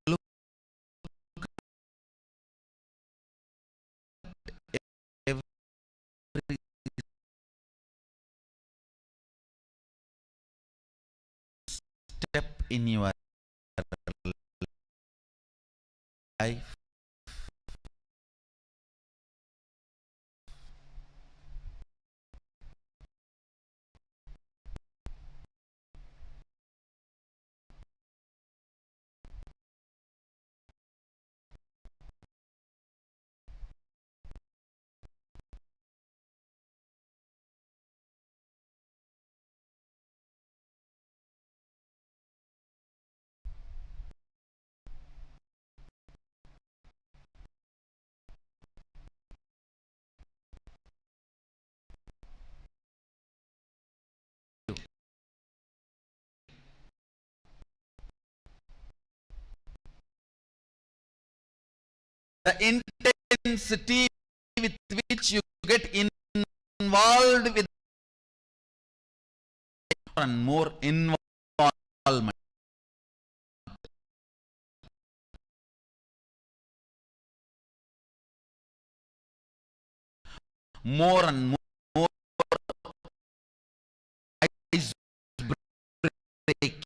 Look every step in your life the intensity with which you get involved with and more involvement, more and more ice breaking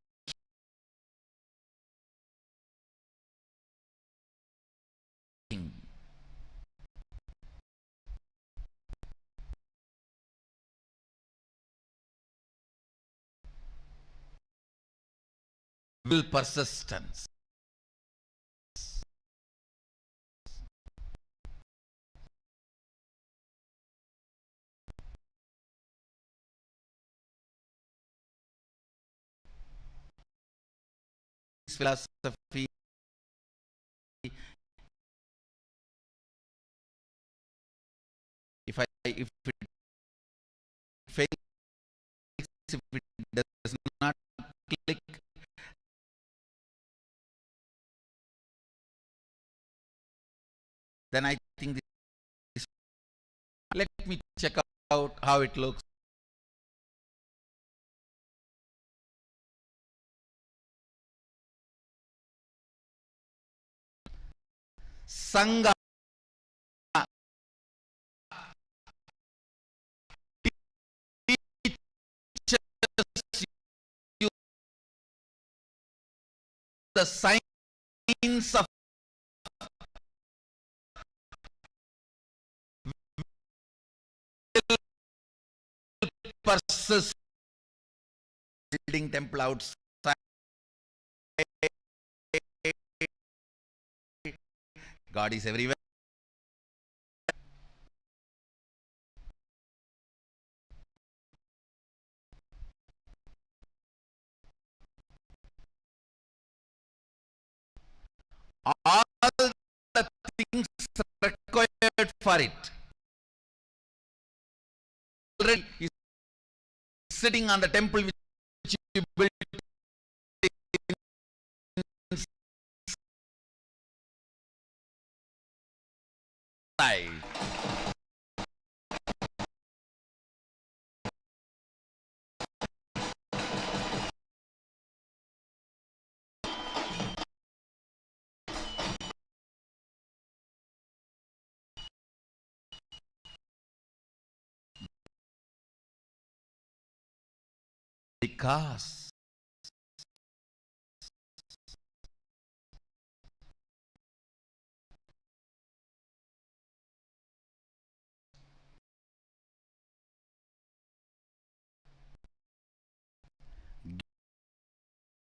will persistence. This philosophy, if it fails, if it does not click, then I think this, let me check out how it looks. Sangha teaches you the science of persist. Building temple outside, God is everywhere. All the things required for it already is sitting on the temple which you built inside. Because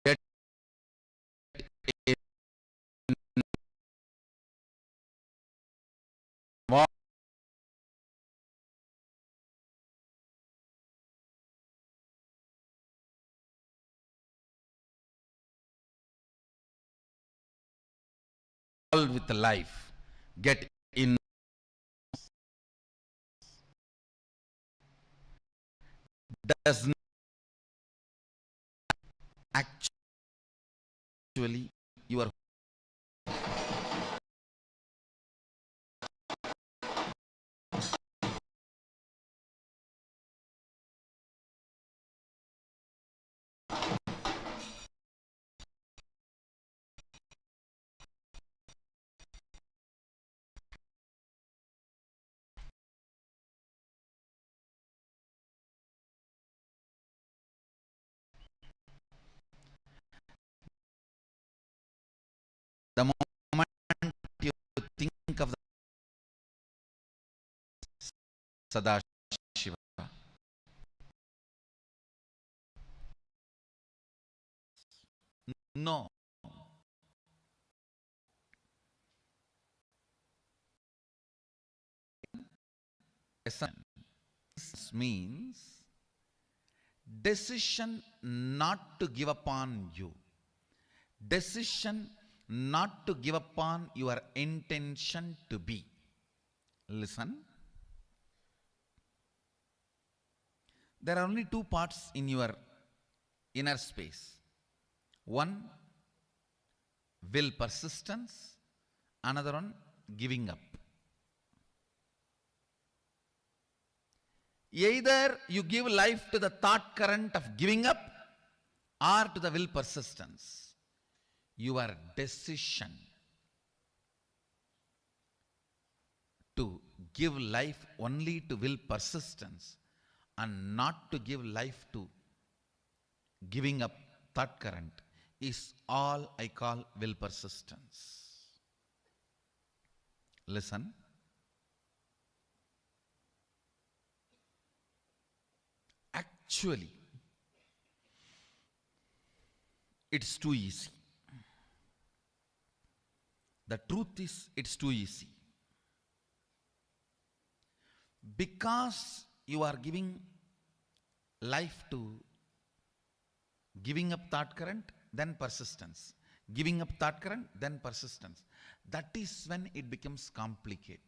get with life. Get in. Does not actually your the moment you think of the Sadashiva, no, essence means decision not to give up on you, decision not to give up on your intention to be. Listen, there are only two parts in your inner space. One, will persistence, another one, giving up. Either you give life to the thought current of giving up or to the will persistence. Your decision to give life only to will persistence and not to give life to giving up thought current is all I call will persistence. Listen. Actually, it's too easy. The truth is, it's too easy. Because you are giving life to giving up thought current, then persistence. Giving up thought current, then persistence. That is when it becomes complicated.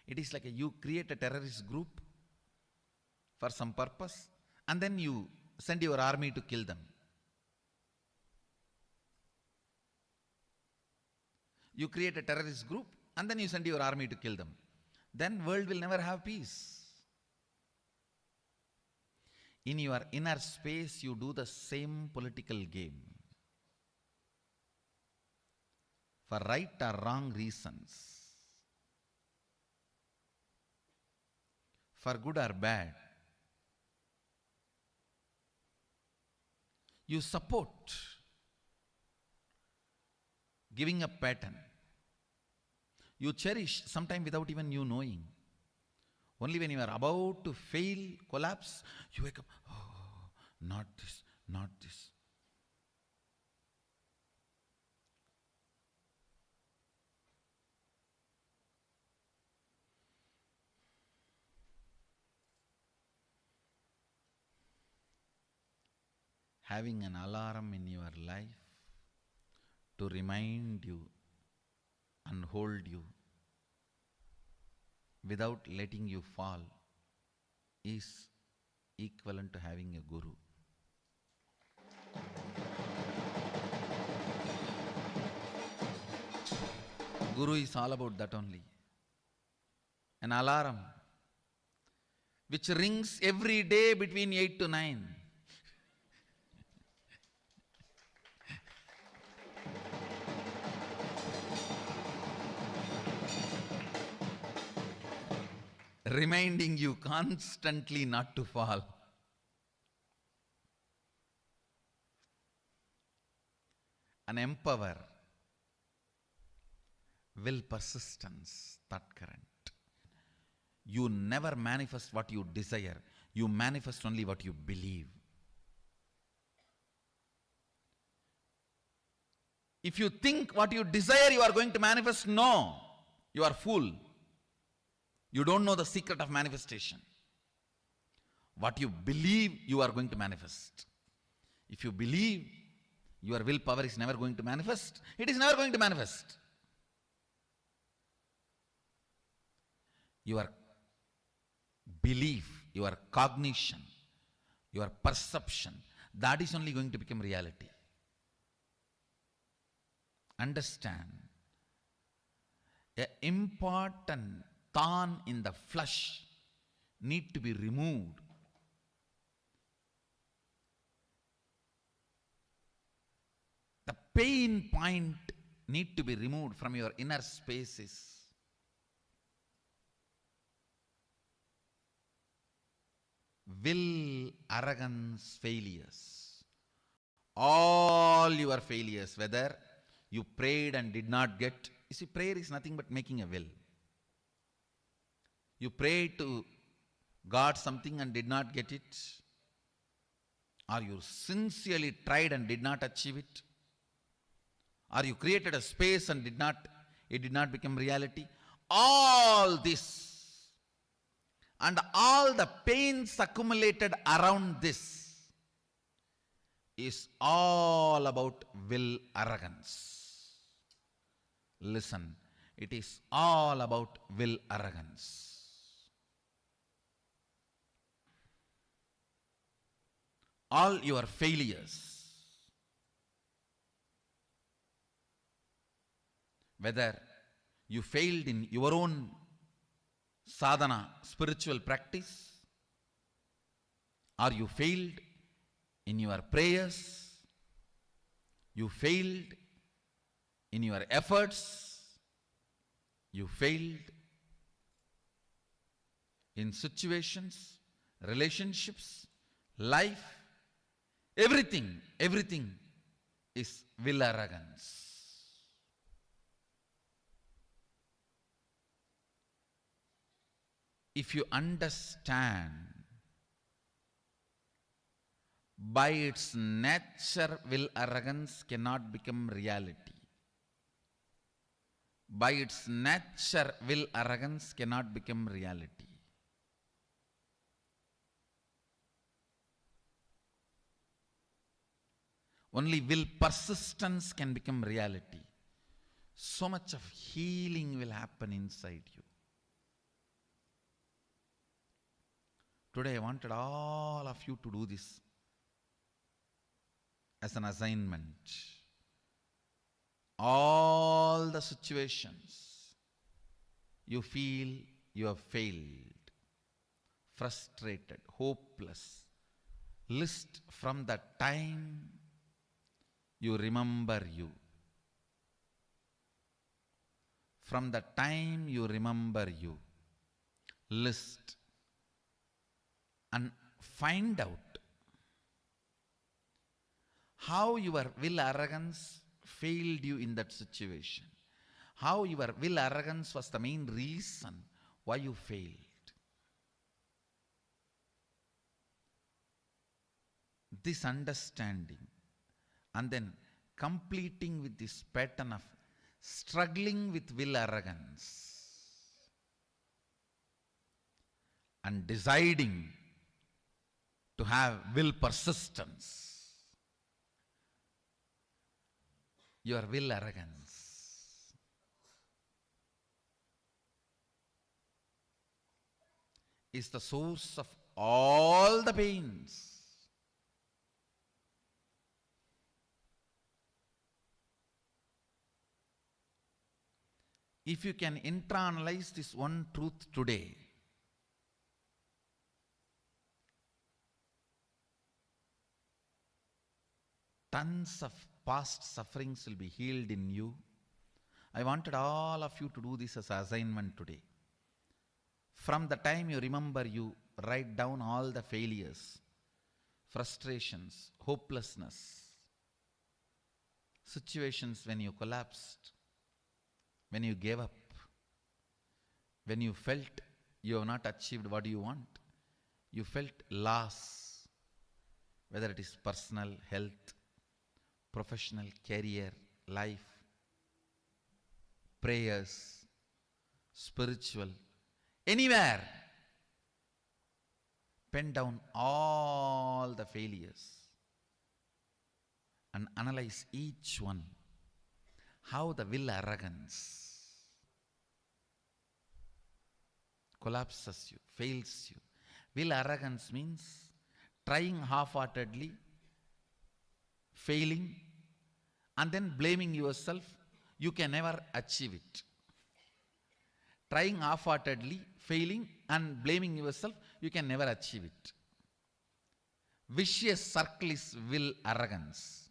It is like you create a terrorist group for some purpose, and then you send your army to kill them. You create a terrorist group, and then you send your army to kill them. Then world will never have peace. In your inner space, you do the same political game. For right or wrong reasons. For good or bad. You support giving up pattern. You cherish sometime without even you knowing. Only when you are about to fail, collapse, you wake up, oh, not this, not this. Having an alarm in your life to remind you and hold you without letting you fall is equivalent to having a guru. Guru is all about that only. An alarm which rings every day between 8 to 9. Reminding you constantly not to fall. And empower will persistence, thought current. You never manifest what you desire. You manifest only what you believe. If you think what you desire you are going to manifest, no. You are fool. You don't know the secret of manifestation. What you believe, you are going to manifest. If you believe Your willpower is never going to manifest. It is never going to manifest. Your belief, your cognition, your perception, that is only going to become reality. Understand, an important thorn in the flesh need to be removed. The pain point need to be removed from your inner spaces. Will, arrogance, failures. All your failures, whether you prayed and did not get. You see, prayer is nothing but making a will. You prayed to God something and did not get it. Or you sincerely tried and did not achieve it. Or you created a space and it did not become reality. All this and all the pains accumulated around this is all about will arrogance. Listen, it is all about will arrogance. All your failures, whether you failed in your own sadhana, spiritual practice, or you failed in your prayers, you failed in your efforts, you failed in situations, relationships, life, everything is will arrogance. If you understand, by its nature, will arrogance cannot become reality. By its nature, will arrogance cannot become reality. Only will persistence can become reality. So much of healing will happen inside you. Today I wanted all of you to do this as an assignment. All the situations you feel you have failed, frustrated, hopeless, list from the time you remember you. From the time you remember you, list and find out how your will arrogance failed you in that situation. How your will arrogance was the main reason why you failed. This understanding and then completing with this pattern of struggling with will arrogance and deciding to have will persistence, your will arrogance is the source of all the pains. If you can internalize this one truth today, tons of past sufferings will be healed in you. I wanted all of you to do this as an assignment today. From the time you remember, you write down all the failures, frustrations, hopelessness, situations when you collapsed, when you gave up, when you felt you have not achieved what you want, you felt loss, whether it is personal, health, professional, career, life, prayers, spiritual, anywhere. Pen down all the failures and analyze each one. How the will arrogance collapses you, fails you. Will arrogance means trying half-heartedly, failing, and then blaming yourself. You can never achieve it. Trying half-heartedly, failing, and blaming yourself, you can never achieve it. Vicious circle is will arrogance.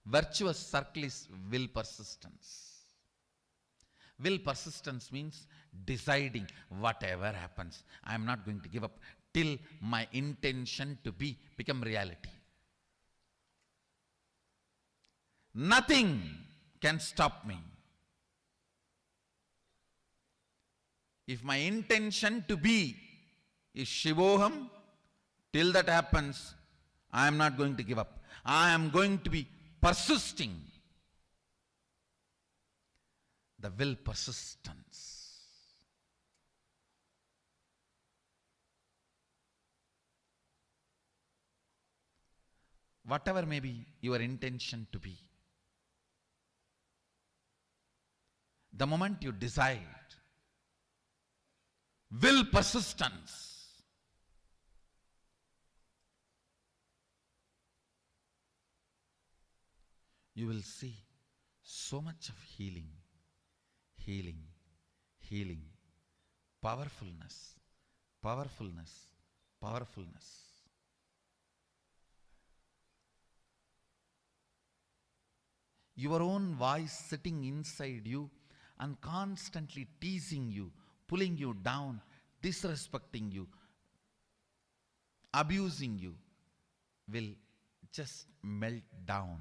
Virtuous circle is will persistence. Will persistence means deciding whatever happens, I am not going to give up till my intention to become reality. Nothing can stop me. If my intention to be is Shivoham, till that happens, I am not going to give up. I am going to be persisting. The will persistence. Whatever may be your intention to be, the moment you decide, will persistence, you will see so much of healing, healing, healing, powerfulness, powerfulness, powerfulness. Your own voice sitting inside you and constantly teasing you, pulling you down, disrespecting you, abusing you, will just melt down.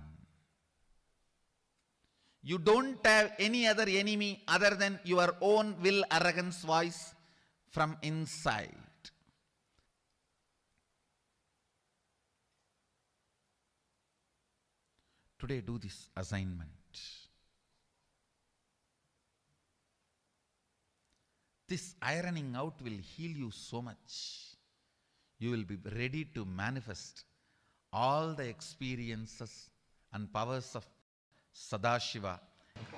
You don't have any other enemy other than your own will arrogance voice from inside. Today do this assignment. This ironing out will heal you so much. You will be ready to manifest all the experiences and powers of Sadashiva.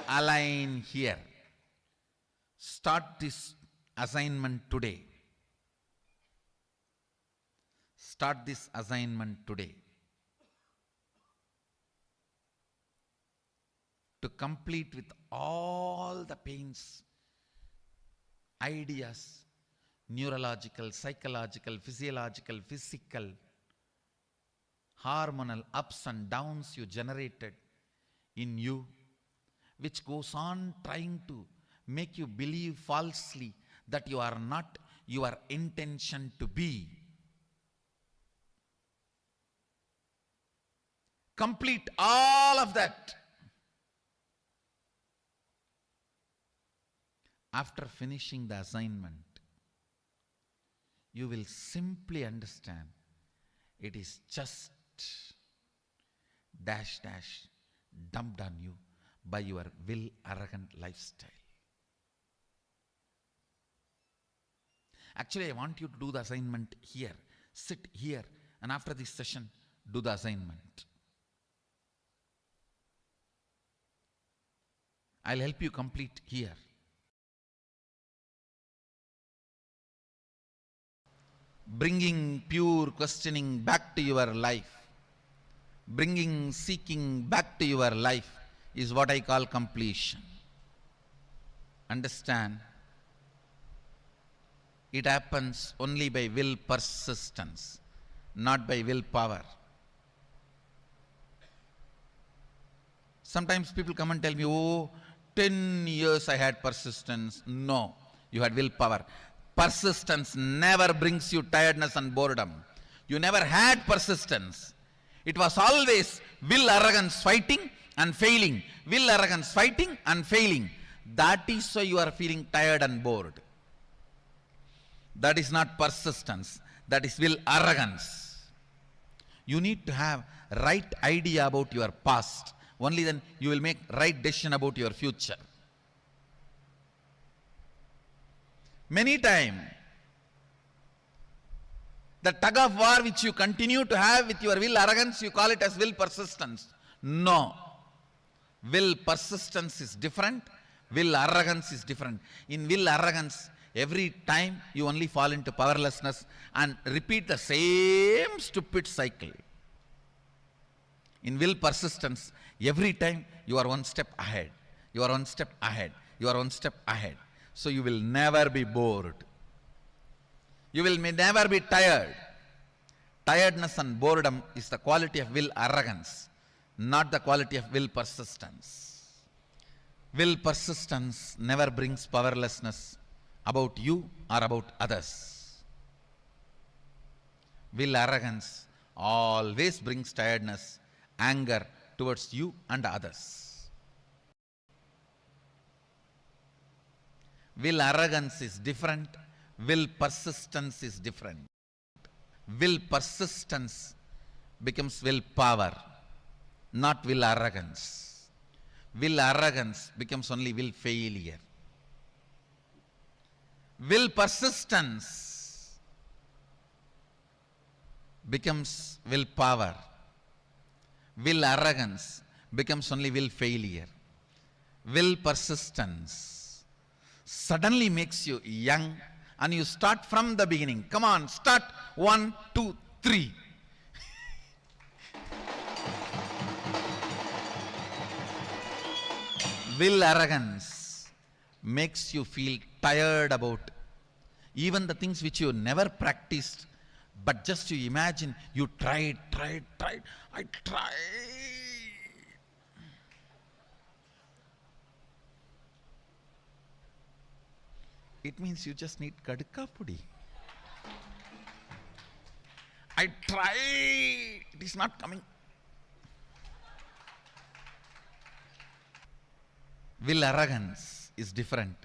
Align here. Start this assignment today. Start this assignment today. To complete with all the pains, ideas, neurological, psychological, physiological, physical, hormonal ups and downs you generated in you, which goes on trying to make you believe falsely that you are not your intention to be. Complete all of that. After finishing the assignment, you will simply understand it is just dash dash dumped on you by your will arrogant lifestyle. Actually, I want you to do the assignment here. Sit here, and after this session, do the assignment. I'll help you complete here. Bringing pure questioning back to your life, bringing seeking back to your life is what I call completion. Understand? It happens only by will persistence, not by willpower. Sometimes people come and tell me, oh, 10 years I had persistence. No, you had willpower. Persistence never brings you tiredness and boredom. You never had persistence. It was always will arrogance fighting and failing. Will arrogance fighting and failing. That is why you are feeling tired and bored. That is not persistence. That is will arrogance. You need to have right idea about your past. Only then you will make right decision about your future. Many times, the tug of war which you continue to have with your will arrogance, you call it as will persistence. No. Will persistence is different. Will arrogance is different. In will arrogance, every time you only fall into powerlessness and repeat the same stupid cycle. In will persistence, every time you are one step ahead. You are one step ahead. You are one step ahead. So you will never be bored. You will never be tired. Tiredness and boredom is the quality of will arrogance, not the quality of will persistence. Will persistence never brings powerlessness about you or about others. Will arrogance always brings tiredness, anger towards you and others. Will arrogance is different. Will persistence is different. Will persistence becomes will power, not will arrogance. Will arrogance becomes only will failure. Will persistence becomes will power. Will arrogance becomes only will failure. Will persistence suddenly makes you young and you start from the beginning. Come on, start 1, 2, 3. Will arrogance makes you feel tired about even the things which you never practiced, but just you imagine you tried. I tried. It means you just need kadka pudi. I tried. It is not coming. Will arrogance is different.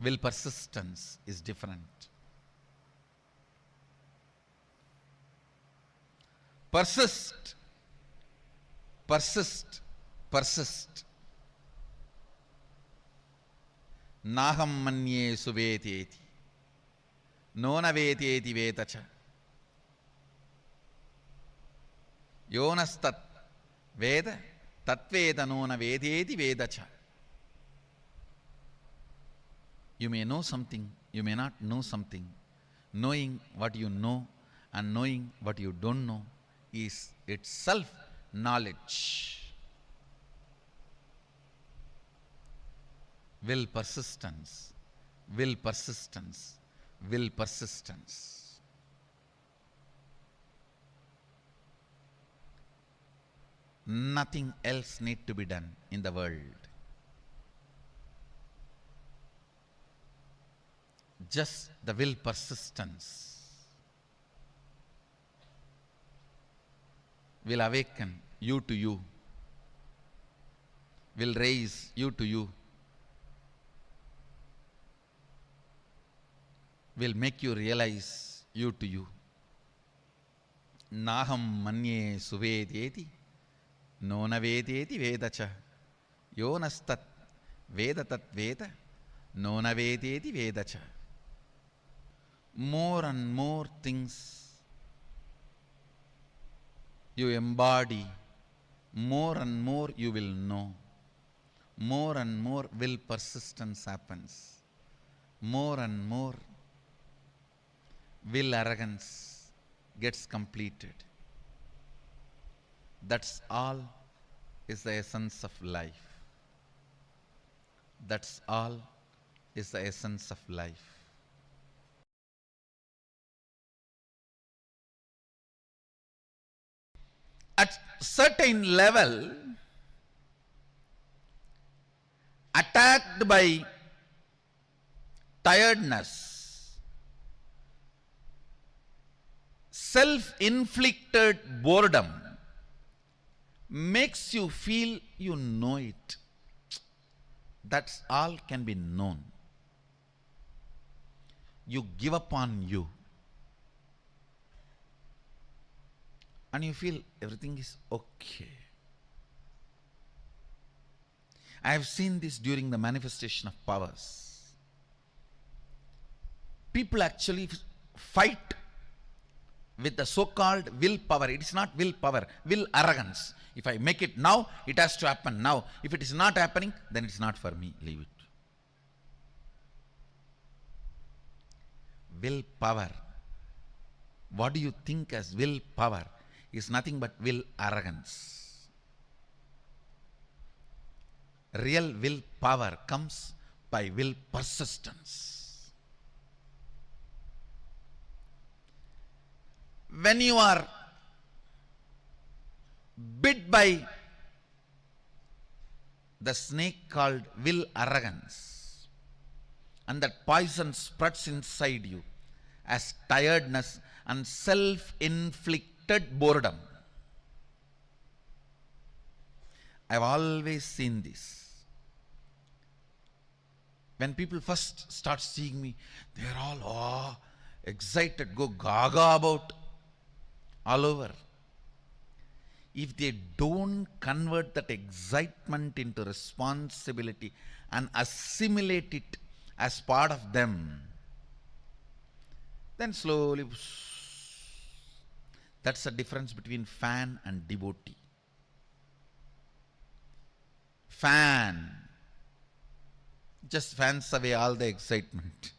Will persistence is different. Persist. Persist. Persist. Naham manye suveteti. Nona veteti vetacha. Yonastat veda. Tatveda nona vedeti vedacha. You may know something, you may not know something. Knowing what you know and knowing what you don't know is itself knowledge. Will persistence, will persistence, will persistence. Nothing else need to be done in the world. Just the will persistence will awaken you to you, will raise you to you, will make you realize you to you. Naham manye suvedeti, nona vedeti vedacha, yonastat vedatat veda, nona vedeti vedacha. More and more things you embody, more and more you will know. More and more will persistence happens. More and more will arrogance gets completed. That's all is the essence of life. That's all is the essence of life. At certain level, attacked by tiredness, self-inflicted boredom makes you feel you know it. That's all can be known. You give up on you. And you feel everything is okay. I have seen this during the manifestation of powers. People actually fight with the so-called willpower. It is not willpower, will arrogance. If I make it now, it has to happen now. If it is not happening, then it's not for me. Leave it. Willpower. What do you think as willpower? Is nothing but will arrogance. Real willpower comes by will persistence. When you are bit by the snake called will arrogance, and that poison spreads inside you as tiredness and self-inflicted boredom. I've always seen this. When people first start seeing me, they're all excited, go gaga about all over. If they don't convert that excitement into responsibility and assimilate it as part of them, then slowly, that's the difference between fan and devotee. Fan just fans away all the excitement.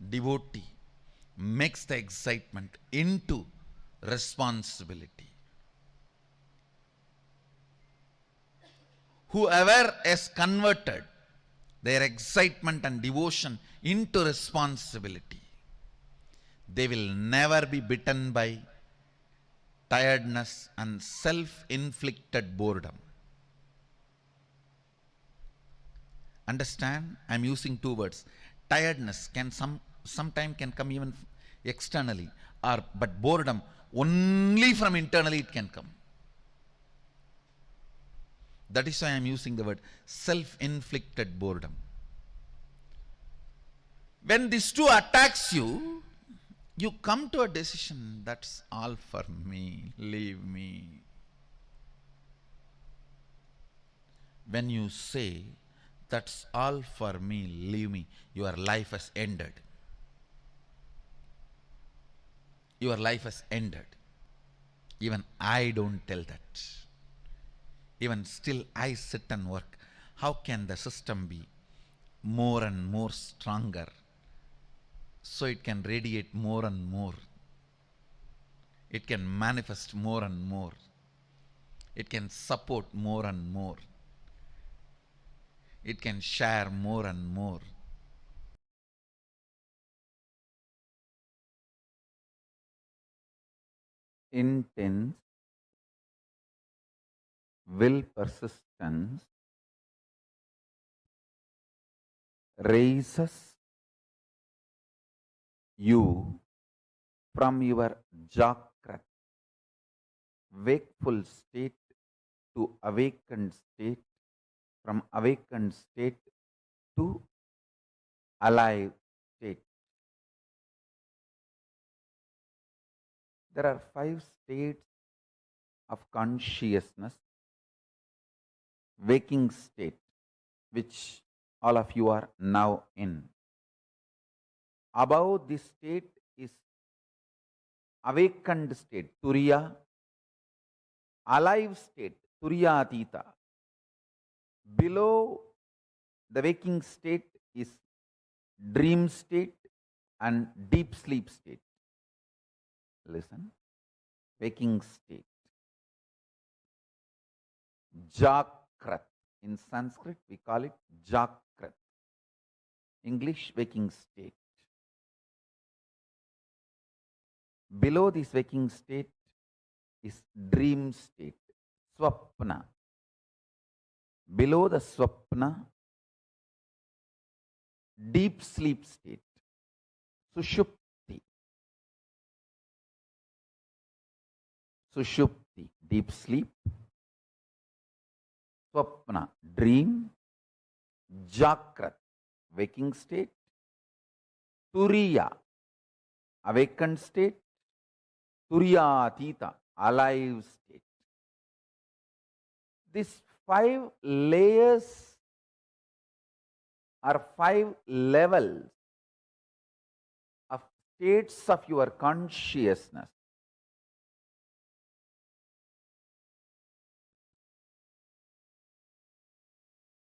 Devotee makes the excitement into responsibility. Whoever has converted their excitement and devotion into responsibility, they will never be bitten by tiredness and self-inflicted boredom. Understand? I am using two words. Tiredness can sometimes can come even externally, but boredom only from internally it can come. That is why I am using the word self-inflicted boredom. When these two attacks you, you come to a decision, that's all for me, leave me. When you say, that's all for me, leave me, your life has ended. Your life has ended. Even I don't tell that. Even still I sit and work. How can the system be more and more stronger so it can radiate more and more? It can manifest more and more. It can support more and more. It can share more and more. Intense will persistence raises you from your Jakrat, wakeful state, to awakened state, from awakened state to alive state. There are 5 states of consciousness. Waking state, which all of you are now in. Above this state is awakened state, Turiya. Alive state, Turiya Atita. Below the waking state is dream state and deep sleep state. Listen. Waking state. Jakrat. In Sanskrit, we call it Jakrat. English, waking state. Below this waking state is dream state, Swapna. Below the Swapna, deep sleep state, Sushupti. Sushupti, deep sleep. Swapna, dream. Jakrat, waking state. Turiya, awakened state. Turiyatita, alive state. These 5 layers are 5 levels of states of your consciousness.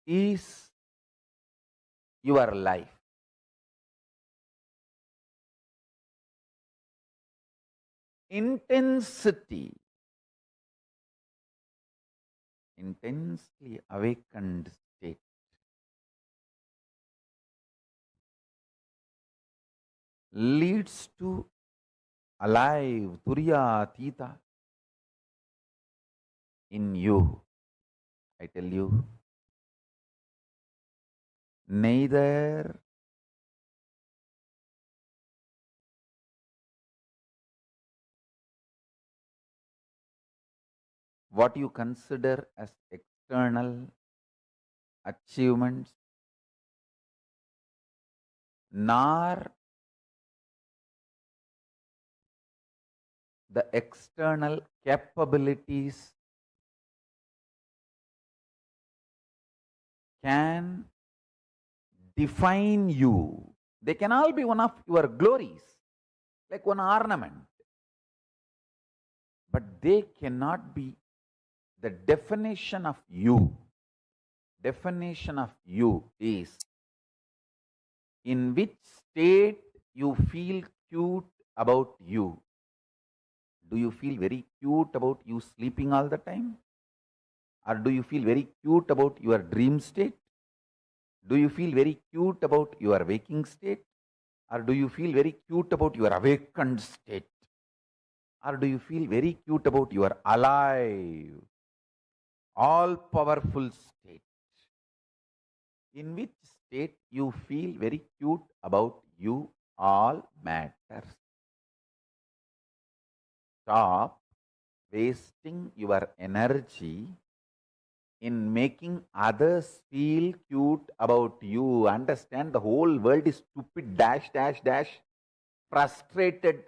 is your life. Intensity, intensely awakened state leads to alive, Turiya Tita in you. I tell you, neither what you consider as external achievements, nor the external capabilities can define you. They can all be one of your glories, like one ornament, but they cannot be the definition of you. Definition of you is in which state you feel cute about you. Do you feel very cute about you sleeping all the time? Or do you feel very cute about your dream state? Do you feel very cute about your waking state? Or do you feel very cute about your awakened state? Or do you feel very cute about your alive, all powerful state? In which state you feel very cute about you all matters. Stop wasting your energy in making others feel cute about you. Understand, the whole world is stupid, dash, dash, dash, frustrated,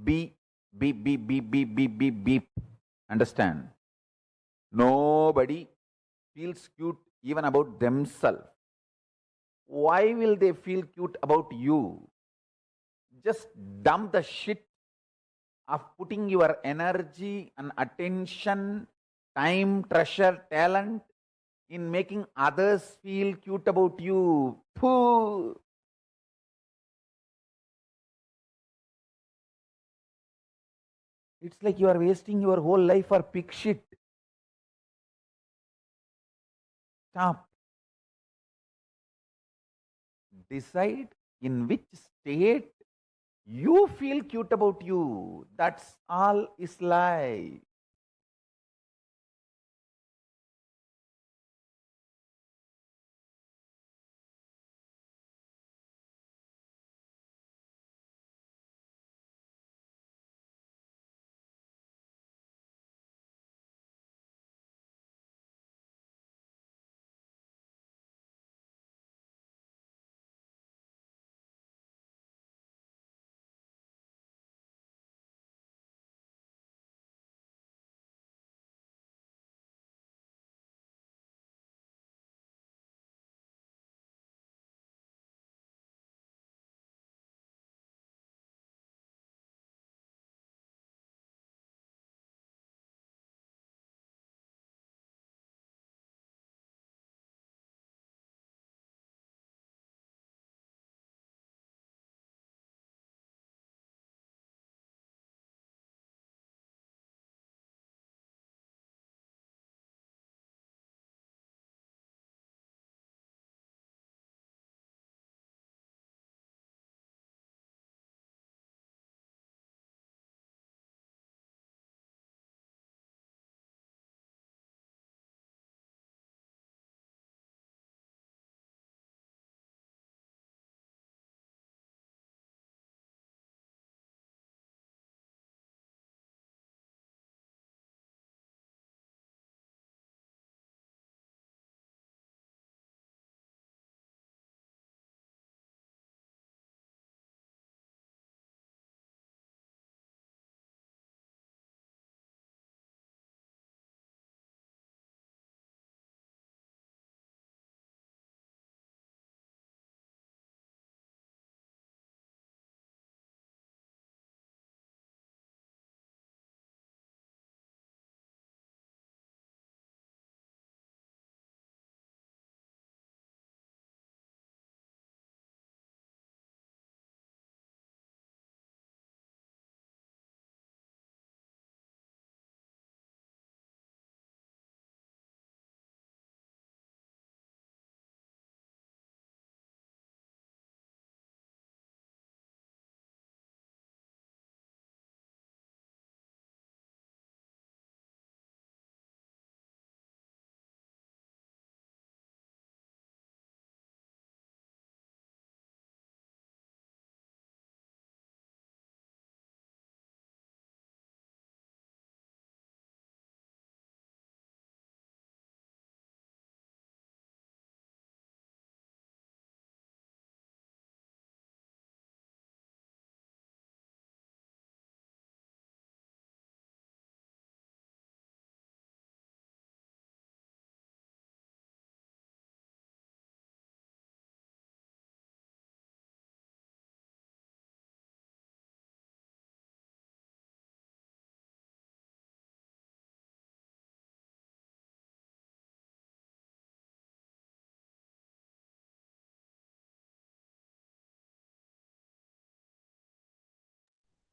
beep, beep, beep, beep, beep, beep, beep, beep. Understand? Nobody feels cute even about themselves. Why will they feel cute about you? Just dump the shit of putting your energy and attention, time, treasure, talent in making others feel cute about you. Pooh. It's like you are wasting your whole life for pig shit. Stop. Decide in which state you feel cute about you. That's all is life.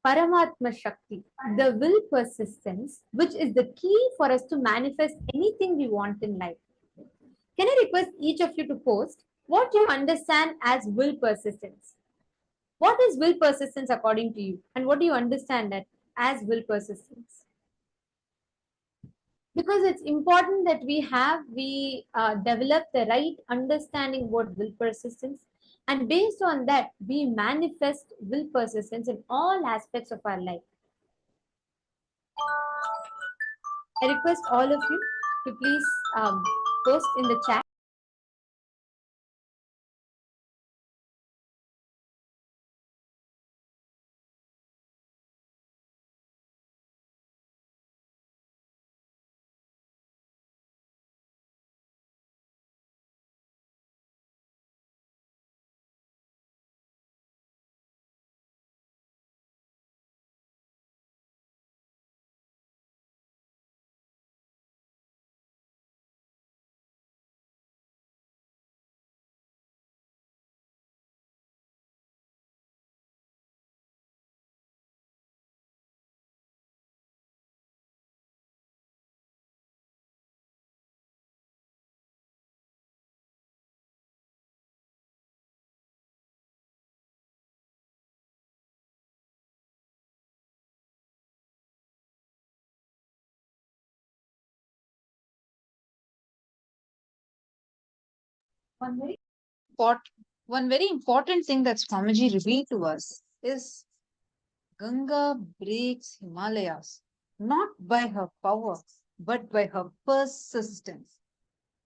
Paramatma Shakti, the will persistence, which is the key for us to manifest anything we want in life. Can I request each of you to post what you understand as will persistence? What is will persistence according to you? And what do you understand that as will persistence? Because it's important that we develop the right understanding about will persistence, and based on that we manifest will persistence in all aspects of our life. I request all of you to please post in the chat. One very one very important thing that Swamiji revealed to us is Ganga breaks Himalayas not by her power but by her persistence.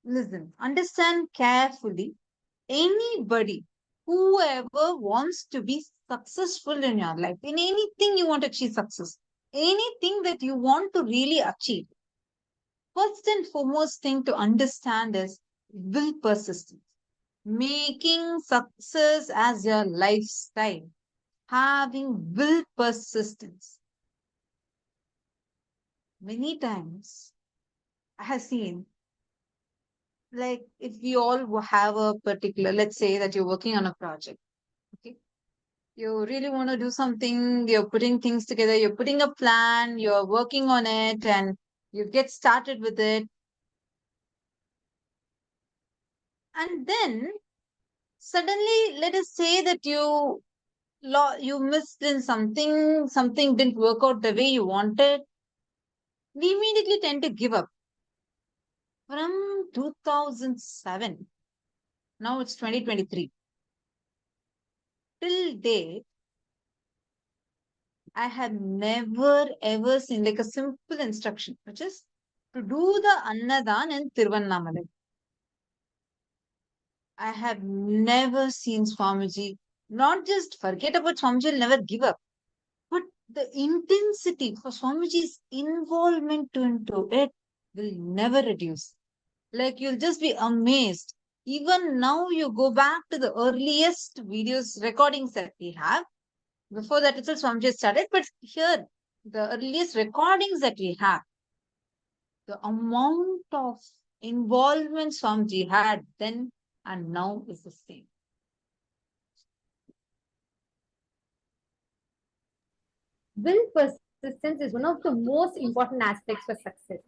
Listen, understand carefully. Anybody, whoever wants to be successful in your life, in anything you want to achieve success, anything that you want to really achieve, first and foremost thing to understand is will persistence. Making success as your lifestyle, having will persistence. Many times I have seen, like, if we all have a particular, let's say that you're working on a project, okay? You really want to do something, you're putting things together, you're putting a plan, you're working on it, and you get started with it. And then suddenly, let us say that you missed in something didn't work out the way you wanted. We immediately tend to give up. From 2007, now it's 2023. Till date, I have never ever seen like a simple instruction, which is to do the Annadan in Tiruvannamalai. I have never seen Swamiji, not just forget about Swamiji, will never give up, but the intensity for Swamiji's involvement into it will never reduce. Like, you'll just be amazed. Even now, you go back to the earliest videos, recordings that we have. Before that, itself, Swamiji started, but here, the earliest recordings that we have, the amount of involvement Swamiji had then and now is the same. Will persistence is one of the most important aspects for success.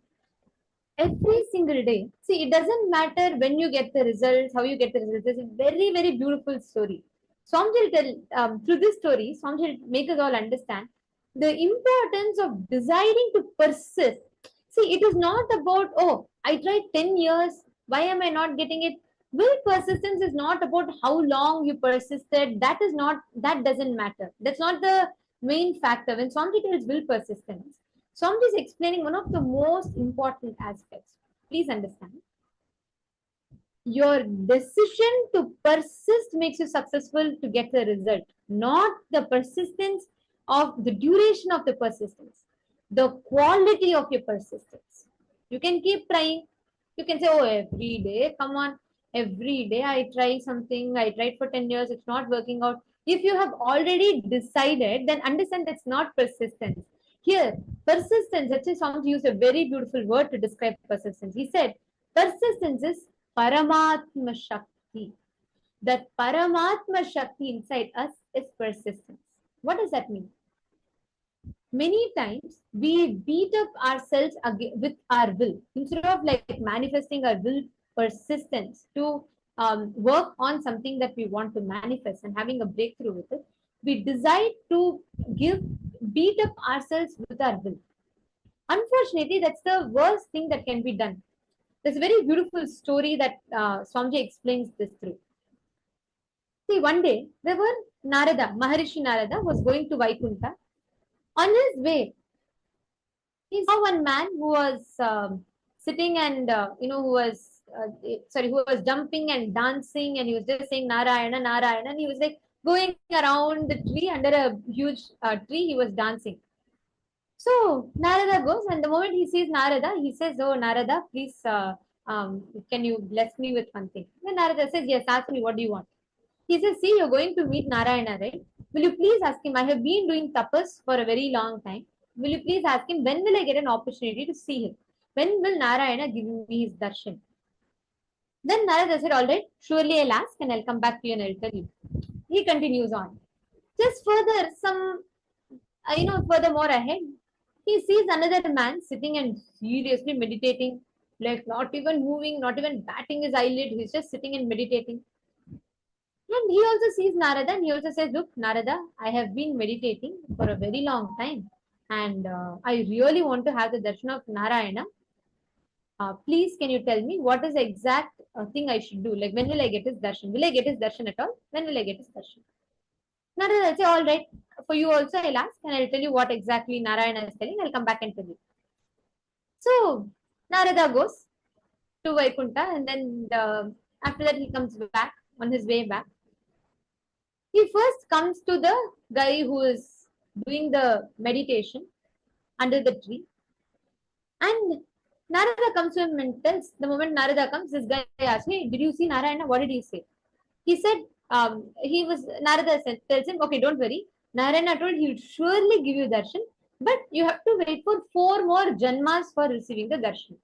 Every single day, see, it doesn't matter when you get the results, how you get the results. It's a very, very beautiful story. Swamiji will tell, through this story, Swamiji will make us all understand the importance of deciding to persist. See, it is not about, oh, I tried 10 years, why am I not getting it? Will persistence is not about how long you persisted. That doesn't matter. That's not the main factor. When Swamiji tells will persistence, Swamiji is explaining one of the most important aspects. Please understand. Your decision to persist makes you successful to get the result, not the persistence of the duration of the persistence, the quality of your persistence. You can keep trying. You can say, oh, every day, come on, every day I try something. I tried for 10 years, it's not working out. If you have already decided, then understand that's not persistence. Here, persistence, actually, Swamiji used a very beautiful word to describe persistence. He said, persistence is Paramatma Shakti. That Paramatma Shakti inside us is persistence. What does that mean? Many times we beat up ourselves with our will instead of like manifesting our will persistence to work on something that we want to manifest and having a breakthrough with it. We decide to give beat up ourselves with our will. Unfortunately, that's the worst thing that can be done. There's a very beautiful story that Swamiji explains this through. See, one day there were Narada, Maharishi Narada was going to Vaikunta. On his way, he saw one man who was sitting and who was jumping and dancing, and he was just saying Narayana, Narayana, and he was like going around the tree under a huge tree. He was dancing. So Narada goes, and the moment he sees Narada, he says, "Oh Narada, please, can you bless me with one thing?" Then Narada says, "Yes, ask me. What do you want?" He says, "See, you're going to meet Narayana, right? Will you please ask him? I have been doing tapas for a very long time. Will you please ask him, when will I get an opportunity to see him? When will Narayana give me his darshan?" Then Narada said, "All right, surely I'll ask and I'll come back to you and I'll tell you." He continues on. Just further, furthermore ahead, he sees another man sitting and seriously meditating, like not even moving, not even batting his eyelid. He's just sitting and meditating. And he also sees Narada and he also says, "Look, Narada, I have been meditating for a very long time and I really want to have the darshan of Narayana. Please, can you tell me what is the exact thing I should do? Like, when will I get his darshan? Will I get his darshan at all? When will I get his darshan?" Narada will say, "All right, for you also I'll ask and I'll tell you what exactly Narayana is telling. I'll come back and tell you." So Narada goes to Vaikunta, and then after that he comes back on his way back. He first comes to the guy who is doing the meditation under the tree, and Narada comes to him and tells. The moment Narada comes, this guy asks, "Hey, did you see Narayana? What did he say?" He said, Narada tells him, "Okay, don't worry. Narayana told he would surely give you darshan, but you have to wait for 4 more janmas for receiving the darshan."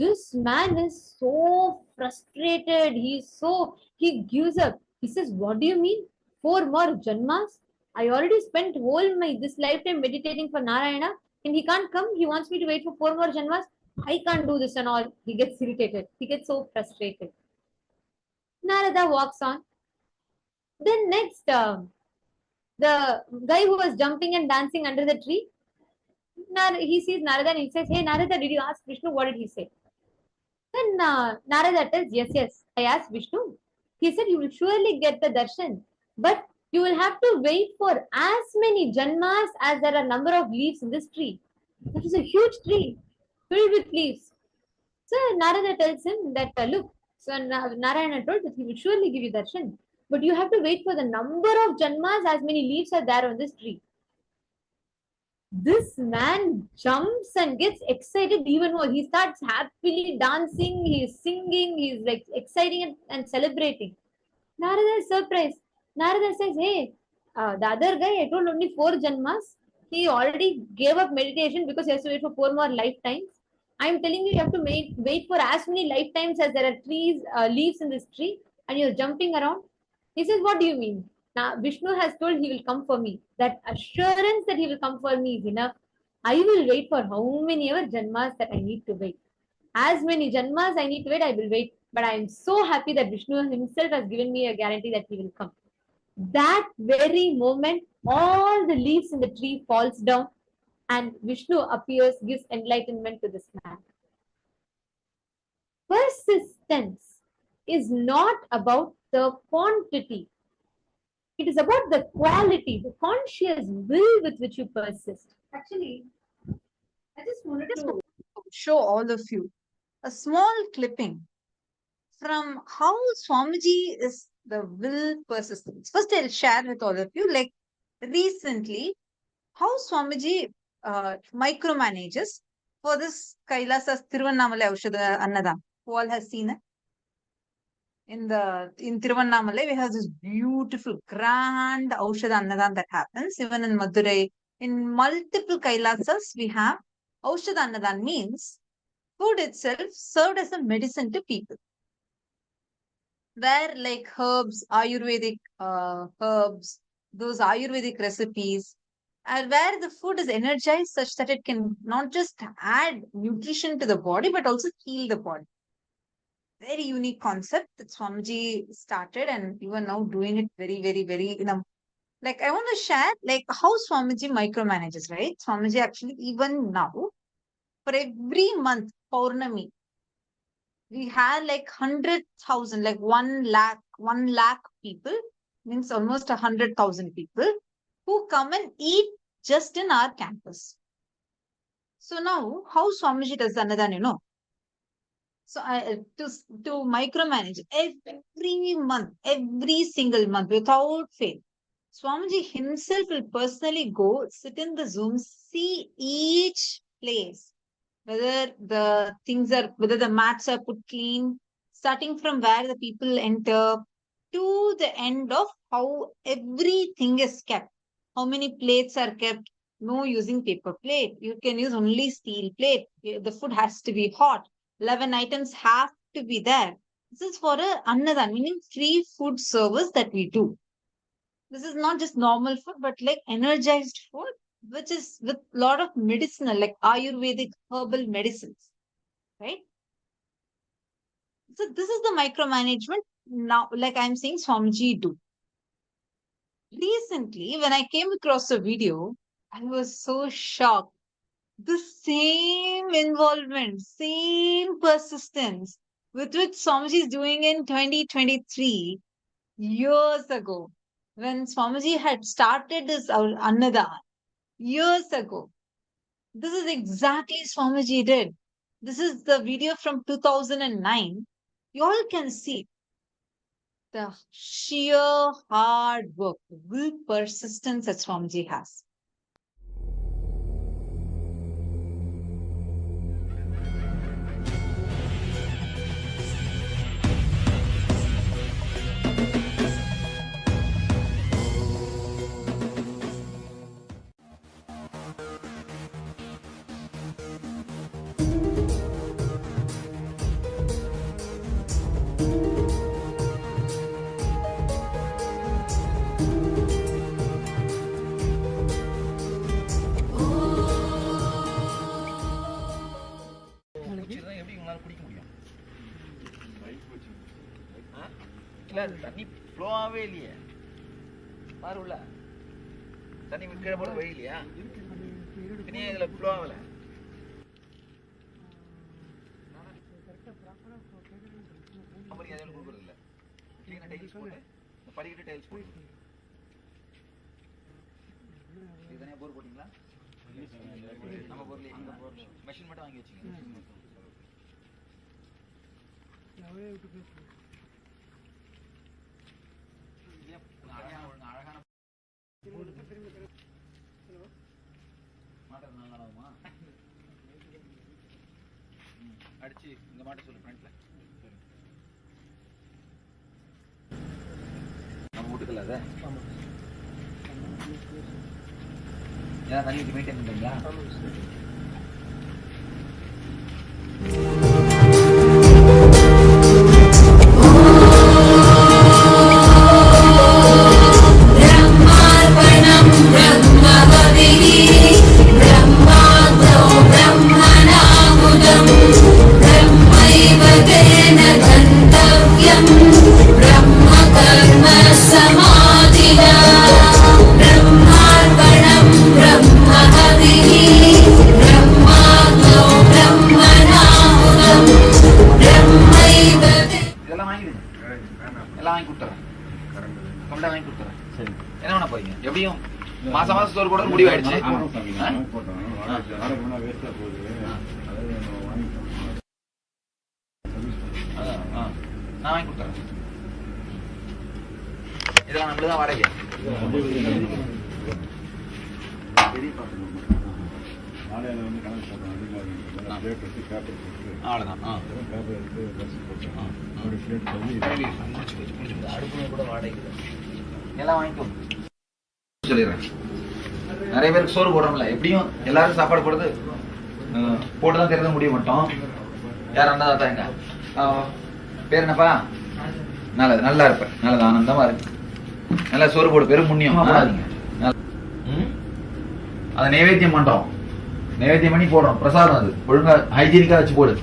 This man is so frustrated. He gives up. He says, "What do you mean? 4 more janmas? I already spent whole my this lifetime meditating for Narayana, and he can't come. He wants me to wait for 4 more janmas. I can't do this and all." He gets irritated. He gets so frustrated. Narada walks on. Then next, the guy who was jumping and dancing under the tree, he sees Narada and he says, "Hey Narada, did you ask Vishnu? What did he say?" Then Narada tells, "Yes, yes, I asked Vishnu. He said you will surely get the darshan, but you will have to wait for as many janmas as there are number of leaves in this tree." That is a huge tree filled with leaves. So Narada tells him that, "Look, so Narayana told that he will surely give you darshan, but you have to wait for the number of janmas as many leaves are there on this tree." This man jumps and gets excited even more. He starts happily dancing, he's singing, he's like exciting and celebrating. Narada is surprised. Narada says, "Hey, the other guy, I told only 4 janmas. He already gave up meditation because he has to wait for 4 more lifetimes. I'm telling you, you have to wait for as many lifetimes as there are leaves in this tree, and you're jumping around." He says, "What do you mean? Now, Vishnu has told he will come for me. That assurance that he will come for me is enough. I will wait for how many ever janmas that I need to wait. As many janmas I need to wait, I will wait. But I am so happy that Vishnu himself has given me a guarantee that he will come." That very moment, all the leaves in the tree falls down and Vishnu appears, gives enlightenment to this man. Persistence is not about the quantity. It is about the quality, the conscious will with which you persist. Actually, I just wanted Just to want to show all of you a small clipping from how Swamiji is the will persistence. First, I'll share with all of you, like recently, how Swamiji micromanages for this Kailasa's Tiruvannamale Aushadha Annadam. Who all has seen it? In Tiruvannamale, we have this beautiful, grand Aushadha Annadam that happens. Even in Madurai, in multiple Kailasas, we have Aushadha Annadam, means food itself served as a medicine to people. Where like herbs, Ayurvedic herbs, those Ayurvedic recipes, where the food is energized such that it can not just add nutrition to the body but also heal the body. Very unique concept that Swamiji started, and you are now doing it very, very, very, like I want to share like how Swamiji micromanages, right? Swamiji actually even now for every month Paurnami we had like 100,000, like 1 lakh people, means almost 100,000 people who come and eat just in our campus. So now how Swamiji does Annadan, So to micromanage every month, every single month without fail, Swamiji himself will personally go sit in the Zoom, see each place, whether the mats are put clean, starting from where the people enter to the end of how everything is kept, how many plates are kept. No using paper plate. You can use only steel plate. The food has to be hot. 11 items have to be there. This is for a annadan, meaning free food service that we do. This is not just normal food, but like energized food, which is with a lot of medicinal, like Ayurvedic herbal medicines, right? So this is the micromanagement now, like I'm saying, Swamiji do. Recently, when I came across a video, I was so shocked. The same involvement, same persistence with which Swamiji is doing in 2023, years ago, when Swamiji had started his Annadan, years ago. This is exactly Swamiji did. This is the video from 2009. You all can see the sheer hard work, will persistence that Swamiji has. தண்ணி flow ஆகவே இல்லையே, பாரு உள்ள தண்ணி கீழே போட வழி இல்லையா, தண்ணியே இதில் ஃப்ளோ ஆகல. அப்படி அதில் கொடுக்குறது இல்லை, கிளீனாக டைல்ஸ் போட்டு இந்த படிக்கிட்டு டைல்ஸ் போட்டு இது தனியாக போர் போட்டிங்களா? நம்ம பொருள் எங்கே போர் மெஷின் மட்டும் வாங்கி வச்சுங்க. அழகான மாட்டை நல்லாமா அடிச்சு இந்த மாட்டை சொல்லு ஃப்ரண்ட்ல நம்ம வீட்டுக்குள்ள அதை ஏன்னா தண்ணி ஊற்றி மெயின்டைன் பண்ணுறீங்களா? மாசம் மாசம் ஸ்டோர் போட முடிவாயிடுச்சு. நான் வாங்கி கொடுத்துறேன். இதெல்லாம் நம்மளுதான் வாடகை. அவ்வளவுதான். அடுப்பு கூட வாடகை எல்லாம் வாங்கிக்கோ சொல்லிடுறேன். நிறைய பேருக்கு சோறு போடுறோம்ல, எப்படியும் எல்லாரும் சாப்பாடு போடுறது போட்டுதான் தெரிஞ்ச முடிய மாட்டோம். யார் அண்ணா எங்க பேர் என்னப்பா? நல்லது, நல்லா இருப்பேன், நல்லது, ஆனந்தமா இருக்கு, நல்லா சோறு போடு, பெரும் புண்ணியம். அதை நைவேத்தியம் பண்றோம், நைவேத்தியம் பண்ணி போடுறோம், பிரசாதம். அது ஒழுங்கா ஹைஜீனிக்கா வச்சு போடு.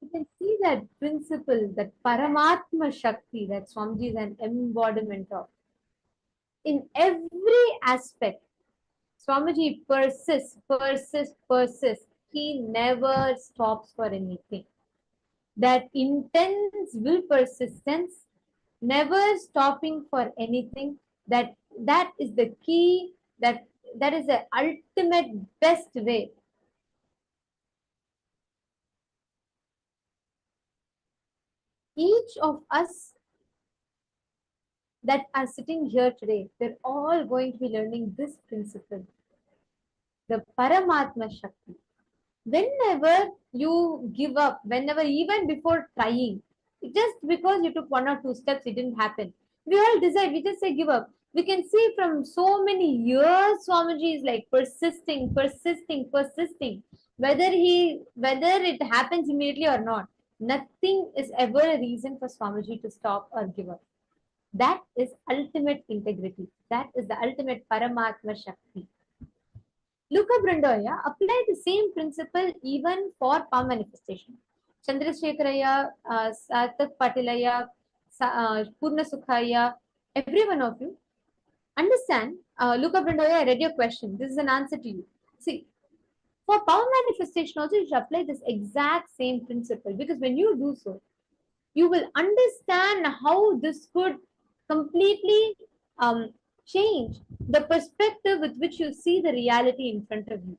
You can see that principle, that Paramatma Shakti that Swamiji is an embodiment of. In every aspect, Swamiji persists. He never stops for anything. That intense will persistence, never stopping for anything, that is the key, that is the ultimate best way. Each of us that are sitting here today, they're all going to be learning this principle, the Paramatma Shakti. Whenever you give up, whenever, even before trying, just because you took 1 or 2 steps, it didn't happen. We all decide, we just say give up. We can see from so many years, Swamiji is like persisting. Whether it happens immediately or not, nothing is ever a reason for Swamiji to stop or give up. That is ultimate integrity. That is the ultimate Paramatma Shakti. Luka Brandoya applied the same principle even for palm manifestation. Chandrasekharaya, Satak Patilaya, Purna Sukhaya, every one of you understand. Luka Brandoya, I read your question. This is an answer to you. See, for power manifestation also, you should apply this exact same principle, because when you do so, you will understand how this could completely change the perspective with which you see the reality in front of you.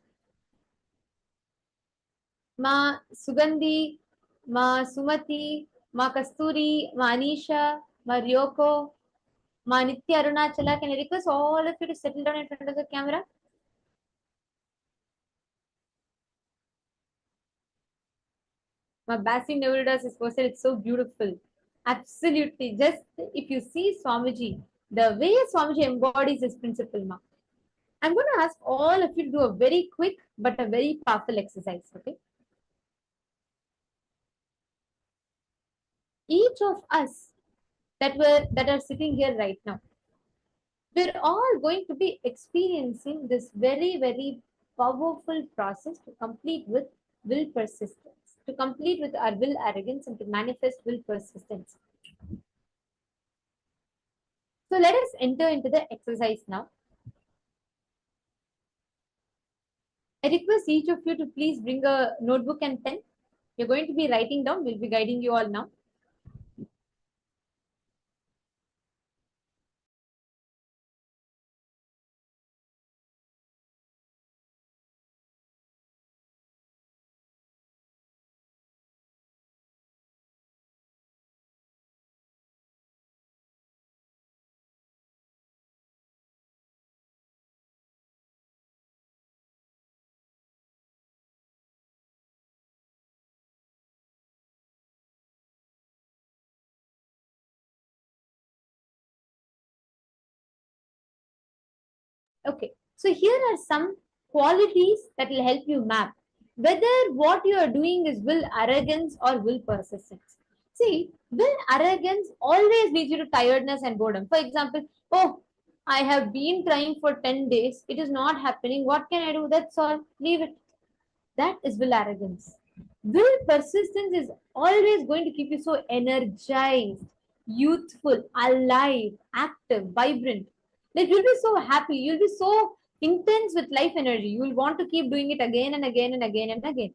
Ma Sugandhi, Ma Sumati, Ma Kasturi, Ma Anisha, Ma Ryoko, Ma Nitya Arunachala, can I request all of you to settle down in front of the camera? My Basi never does is posted. It's so beautiful. Absolutely. Just if you see Swamiji, the way Swamiji embodies this principle, ma, I'm going to ask all of you to do a very quick but a very powerful exercise. Okay. Each of us that are sitting here right now, we're all going to be experiencing this very, very powerful process to complete with will persistence, to complete with our will arrogance, and to manifest will persistence. So let us enter into the exercise now. I request each of you to please bring a notebook and pen. You're going to be writing down. We'll be guiding you all now. Okay, so here are some qualities that will help you map whether what you are doing is will arrogance or will persistence. See, will arrogance always leads you to tiredness and boredom. For example, oh, I have been trying for 10 days. It is not happening. What can I do? That's all. Leave it. That is will arrogance. Will persistence is always going to keep you so energized, youthful, alive, active, vibrant. Like you'll be so happy. You'll be so intense with life energy. You will want to keep doing it again and again and again and again.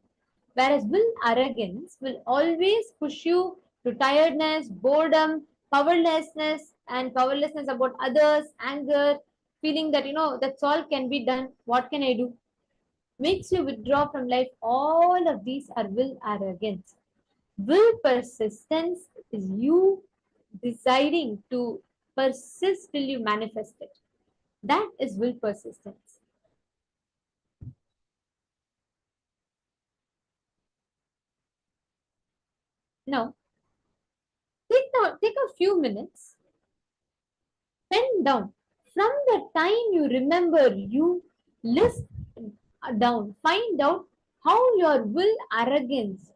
Whereas will arrogance will always push you to tiredness, boredom, powerlessness, and powerlessness about others, anger, feeling that that's all can be done. What can I do? Makes you withdraw from life. All of these are will arrogance. Will persistence is you deciding to persist till you manifest it. That is will persistence. Now, take a few minutes, pen down. From the time you remember, you list down, find out how your will arrogance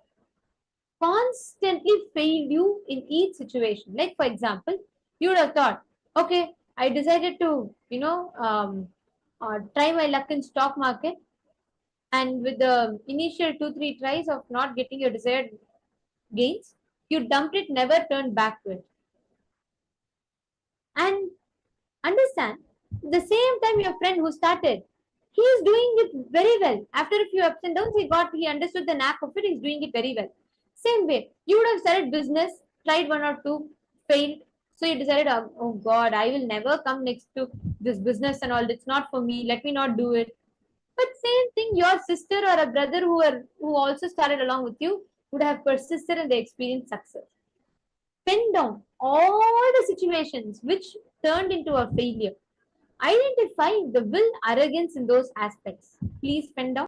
constantly failed you in each situation. Like, for example, you would have thought, okay, I decided to, try my luck in stock market, and with the initial 2 3 tries of not getting your desired gains, you dumped it, never turned back to it. And understand, the same time your friend who started, he is doing it very well. After a few ups and downs, he understood the knack of it. He's doing it very well. Same way, you would have started business, tried one or two, failed. So you decided, oh God, I will never come next to this business and all. It's not for me. Let me not do it. But same thing, your sister or a brother who also started along with you would have persisted and they experienced success. Pin down all the situations which turned into a failure. Identify the will arrogance in those aspects. Please pen down.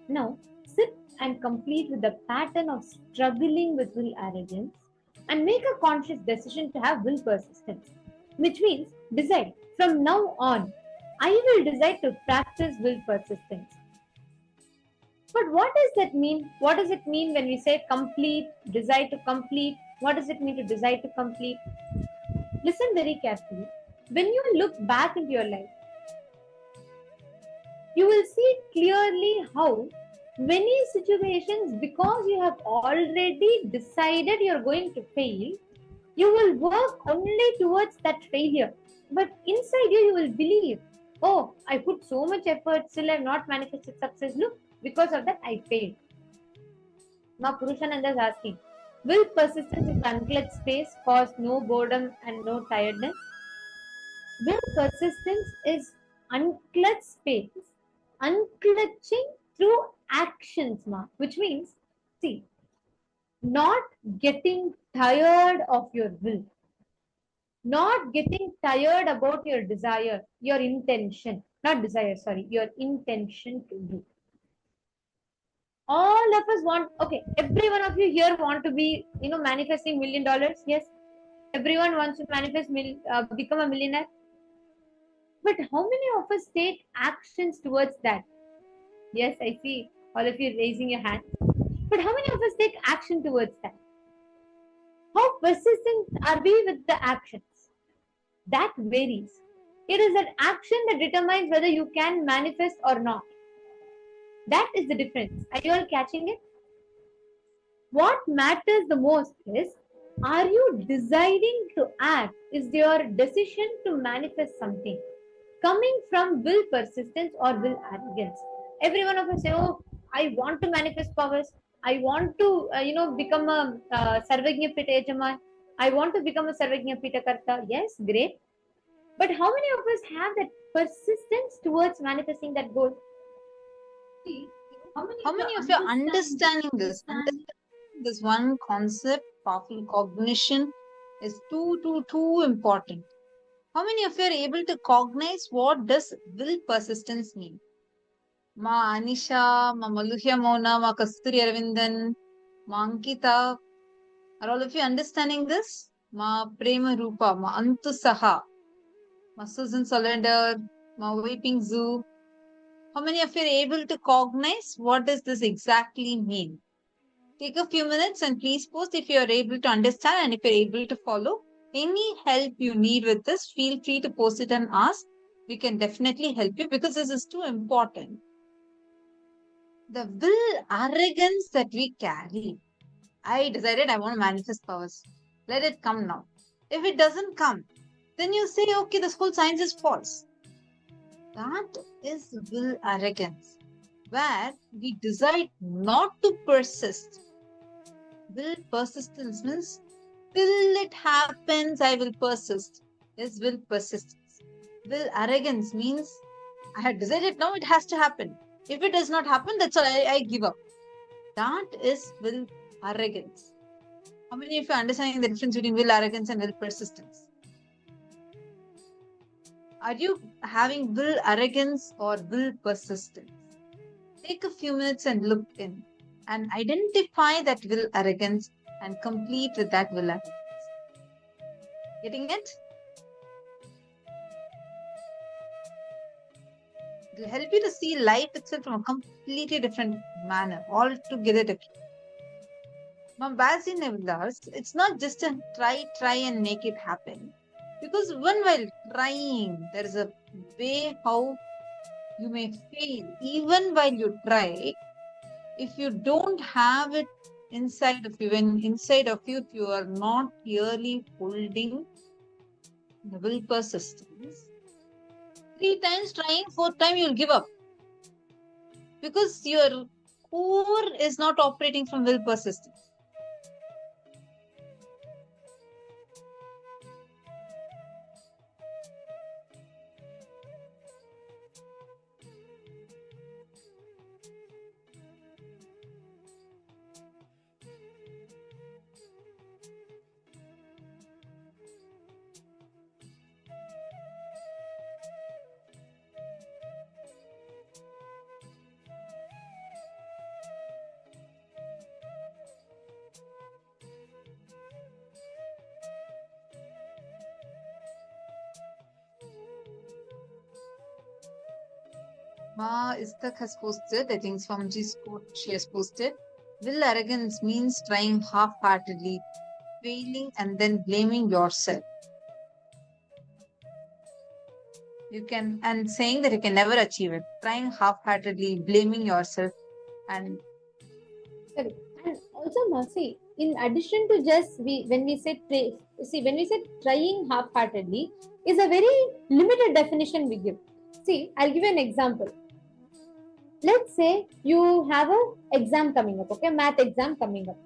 Now, sit and complete with the pattern of struggling with will arrogance and make a conscious decision to have will persistence, which means decide from now on, I will decide to practice will persistence. But what does that mean? What does it mean when we say complete, decide to complete? What does it mean to decide to complete? Listen very carefully. When you look back into your life, you will see clearly how many situations, because you have already decided you're going to fail, you will work only towards that failure. But inside you, you will believe, oh, I put so much effort, still I've not manifested success. Look, because of that, I failed. Now, Purushananda is asking, will persistence in the unclutched space cause no boredom and no tiredness? Will persistence is unclutched space, unclutching through actions, which means, see, not getting tired of your will, not getting tired about your desire, your intention, not desire, sorry, your intention to do. All of us want, okay, every one of you here want to be, manifesting $1 million. Yes, everyone wants to manifest, become a millionaire. But how many of us take actions towards that? Yes, I see all of you raising your hand. But how many of us take action towards that? How persistent are we with the actions? That varies. It is that action that determines whether you can manifest or not. That is the difference. Are you all catching it? What matters the most is, are you deciding to act? Is your decision to manifest something coming from will persistence or will arrogance? Every one of us say, oh, I want to manifest powers. I want to, become a Sarvagnya Pita Yajaman. I want to become a Sarvagnya Pita Karta. Yes, great. But how many of us have that persistence towards manifesting that goal? How many of you are understanding this? Understanding this one concept, powerful cognition, is too important. How many of you are able to cognize what does will persistence mean? Ma Anisha, Ma Maluhya Mona, Ma Kasturi Aravindan, Ma Ankita. Are all of you understanding this? Ma Prema Rupa, Ma Antu Saha, Ma Susan Solander, Ma Weeping Zoo. How many of you are able to cognize what does this exactly mean? Take a few minutes and please post if you are able to understand and if you're able to follow. Any help you need with this, feel free to post it and ask. We can definitely help you because this is too important. The will arrogance that we carry. I decided I want to manifest powers. Let it come now. If it doesn't come, then you say, okay, this whole science is false. That is will arrogance, where we decide not to persist. Will persistence means till it happens, I will persist. Is will persistence. Will arrogance means I had decided now it has to happen. If it does not happen, that's all, I give up. That is will arrogance. How many of you are understanding the difference between will arrogance and will persistence? Are you having will arrogance or will persistence? Take a few minutes and look in and identify that will arrogance and complete with that will arrogance. Getting it? It will help you to see life itself from a completely different manner, altogether different. It's not just a try and make it happen. Because even while trying, there is a way how you may fail. Even while you try, if you don't have it inside of you, if you are not clearly holding the will persistence, 3 times trying, 4th time you'll give up. Because your core is not operating from will persistence. Ma Istak has posted, I think Swamiji's quote she has posted. Will arrogance means trying half-heartedly, failing and then blaming yourself. You can, and saying that you can never achieve it, trying half-heartedly, blaming yourself, and Correct. And also, Masi, in addition to just when we say when we say trying half-heartedly is a very limited definition we give. See, I'll give you an example. Let's say you have a exam coming up, okay, math exam coming up.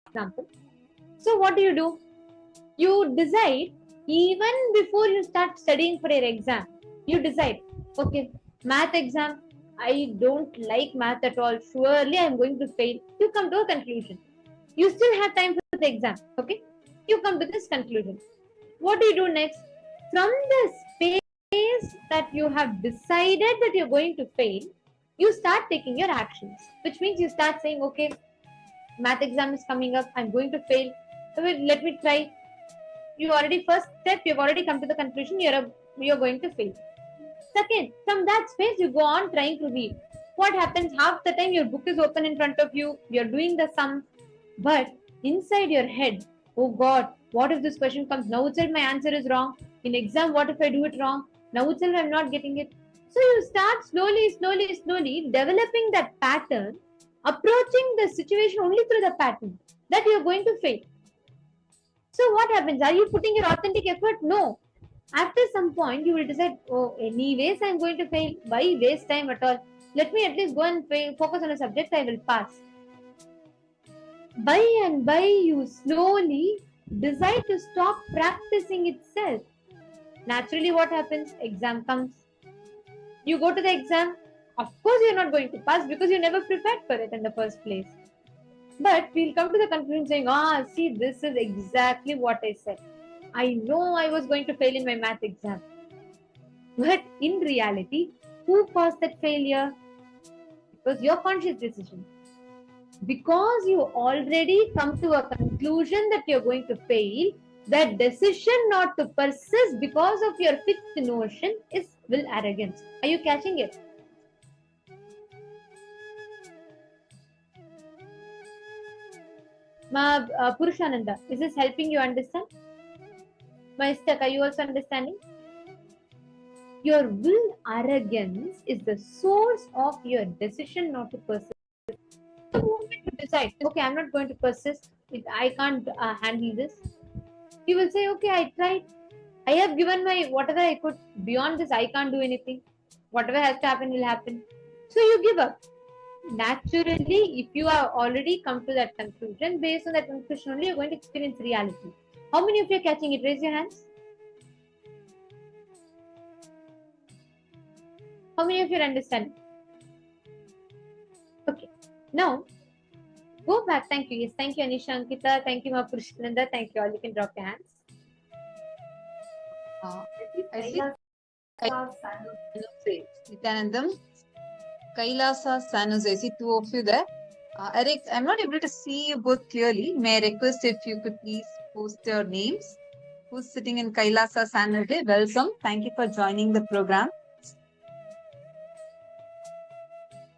Example. So what do? You decide even before you start studying for your exam. You decide, okay, math exam, I don't like math at all. Surely I'm going to fail. You come to a conclusion. You still have time for the exam. Okay. You come to this conclusion. What do you do next? From the space that you have decided that you're going to fail, you start taking your actions. Which means you start saying, okay, math exam is coming up. I'm going to fail. So let me try. You already first step. You've already come to the conclusion. You're going to fail. Second, from that space, you go on trying to read. What happens? Half the time, your book is open in front of you, you're doing the sum, but inside your head, oh God, what if this question comes? Now itself, my answer is wrong. In exam, what if I do it wrong? Now itself, I'm not getting it. So you start slowly developing that pattern, approaching the situation only through the pattern that you're going to fail. So what happens? Are you putting your authentic effort? No. After some point, you will decide, oh, anyways, I'm going to fail. Why waste time at all? Let me at least go and focus on a subject, I will pass. By and by, you slowly decide to stop practicing itself. Naturally, what happens? Exam comes. You go to the exam. Of course, you're not going to pass because you never prepared for it in the first place. But we'll come to the conclusion saying, see, this is exactly what I said. I know I was going to fail in my math exam. But in reality, who caused that failure? It was your conscious decision. Because you already come to a conclusion that you're going to fail, that decision not to persist because of your fixed notion is will arrogance. Are you catching it? Purushananda, is this helping you understand? Maestak, are you also understanding? Your will arrogance is the source of your decision not to persist. The moment you decide, okay, I'm not going to persist, I can't handle this, you will say, okay, I tried. I have given my whatever I could. Beyond this, I can't do anything. Whatever has to happen will happen. So you give up. Naturally, if you have already come to that conclusion, based on that conclusion only, you're going to experience reality. How many of you are catching it? Raise your hands. How many of you are understanding? Okay. Now, go back. Thank you. Yes, thank you, Anisha, Ankita. Thank you, Purushananda. Thank you all. You can drop your hands. I see Nithyanandam, Kailasa, San Jose. I see two of you there. Eric, I'm not able to see you both clearly. May I request if you could please post your names? Who's sitting in Kailasa, San Jose? Welcome. Thank you for joining the program.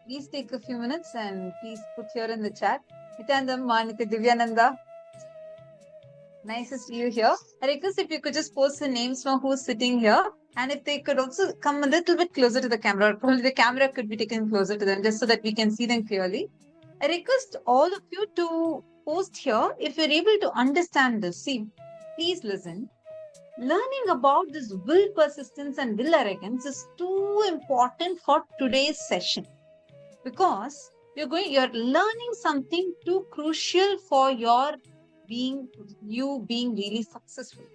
Please take a few minutes and please put here in the chat. Nithyanandam, Manita, Divyananda. Nice to see you here. I request if you could just post the names from who's sitting here. And if they could also come a little bit closer to the camera, or probably the camera could be taken closer to them just so that we can see them clearly. I request all of you to post here if you're able to understand this. See, please listen. Learning about this will persistence and will arrogance is too important for today's session because you're learning something too crucial for you being really successful.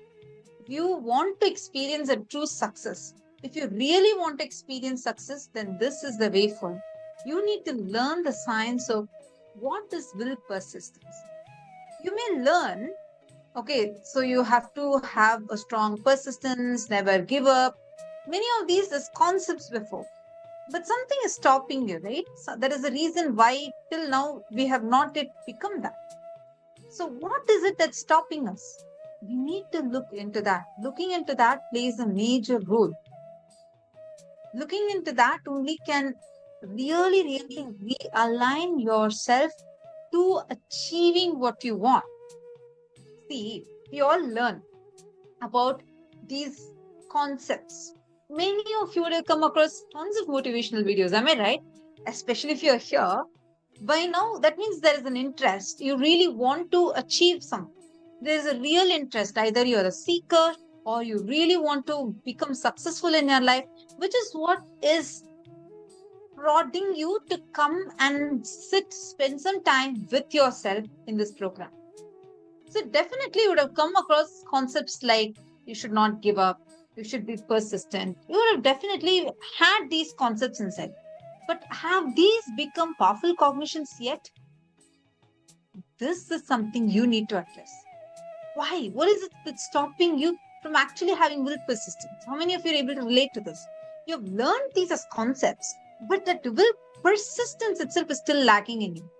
If you want to experience a true success, if you really want to experience success, then this is the way forward. You need to learn the science of what is will persistence. You may learn, okay, so you have to have a strong persistence, never give up. Many of these as concepts before. But something is stopping you, right? So that is the reason why till now we have not yet become that. So what is it that's stopping us? We need to look into that. Looking into that plays a major role. Looking into that only can really realign yourself to achieving what you want. See, we all learn about these concepts. Many of you would have come across tons of motivational videos, am I right? Especially if you're here. By now, that means there is an interest. You really want to achieve something. There is a real interest. Either you're a seeker or you really want to become successful in your life, which is what is prodding you to come and spend some time with yourself in this program. So definitely you would have come across concepts like you should not give up, you should be persistent. You would have definitely had these concepts inside. But have these become powerful cognitions yet? This is something you need to address. Why? What is it that's stopping you from actually having will persistence? How many of you are able to relate to this? You've learned these as concepts, but that will persistence itself is still lacking in you.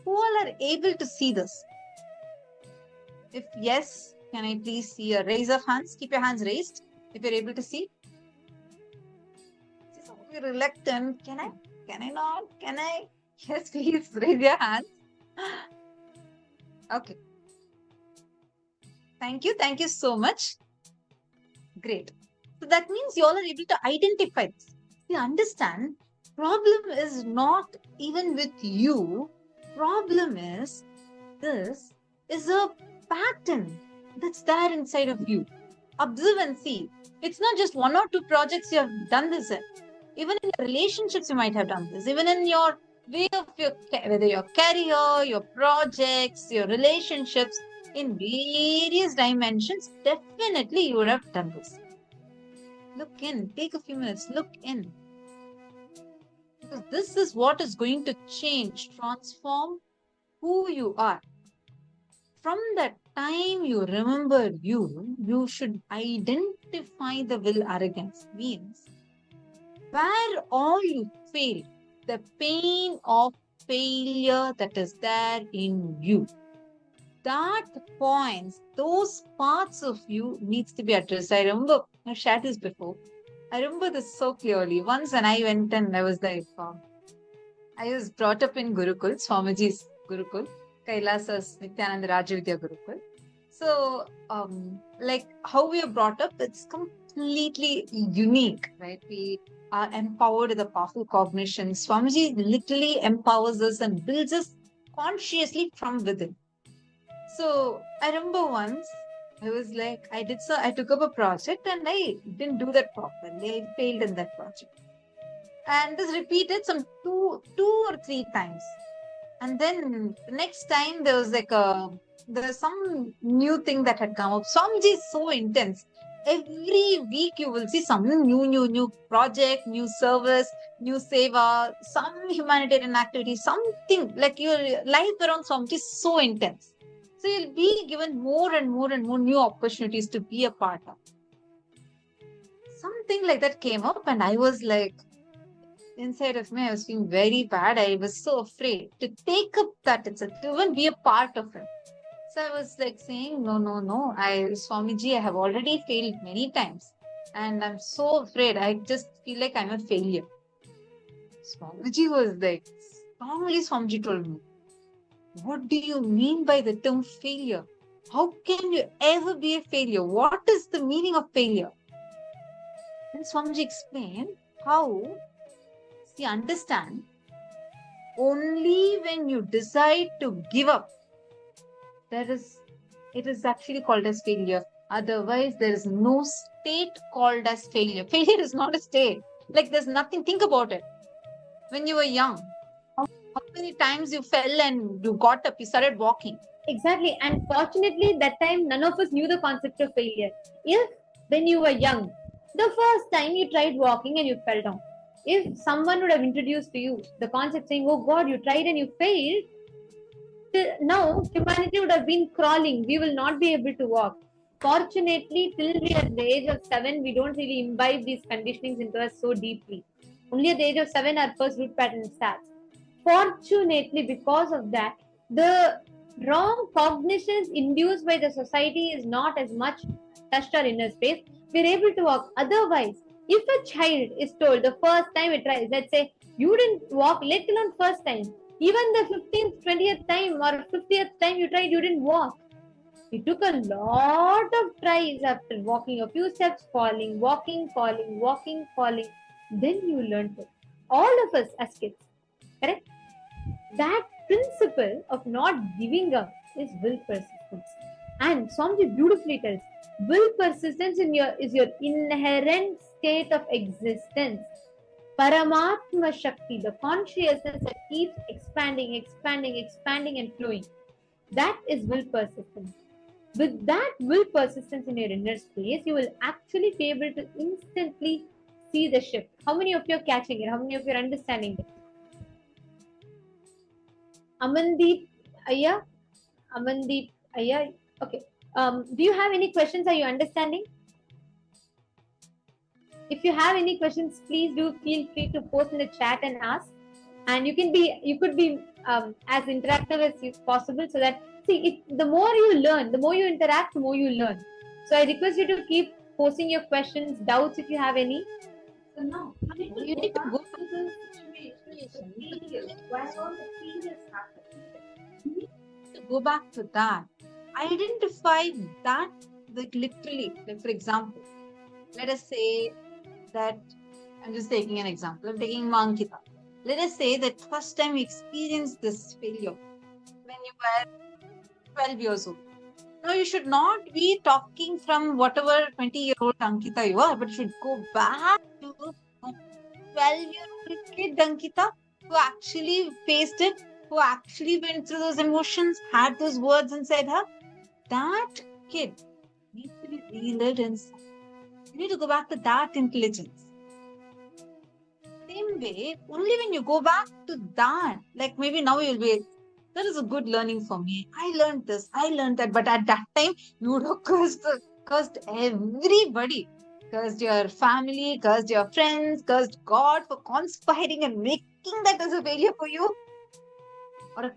Who all are able to see this? If yes, can I please see a raise of hands? Keep your hands raised if you're able to see. Some of you are reluctant. Can I? Can I not? Can I? Yes, please raise your hands. Okay. Thank you. Thank you so much. Great. So that means you all are able to identify this. You understand, problem is not even with you. Problem is, this is a pattern that's there inside of you. Observe and see. It's not just one or two projects you have done this in. Even in your relationships, you might have done this. Even in your way of whether your career, your projects, your relationships, in various dimensions, definitely you would have done this. Look in. Take a few minutes. Look in. Because this is what is going to change, transform who you are. From that time you remember you should identify the will arrogance. Means where all you fail, the pain of failure that is there in you. That points, those parts of you needs to be addressed. I remember, I've shared this before. I remember this so clearly. Once when I went and I was like, I was brought up in Gurukul, Swamiji's Gurukul, KAILASA's Nithyananda Rajavidya Gurukul. So, like how we are brought up, it's completely unique, right? We are empowered with a powerful cognition. Swamiji literally empowers us and builds us consciously from within. So I remember once I was like, I took up a project and I didn't do that properly. I failed in that project. And this repeated some two or three times. And then the next time there was some new thing that had come up. Swamiji is so intense. Every week you will see some new project, new service, new seva, some humanitarian activity, something like your life around Swamiji is so intense. So you'll be given more and more new opportunities to be a part of. Something like that came up and I was like, inside of me, I was feeling very bad. I was so afraid to take up that itself, to even be a part of it. So I was like saying, no. Swamiji, I have already failed many times. And I'm so afraid. I just feel like I'm a failure. Swamiji was like, strongly Swamiji told me, what do you mean by the term failure? How can you ever be a failure? What is the meaning of failure? And Swamiji explained how, see, understand, only when you decide to give up, it is actually called as failure. Otherwise, there is no state called as failure. Failure is not a state. Like there's nothing, think about it. When you were young, how many times you fell and you got up, you started walking? Exactly. And fortunately, that time, none of us knew the concept of failure. If when you were young, the first time you tried walking and you fell down, if someone would have introduced to you the concept saying, oh God, you tried and you failed, now humanity would have been crawling. We will not be able to walk. Fortunately, till we are at the age of 7, we don't really imbibe these conditionings into us so deeply. Only at the age of 7, our first root pattern starts. Fortunately, because of that, the wrong cognitions induced by the society is not as much touched our inner space. We're able to walk. Otherwise, If a child is told the first time it tries, let's say you didn't walk, let alone first time, even the 15th, 20th time or 50th time you tried, you didn't walk. It took a lot of tries after walking a few steps, falling, walking, falling, walking, falling. Then you learned it. All of us as kids, correct? That principle of not giving up is will persistence. And Swamiji beautifully tells, will persistence is your inherent state of existence. Paramatma Shakti, the consciousness that keeps expanding, expanding, expanding and flowing. That is will persistence. With that will persistence in your inner space, you will actually be able to instantly see the shift. How many of you are catching it? How many of you are understanding it? Amandeep Aya? Amandeep Aya? Okay. Do you have any questions? Are you understanding? If you have any questions, please do feel free to post in the chat and ask. And you could be as interactive as possible, so that the more you learn, the more you interact, the more you learn. So I request you to keep posting your questions, doubts if you have any. So now You need to go to the situation, where all the previous happened. to go back to that. Identify that, like literally, like for example, let us say that I'm just taking an example. I'm taking Mankita. Let us say that first time you experienced this failure when you were 12 years old. Now you should not be talking from whatever 20-year-old Ankita you are, but you should go back to 12-year-old kid Ankita who actually faced it, who actually went through those emotions, had those words inside her. That kid needs to be relived inside. You need to go back to that intelligence. Same way, only when you go back to that, like maybe now you'll be, that is a good learning for me. I learned this, I learned that, but at that time, you would have cursed everybody. Cursed your family, cursed your friends, cursed God for conspiring and making that as a failure for you. Or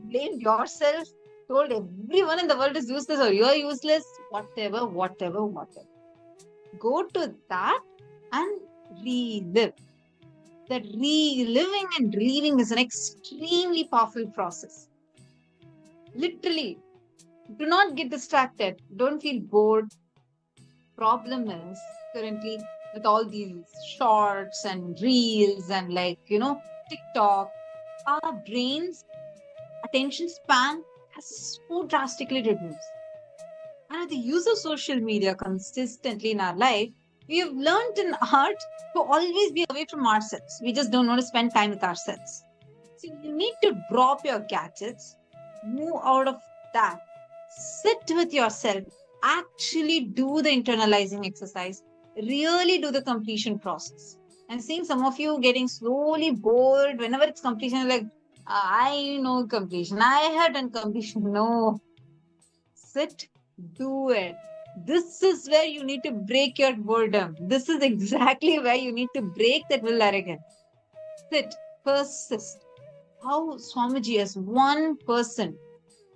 blamed yourself, told everyone in the world is useless or you're useless, whatever. Go to that and relive. That reliving and reliving is an extremely powerful process. Literally, do not get distracted. Don't feel bored. Problem is currently with all these shorts and reels and TikTok, our brains attention span has so drastically reduced. And with the use of social media consistently in our life, we have learned in art to always be away from ourselves. We just don't want to spend time with ourselves. So you need to drop your gadgets, move out of that, sit with yourself, actually do the internalizing exercise, really do the completion process. I'm seeing some of you getting slowly bored whenever it's completion, like, I know completion, I have done completion. No. Sit, do it. This is where you need to break your boredom. This is exactly where you need to break that will arrogance. Sit, persist. How Swamiji, as one person,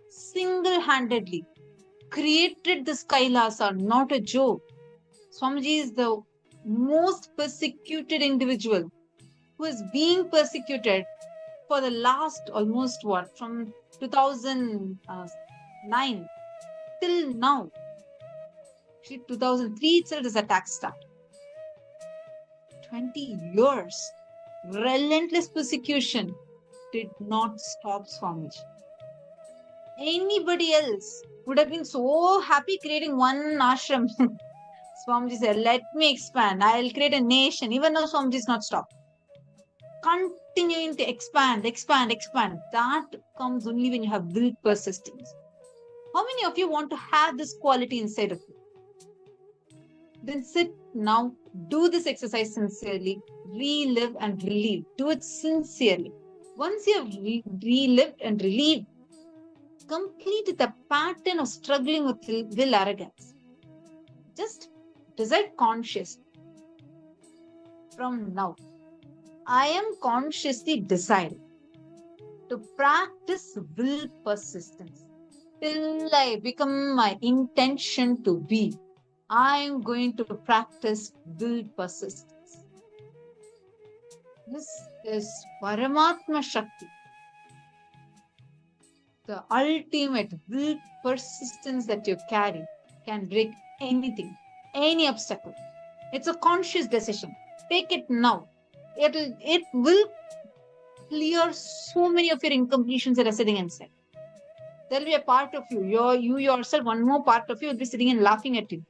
single-handedly created this KAILASA, not a joke. Swamiji is the most persecuted individual who is being persecuted for the last almost from 2009 till now. Actually, 2003 itself this attack started. 20 years. Relentless persecution did not stop Swamiji. Anybody else would have been so happy creating one ashram. Swamiji said, let me expand. I'll create a nation. Even though Swamiji is not stopped. Continuing to expand. That comes only when you have will persistence. How many of you want to have this quality inside of you? Then sit now, do this exercise sincerely, relive and relieve. Do it sincerely. Once you have relived and relieved, complete the pattern of struggling with will arrogance. Just decide consciously. From now, I am consciously deciding to practice will persistence till I become my intention to be. I am going to practice will persistence. This is Paramatma Shakti, the ultimate will persistence that you carry can break anything, any obstacle. It's a conscious decision. Take it now. It will clear so many of your incompletions that are sitting inside. There'll be a part of you, you yourself, one more part of you will be sitting and laughing at you.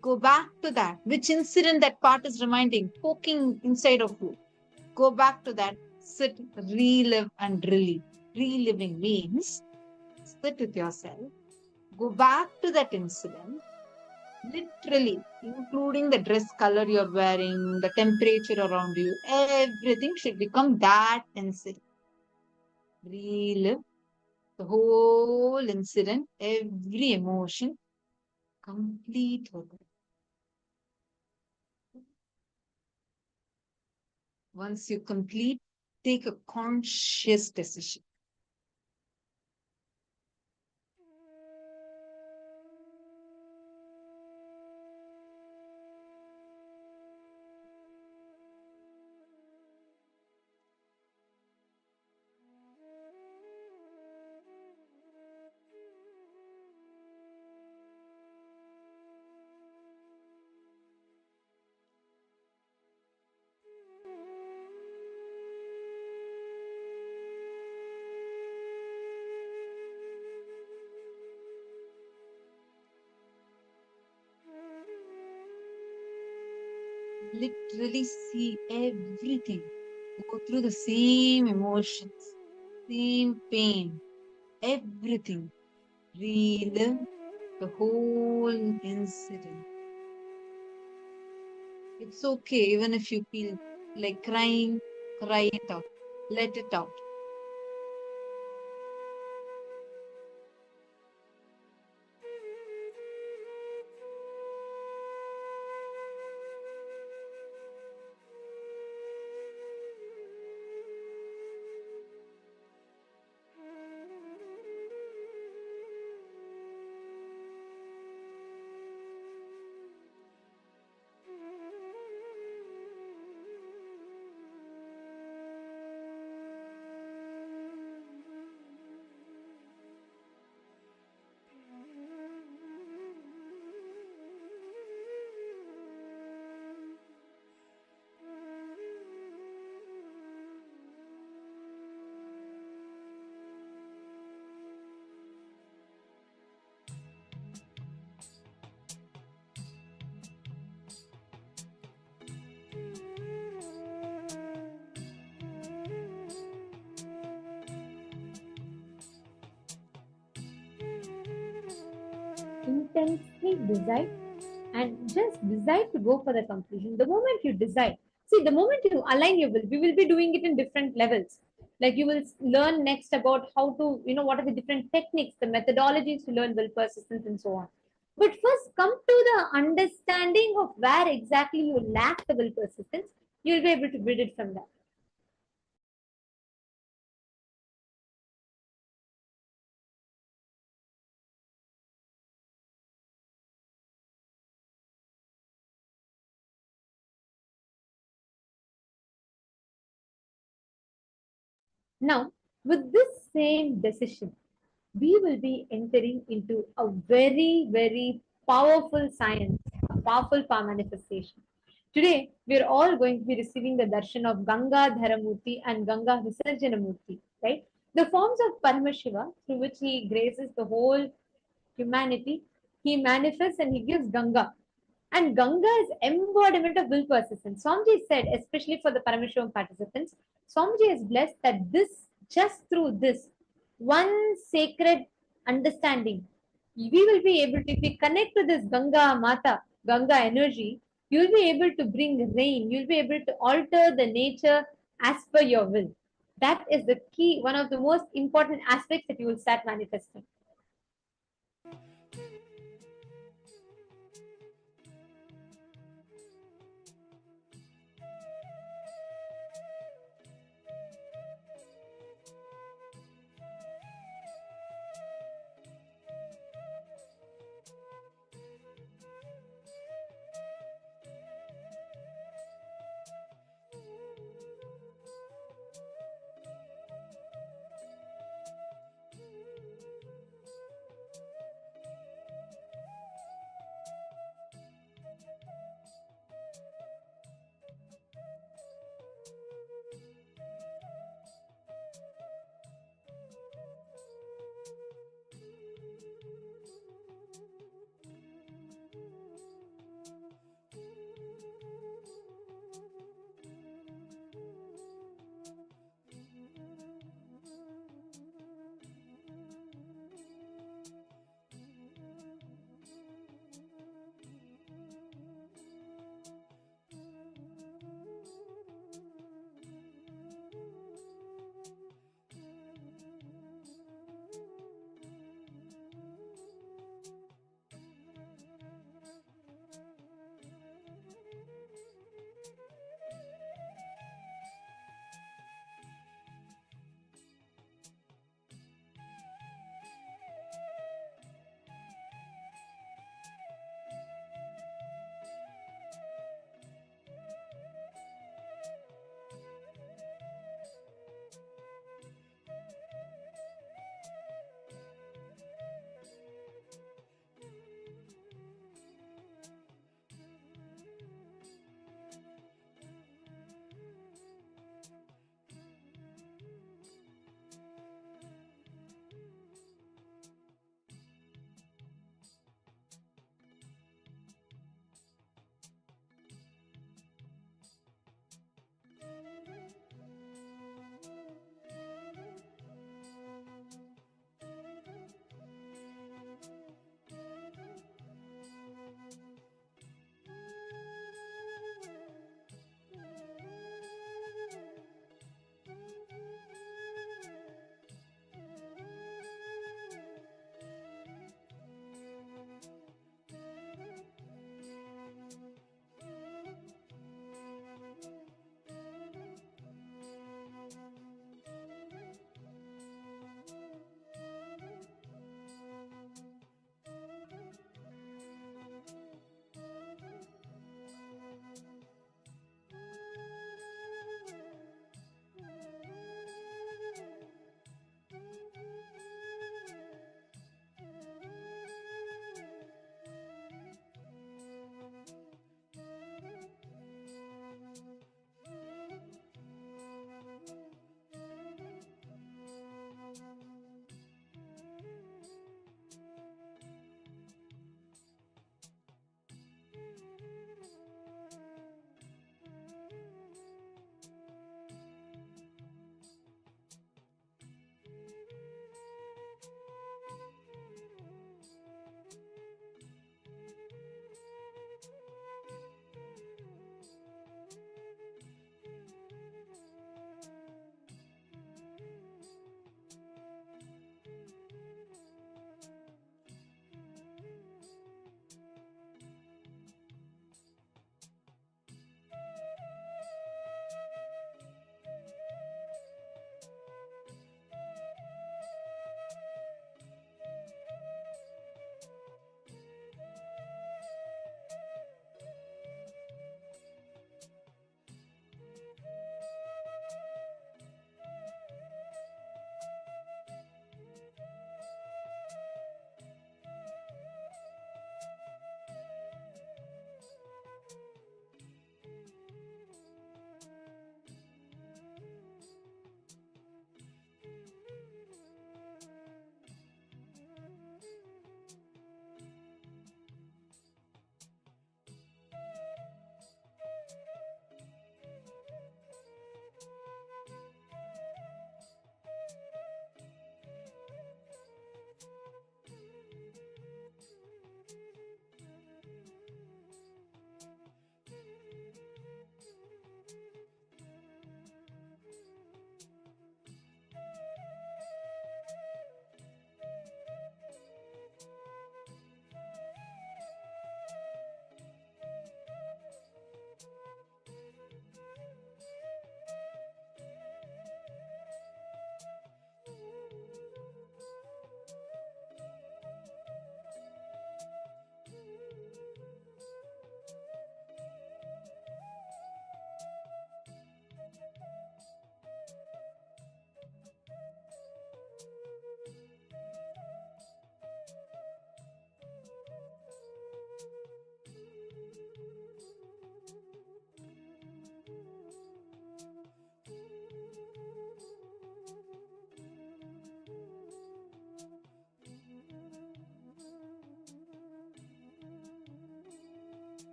Go back to that. Which incident that part is reminding, poking inside of you. Go back to that. Sit, relive, and relive. Reliving means sit with yourself. Go back to that incident. Literally, including the dress color you're wearing, the temperature around you, everything should become that incident. Relive the whole incident, every emotion, complete with it. Once you complete, take a conscious decision. Literally see everything. Go through the same emotions, same pain, everything. Relive the whole incident. It's okay, even if you feel like crying, cry it out. Let it out. Intensely decide and just decide to go for the completion. The moment you decide, see, the moment you align your will, we will be doing it in different levels. Like you will learn next about how to, what are the different techniques, the methodologies to learn will persistence and so on. But first, come to the understanding of where exactly you lack the will persistence. You'll be able to build it from there. Now, with this same decision, we will be entering into a very, very powerful science, a powerful power manifestation. Today, we are all going to be receiving the darshan of Ganga Dharamurti and Ganga Visarjanamurti, right? The forms of Paramashiva through which he graces the whole humanity. He manifests and he gives Ganga. And Ganga is embodiment of will persistence. Swamiji said, especially for the Paramashivoham participants, Swamiji is blessed that just through this one sacred understanding, we will be able to, if we connect to this Ganga Mata, Ganga energy, you will be able to bring rain. You'll be able to alter the nature as per your will. That is the key, one of the most important aspects that you will start manifesting.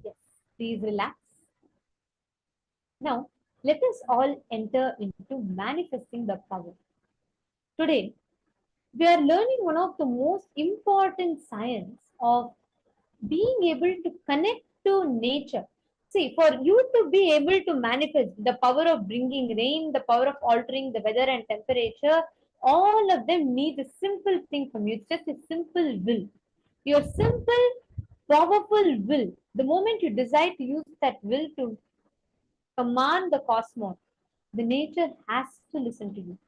Yes, please relax. Now, let us all enter into manifesting the power. Today, we are learning one of the most important science of being able to connect to nature. See, for you to be able to manifest the power of bringing rain, the power of altering the weather and temperature, all of them need a simple thing from you. It's just a simple will. Your simple, powerful will. The moment you decide to use that will to command the cosmos, the nature has to listen to you.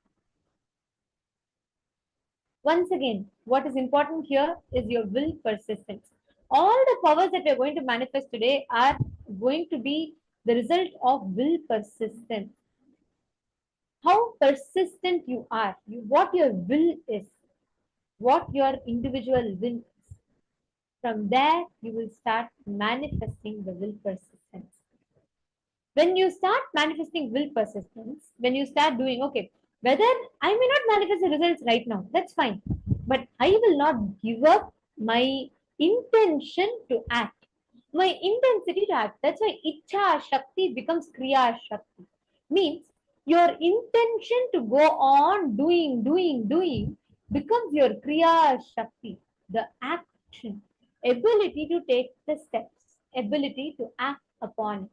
Once again, what is important here is your will persistence. All the powers that we are going to manifest today are going to be the result of will persistence. How persistent you are, what your will is, what your individual will is. From there, you will start manifesting the will persistence. When you start manifesting will persistence, when you start doing, okay, whether I may not manifest the results right now, that's fine, but I will not give up my intention to act, my intensity to act. That's why icha shakti becomes kriya shakti. Means your intention to go on doing becomes your kriya shakti, the action, ability to take the steps, ability to act upon it.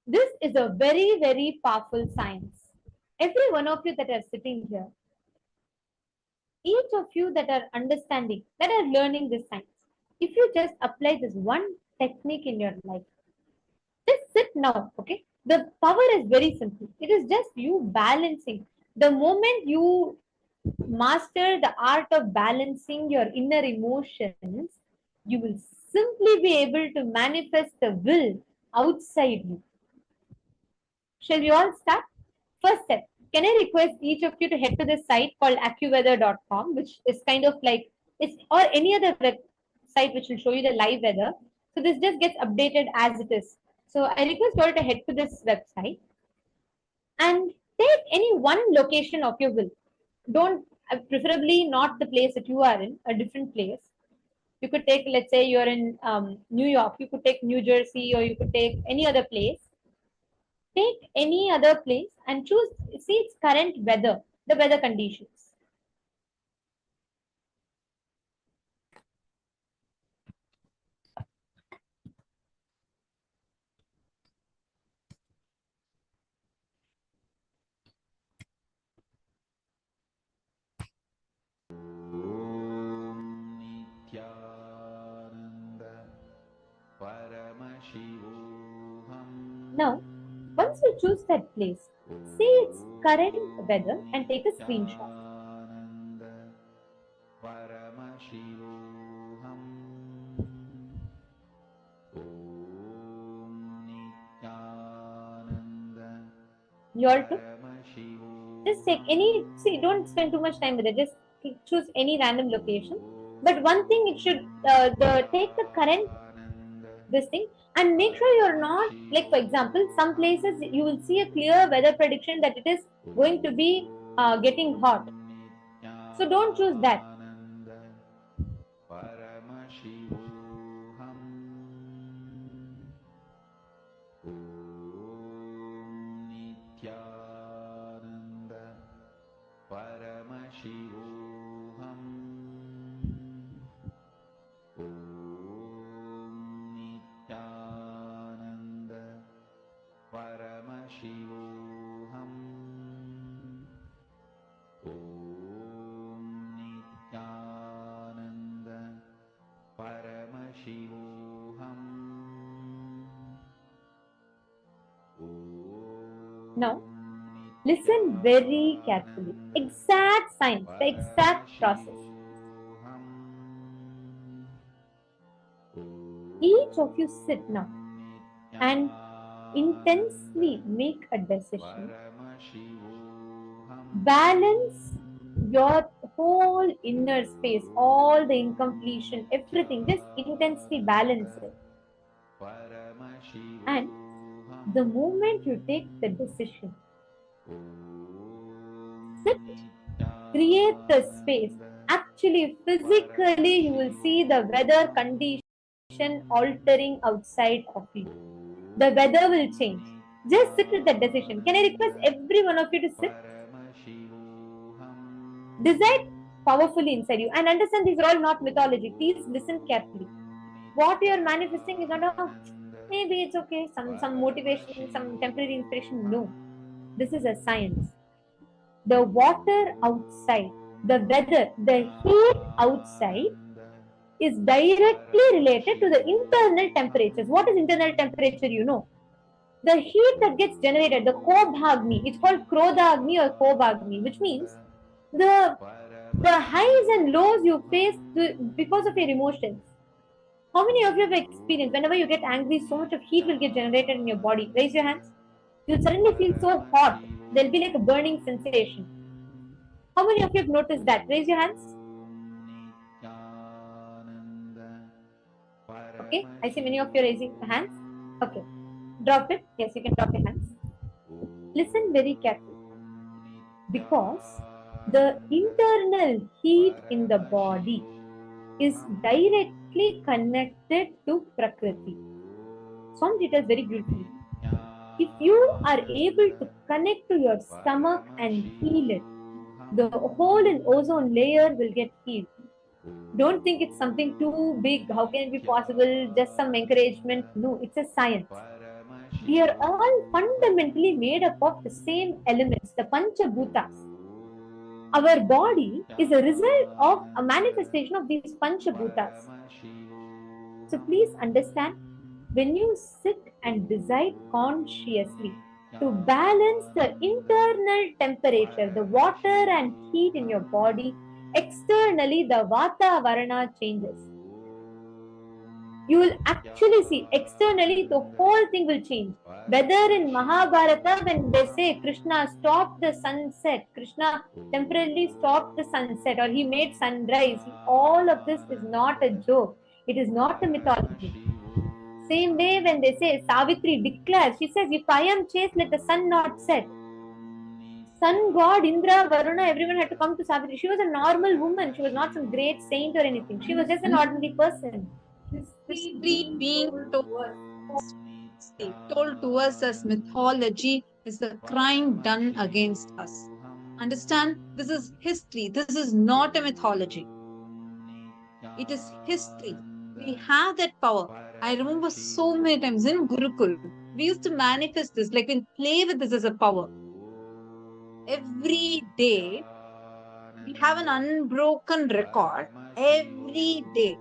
This is a very, very powerful science. Every one of you that are sitting here, each of you that are understanding, that are learning this science, if you just apply this one technique in your life, just sit now, okay? The power is very simple. It is just you balancing. The moment you master the art of balancing your inner emotions, you will simply be able to manifest the will outside you. Shall we all start? First step, can I request each of you to head to this site called accuweather.com, which is kind of like it's or any other website which will show you the live weather. So this just gets updated as it is. So I request you all to head to this website and take any one location of your will. Don't preferably not the place that you are in, a different place. You could take, let's say you're in New York, you could take New Jersey, or you could take any other place. Take any other place and choose, see its current weather, the weather conditions. Nithyananda Paramashivoham Now, once you choose that place, see its current weather and take a screenshot. Nithyananda Paramashivoham Om Nithyananda You all too. Paramashivoham Just take any, see, don't spend too much time with it. Just choose any random location. But one thing, it should take the current this thing and make sure you're not like, for example, some places you will see a clear weather prediction that it is going to be getting hot. So don't choose that. Paramashivoham Nithyananda Paramashivoham Om Nithyananda Paramashivoham Om Nithyananda Paramashivoham Now, listen very carefully. Exact science, the exact process. Each of you sit now and intensely make a decision. Balance your whole inner space, all the incompletion, everything. Just intensely balance it. And the moment you take the decision, sit, create the space. Actually, physically, you will see the weather condition altering outside of you. The weather will change. Just sit with that decision. Can I request every one of you to sit? Decide powerfully inside you and understand these are all not mythology. Please listen carefully. What you are manifesting is not a maybe it's okay, some motivation, some temporary inspiration. No. This is a science. The water outside, the weather, the heat outside is directly related to the internal temperatures. What is internal temperature? You know. The heat that gets generated, the Kobhagni, it's called Krodhagni or Kobhagni, which means the highs and lows you face because of your emotions. How many of you have experienced whenever you get angry, so much of heat will get generated in your body? Raise your hands. You'll suddenly feel so hot. There'll be like a burning sensation. How many of you have noticed that? Raise your hands. Okay, I see many of you raising hands. Okay, drop it. Yes, you can drop your hands. Listen very carefully. Because the internal heat in the body is directly connected to Prakriti. Swami tells very beautifully. If you are able to connect to your stomach and heal it, the hole in ozone layer will get healed. Don't think it's something too big. How can it be possible? Just some encouragement. No, it's a science. We are all fundamentally made up of the same elements, the Panchabhutas. Our body is a result of a manifestation of these Panchabhutas. So please understand, when you sit and decide consciously to balance the internal temperature, the water and heat in your body, externally the Vata Varana changes. You will actually see externally the whole thing will change. Whether in Mahabharata, when they say Krishna stopped the sunset, Krishna temporarily stopped the sunset, or he made sunrise, all of this is not a joke. It is not a mythology. Same way when they say Savitri declares, she says, if I am chaste, let the sun not set. Sun god, Indra, Varuna, everyone had to come to Savitri. She was a normal woman. She was not some great saint or anything. She was just an ordinary person. History being told to us as mythology is the crime done against us. Understand? This is history. This is not a mythology. It is history. We have that power. I remember so many times in Gurukul, we used to manifest this, like we play with this as a power. Every day, we have an unbroken record. Every day,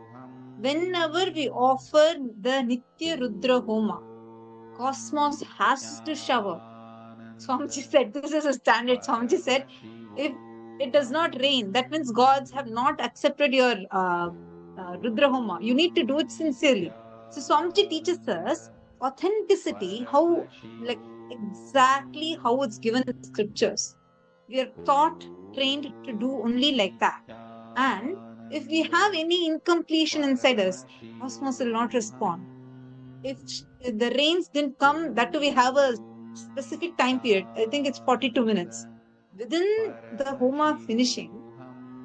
whenever we offer the Nitya Rudra Homa, cosmos has to shower. Swamiji said, this is a standard. Swamiji said, if it does not rain, that means gods have not accepted your Rudra Homa. You need to do it sincerely. So Swamiji teaches us authenticity, how, like exactly how it's given in the scriptures. We are taught, trained to do only like that. And if we have any incompletion inside us, cosmos will not respond. If the rains didn't come, that too we have a specific time period. I think it's 42 minutes. Within the Homa finishing,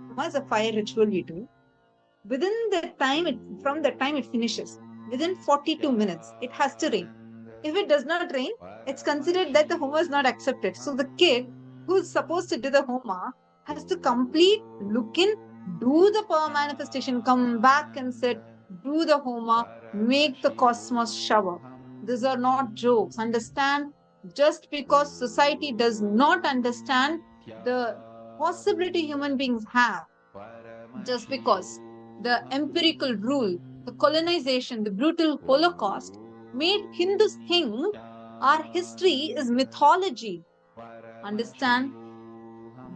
Homa is a fire ritual we do. Within the time, from the time it finishes, within 42 minutes, it has to rain. If it does not rain, it's considered that the Homa is not accepted. So the kid who's supposed to do the Homa has to complete, look in, do the power manifestation, come back and sit, do the Homa, make the cosmos shower. These are not jokes. Understand, just because society does not understand the possibility human beings have, just because the empirical rule, the colonization, the brutal Holocaust made Hindus think our history is mythology. Understand?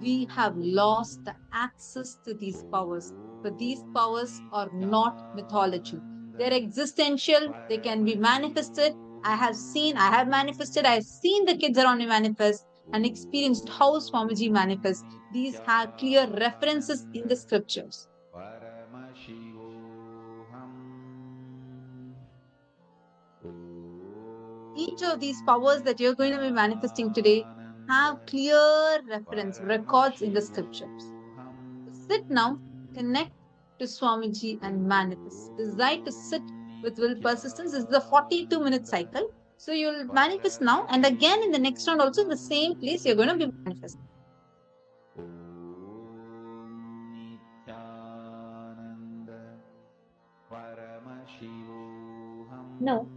We have lost the access to these powers, but these powers are not mythology. They're existential, they can be manifested. I have manifested, I've seen the kids around me manifest and experienced how Swamiji manifests. These have clear references in the scriptures. Each of these powers that you're going to be manifesting today have clear reference, records in the scriptures. Sit now, connect to Swamiji and manifest. Decide to sit with will persistence. This is the 42-minute cycle. So you'll manifest now, and again in the next round also in the same place you're going to be manifesting. Now,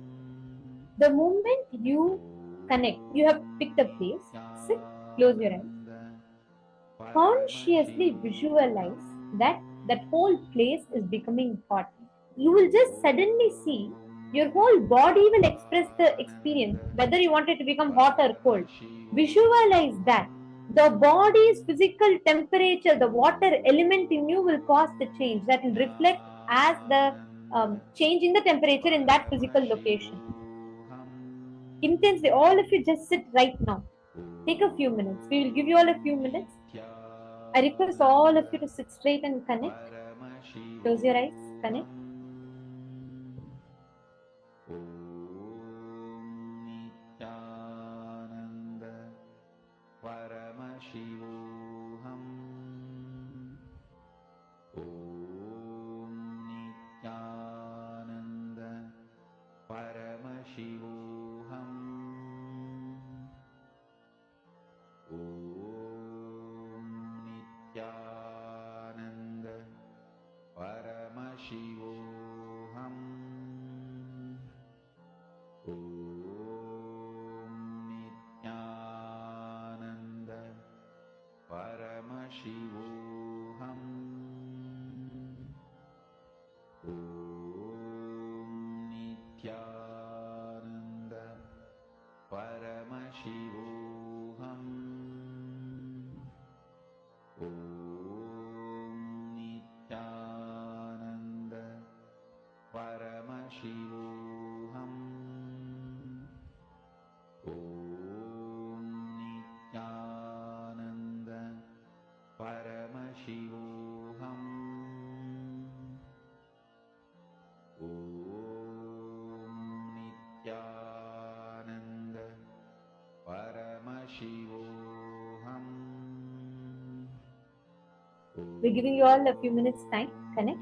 the moment you connect, you have picked a place, sit, close your eyes. Consciously visualize that that whole place is becoming hot. You will just suddenly see your whole body will express the experience, whether you want it to become hot or cold. Visualize that. The body's physical temperature, the water element in you will cause the change that will reflect as the change in the temperature in that physical location. Intensely, all of you just sit right now. Take a few minutes. We will give you all a few minutes. I request all of you to sit straight and connect. Close your eyes, connect. We're giving you all a few minutes time. Connect.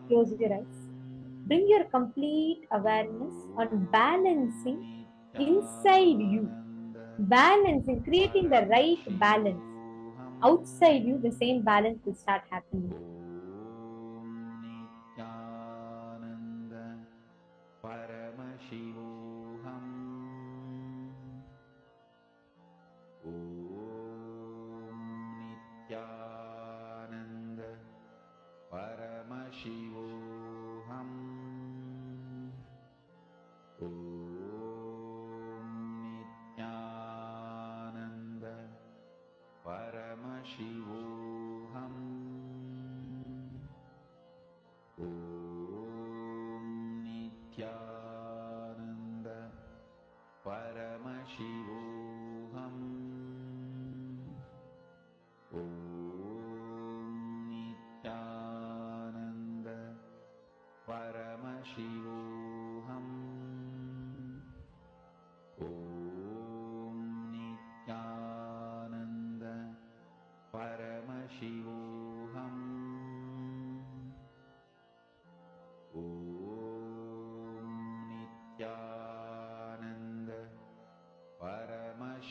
Close your eyes. Bring your complete awareness on balancing inside you. Balancing, creating the right balance. Outside you, the same balance will start happening.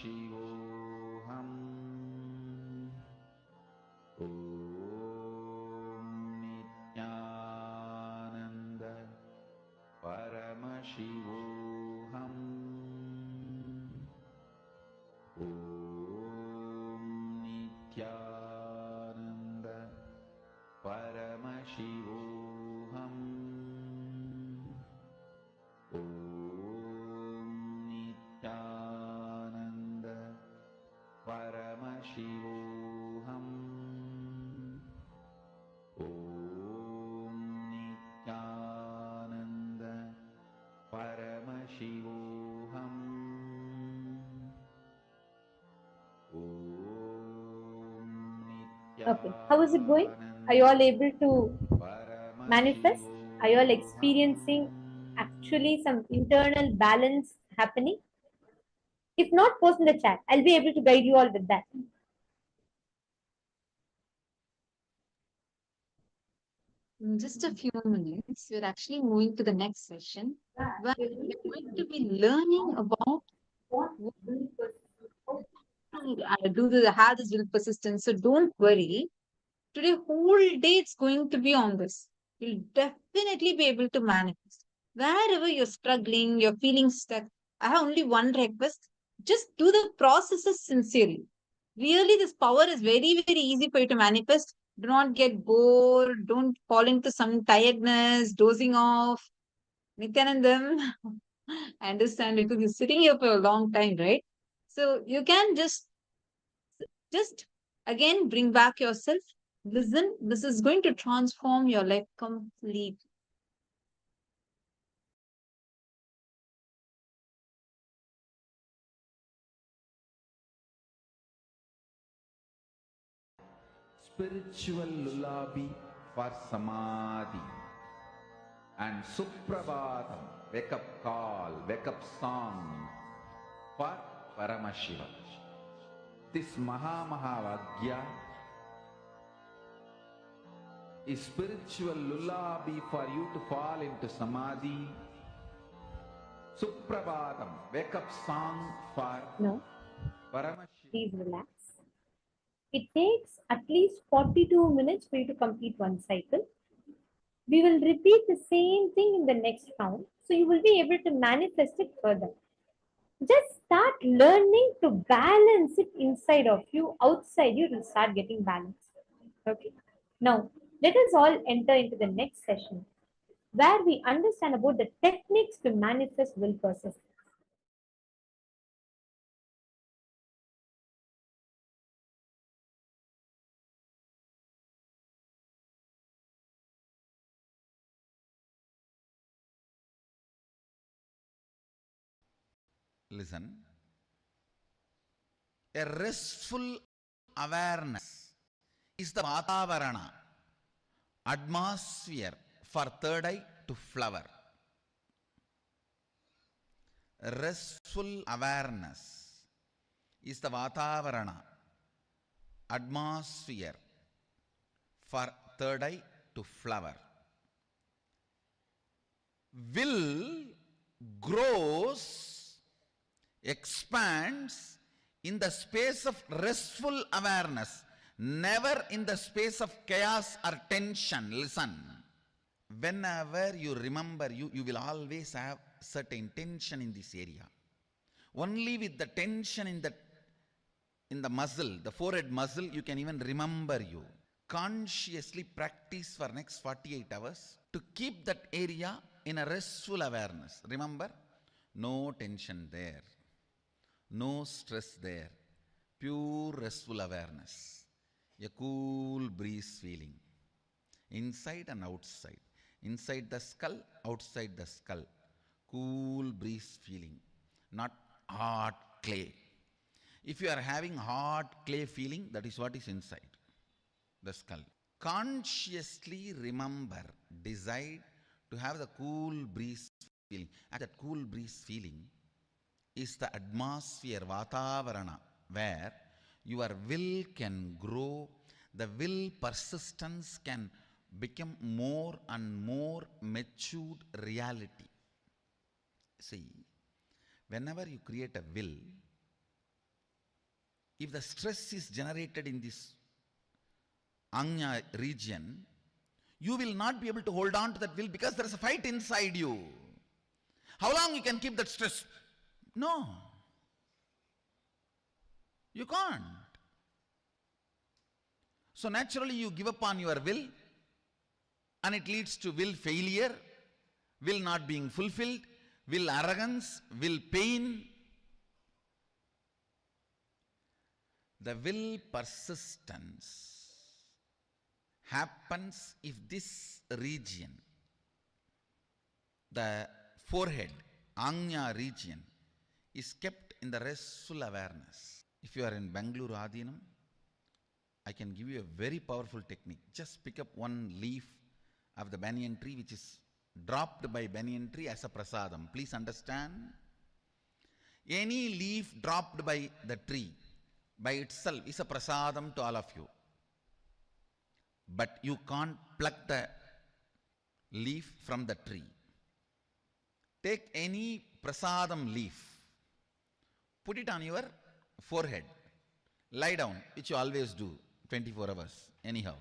Om Nithyananda Paramashivoham. Om Nithyananda Paramashivoham. Om Nithyananda Paramashivoham. Om Nithyananda Paramashivoham. Okay, how is it going? Are you all able to manifest? Are you all experiencing actually some internal balance happening? If not, post in the chat. I'll be able to guide you all with that. In just a few minutes, we're actually moving to the next session where we're going to be learning about what to have this will persistence. So don't worry. Today, whole day it's going to be on this. You'll definitely be able to manifest. Wherever you're struggling, you're feeling stuck, I have only one request. Just do the processes sincerely. Really, this power is very, very easy for you to manifest. Do not get bored. Don't fall into some tiredness, dozing off. Nithyanandam, I understand because you're sitting here for a long time, right? So you can just again bring back yourself. Listen, this is going to transform your life completely. Spiritual lullaby for Samadhi. And Suprabhatam, wake up call, wake up song for Paramashiva. This Mahavagya is spiritual lullaby for you to fall into Samadhi. Suprabhatam, wake up song for No, Paramashiva. please relax. It takes at least 42 minutes for you to complete one cycle. We will repeat the same thing in the next round, so you will be able to manifest it further. Just start learning to balance it inside of you. Outside you will start getting balance. Okay. Now, let us all enter into the next session where we understand about the techniques to manifest will persistence. Listen. A restful awareness is the Vatavarana, atmosphere for third eye to flower. Restful awareness is the Vatavarana, atmosphere for third eye to flower. Will grows, expands in the space of restful awareness, never in the space of chaos or tension. Listen. Whenever you remember, you will always have certain tension in this area. Only with the tension in the muscle, the forehead muscle, you can even remember you. Consciously practice for next 48 hours to keep that area in a restful awareness. Remember, no tension there, no stress there, pure restful awareness, a cool breeze feeling, inside and outside, inside the skull, outside the skull, cool breeze feeling, not hard clay. If you are having hard clay feeling, that is what is inside the skull. Consciously remember, decide to have the cool breeze feeling. And that cool breeze feeling is the atmosphere, Vatavarana, where your will can grow, the will persistence can become more and more matured reality. See, whenever you create a will, if the stress is generated in this Anya region, you will not be able to hold on to that will because there is a fight inside you. How long you can keep that stress? No. You can't. So naturally you give up on your will and it leads to will failure, will not being fulfilled, will arrogance, will pain. The will persistence happens if this region, the forehead, Anya region, is kept in the restful awareness. If you are in Bangalore Adinam, I can give you a very powerful technique. Just pick up one leaf of the banyan tree which is dropped by banyan tree as a prasadam. Please understand, any leaf dropped by the tree by itself is a prasadam to all of you. But you can't pluck the leaf from the tree. Take any prasadam leaf, put it on your forehead, lie down, which you always do, 24 hours, anyhow.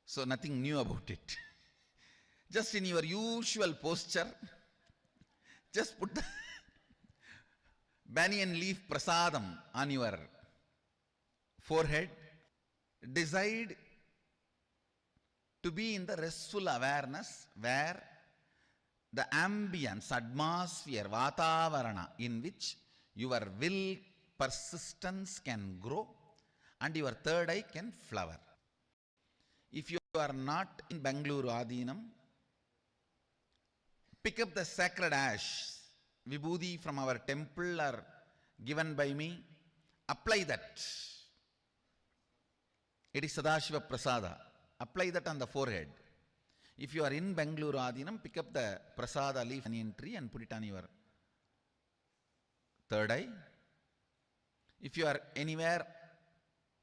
So nothing new about it. Just in your usual posture, just put the banyan leaf prasadam on your forehead. Decide to be in the restful awareness where the ambience, atmosphere, vatavarana in which your will persistence can grow and your third eye can flower. If you are not in Bangalore Adinam, pick up the sacred ash, vibhuti from our temple or given by me, apply that. It is Sadashiva Prasada. Apply that on the forehead. If you are in Bangalore Adinam, pick up the Prasada leaf banyan tree and put it on your third eye. If you are anywhere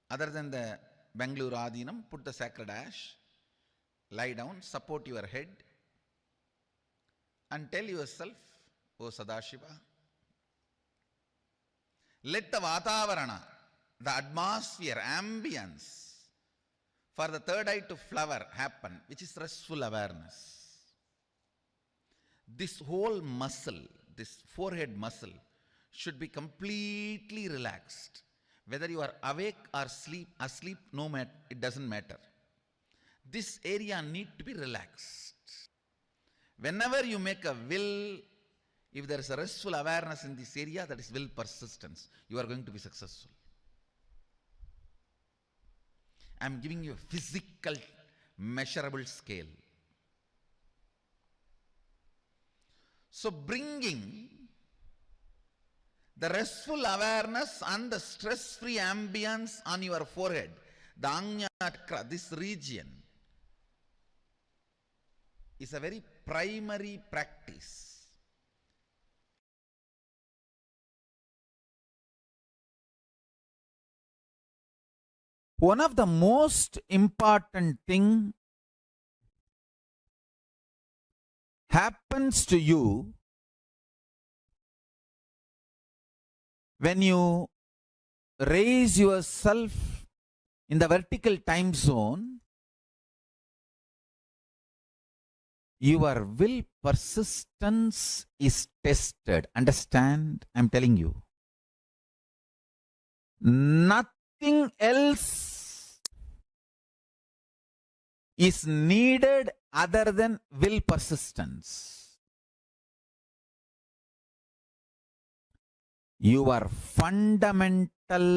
other than the Bangalore Adinam, put the sacred ash, lie down, support your head and tell yourself, O Sadashiva, let the Vatavarana, the atmosphere, ambience, for the third eye to flower happen, which is restful awareness. This whole muscle, this forehead muscle, should be completely relaxed. Whether you are awake or asleep, no matter, it doesn't matter. This area need to be relaxed. Whenever you make a will, if there is a restful awareness in this area, that is will persistence, you are going to be successful. I am giving you a physical, measurable scale. So bringing the restful awareness and the stress-free ambience on your forehead, the Anya Chakra, this region, is a very primary practice. One of the most important thing happens to you when you raise yourself in the vertical time zone. Your will persistence is tested. Understand? I'm telling you. Nothing else is needed other than will persistence. Your fundamental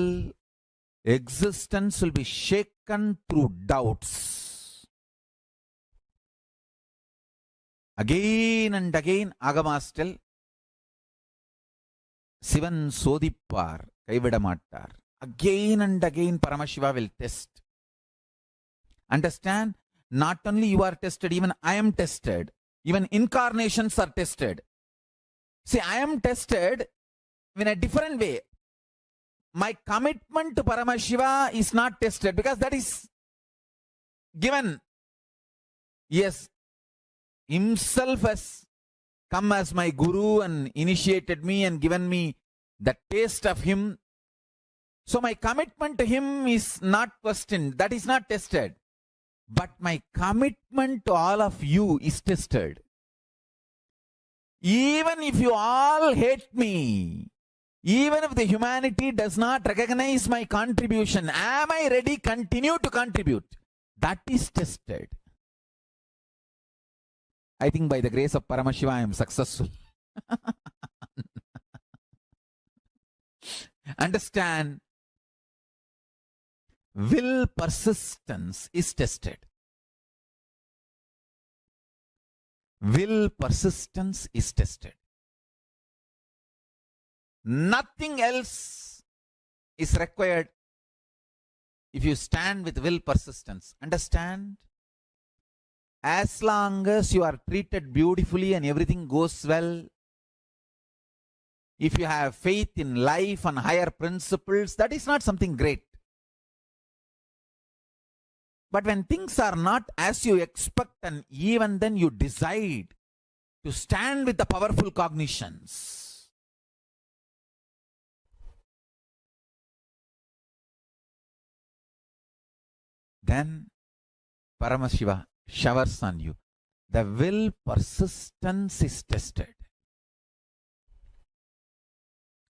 existence will be shaken through doubts. Again and again, Agamas tell, Sivan Sodippar, Kaividamatar. Again and again, Paramashiva will test. Understand? Not only you are tested, even I am tested. Even incarnations are tested. See, I am tested in a different way. My commitment to Paramashiva is not tested because that is given. Yes, himself has come as my guru and initiated me and given me the taste of him So my commitment to him is not questioned. That is not tested. But my commitment to all of you is tested. Even if you all hate me, even if the humanity does not recognize my contribution, am I ready to continue to contribute? That is tested. I think by the grace of Paramashiva, I am successful. Understand, will persistence is tested. Will persistence is tested. Nothing else is required if you stand with will persistence. Understand? As long as you are treated beautifully and everything goes well, if you have faith in life and higher principles, that is not something great. But when things are not as you expect, and even then you decide to stand with the powerful cognitions, then Paramashiva showers on you. The will persistence is tested.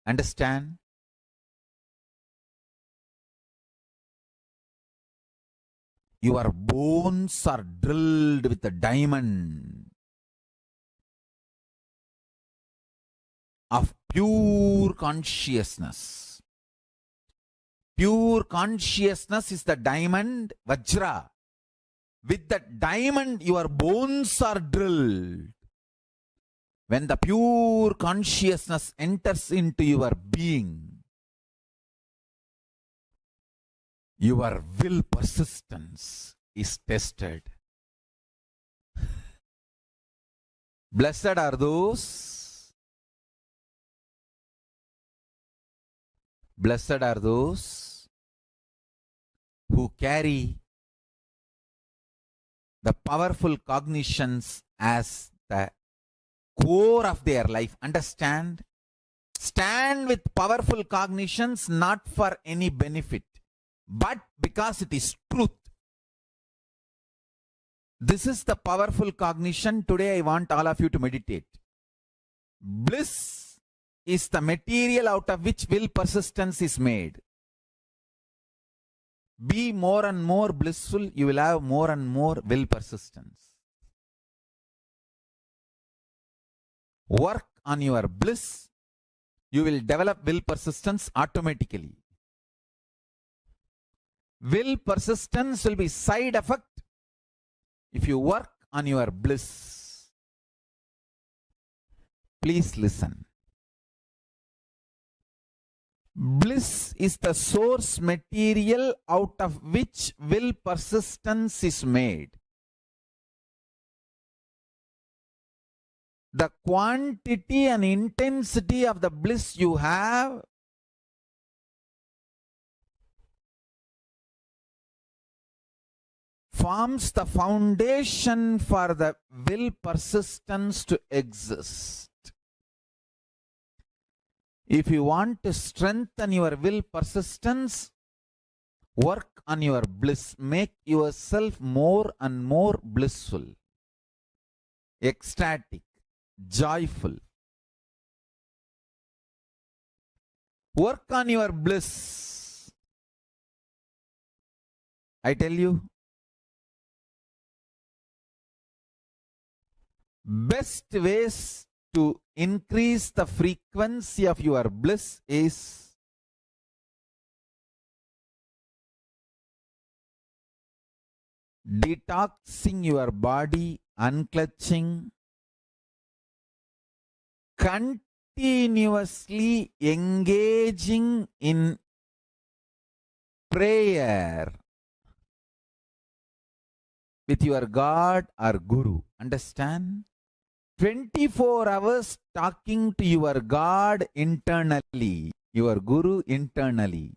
Understand? Your bones are drilled with a diamond of pure consciousness. Pure consciousness is the diamond, Vajra. With the diamond, your bones are drilled. When the pure consciousness enters into your being, your will persistence is tested. Blessed are those. Blessed are those who carry the powerful cognitions as the core of their life. Understand? Stand with powerful cognitions not for any benefit, but because it is truth. This is the powerful cognition. Today I want all of you to meditate. Bliss is the material out of which will persistence is made. Be more and more blissful, you will have more and more will persistence. Work on your bliss, you will develop will persistence automatically. Will persistence will be side effect if you work on your bliss. Please listen. Bliss is the source material out of which will persistence is made. The quantity and intensity of the bliss you have forms the foundation for the will persistence to exist. If you want to strengthen your will persistence, work on your bliss. Make yourself more and more blissful, ecstatic, joyful. Work on your bliss. I tell you, best ways to increase the frequency of your bliss is detoxing your body, unclutching, continuously engaging in prayer with your God or Guru. Understand? 24 hours talking to your God internally, your Guru internally.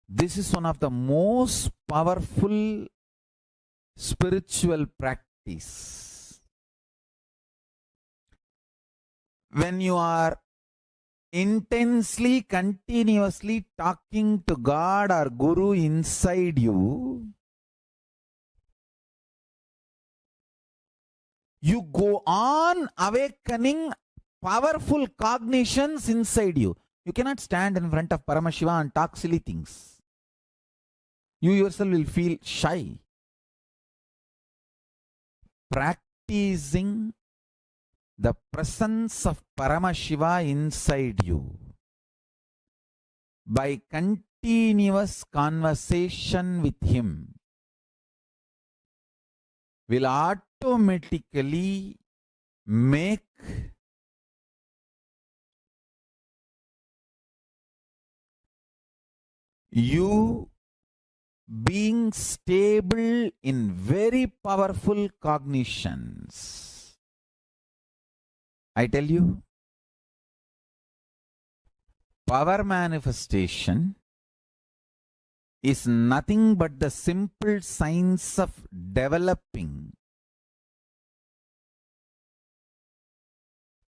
This is one of the most powerful spiritual practice. When you are intensely, continuously talking to God or Guru inside you, you go on awakening powerful cognitions inside you. You cannot stand in front of Paramashiva and talk silly things. You yourself will feel shy. Practicing the presence of Paramashiva inside you by continuous conversation with him will automatically make you being stable in very powerful cognitions. I tell you, power manifestation is nothing but the simple science of developing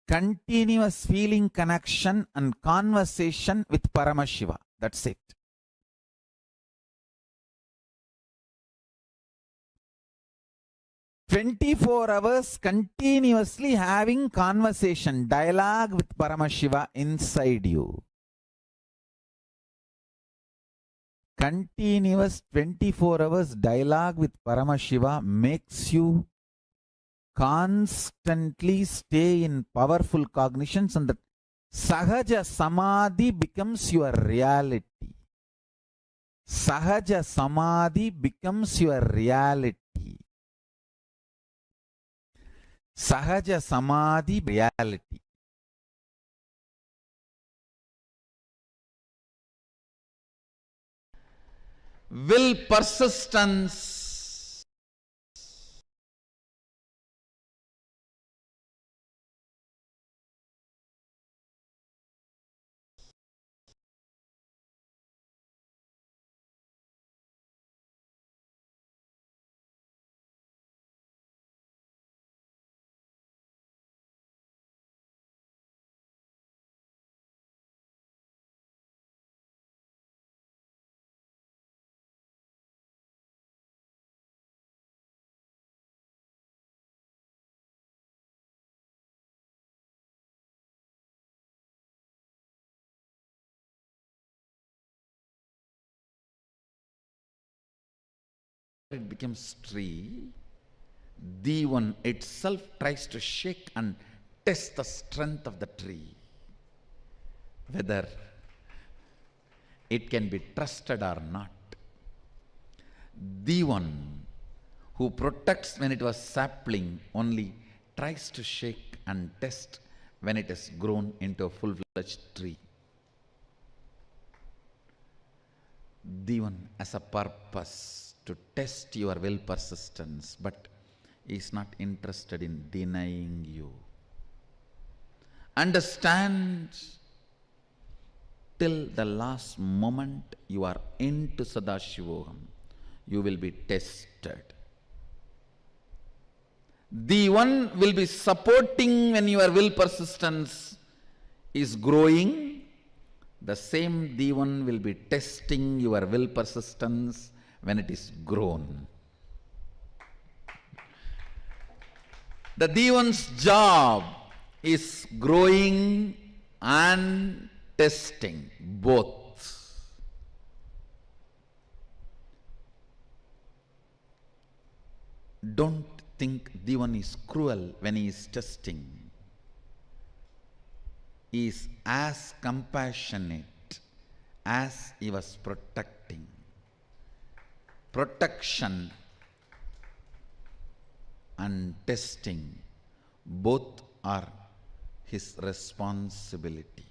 continuous feeling connection and conversation with Paramashiva. That's it. "24 hours continuously having conversation, dialogue with Paramashiva inside you. Continuous 24 hours dialogue with Paramashiva makes you constantly stay in powerful cognitions, and the Sahaja Samadhi becomes your reality. Sahaja Samadhi becomes your reality. Sahaja Samadhi reality. Will persistence. It becomes tree. The one itself tries to shake and test the strength of the tree, whether it can be trusted or not. The one who protects when it was sapling only tries to shake and test when it has grown into a full-fledged tree. The one has a purpose to test your will persistence, but is not interested in denying you. Understand, till the last moment you are into Sadashivoham, you will be tested. The one will be supporting when your will persistence is growing. The same the one will be testing your will persistence when it is grown. The Devan's job is growing and testing both. Don't think Devan is cruel when he is testing. He is as compassionate as he was protecting. Protection and testing, both are his responsibility.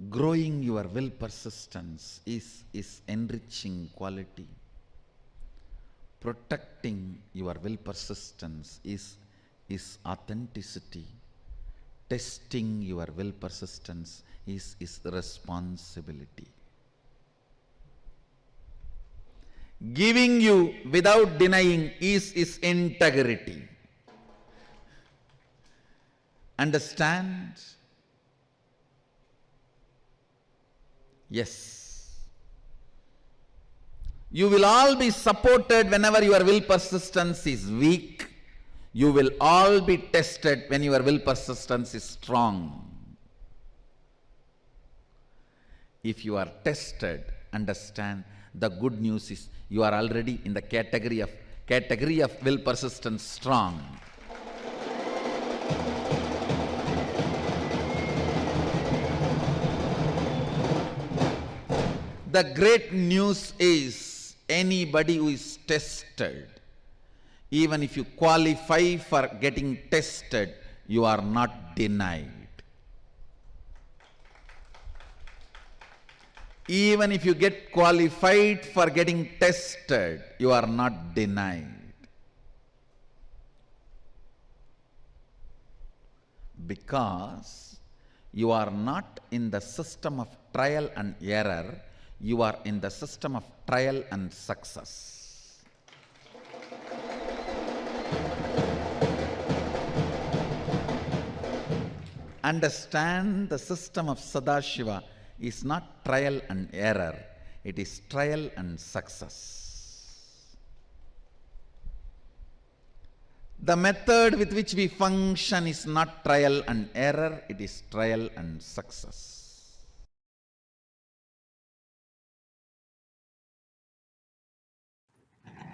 Growing your will persistence is enriching quality. Protecting your will persistence is authenticity. Testing your will persistence is responsibility. giving you without denying is his integrity. Understand? Yes. You will all be supported whenever your will persistence is weak. You will all be tested when your will persistence is strong. If you are tested, understand, the good news is you are already in the category of will persistence strong. The great news is anybody who is tested, even if you qualify for getting tested, you are not denied. Even if you get qualified for getting tested, you are not denied. Because you are not in the system of trial and error, you are in the system of trial and success. Understand, the system of Sadashiva is not trial and error, it is trial and success. The method with which we function is not trial and error, it is trial and success.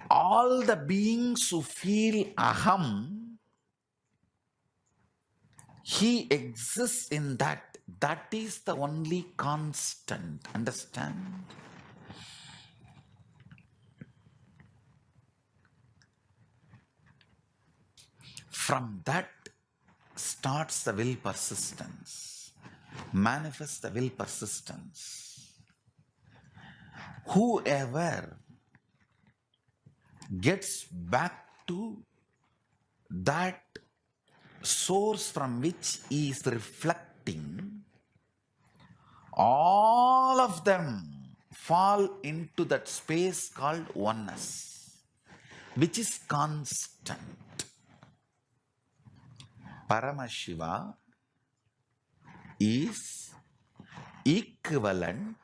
All the beings who feel aham, he exists in that. That is the only constant. Understand? From that starts the will persistence. Manifests the will persistence. Whoever gets back to that source from which he is reflecting, all of them fall into that space called oneness, which is constant. Paramashiva is equivalent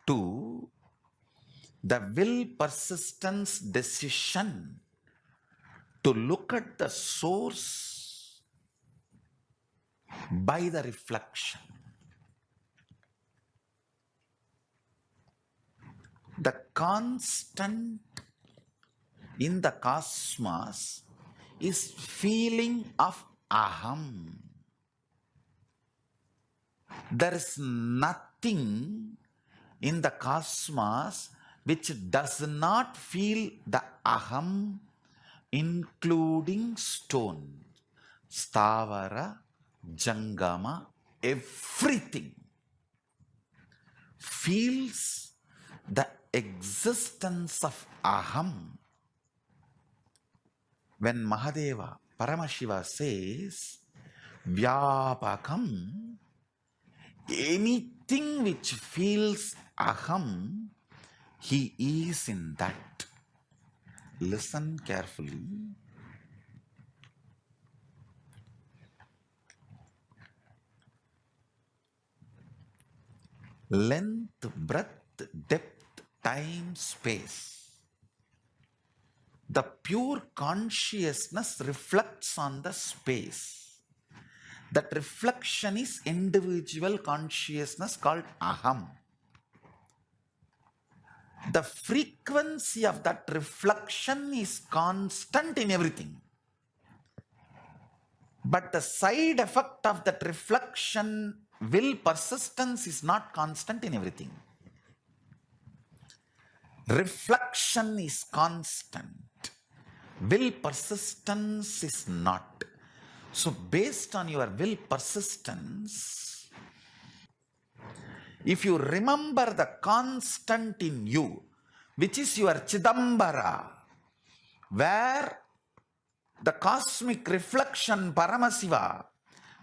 to the will persistence decision to look at the source by the reflection. The constant in the cosmos is feeling of aham. There is nothing in the cosmos which does not feel the aham, including stone, stavara, jangama, everything feels the existence of aham. When Mahadeva, Paramashiva says, Vyapakam, anything which feels aham, he is in that. Listen carefully. Length, breadth, depth, time, space. The pure consciousness reflects on the space. That reflection is individual consciousness called aham. The frequency of that reflection is constant in everything. But the side effect of that reflection, will persistence, is not constant in everything. Reflection is constant. Will persistence is not. So based on your will persistence, if you remember the constant in you, which is your Chidambara, where the cosmic reflection Paramashiva,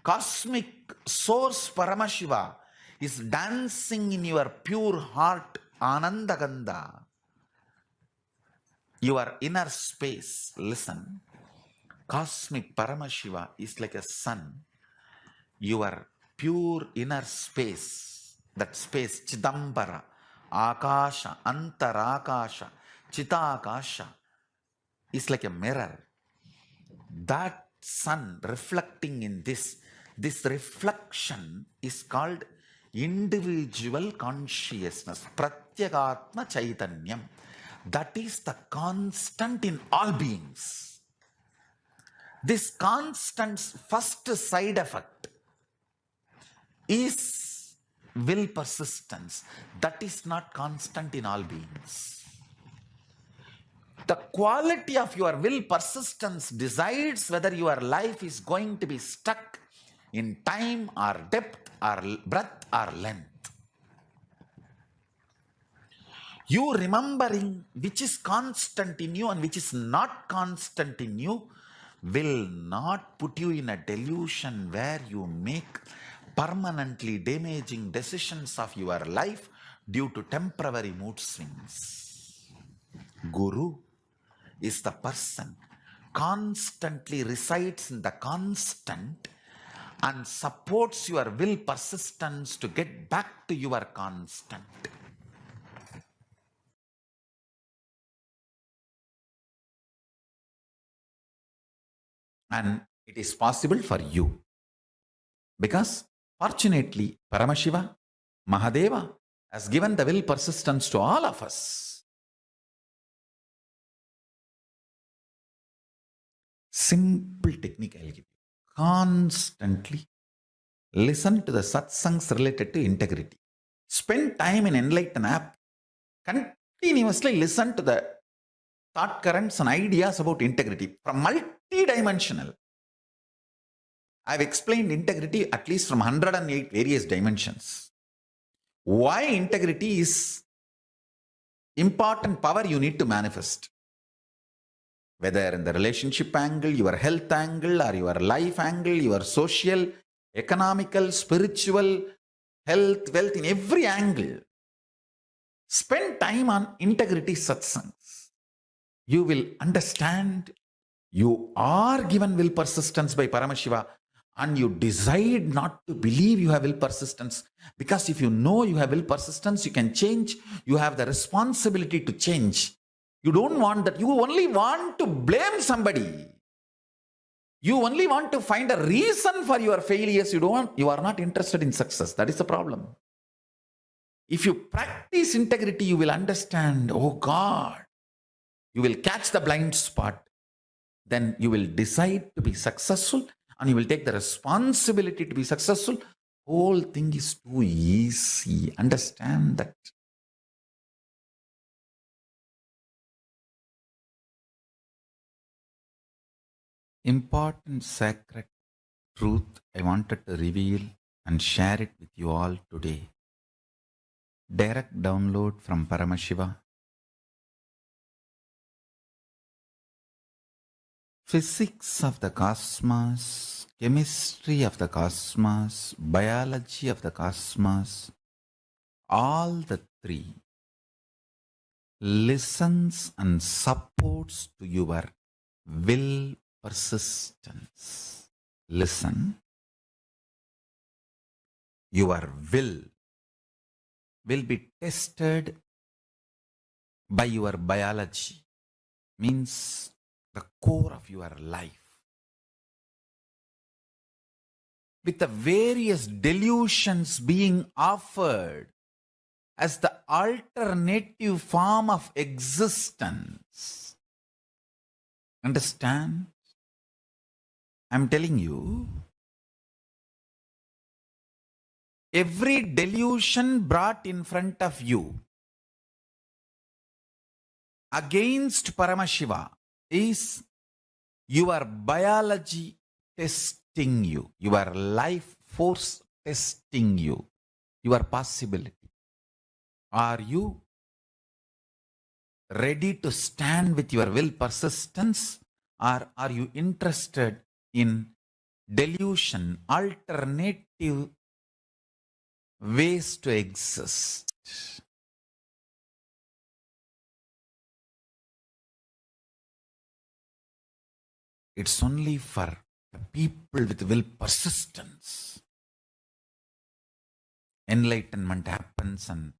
cosmic source Paramashiva is dancing in your pure heart, Anandagandha. your inner space, listen. Cosmic Paramashiva is like a sun. Your pure inner space, that space, Chidambara, Akasha, Antarakasha, Chitakasha, is like a mirror. That sun reflecting in this reflection is called individual consciousness, Pratyagatma Chaitanyam. That is the constant in all beings. This constant's first side effect is will persistence. That is not constant in all beings. The quality of your will persistence decides whether your life is going to be stuck in time or depth or breadth or length. You remembering which is constant in you and which is not constant in you will not put you in a delusion where you make permanently damaging decisions of your life due to temporary mood swings. Guru is the person constantly resides in the constant and supports your will persistence to get back to your constant. And it is possible for you because fortunately Paramashiva, Mahadeva has given the will persistence to all of us. Simple technique I'll give you. Constantly listen to the satsangs related to integrity. Spend time in Enlighten app. Continuously listen to the thought currents and ideas about integrity from multidimensional. I've explained integrity at least from 108 various dimensions. Why integrity is important power you need to manifest. Whether in the relationship angle, your health angle, or your life angle, your social, economical, spiritual, health, wealth, in every angle. Spend time on integrity satsangs. You will understand you are given will persistence by Paramashiva and you decide not to believe you have will persistence, because if you know you have will persistence, you can change. You have the responsibility to change. You don't want that. You only want to blame somebody. You only want to find a reason for your failures. You are not interested in success. That is the problem. If you practice integrity, you will understand, oh God, you will catch the blind spot. Then you will decide to be successful and you will take the responsibility to be successful. Whole thing is too easy. Understand that. Important sacred truth I wanted to reveal and share it with you all today. Direct download from Paramashiva. Physics of the cosmos, chemistry of the cosmos, biology of the cosmos, all the three listens and supports to your will persistence. Listen. Your will be tested by your biology, means the core of your life. With the various delusions being offered as the alternative form of existence. Understand? I'm telling you, every delusion brought in front of you against Paramashiva is your biology testing you, your life force testing you, your possibility. Are you ready to stand with your will persistence, or are you interested in delusion, alternative ways to exist? It's only for the people with will persistence. Enlightenment happens and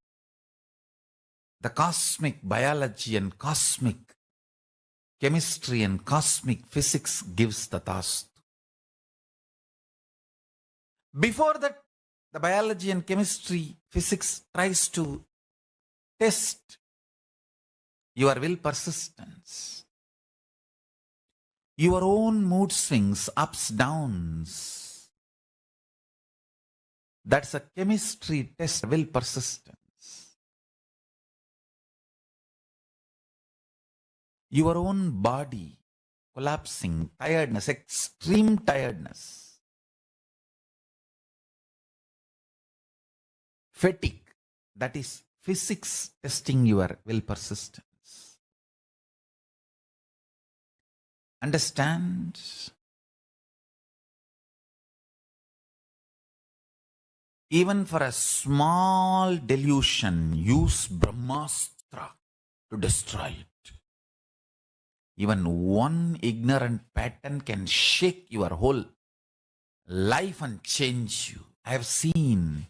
the cosmic biology and cosmic chemistry and cosmic physics gives the task. Before that, the biology and chemistry, physics tries to test your will persistence, your own mood swings, ups, downs. That's a chemistry test, will persistence. Your own body collapsing, tiredness, extreme tiredness, fatigue, that is physics testing your will persistence. Understand? Even for a small delusion, use Brahmastra to destroy it. Even one ignorant pattern can shake your whole life and change you. I have seen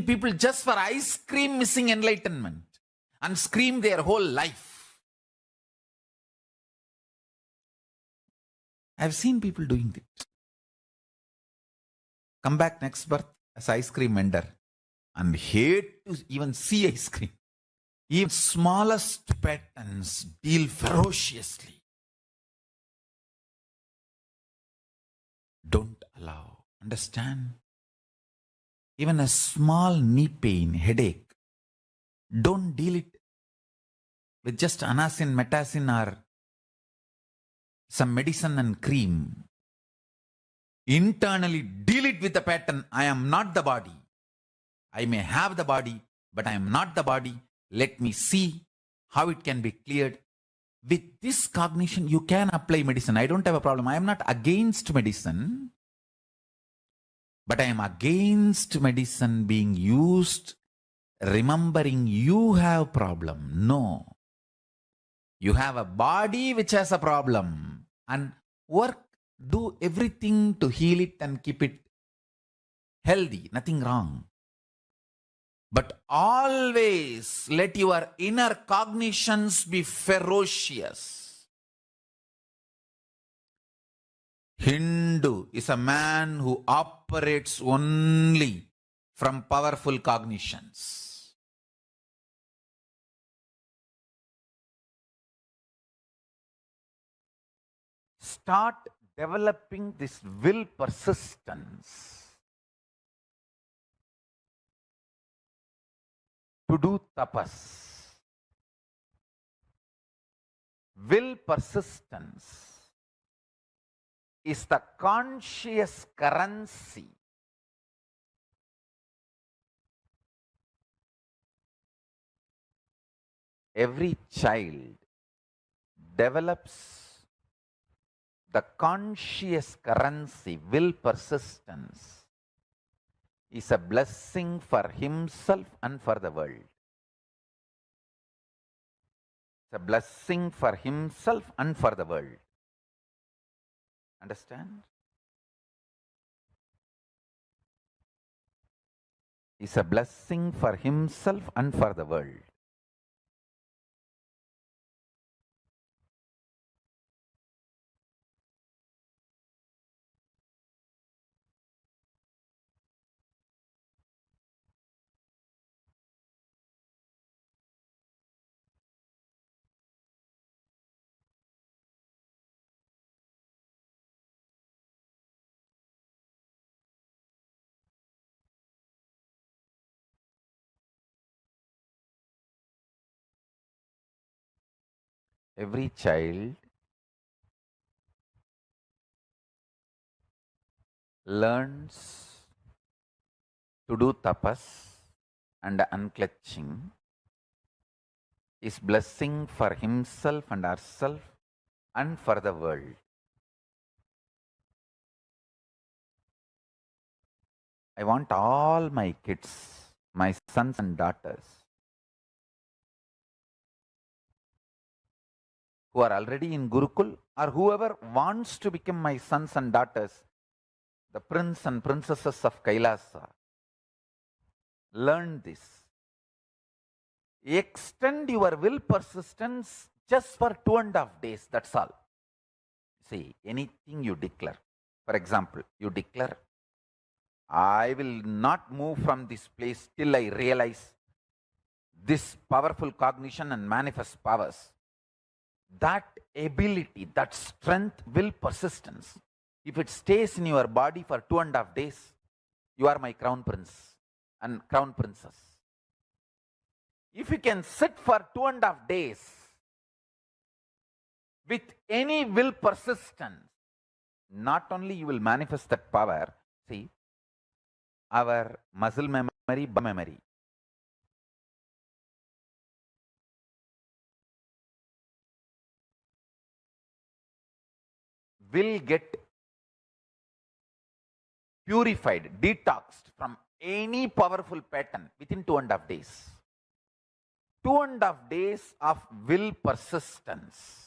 people just for ice cream missing enlightenment and scream their whole life. I have seen people doing it. Come back next birth as ice cream vendor and hate to even see ice cream. Even smallest patterns deal ferociously. Don't allow. Understand? Even a small knee pain, headache, don't deal it with just anasin, metacin or some medicine and cream. Internally deal it with the pattern. I am not the body. I may have the body, but I am not the body. Let me see how it can be cleared. With this cognition, you can apply medicine. I don't have a problem. I am not against medicine, but I am against medicine being used remembering you have problem. No. You have a body which has a problem and do everything to heal it and keep it healthy. Nothing wrong. But always let your inner cognitions be ferocious. Hindu is a man who operates only from powerful cognitions. Start developing this will persistence to do tapas. Will persistence is the conscious currency every child develops. The conscious currency, will persistence, is a blessing for himself and for the world. It's a blessing for himself and for the world. Understand? It's a blessing for himself and for the world. Every child learns to do tapas and unclutching is blessing for himself and herself and for the world. I want all my kids, my sons and daughters, who are already in Gurukul, or whoever wants to become my sons and daughters, the prince and princesses of Kailasa, learn this. Extend your will persistence just for 2.5 days, that's all. See, anything you declare. For example, you declare, I will not move from this place till I realize this powerful cognition and manifest powers. That ability, that strength, will persistence. If it stays in your body for 2.5 days, you are my crown prince and crown princess. If you can sit for 2.5 days with any will persistence, not only you will manifest that power, see, our muscle memory, will get purified, detoxed from any powerful pattern within 2.5 days. 2.5 days of will persistence.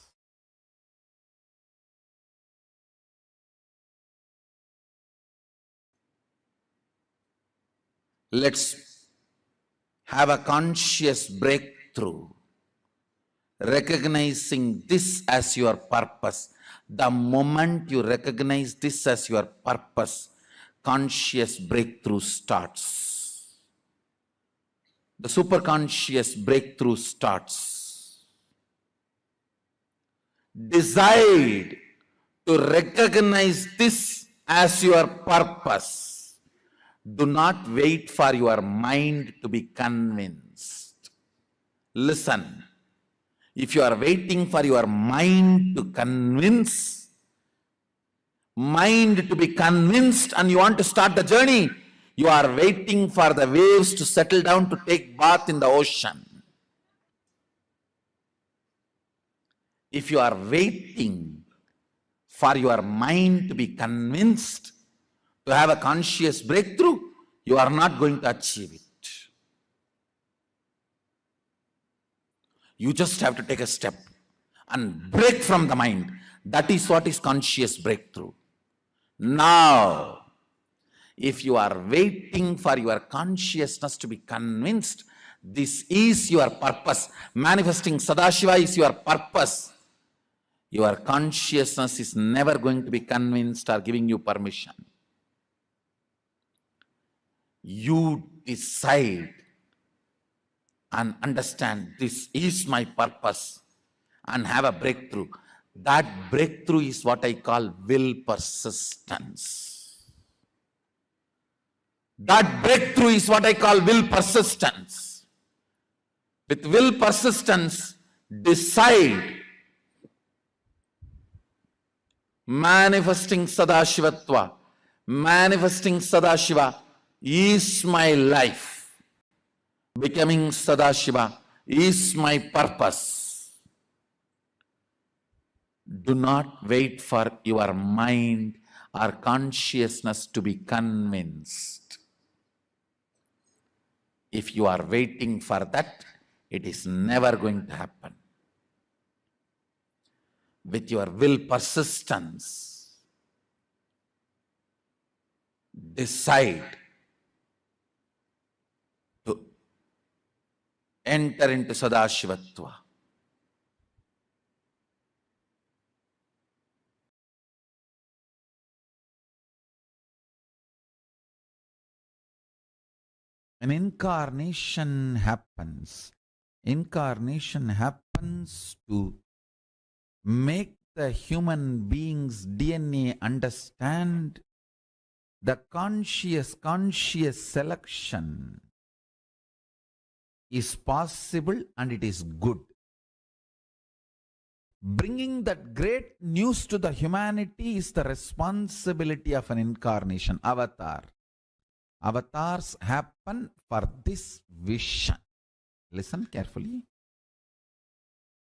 Let's have a conscious breakthrough, recognizing this as your purpose. The moment you recognize this as your purpose, conscious breakthrough starts. The superconscious breakthrough starts. Decide to recognize this as your purpose. Do not wait for your mind to be convinced. Listen, if you are waiting for your mind to be convinced and you want to start the journey, you are waiting for the waves to settle down to take bath in the ocean. If you are waiting for your mind to be convinced to have a conscious breakthrough, you are not going to achieve it. You just have to take a step and break from the mind. That is what is conscious breakthrough. Now, if you are waiting for your consciousness to be convinced, this is your purpose. Manifesting Sadashiva is your purpose. Your consciousness is never going to be convinced or giving you permission. You decide and understand this is my purpose and have a breakthrough. That breakthrough is what I call will persistence. That breakthrough is what I call will persistence. With will persistence, decide manifesting Sadashivatva. Manifesting Sadashiva is my life. Becoming Sadashiva is my purpose. Do not wait for your mind or consciousness to be convinced. If you are waiting for that, it is never going to happen. With your will persistence, decide to enter into Sadashivatva. An incarnation happens. Incarnation happens to make the human being's DNA understand the conscious selection is possible and it is good. Bringing that great news to the humanity is the responsibility of an incarnation, avatar. Avatars happen for this vision. Listen carefully.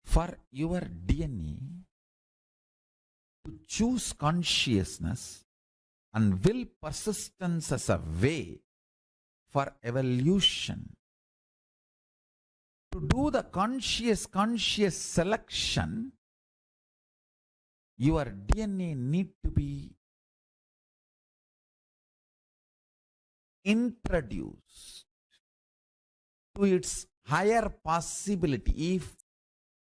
For your DNA to choose consciousness and will persistence as a way for evolution, to do the conscious selection your DNA need to be introduced to its higher possibility. If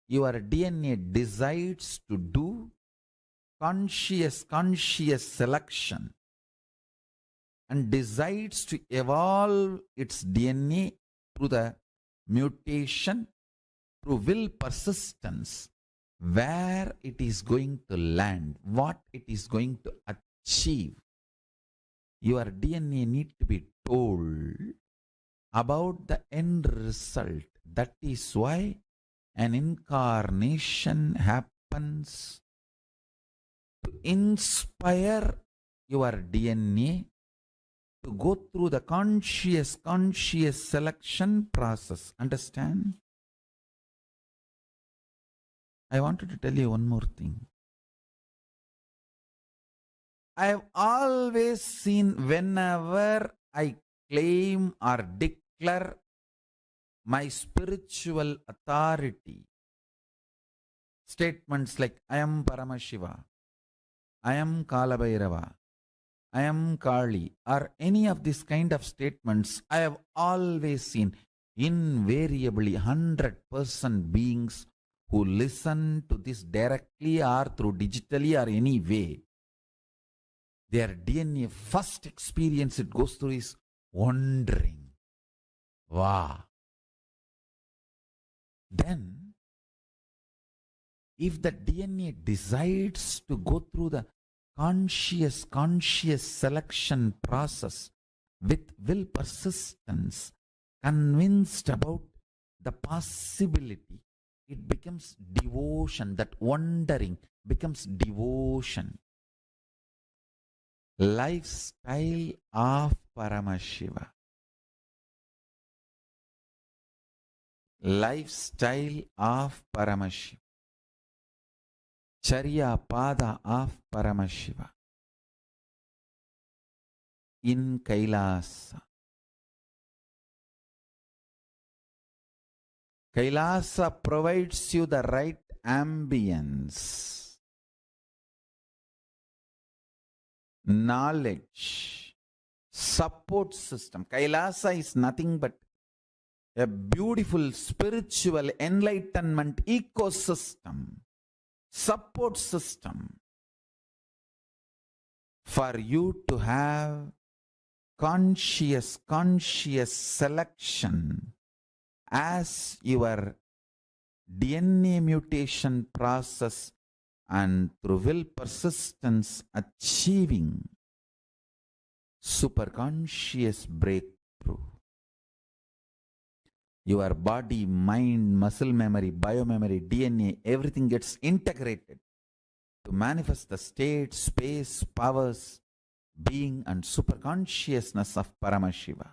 your DNA decides to do conscious selection and decides to evolve its DNA through the mutation, through will persistence, where it is going to land, what it is going to achieve, your DNA need to be told about the end result. That is why an incarnation happens to inspire your DNA to go through the conscious selection process. Understand? I wanted to tell you one more thing. I have always seen, whenever I claim or declare my spiritual authority, statements like I am Paramashiva, I am Kalabhairava, I am Kali, or any of these kind of statements, I have always seen invariably 100% beings who listen to this directly or through digitally or any way, their DNA first experience it goes through is wondering. Wow. Then, if the DNA decides to go through the conscious selection process with will persistence, convinced about the possibility, it becomes devotion. That wondering becomes devotion. Lifestyle of Paramashiva. Lifestyle of Paramashiva. Charya Pada of Paramashiva. In KAILASA. KAILASA provides you the right ambience, knowledge, support system. KAILASA is nothing but a beautiful spiritual enlightenment ecosystem, support system for you to have conscious selection as your DNA mutation process and through will persistence achieving superconscious breakthrough. Your body, mind, muscle memory, biomemory, DNA, everything gets integrated to manifest the state, space, powers, being and superconsciousness of Paramashiva.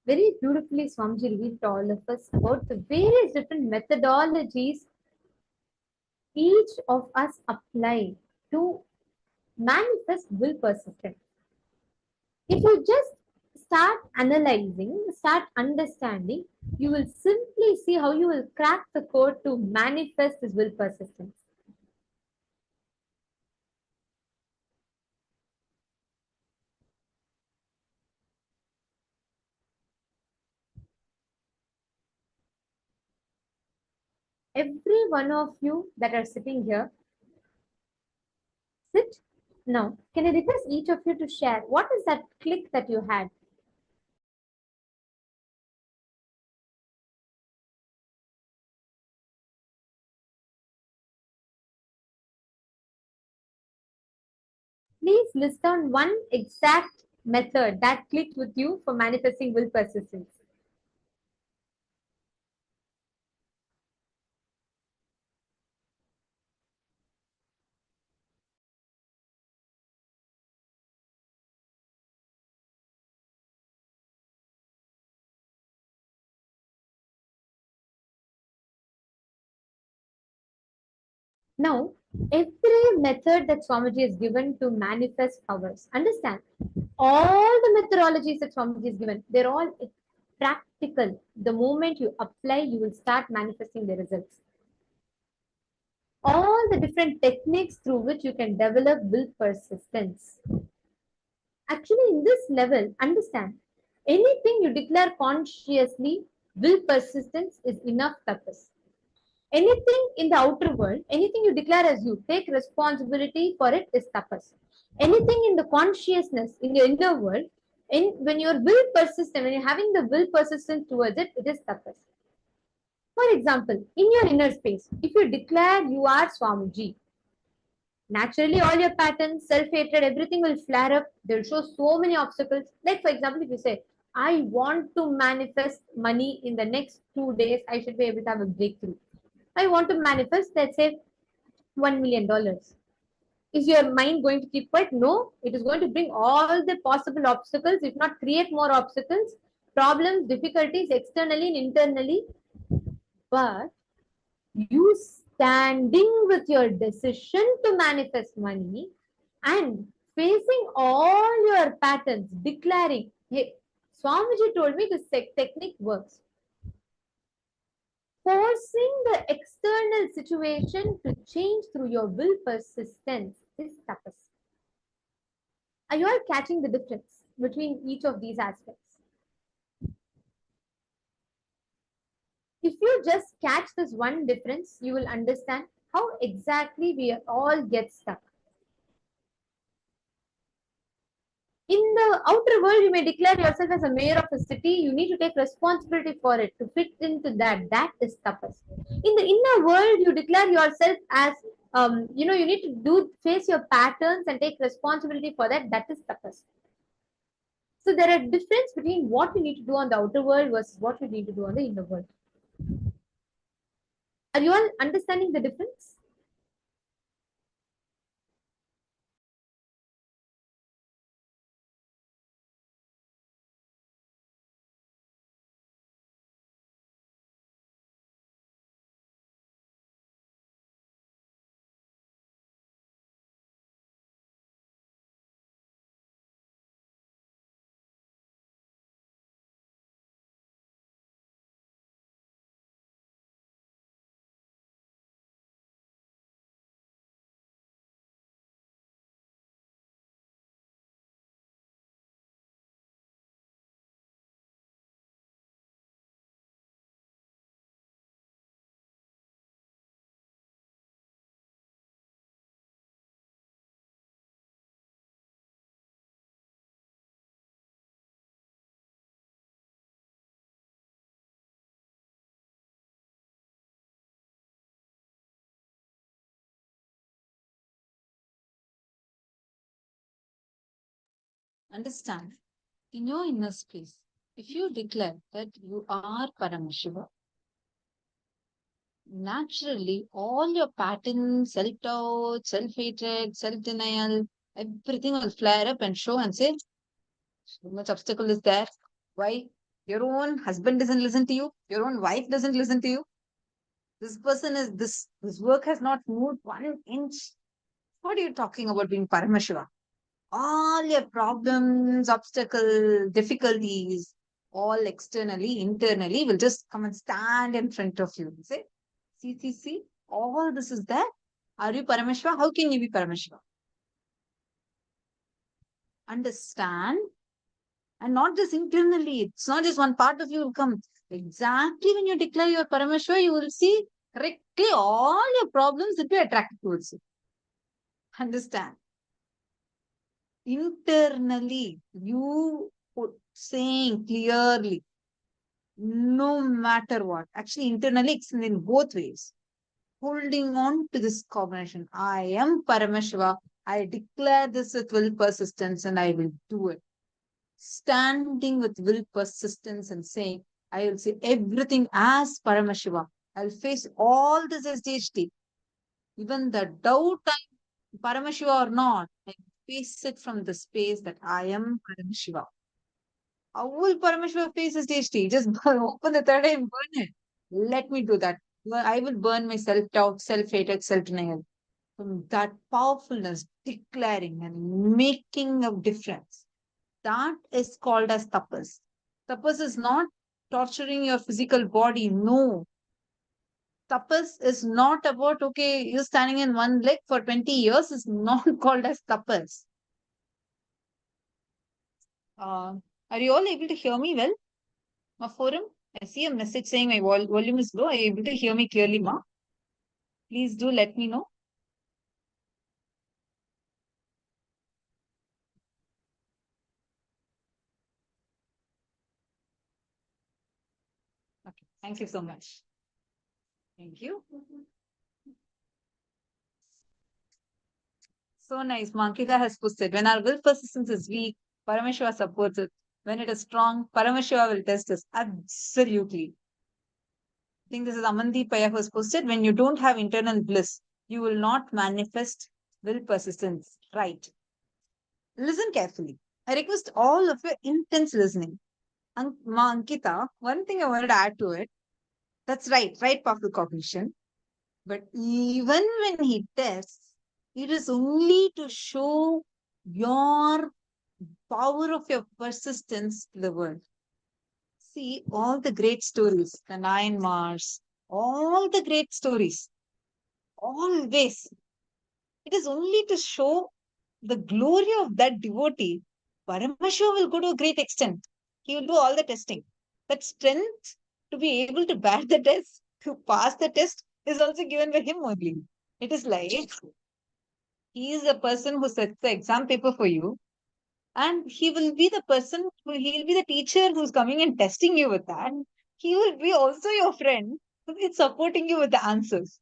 Very beautifully, Swamiji revealed to all of us about the various different methodologies each of us apply to manifest will persistence? If you just start analyzing, start understanding, you will simply see how you will crack the code to manifest this will persistence. Every one of you that are sitting here, sit. Now, can I request each of you to share what is that click that you had? Please list down one exact method that clicked with you for manifesting will persistence. Now, every method that Swamiji is given to manifest powers, understand, all the methodologies that Swamiji is given, they're all practical. The moment you apply, you will start manifesting the results. All the different techniques through which you can develop will persistence. Actually, in this level, understand, anything you declare consciously, will persistence is enough tapas. Anything in the outer world, anything you declare as you, take responsibility for it is tapas. Anything in the consciousness, in your inner world, when your will persistent, when you're having the will persistence towards it, it is tapas. For example, in your inner space, if you declare you are Swamiji, naturally all your patterns, self-hatred, everything will flare up. They'll show so many obstacles. Like, for example, if you say, I want to manifest money in the next 2 days, I should be able to have a breakthrough. I want to manifest, let's say, $1 million. Is your mind going to keep quiet? No, it is going to bring all the possible obstacles, if not create more obstacles, problems, difficulties externally and internally. But you standing with your decision to manifest money and facing all your patterns, declaring, hey, Swamiji told me this technique works. Forcing the external situation to change through your will persistence is tapas. Are you all catching the difference between each of these aspects? If you just catch this one difference, you will understand how exactly we all get stuck. In the outer world, you may declare yourself as a mayor of a city. You need to take responsibility for it to fit into that. That is tapas. In the inner world, you declare yourself as, you need to face your patterns and take responsibility for that. That is tapas. So there are difference between what you need to do on the outer world versus what you need to do on the inner world. Are you all understanding the difference? Understand, in your inner space, if you declare that you are Paramashiva, naturally all your patterns, self-doubt, self-hatred, self-denial, everything will flare up and show and say, so much obstacle is there. Why? Your own husband doesn't listen to you. Your own wife doesn't listen to you. This person is this work has not moved 1 inch. What are you talking about being Paramashiva? All your problems, obstacles, difficulties, all externally, internally will just come and stand in front of you. Say, see, all this is there. Are you Paramashiva? How can you be Paramashiva? Understand, and not just internally. It's not just one part of you will come. Exactly when you declare your Paramashiva, you will see correctly all your problems will be attracted towards you. Understand? Internally, you saying clearly, no matter what. Actually, internally, it's in both ways. Holding on to this combination. I am Paramashiva. I declare this with will persistence and I will do it. Standing with will persistence and saying, I will see everything as Paramashiva. I'll face all this as DHT. Even the doubt I'm Paramashiva or not, I face it from the space that I am Paramashiva. How will Paramashiva face his DHT? Just open the third eye and burn it. Let me do that. I will burn my self-doubt, self-hatred, self-denial. From that powerfulness, declaring and making a difference. That is called as tapas. Tapas is not torturing your physical body. No. Tapas is not about, okay, you're standing in one leg for 20 years. It's not called as tapas. Are you all able to hear me well? Ma forum? I see a message saying my volume is low. Are you able to hear me clearly, ma? Please do let me know. Okay, thank you so much. Thank you. So nice. Mankita has posted, when our will persistence is weak, Paramashiva supports it. When it is strong, Paramashiva will test us. Absolutely. I think this is Amandeep Paya who has posted, when you don't have internal bliss, you will not manifest will persistence. Right. Listen carefully. I request all of your intense listening. Ankita, one thing I wanted to add to it. That's right powerful cognition. But even when he tests, it is only to show your power of your persistence to the world. See, all the great stories, the 9 Mars, all the great stories, always, it is only to show the glory of that devotee. Paramashiva will go to a great extent. He will do all the testing. That strength to be able to bear the test, to pass the test, is also given by him only. It is like he is the person who sets the exam paper for you, and he will be the person he will be the teacher who's coming and testing you with that. He will be also your friend who is supporting you with the answers.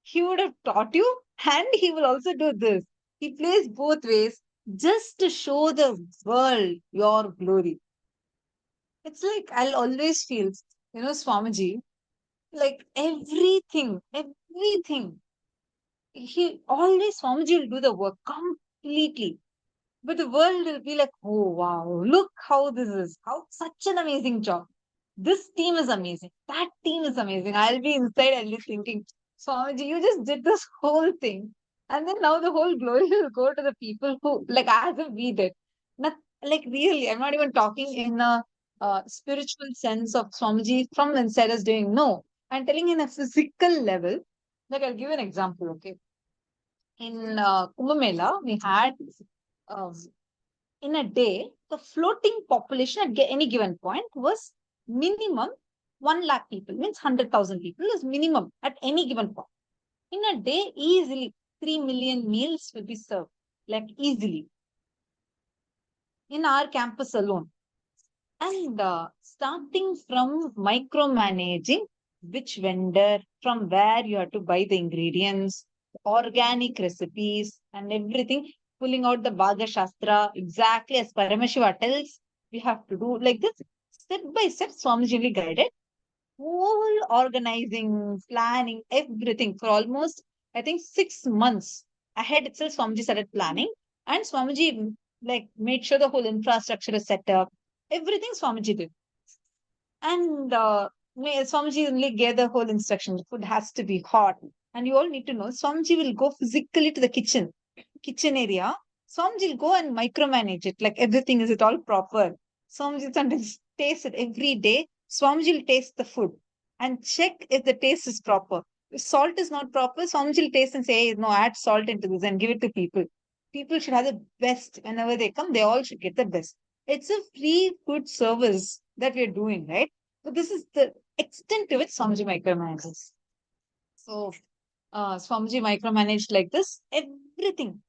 He would have taught you, and he will also do this. He plays both ways just to show the world your glory. It's like I'll always feel, Swamiji, like everything, he always, Swamiji will do the work completely. But the world will be like, oh wow, look how this is. How such an amazing job. This team is amazing. That team is amazing. I'll be inside, I'll be thinking, Swamiji, you just did this whole thing. And then now the whole glory will go to the people who, like, as if we did. Not, like, really, I'm not even talking in a spiritual sense of Swamiji from inside us doing. No, I'm telling in a physical level. Like, I'll give an example, okay? In Kumbh Mela, we had um, in a day, the floating population at any given point was minimum 1 lakh people, means 100,000 people is minimum at any given point. In a day, easily 3 million meals will be served, like easily. In our campus alone. And starting from micromanaging which vendor, from where you have to buy the ingredients, organic recipes, and everything, pulling out the Bhaga Shastra exactly as Paramashiva tells, we have to do like this. Step by step, Swamiji will guided. Whole organizing, planning, everything for almost, I think, 6 months ahead itself, Swamiji started planning. And Swamiji made sure the whole infrastructure is set up. Everything Swamiji did. And Swamiji only gave the whole instruction. The food has to be hot. And you all need to know, Swamiji will go physically to the kitchen area. Swamiji will go and micromanage it. Like everything, is it all proper? Swamiji sometimes tastes it every day. Swamiji will taste the food and check if the taste is proper. If salt is not proper, Swamiji will taste and say, hey, no, add salt into this and give it to people. People should have the best. Whenever they come, they all should get the best. It's a free food service that we're doing, right? So this is the extent to which Swamiji micromanages. So Swamiji micromanaged like this, everything,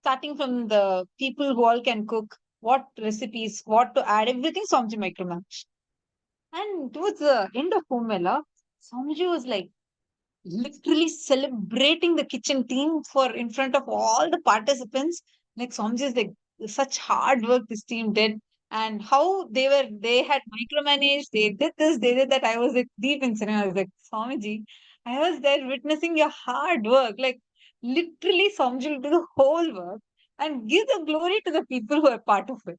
starting from the people who all can cook, what recipes, what to add, everything Swamiji micromanaged. And towards the end of Homela, Swamiji was like literally celebrating the kitchen team for in front of all the participants. Like Swamiji is like such hard work this team did, and how they had micromanaged, they did this, they did that. I was like deep in cinema. I was like, Swamiji, I was there witnessing your hard work. Like literally, Swamiji will do the whole work and give the glory to the people who are part of it.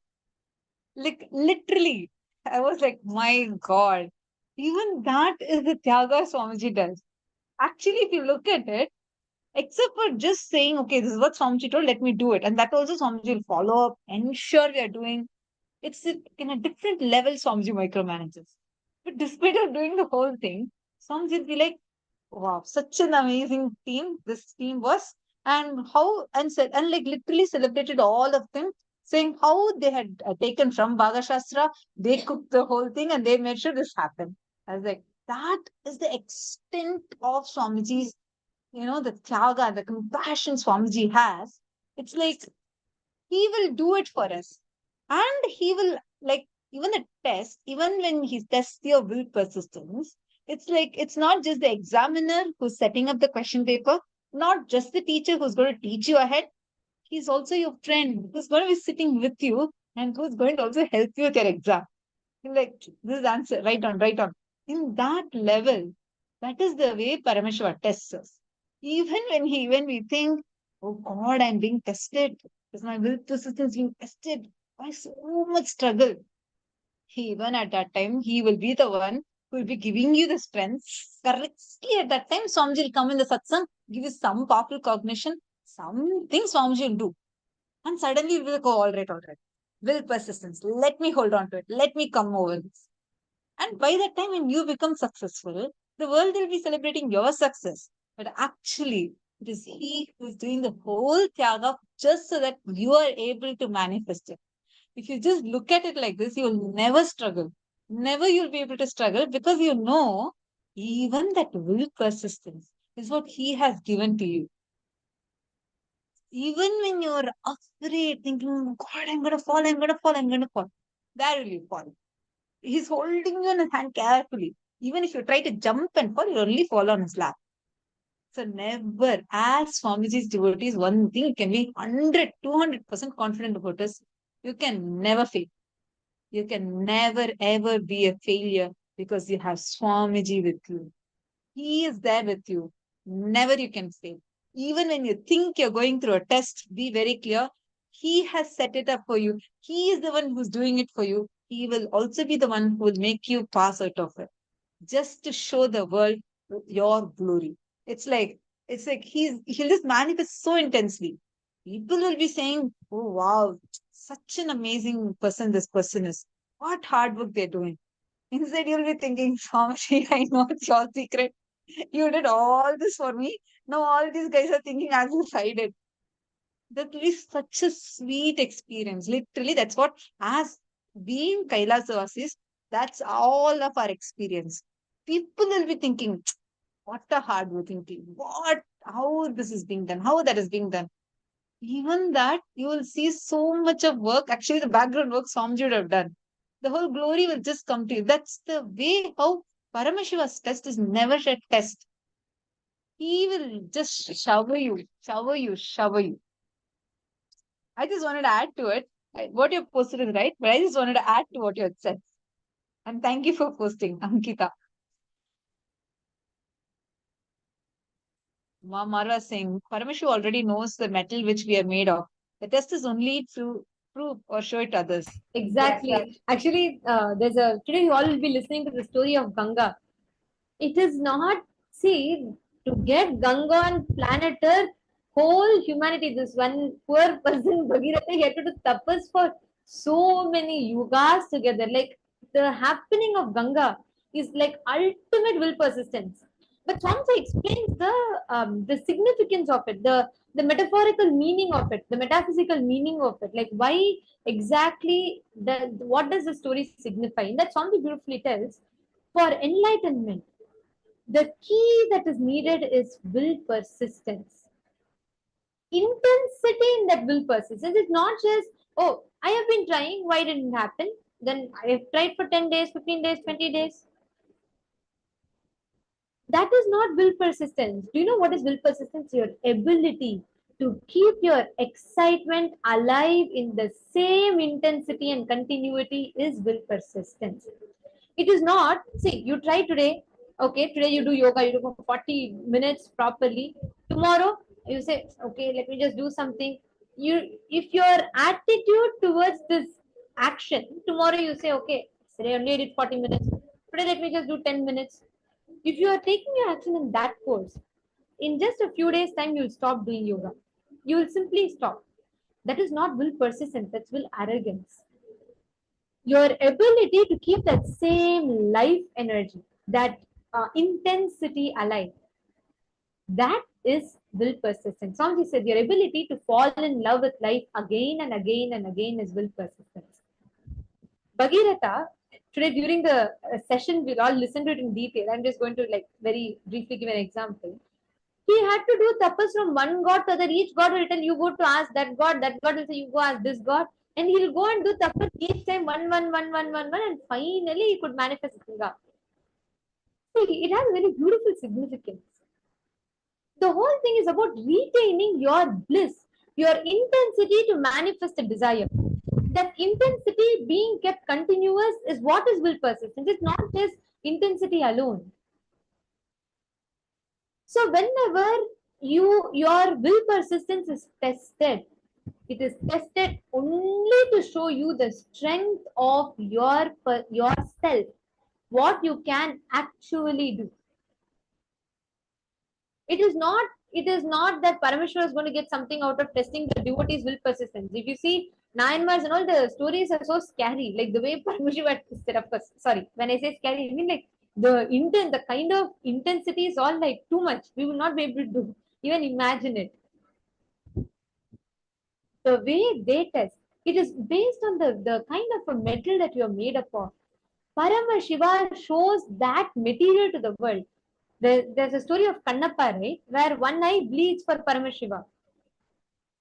Like literally, I was like, my God, even that is the Tyaga Swamiji does. Actually, if you look at it, except for just saying, okay, this is what Swamiji told, let me do it. And that also Swamiji will follow up, ensure we are doing. It's in a different level, Swamiji micromanages. But despite of doing the whole thing, Swamiji will be like, wow, such an amazing team this team was. And how, and said, and like literally celebrated all of them, saying how they had taken from Bhaga Shastra, they cooked the whole thing and they made sure this happened. I was like, that is the extent of Swamiji's, the tyaga, the compassion Swamiji has. It's like he will do it for us. And he will, like, even the test, even when he tests your will persistence, it's like it's not just the examiner who's setting up the question paper, not just the teacher who's going to teach you ahead. He's also your friend who's going to be sitting with you and who's going to also help you with your exam. Like, this answer, write on, write on. In that level, that is the way Paramashiva tests us. Even when we think, oh God, I'm being tested, is my will persistence being tested? Why so much struggle? Even at that time, he will be the one who will be giving you the strength. Correctly at that time, Swamiji will come in the satsang, give you some powerful cognition, something Swamiji will do. And suddenly you will be like, oh, all right, all right. Will persistence. Let me hold on to it. Let me come over this. And by that time, when you become successful, the world will be celebrating your success. But actually, it is he who is doing the whole tyaga just so that you are able to manifest it. If you just look at it like this, you will never struggle. Never you'll be able to struggle because you know even that will persistence is what he has given to you. Even when you're afraid, thinking, God, I'm going to fall, I'm going to fall, I'm going to fall. There will you fall. He's holding you in his hand carefully. Even if you try to jump and fall, you'll only fall on his lap. So never, as Swamiji's devotees, one thing you can be 100, 200% confident about is you can never fail. You can never ever be a failure because you have Swamiji with you. He is there with you. Never you can fail. Even when you think you're going through a test, be very clear. He has set it up for you. He is the one who's doing it for you. He will also be the one who will make you pass out of it. Just to show the world your glory. It's like he'll just manifest so intensely. People will be saying, oh wow, such an amazing person this person is. What hard work they're doing. Instead, you'll be thinking, Swamiji, I know it's your secret. You did all this for me. Now all these guys are thinking as if I did. That will be such a sweet experience. Literally, that's what, as being Kailasavasis, that's all of our experience. People will be thinking, what a hardworking team. How this is being done, how that is being done. Even that, you will see so much of work. Actually, the background work Swamiji would have done. The whole glory will just come to you. That's the way how Paramashiva's test is never a test. He will just shower you, shower you, shower you. I just wanted to add to it. What you posted is right, but I just wanted to add to what you had said. And thank you for posting, Ankita. Marwa saying, Paramashiv already knows the metal which we are made of. The test is only to prove or show it to others. Exactly. Actually, today you all will be listening to the story of Ganga. It is not, see, to get Ganga on planet Earth, whole humanity, this one poor person, Bhagirathi, he had to do tapas for so many yugas together. Like, the happening of Ganga is like ultimate will persistence. But Swamiji explains the significance of it, the metaphorical meaning of it, the metaphysical meaning of it. Like, why exactly, what does the story signify? And that Swamiji beautifully tells, for enlightenment, the key that is needed is will persistence. Intensity in that will persistence. It's not just, oh, I have been trying, why didn't it happen? Then I have tried for 10 days, 15 days, 20 days. That is not will persistence. Do you know what is will persistence? Your ability to keep your excitement alive in the same intensity and continuity is will persistence. It is not, see, you try today, okay, today you do yoga, you do for 40 minutes properly. Tomorrow, you say, okay, let me just do something. If your attitude towards this action, tomorrow you say, okay, today I only did 40 minutes. Today, let me just do 10 minutes. If you are taking your action in that course, in just a few days' time, you'll stop doing yoga. You will simply stop. That is not will persistence, that's will arrogance. Your ability to keep that same life energy, that intensity alive, that is will persistence. Swamiji said your ability to fall in love with life again and again and again is will persistence. Bhagirath, today during the session, we'll all listen to it in detail. I'm just going to like very briefly give an example. He had to do tapas from one god to other. Each god will tell you go to ask that god will say you go ask this god. And he'll go and do tapas each time one, and finally he could manifest Ganga. See, it has a very beautiful significance. The whole thing is about retaining your bliss, your intensity to manifest a desire. That intensity being kept continuous is what is will persistence. It's not just intensity alone. So whenever your will persistence is tested, it is tested only to show you the strength of yourself, what you can actually do. It is not that Parameshwara is going to get something out of testing the devotees' will persistence. If you see Nayanmars and all, the stories are so scary. Like the way Parameshwara set up. Sorry, when I say scary, I mean like the kind of intensity is all like too much. We will not be able to even imagine it. The way they test, it is based on the kind of a metal that you are made up of. Paramashiva shows that material to the world. There's a story of Kannappa, right? Where one eye bleeds for Paramashiva.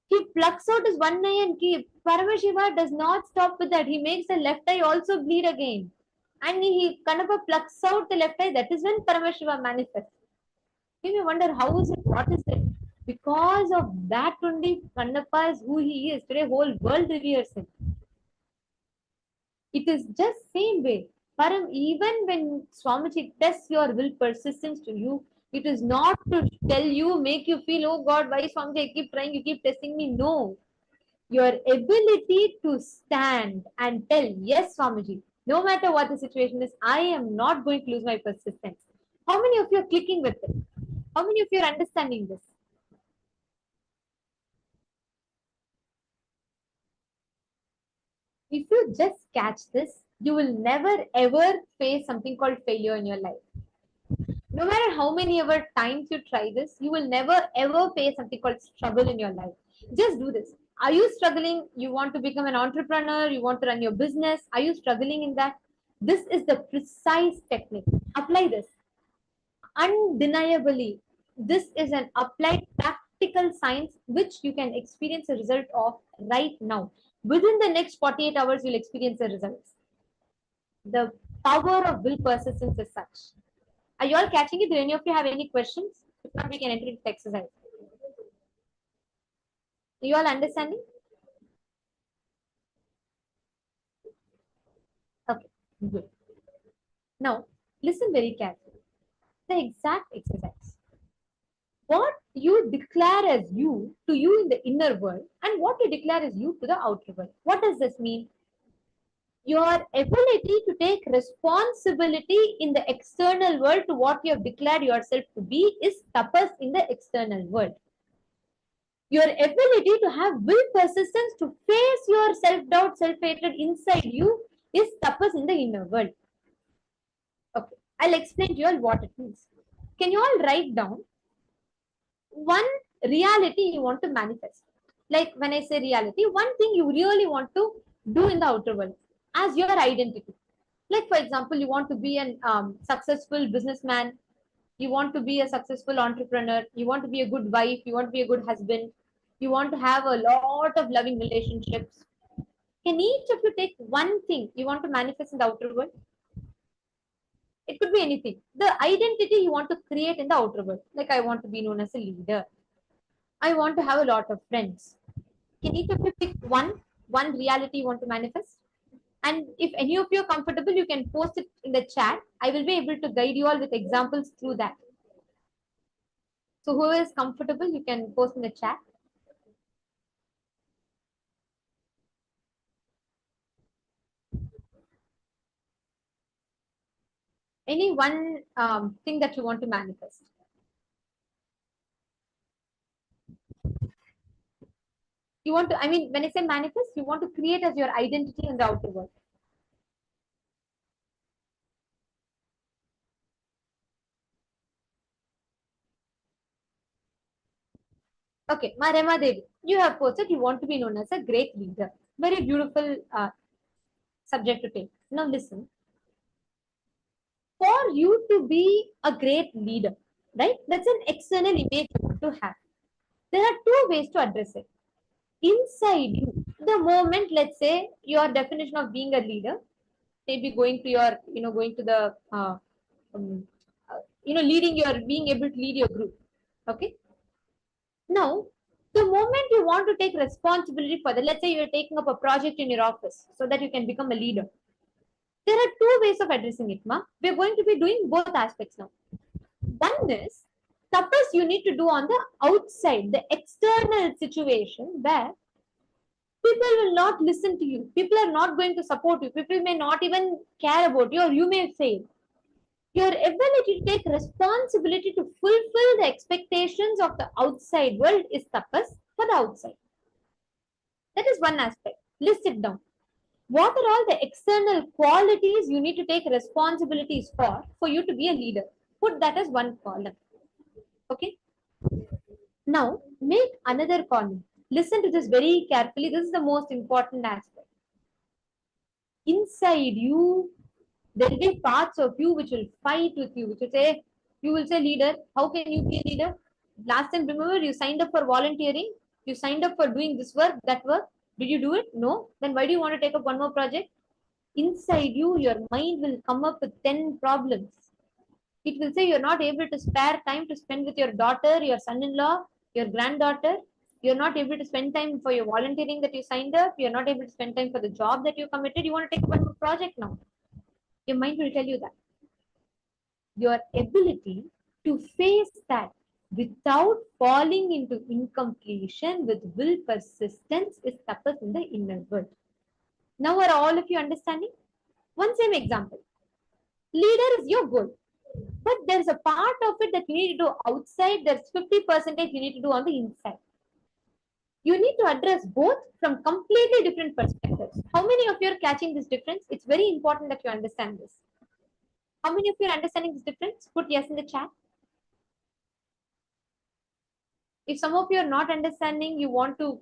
He plucks out his one eye and Paramashiva does not stop with that. He makes the left eye also bleed again. And Kannappa plucks out the left eye. That is when Paramashiva manifests. You may wonder, how is it? What is it? Because of that only, Kannappa is who he is. Today, whole world reveres him. It is just same way. Param, even when Swamiji tests your will persistence to you, it is not to tell you, make you feel, oh God, why Swamiji, I keep trying, you keep testing me. No. Your ability to stand and tell, yes, Swamiji, no matter what the situation is, I am not going to lose my persistence. How many of you are clicking with it? How many of you are understanding this? If you just catch this, you will never ever face something called failure in your life. No matter how many ever times you try this, you will never ever face something called struggle in your life. Just do this. Are you struggling? You want to become an entrepreneur? You want to run your business? Are you struggling in that? This is the precise technique. Apply this. Undeniably, this is an applied practical science which you can experience a result of right now. Within the next 48 hours, you'll experience the results. The power of will persistence is such. Are you all catching it? Do any of you have any questions? If not, we can enter into the exercise. Are you all understanding? Okay, good. Now, listen very carefully. The exact exercise. what you declare as you to you in the inner world and what you declare as you to the outer world. What does this mean? Your ability to take responsibility in the external world to what you have declared yourself to be is tapas in the external world. Your ability to have will persistence to face your self-doubt, self-hatred inside you is tapas in the inner world. Okay, I'll explain to you all what it means. Can you all write down one reality you want to manifest? Like when I say reality, one thing you really want to do in the outer world as your identity. Like for example, you want to be an successful businessman, you want to be a successful entrepreneur, you want to be a good wife, you want to be a good husband, you want to have a lot of loving relationships. Can each of you take one thing you want to manifest in the outer world? It could be anything. The identity you want to create in the outer world. Like I want to be known as a leader. I want to have a lot of friends. Can each of you pick one reality you want to manifest? And if any of you are comfortable, you can post it in the chat. I will be able to guide you all with examples through that. So whoever is comfortable, you can post in the chat. Any one thing that you want to manifest. You want to, I mean, when I say manifest, you want to create as your identity in the outer world. Okay, Marema Devi, you have posted you want to be known as a great leader. Very beautiful subject to take. Now listen. For you to be a great leader, right? That's an external image you want to have. There are two ways to address it. Inside you, the moment, let's say, your definition of being a leader, maybe going to your, going to the, leading your, being able to lead your group. Okay. Now, the moment you want to take responsibility for that, let's say you're taking up a project in your office so that you can become a leader. There are two ways of addressing it, Ma. We're going to be doing both aspects now. One is tapas you need to do on the outside, the external situation where people will not listen to you. People are not going to support you. People may not even care about you, or you may fail. Your ability to take responsibility to fulfill the expectations of the outside world is tapas for the outside. That is one aspect. List it down. What are all the external qualities you need to take responsibilities for you to be a leader? Put that as one column. Okay. Now make another column. Listen to this very carefully. This is the most important aspect. Inside you, there will be parts of you which will fight with you, which will say, you will say, leader, how can you be a leader? Last time, remember, you signed up for volunteering, you signed up for doing this work, that work. Did you do it? No. Then why do you want to take up one more project? Inside you, your mind will come up with 10 problems. It will say you're not able to spare time to spend with your daughter, your son-in-law, your granddaughter. You're not able to spend time for your volunteering that you signed up. You're not able to spend time for the job that you committed. You want to take one more project now. Your mind will tell you that. Your ability to face that without falling into incompletion with will persistence is tapas in the inner world. Now are all of you understanding? One same example. Leader is your goal. But there's a part of it that you need to do outside. There's 50% you need to do on the inside. You need to address both from completely different perspectives. How many of you are catching this difference? It's very important that you understand this. How many of you are understanding this difference? Put yes in the chat. If some of you are not understanding, you want to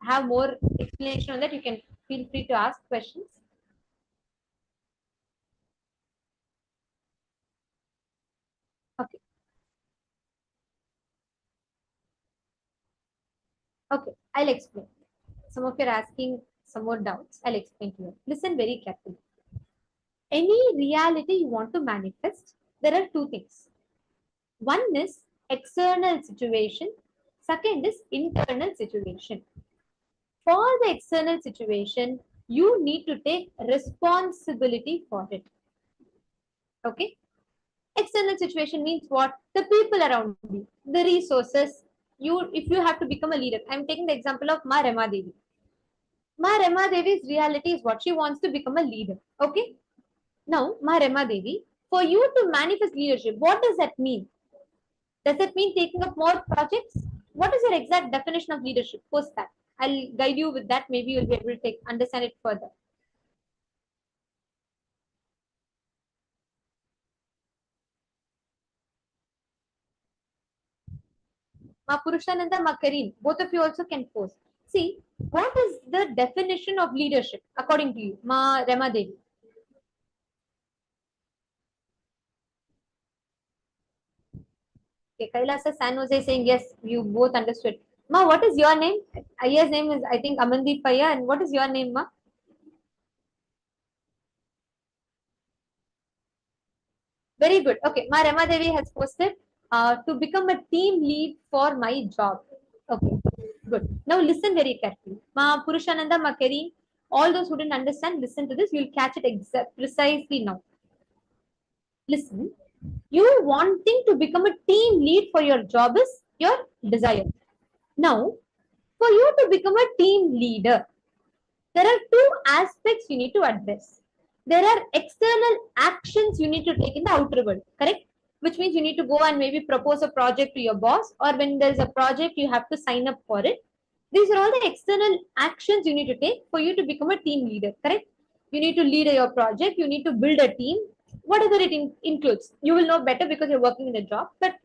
have more explanation on that, you can feel free to ask questions. Okay. Okay, I'll explain. Some of you are asking some more doubts. I'll explain to you. Listen very carefully. Any reality you want to manifest, there are two things. One is external situation. Second is internal situation. For the external situation, you need to take responsibility for it. Okay. External situation means what? The people around you, the resources. If you have to become a leader, I'm taking the example of Ma Rama Devi. Ma Rama Devi's reality is what? She wants to become a leader. Okay? Now, Ma Rama Devi, for you to manifest leadership, what does that mean? Does it mean taking up more projects? What is your exact definition of leadership? Post that. I'll guide you with that. Maybe you'll be able to understand it further. Ma Purushananda, Ma Kareem, both of you also can post. See, what is the definition of leadership according to you, Ma Rama Devi? Okay, Kailasa San Jose saying yes, you both understood. Ma, what is your name? Aya's name is, I think, Amandeep Paya. And what is your name, Ma? Very good. Okay, Ma Rama Devi has posted to become a team lead for my job. Okay, good. Now listen very carefully. Ma Purushananda, Ma Kareem, all those who didn't understand, listen to this. You'll catch it precisely now. Listen, you wanting to become a team lead for your job is your desire. Now, for you to become a team leader, there are two aspects you need to address. There are external actions you need to take in the outer world, correct? Which means you need to go and maybe propose a project to your boss, or when there's a project, you have to sign up for it. These are all the external actions you need to take for you to become a team leader, correct? You need to lead your project, you need to build a team, whatever it includes. You will know better because you're working in a job, but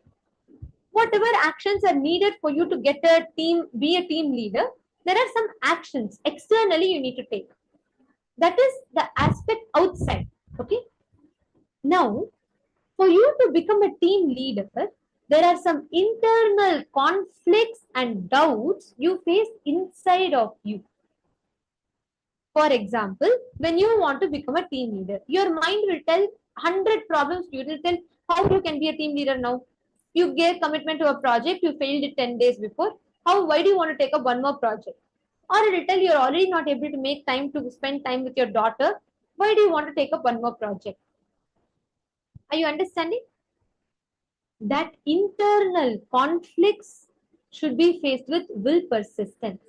whatever actions are needed for you to get a team, be a team leader, there are some actions externally you need to take. That is the aspect outside. Okay. Now, for you to become a team leader, there are some internal conflicts and doubts you face inside of you. For example, when you want to become a team leader, your mind will tell 100 problems. You will tell how you can be a team leader now. You gave commitment to a project, you failed it 10 days before. Why do you want to take up one more project? Or it will tell you're already not able to make time to spend time with your daughter. Why do you want to take up one more project? Are you understanding? That internal conflicts should be faced with will persistence.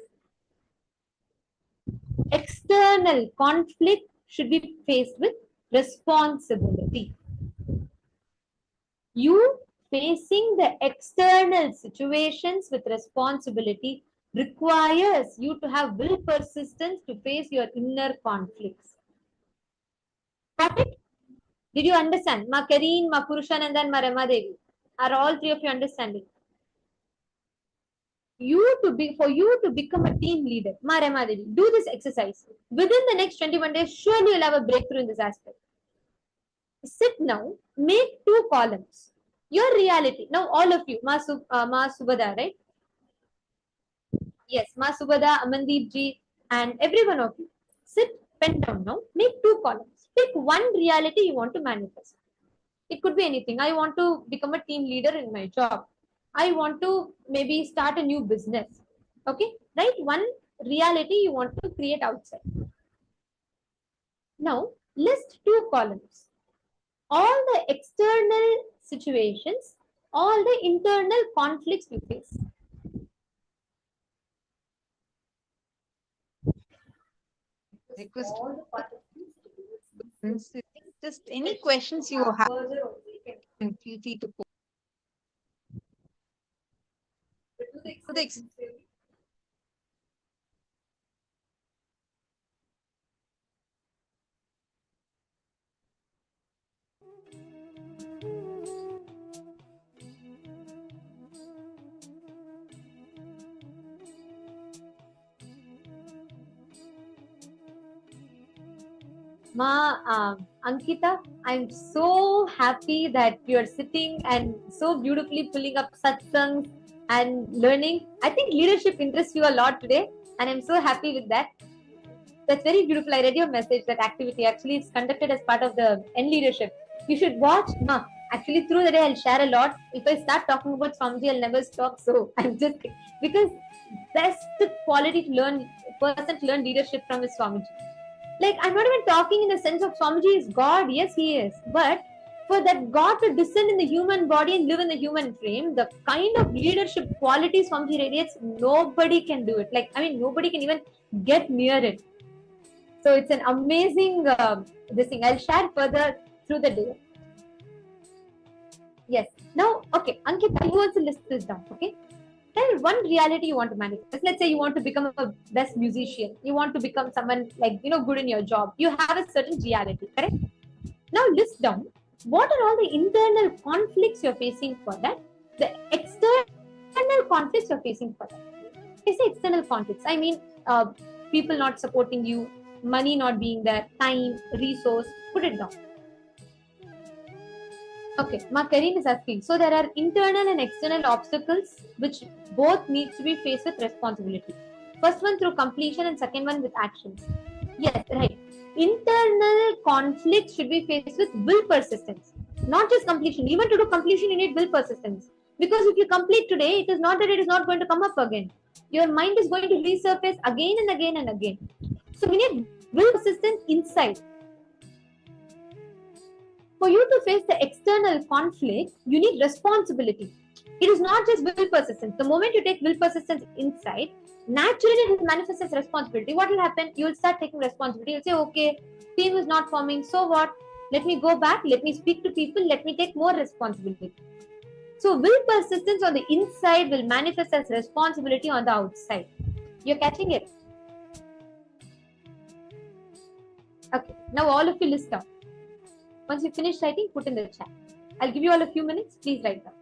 External conflict should be faced with responsibility. You facing the external situations with responsibility requires you to have will persistence to face your inner conflicts. Got it? Did you understand? Ma Kareen, Ma Purushananda, and Ma Rama Devi. Are all three of you understanding? For you to become a team leader, Ma Rama Devi, do this exercise. Within the next 21 days, surely you'll have a breakthrough in this aspect. Sit now, make two columns. Your reality. Now, all of you, Ma Subhada, right? Yes, Ma Subhada, Amandeep ji, and every one of you. Sit, pen down now, make two columns. Pick one reality you want to manifest. It could be anything. I want to become a team leader in my job. I want to maybe start a new business. Okay, right? One reality you want to create outside. Now, list two columns. All the external situations, all the internal conflicts you face. Request just any questions you have, feel free to post. Ankita, I'm so happy that you're sitting and so beautifully pulling up satsangs and learning. I think leadership interests you a lot today, and I'm so happy with that. That's very beautiful. I read your message, that activity. Actually, it's conducted as part of the N leadership. You should watch. Actually, through the day, I'll share a lot. If I start talking about Swamiji, I'll never stop. So I'm just, because best quality person to learn leadership from is Swamiji. Like, I'm not even talking in the sense of Swamiji is God. Yes, he is. But For that God to descend in the human body and live in the human frame, the kind of leadership qualities Swamiji radiates, nobody can do it. Like, I mean, nobody can even get near it. So it's an amazing this thing. I'll share further through the day. Yes. Now, okay, Ankita, you also list this down. Okay. Tell one reality you want to manifest. Let's say you want to become a best musician. You want to become someone like, good in your job. You have a certain reality, correct? Now list down what are all the internal conflicts you're facing for that, the external conflicts you're facing for that. I say external conflicts, I mean people not supporting you, money not being there, time, resource, put it down. Okay, Ma Kareem is asking, so there are internal and external obstacles which both need to be faced with responsibility. First one through completion and second one with actions. Yes, right. Internal conflicts should be faced with will persistence, not just completion. Even to do completion, you need will persistence. Because if you complete today, it is not that it is not going to come up again. Your mind is going to resurface again and again and again. So we need will persistence inside. For you to face the external conflict, you need responsibility. It is not just will persistence. The moment you take will persistence inside, naturally it will manifest as responsibility. What will happen? You will start taking responsibility. You'll say, okay, team is not forming, so what? Let me go back, let me speak to people, let me take more responsibility. So will persistence on the inside will manifest as responsibility on the outside. You're catching it? Okay, now all of you list down. Once you finish writing, put in the chat. I'll give you all a few minutes. Please write down.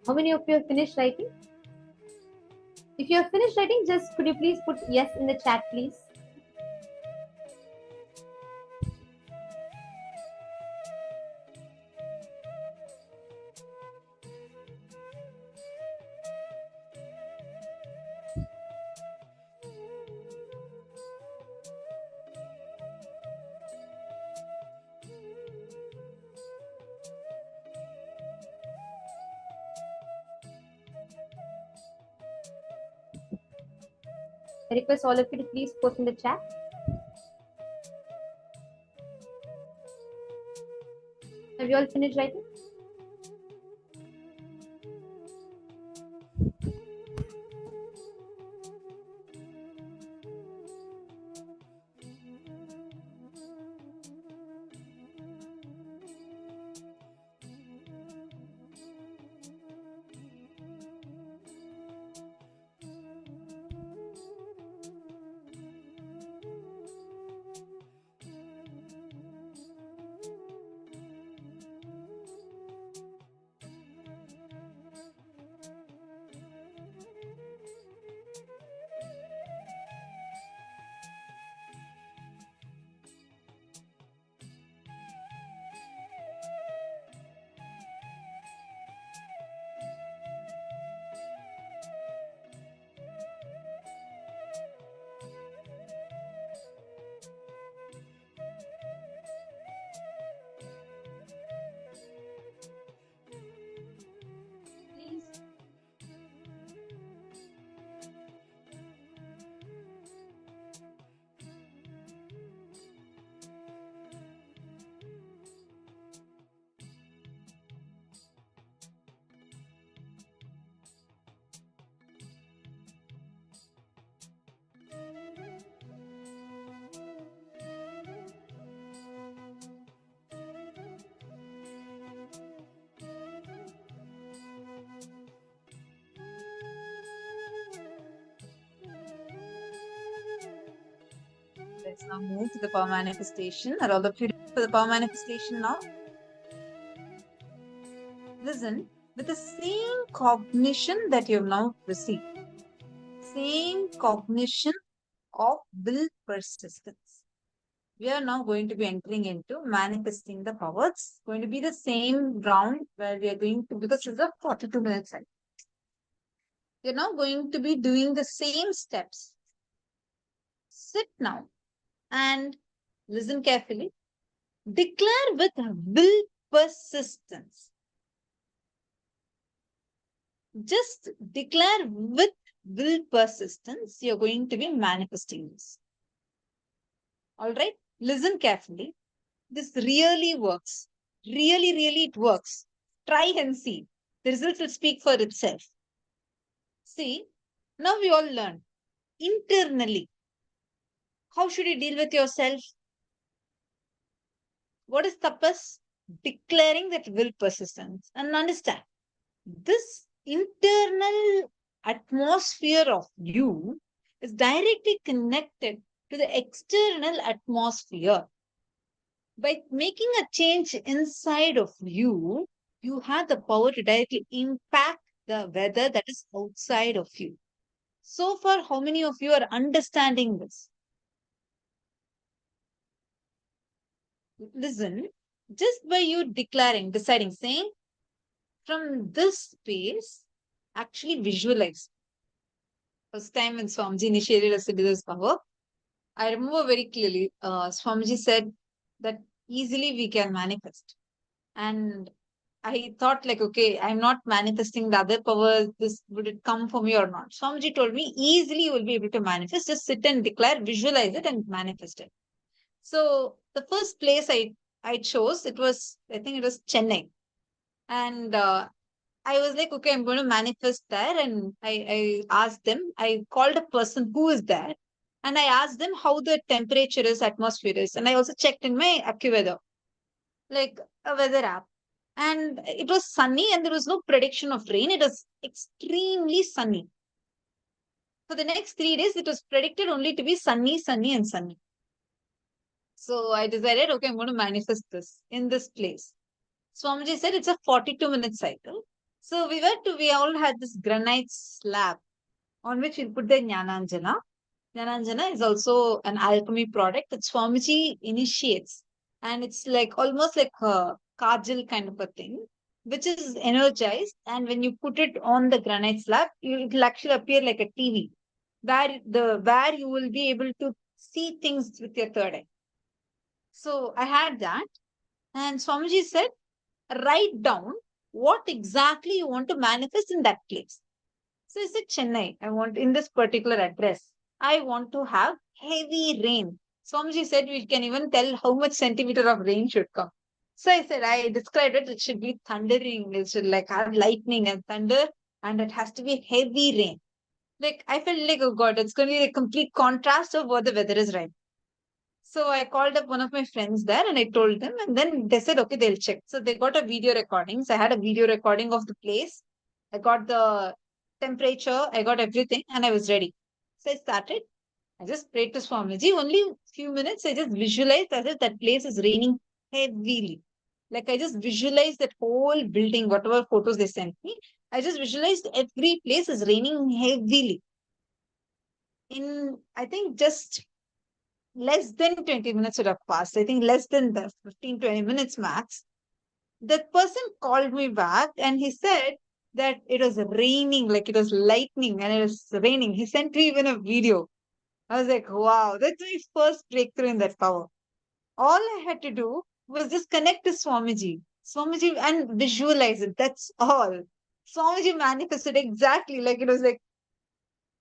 How many of you have finished writing? If you have finished writing, just could you please put yes in the chat, please? I request all of you to please post in the chat. Have you all finished writing? Please. Let's now move to the power manifestation. Are all of you ready for the power manifestation now? Listen, with the same cognition that you have now received, same cognition of will persistence, we are now going to be entering into manifesting the power. It's going to be the same round where we are going to, because it's a 42 minutes cycle. You're now going to be doing the same steps. Sit now and listen carefully. Declare with will persistence. Just declare with will persistence, you're going to be manifesting this. All right, listen carefully. This really works. Really, it works. Try and see. The results will speak for itself. See, now we all learned internally. How should you deal with yourself? What is tapas? Declaring that will persistence. And understand, this internal atmosphere of you is directly connected to the external atmosphere. By making a change inside of you, you have the power to directly impact the weather that is outside of you. So far, how many of you are understanding this? Listen, just by you declaring, deciding, saying, from this space, actually visualize. First time when Swamiji initiated us to do this power, I remember very clearly, Swamiji said that easily we can manifest. And I thought like, okay, I'm not manifesting the other power. This would it come for me or not? Swamiji told me easily you will be able to manifest. Just sit and declare, visualize it and manifest it. So the first place I chose, it was, I think it was Chennai. And I was like, okay, I'm going to manifest there. And I asked them, I called a person who is there. And I asked them how the temperature is, atmosphere is. And I also checked in my AccuWeather, like a weather app. And it was sunny and there was no prediction of rain. It was extremely sunny. For the next 3 days, it was predicted only to be sunny, sunny, and sunny. So I decided, okay, I'm going to manifest this in this place. Swamiji said it's a 42-minute cycle. So we all had this granite slab on which we'll put the Jnananjana. Jnananjana is also an alchemy product that Swamiji initiates. And it's like almost like a kajal kind of a thing, which is energized. And when you put it on the granite slab, it will actually appear like a TV, where you will be able to see things with your third eye. So I had that. And Swamiji said, write down what exactly you want to manifest in that place. So I said, Chennai, I want in this particular address, I want to have heavy rain. Swamiji said we can even tell how much centimeter of rain should come. So I said, I described it, it should be thundering, it should like have lightning and thunder, and it has to be heavy rain. Like I felt like, oh God, it's going to be a complete contrast of what the weather is right. So I called up one of my friends there and I told them, and then they said, okay, they'll check. So they got a video recording. So I had a video recording of the place. I got the temperature, I got everything, and I was ready. So I started. I just prayed to Swamiji. Only few minutes, I just visualized as if that place is raining heavily. Like I just visualized that whole building, whatever photos they sent me. I just visualized every place is raining heavily. In, I think, just less than 20 minutes would have passed. I think less than the 15, 20 minutes max. That person called me back and he said that it was raining, like it was lightning and it was raining. He sent me even a video. I was like, wow, that's my first breakthrough in that power. All I had to do was just connect to Swamiji and visualize it. That's all. Swamiji manifested exactly like it was like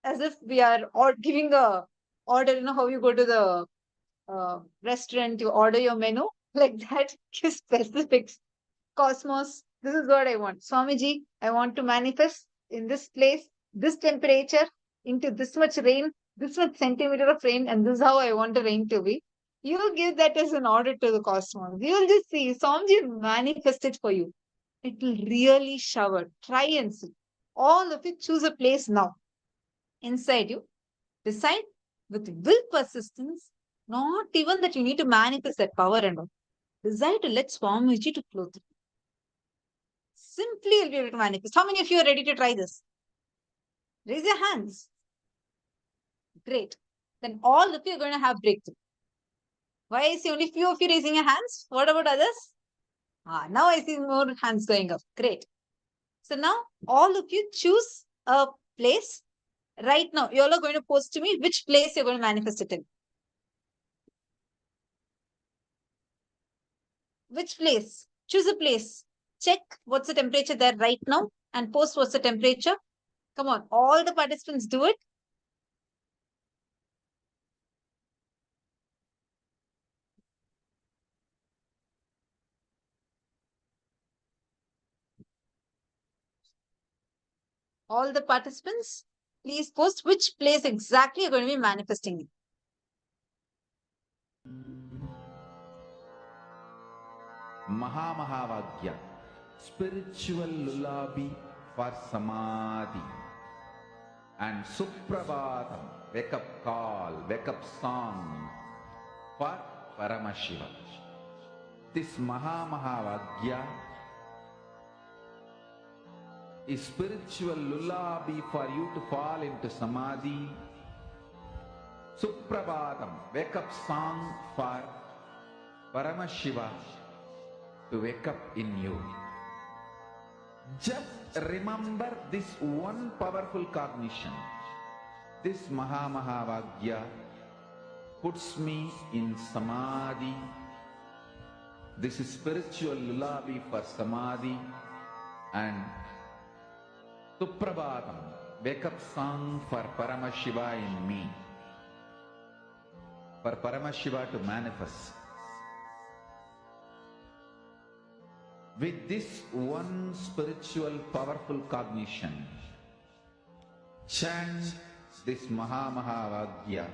as if we are all giving a order, you know, how you go to the restaurant, you order your menu, like that, give specifics. Cosmos, this is what I want. Swamiji, I want to manifest in this place, this temperature, into this much rain, this much centimeter of rain, and this is how I want the rain to be. You will give that as an order to the cosmos. You will just see, Swamiji will manifest it for you. It will really shower. Try and see. All of it, choose a place now. Inside you, decide with will persistence, not even that you need to manifest that power and all. Decide to let Swamiji to flow through. Simply you'll be able to manifest. How many of you are ready to try this? Raise your hands. Great. Then all of you are going to have breakthrough. Why I see only few of you raising your hands? What about others? Now I see more hands going up. Great. So now all of you choose a place. Right now, you all are going to post to me which place you're going to manifest it in. Which place? Choose a place. Check what's the temperature there right now and post what's the temperature. Come on, all the participants do it. All the participants, please post which place exactly you're going to be manifesting in. Mahamahavagya, spiritual lullaby for samadhi. And Suprabhatam, wake up call, wake up song for Paramashiva. This Mahamahavagya is spiritual lullaby for you to fall into samadhi. Suprabhatam, wake up song for Paramashiva to wake up in you. Just remember this one powerful cognition. This Mahamahavagya puts me in samadhi. This is spiritual lullaby for samadhi. And Suprabhatam, wake up song for Paramashiva in me. For Paramashiva to manifest. With this one spiritual powerful cognition, chant this Mahamahavagya.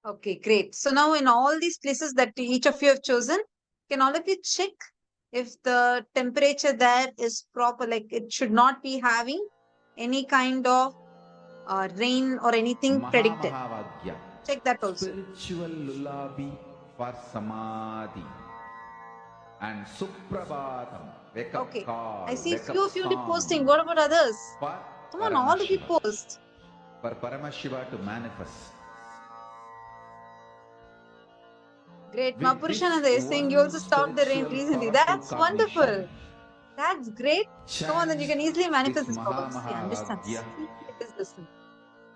Okay, great. So now in all these places that each of you have chosen, can all of you check if the temperature there is proper, like it should not be having any kind of rain or anything predicted. Mahavagya. Check that also. Spiritual lullaby for Samadhi. And Suprabhatam. Wake up Okay. call. I see wake few up of you song posting. What about others? For Come on, all of you Paramashiva. post. For Paramashiva to manifest. Great. With Mahapurushananda this is saying you one also stopped the rain spiritual recently. powerful That's cognition, wonderful. That's great. Come on, then you can easily manifest this this power. See, understand. Mahavagya. Secret is this thing.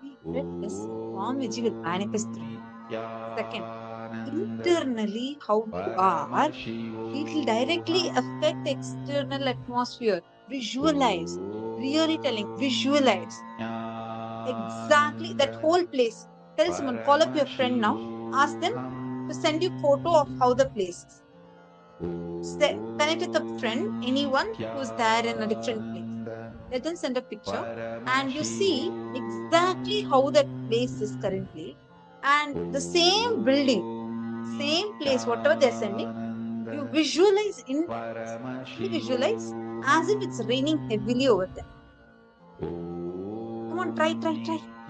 Secret is Swamiji will manifest through. Second, internally how you are, it will directly affect the external atmosphere. Visualize. Really telling, visualize. Exactly that whole place. Tell someone, call up your friend now. Ask them to send you photo of how the place is. Connect with a friend, anyone who's there in a different place. Let them send a picture and you see exactly how that place is currently, and the same building, same place, whatever they're sending, you visualize visualize as if it's raining heavily over there. Come on, try.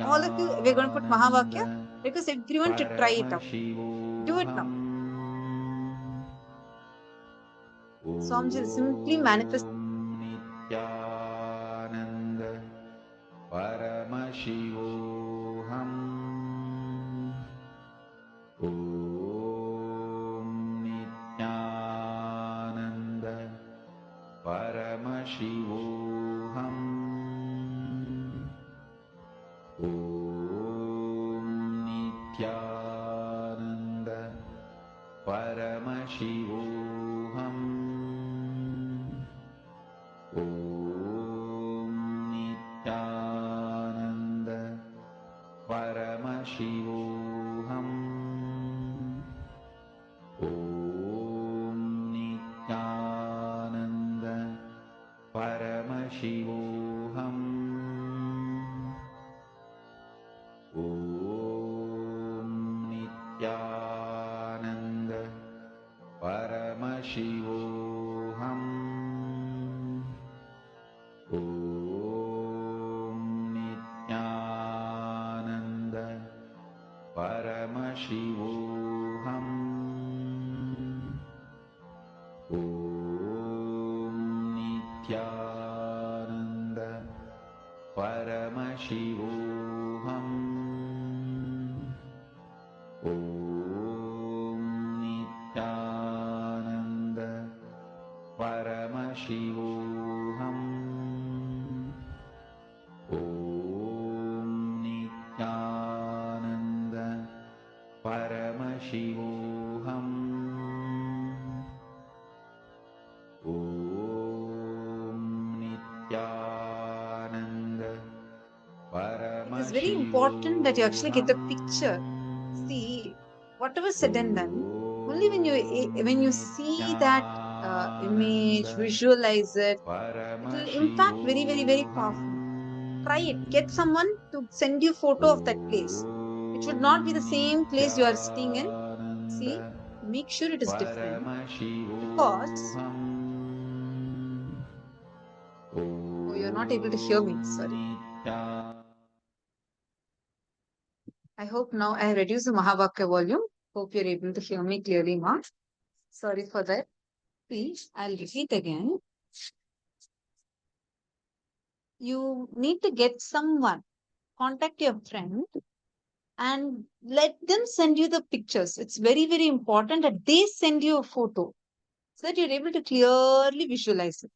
All of you, we're going to put Mahavakya because everyone should try it out. Do it now. Swamiji will simply manifest. Nithyananda Paramashivoham Om Nithyananda Paramashivoham Om Nithyananda Paramashivoham Om Nithyananda Paramashivoham Om Nithyananda Paramashivoham Om Nithyananda Paramashivoham Om Nithyananda Paramashivoham Om Nithyananda Paramashivoham Om Nithyananda Paramashivoham Om Nithyananda Paramashivoham Om Nithyananda It is very important that you actually get the picture. See, whatever said and done, only when you see that image, visualize it, it will impact very powerfully. Try it. Get someone to send you photo of that place. It should not be the same place you are staying in. See, make sure it is different because oh, you're not able to hear me. Sorry. I hope now I have reduced the Mahavakya volume. Hope you're able to hear me clearly, Ma. Sorry for that. Please, I'll repeat again. You need to get someone, contact your friend, and let them send you the pictures. It's very important that they send you a photo so that you're able to clearly visualize it.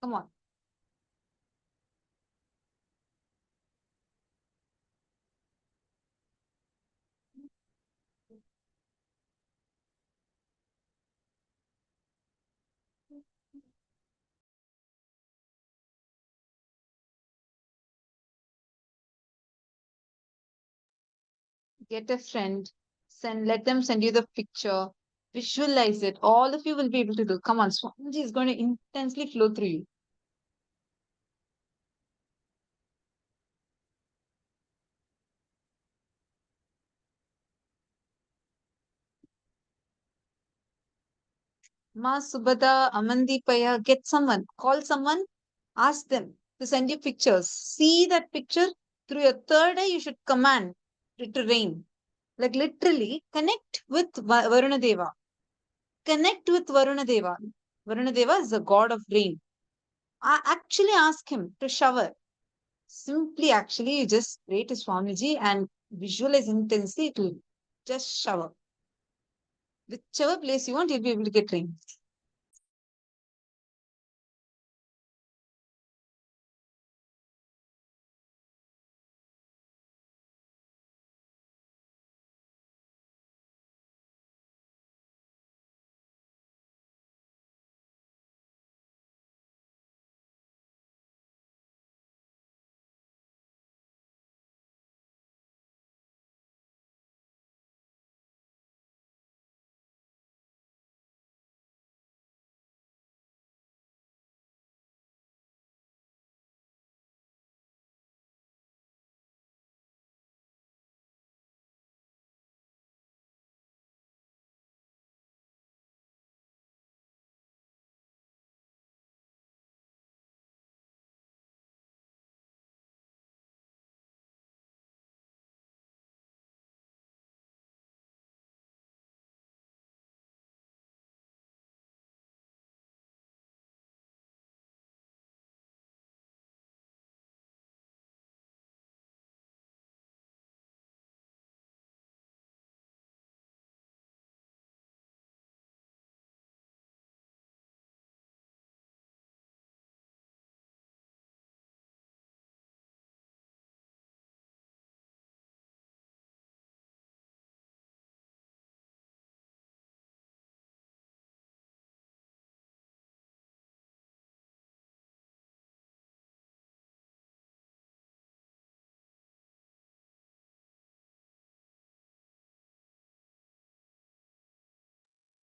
Come on. Get a friend, let them send you the picture, visualize it. All of you will be able to do. Come on, Swamiji is going to intensely flow through you. Ma Subhada Amandipaya, get someone, call someone, ask them to send you pictures. See that picture through your third eye, you should command it to rain. Like literally connect with Varuna Deva. Connect with Varuna Deva. Varuna Deva is the god of rain. Actually ask him to shower. Simply, actually, you just pray to Swamiji and visualize intensely, it will just shower. Whichever place you want, you'll be able to get rain.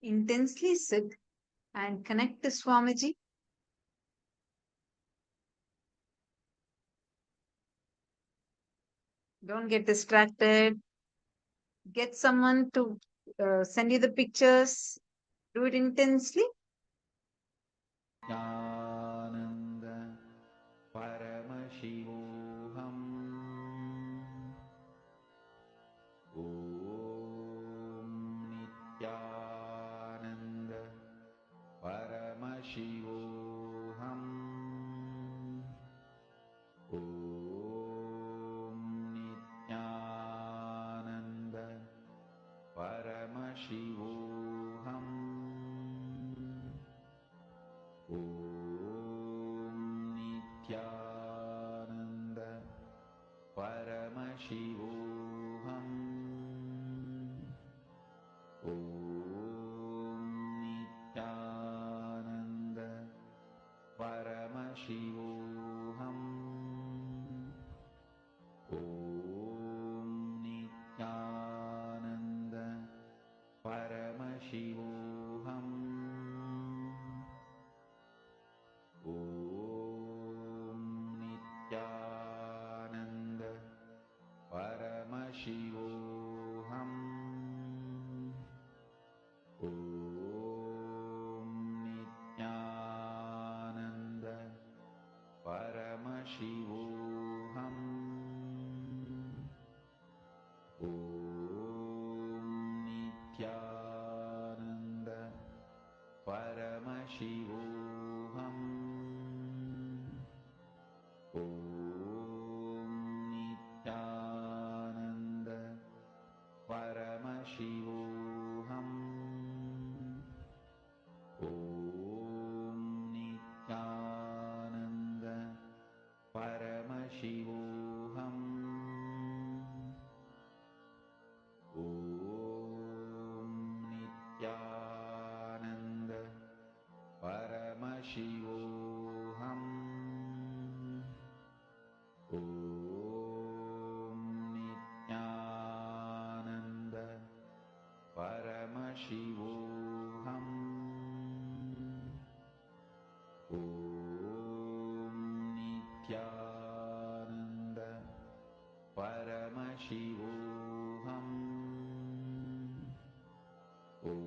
Intensely sit and connect to Swamiji. Don't get distracted. Get someone to send you the pictures. Do it intensely. Nityananda Paramashivoham Om Nityananda Paramashivoham Om Nityananda Paramashivoham Om Nityananda Paramashivoham Om Nityananda Paramashivoham Om Nityananda Paramashivoham Om Nityananda Paramashivoham Om Nityananda Paramashivoham Om Nityananda Paramashivoham Om Nityananda Paramashivoham Om Nityananda Paramashivoham Om Nityananda Paramashivoham Om Nityananda Paramashivoham Om Nityananda Paramashivoham Om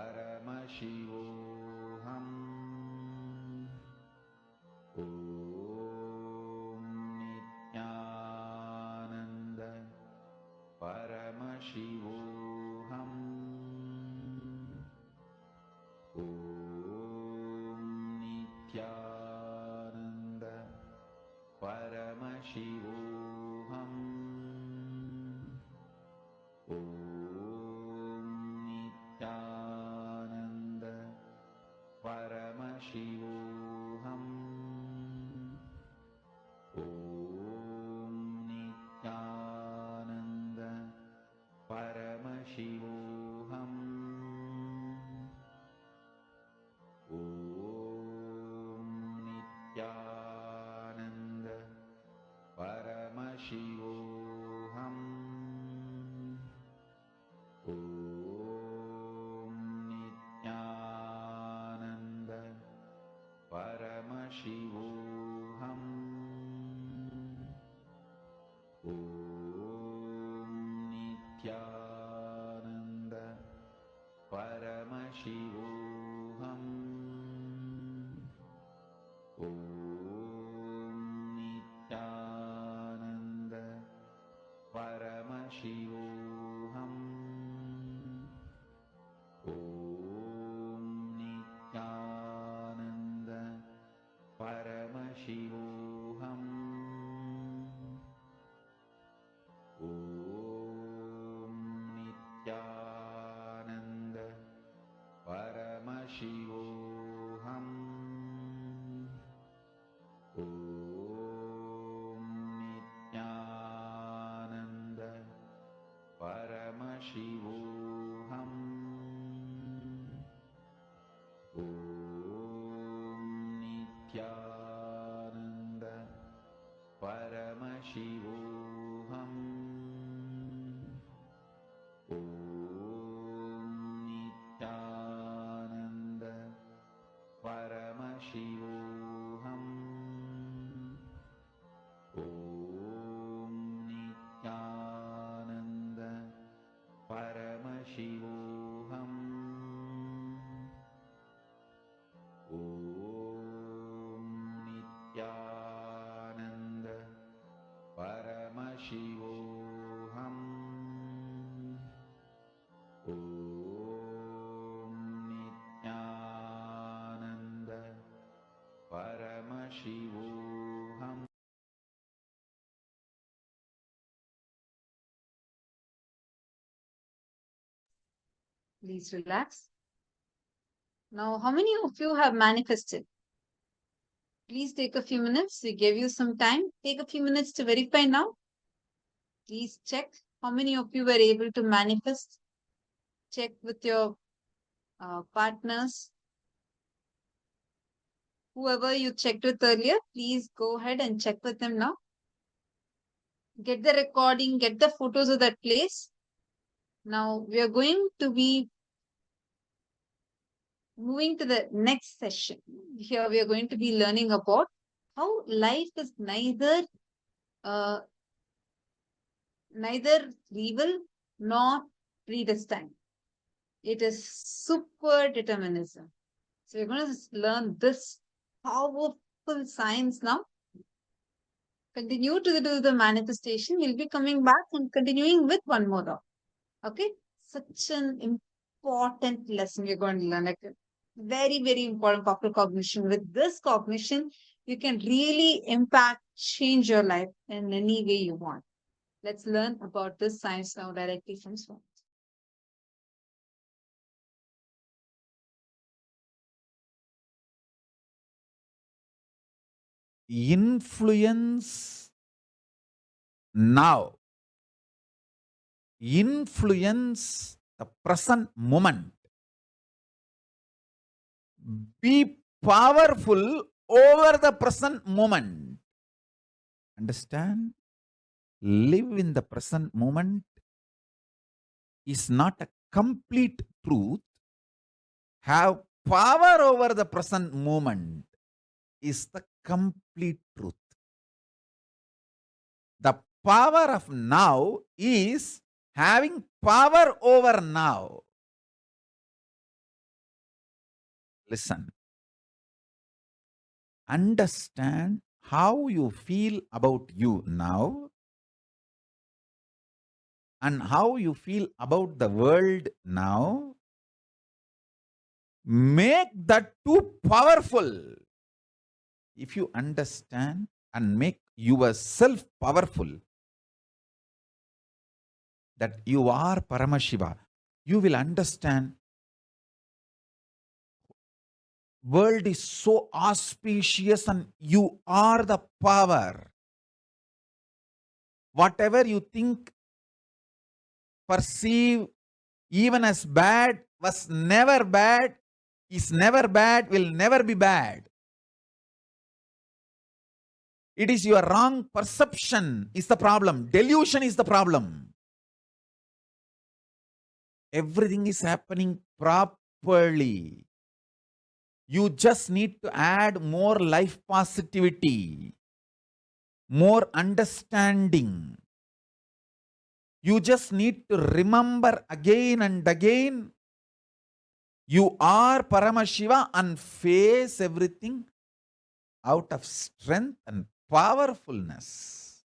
Please relax. Now, how many of you have manifested? Please take a few minutes. We gave you some time. Take a few minutes to verify now. Please check how many of you were able to manifest. Check with your partners. Whoever you checked with earlier, please go ahead and check with them now. Get the recording, get the photos of that place. Now, we are going to be moving to the next session. Here we are going to be learning about how life is neither evil nor predestined. It is super determinism. So we're going to learn this powerful science now. Continue to do the manifestation. We'll be coming back and continuing with one more round. Okay? Such an important lesson we're going to learn. Like very, very important powerful cognition. With this cognition, you can really impact, change your life in any way you want. Let's learn about this science now directly from Swami. Influence now. Influence the present moment. Be powerful over the present moment. Understand? Live in the present moment is not a complete truth. Have power over the present moment is the complete truth. The power of now is having power over now. Listen. Understand how you feel about you now and how you feel about the world now. Make that too powerful. If you understand and make yourself powerful, that you are Paramashiva, you will understand world is so auspicious and you are the power. Whatever you think, perceive, even as bad, was never bad, is never bad, will never be bad. It is your wrong perception is the problem. Delusion is the problem. Everything is happening properly. You just need to add more life positivity, more understanding. You just need to remember again and again, you are Paramashiva, and face everything out of strength and powerfulness.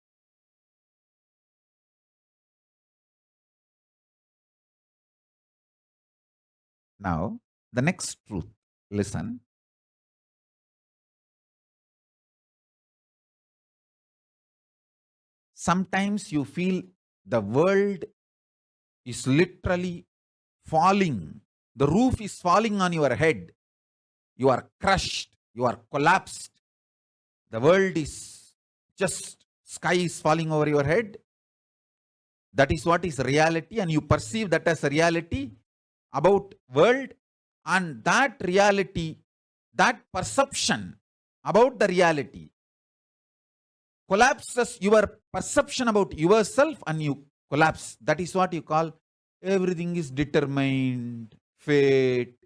Now, the next truth. Listen. Sometimes you feel the world is literally falling. The roof is falling on your head. You are crushed. You are collapsed. The world is just, sky is falling over your head. That is what is reality, and you perceive that as a reality about world, and that reality, that perception about the reality collapses your perception about yourself, and you collapse. That is what you call everything is determined, fate,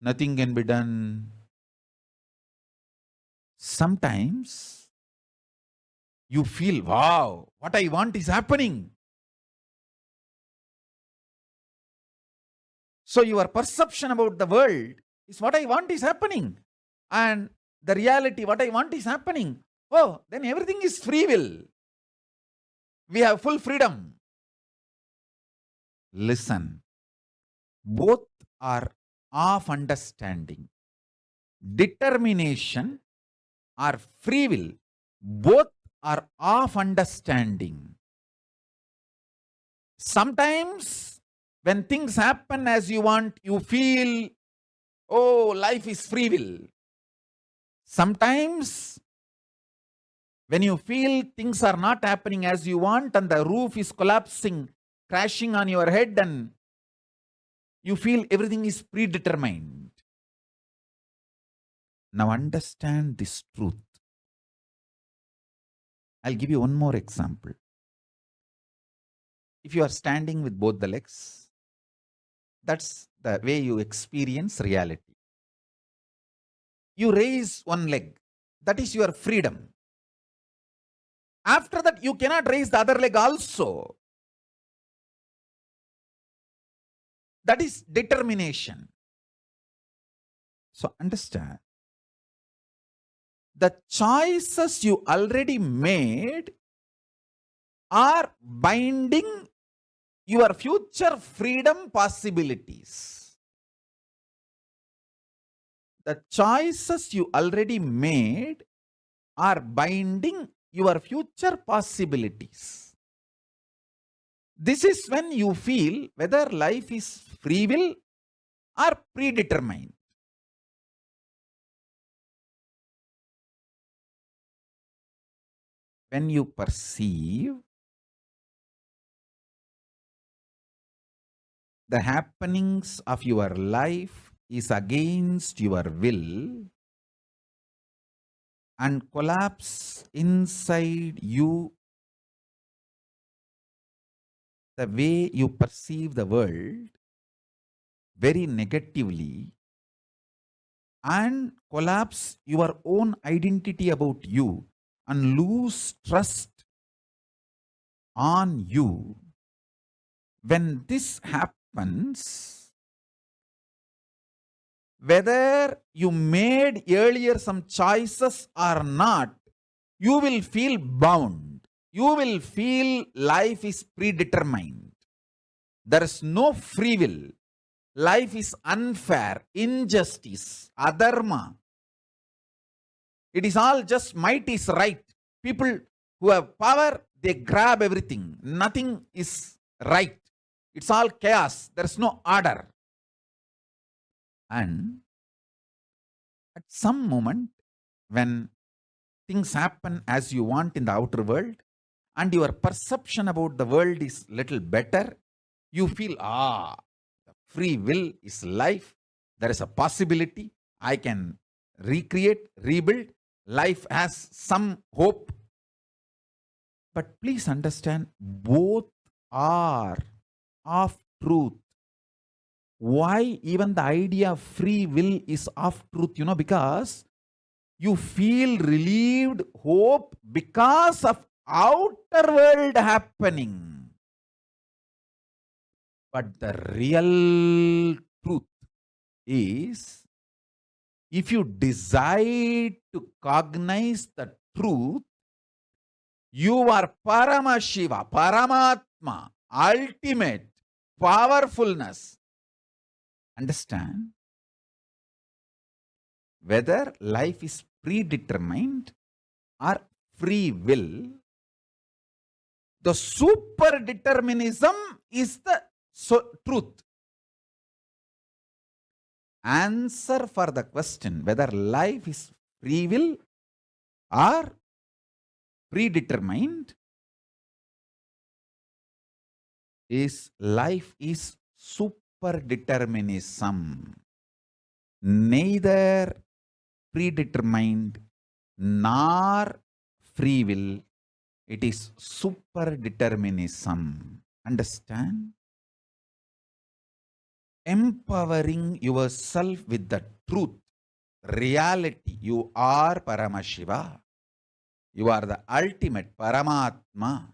nothing can be done. Sometimes you feel, wow, what I want is happening. So your perception about the world is what I want is happening. And the reality, what I want is happening. Oh, then everything is free will. We have full freedom. Listen, both are of understanding. Determination or free will, both are of understanding. Sometimes when things happen as you want, you feel, oh, life is free will. Sometimes when you feel things are not happening as you want and the roof is collapsing, crashing on your head, and you feel everything is predetermined. Now understand this truth. I'll give you one more example. If you are standing with both the legs, that's the way you experience reality. You raise one leg, that is your freedom. After that, you cannot raise the other leg also. That is determination. So understand, the choices you already made are binding your future freedom possibilities. The choices you already made are binding your future possibilities. This is when you feel whether life is free will or predetermined. When you perceive the happenings of your life is against your will and collapse inside you, the way you perceive the world very negatively, and collapse your own identity about you and lose trust on you. When this happens, whether you made earlier some choices or not, you will feel bound. You will feel life is predetermined. There is no free will. Life is unfair, injustice, adharma. It is all just might is right. People who have power, they grab everything. Nothing is right. It's all chaos. There is no order. And at some moment, when things happen as you want in the outer world, and your perception about the world is little better, you feel, the free will is life. There is a possibility. I can recreate, rebuild. Life has some hope. But please understand, both are of truth. Why even the idea of free will is of truth? Because you feel relieved, hope, because of outer world happening. But the real truth is, if you decide to cognize the truth, you are Paramashiva, Paramatma, ultimate powerfulness. Understand? Whether life is predetermined or free will, the super determinism is the truth. Answer for the question whether life is free will or predetermined is life is super determinism. Neither predetermined nor free will. It is super determinism. Understand? Empowering yourself with the truth, reality. You are Paramashiva. You are the ultimate Paramatma.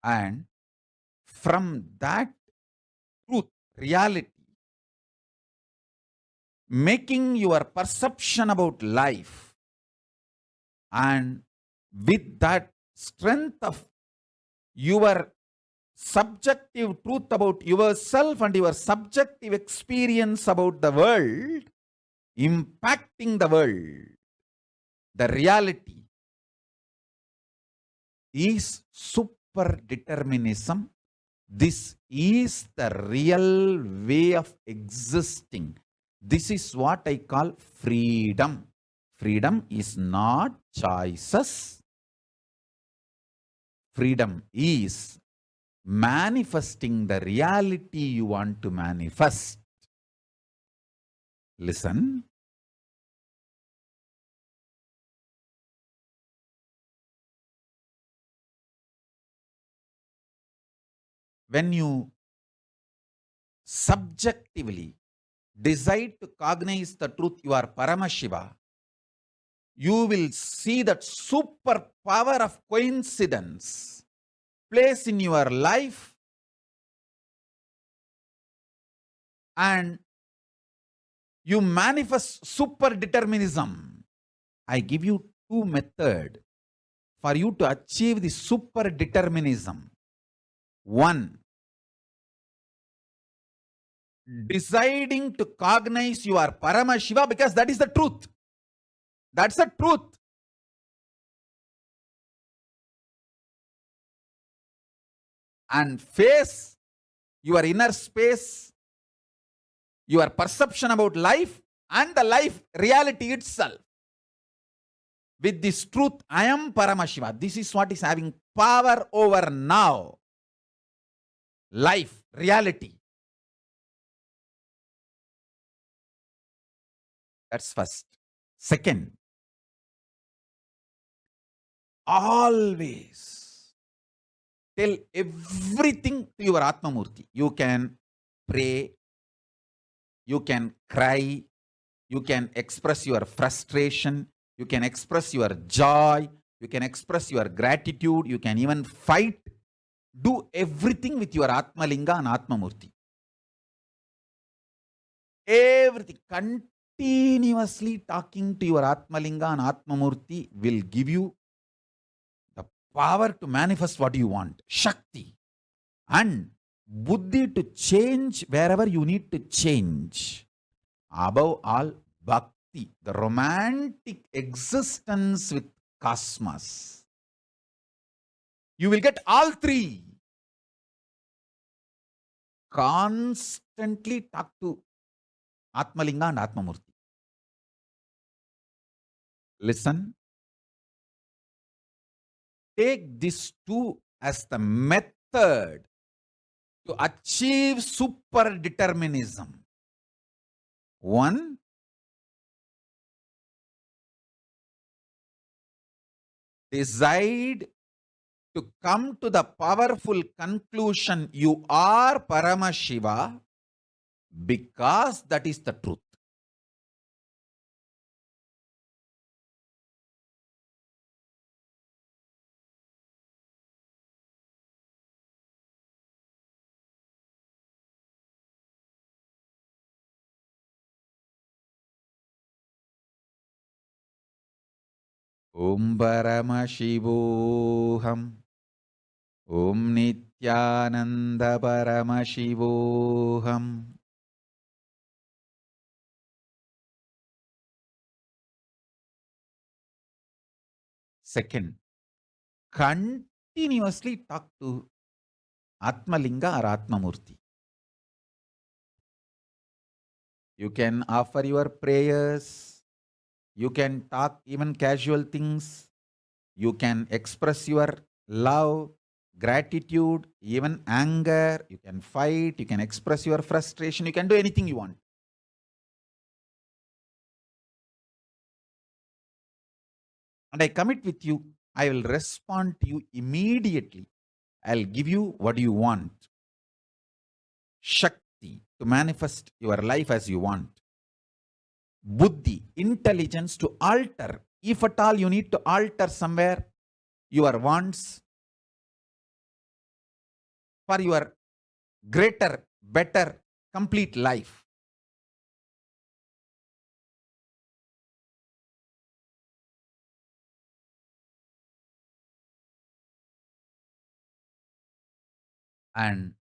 And from that truth, reality, making your perception about life, and with that strength of your subjective truth about yourself and your subjective experience about the world, impacting the world, the reality is super determinism. This is the real way of existing. This is what I call freedom. Freedom is not choices. Freedom is manifesting the reality you want to manifest. Listen. When you subjectively decide to cognize the truth, you are Paramashiva, you will see that super power of coincidence place in your life, and you manifest super determinism. I give you two methods for you to achieve the super determinism. One, deciding to cognize you are Paramashiva, because that is the truth. That's the truth. And face your inner space, your perception about life, and the life reality itself. With this truth, I am Paramashiva. This is what is having power over now. Life, reality. That's first. Second, always tell everything to your Atmamurti. You can pray, you can cry, you can express your frustration, you can express your joy, you can express your gratitude, you can even fight. Do everything with your Atmalinga and Atmamurti. Everything. Continuously talking to your Atmalinga and Atmamurti will give you the power to manifest what you want. Shakti. And Buddhi to change wherever you need to change. Above all, Bhakti, the romantic existence with cosmos. You will get all three. Constantly talk to Atmalinga and Atmamurti. Listen. Take these two as the method to achieve super determinism. One, decide to come to the powerful conclusion you are Paramashiva because that is the truth. Om Paramashivoham. Om Nithyananda Paramashivoham. Second, continuously talk to Atmalinga or Atmamurti. You can offer your prayers. You can talk even casual things. You can express your love, gratitude, even anger. You can fight. You can express your frustration. You can do anything you want. And I commit with you, I will respond to you immediately. I'll give you what you want. Shakti, to manifest your life as you want. Buddhi, intelligence to alter. If at all you need to alter somewhere your wants for your greater, better, complete life. And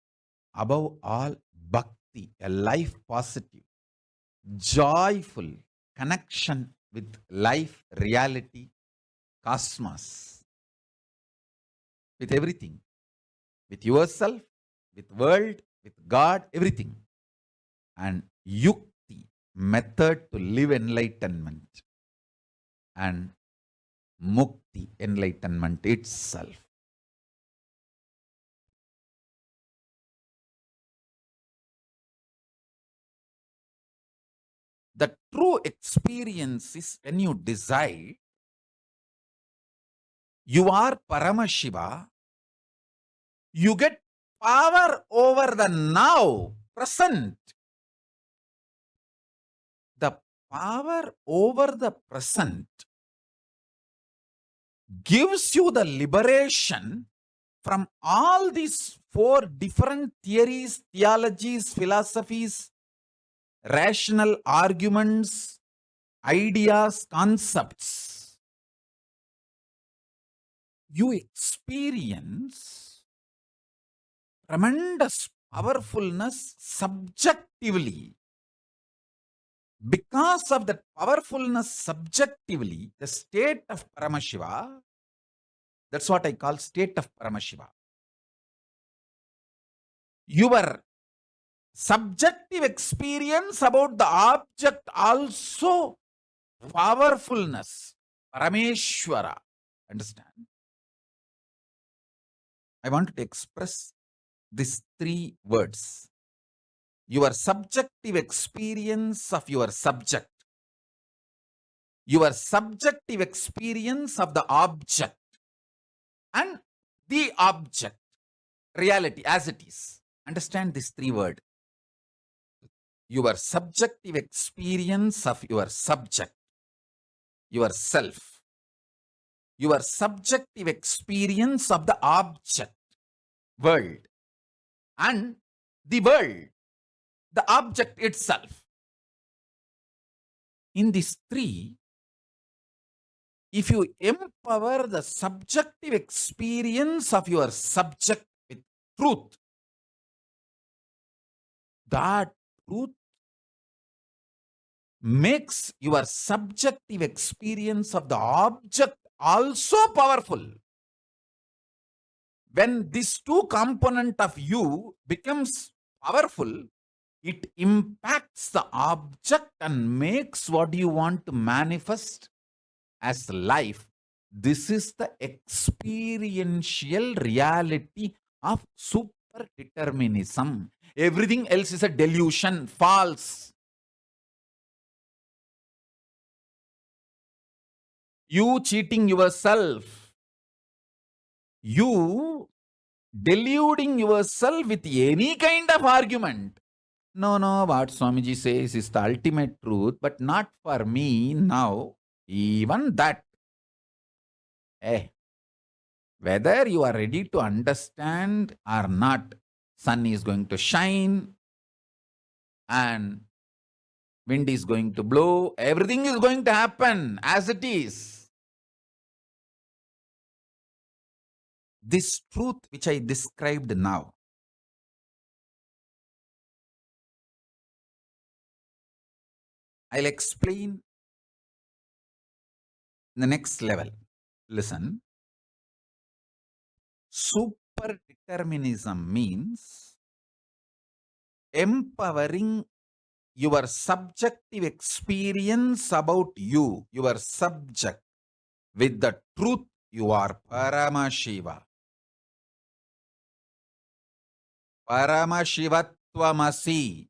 above all, bhakti, a life positive, joyful connection with life, reality, cosmos, with everything, with yourself, with world, with God, everything. And yukti, method to live enlightenment. And mukti, enlightenment itself. The true experience is when you decide you are Paramashiva, you get power over the now, present. The power over the present gives you the liberation from all these four different theories, theologies, philosophies, rational arguments, ideas, concepts. You experience tremendous powerfulness subjectively. Because of that powerfulness subjectively, the state of Paramashiva, that's what I call state of Paramashiva. Your subjective experience about the object also powerfulness, Parameshwara. Understand? I want to express these three words. Your subjective experience of your subject, your subjective experience of the object, and the object, reality as it is. Understand these three words. Your subjective experience of your subject, yourself, your subjective experience of the object, world, and the world, the object itself. In these three, if you empower the subjective experience of your subject with truth, that truth makes your subjective experience of the object also powerful. When this two component of you becomes powerful, it impacts the object and makes what you want to manifest as life. This is the experiential reality of super determinism. Everything else is a delusion, false. You cheating yourself, you deluding yourself with any kind of argument. No, what Swamiji says is the ultimate truth, but not for me now. Even that. Whether you are ready to understand or not, sun is going to shine and wind is going to blow. Everything is going to happen as it is. This truth which I described now, I'll explain the next level. Listen. Super determinism means empowering your subjective experience about you, your subject, with the truth you are Paramashiva. Paramashivatvamasi.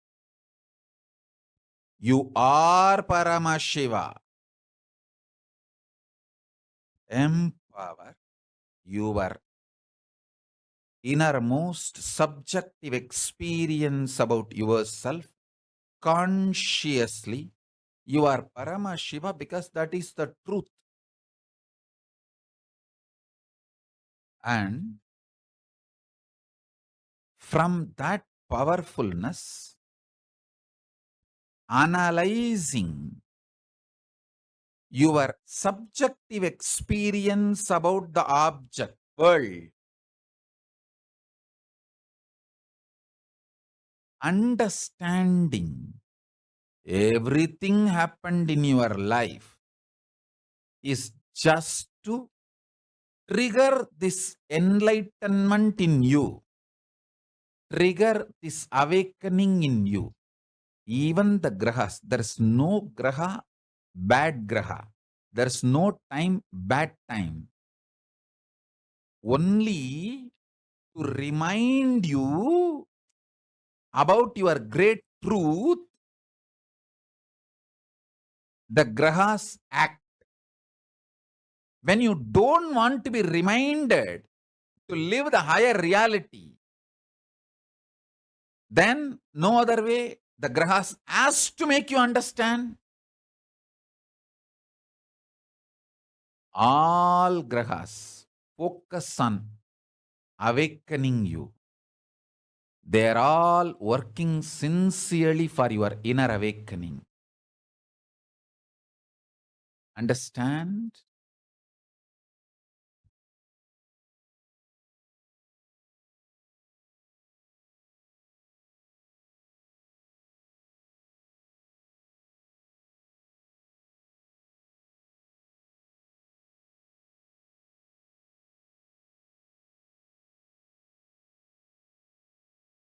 You are Paramashiva. Empower your innermost subjective experience about yourself consciously. You are Paramashiva because that is the truth. And from that powerfulness, analyzing your subjective experience about the object, world, understanding everything happened in your life is just to trigger this enlightenment in you, trigger this awakening in you. Even the grahas, there is no graha, bad graha. There is no time, bad time. Only to remind you about your great truth, the grahas act. When you don't want to be reminded to live the higher reality, then no other way, the grahas has to make you understand. All grahas focus on awakening you. They are all working sincerely for your inner awakening. Understand?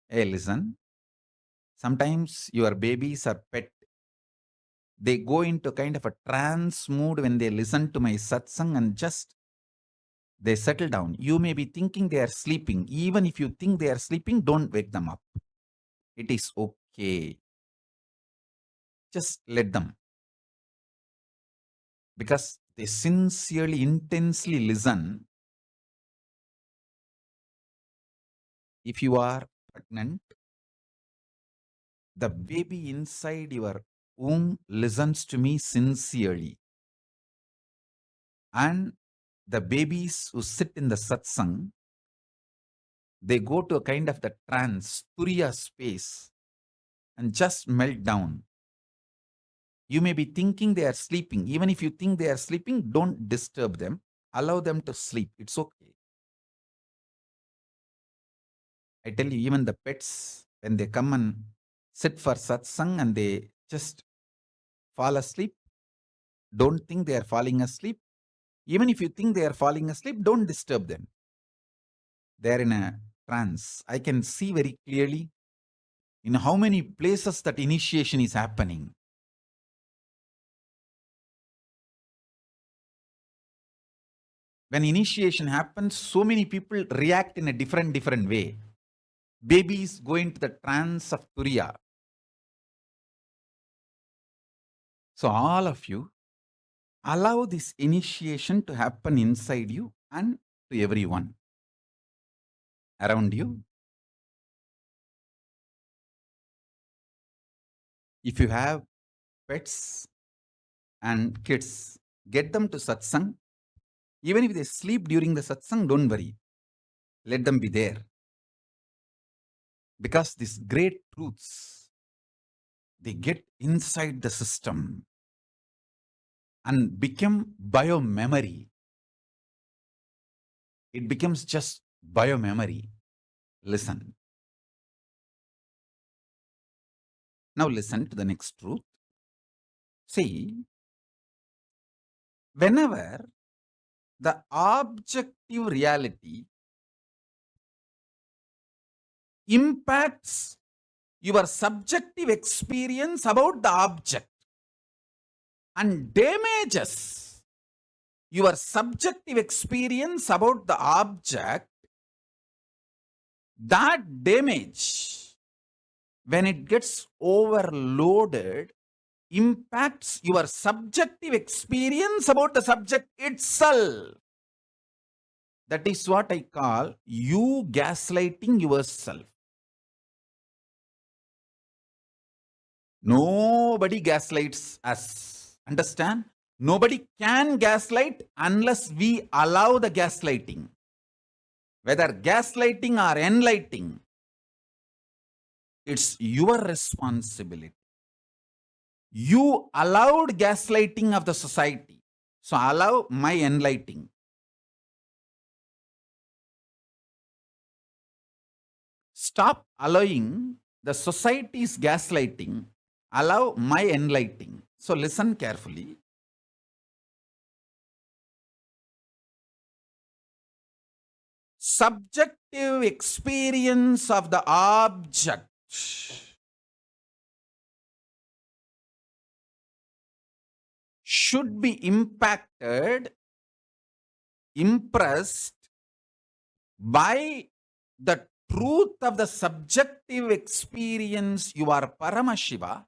Hey, listen. Sometimes your babies or pet, they go into kind of a trance mood when they listen to my satsang and just they settle down. You may be thinking they are sleeping. Even if you think they are sleeping, don't wake them up. It is okay. Just let them. Because they sincerely, intensely listen. If you are pregnant, the baby inside your womb listens to me sincerely. And the babies who sit in the satsang, they go to a kind of the trance, turiya space, and just melt down. You may be thinking they are sleeping. Even if you think they are sleeping, don't disturb them. Allow them to sleep. It's okay. I tell you, even the pets, when they come and sit for satsang and they just fall asleep, don't think they are falling asleep. Even if you think they are falling asleep, don't disturb them. They are in a trance. I can see very clearly in how many places that initiation is happening. When initiation happens, so many people react in a different way. Babies go into the trance of Turiya. So all of you, allow this initiation to happen inside you and to everyone around you. If you have pets and kids, get them to satsang. Even if they sleep during the satsang, don't worry. Let them be there. Because these great truths, they get inside the system and become biomemory. It becomes just biomemory. Listen. Now listen to the next truth. See, whenever the objective reality impacts your subjective experience about the object and damages your subjective experience about the object, that damage, when it gets overloaded, impacts your subjective experience about the subject itself. That is what I call you gaslighting yourself. Nobody gaslights us. Understand? Nobody can gaslight unless we allow the gaslighting. Whether gaslighting or enlightening, it's your responsibility. You allowed gaslighting of the society. So allow my enlightening. Stop allowing the society's gaslighting. Allow my enlightening. So listen carefully. Subjective experience of the object should be impacted, impressed by the truth of the subjective experience you are Paramashiva,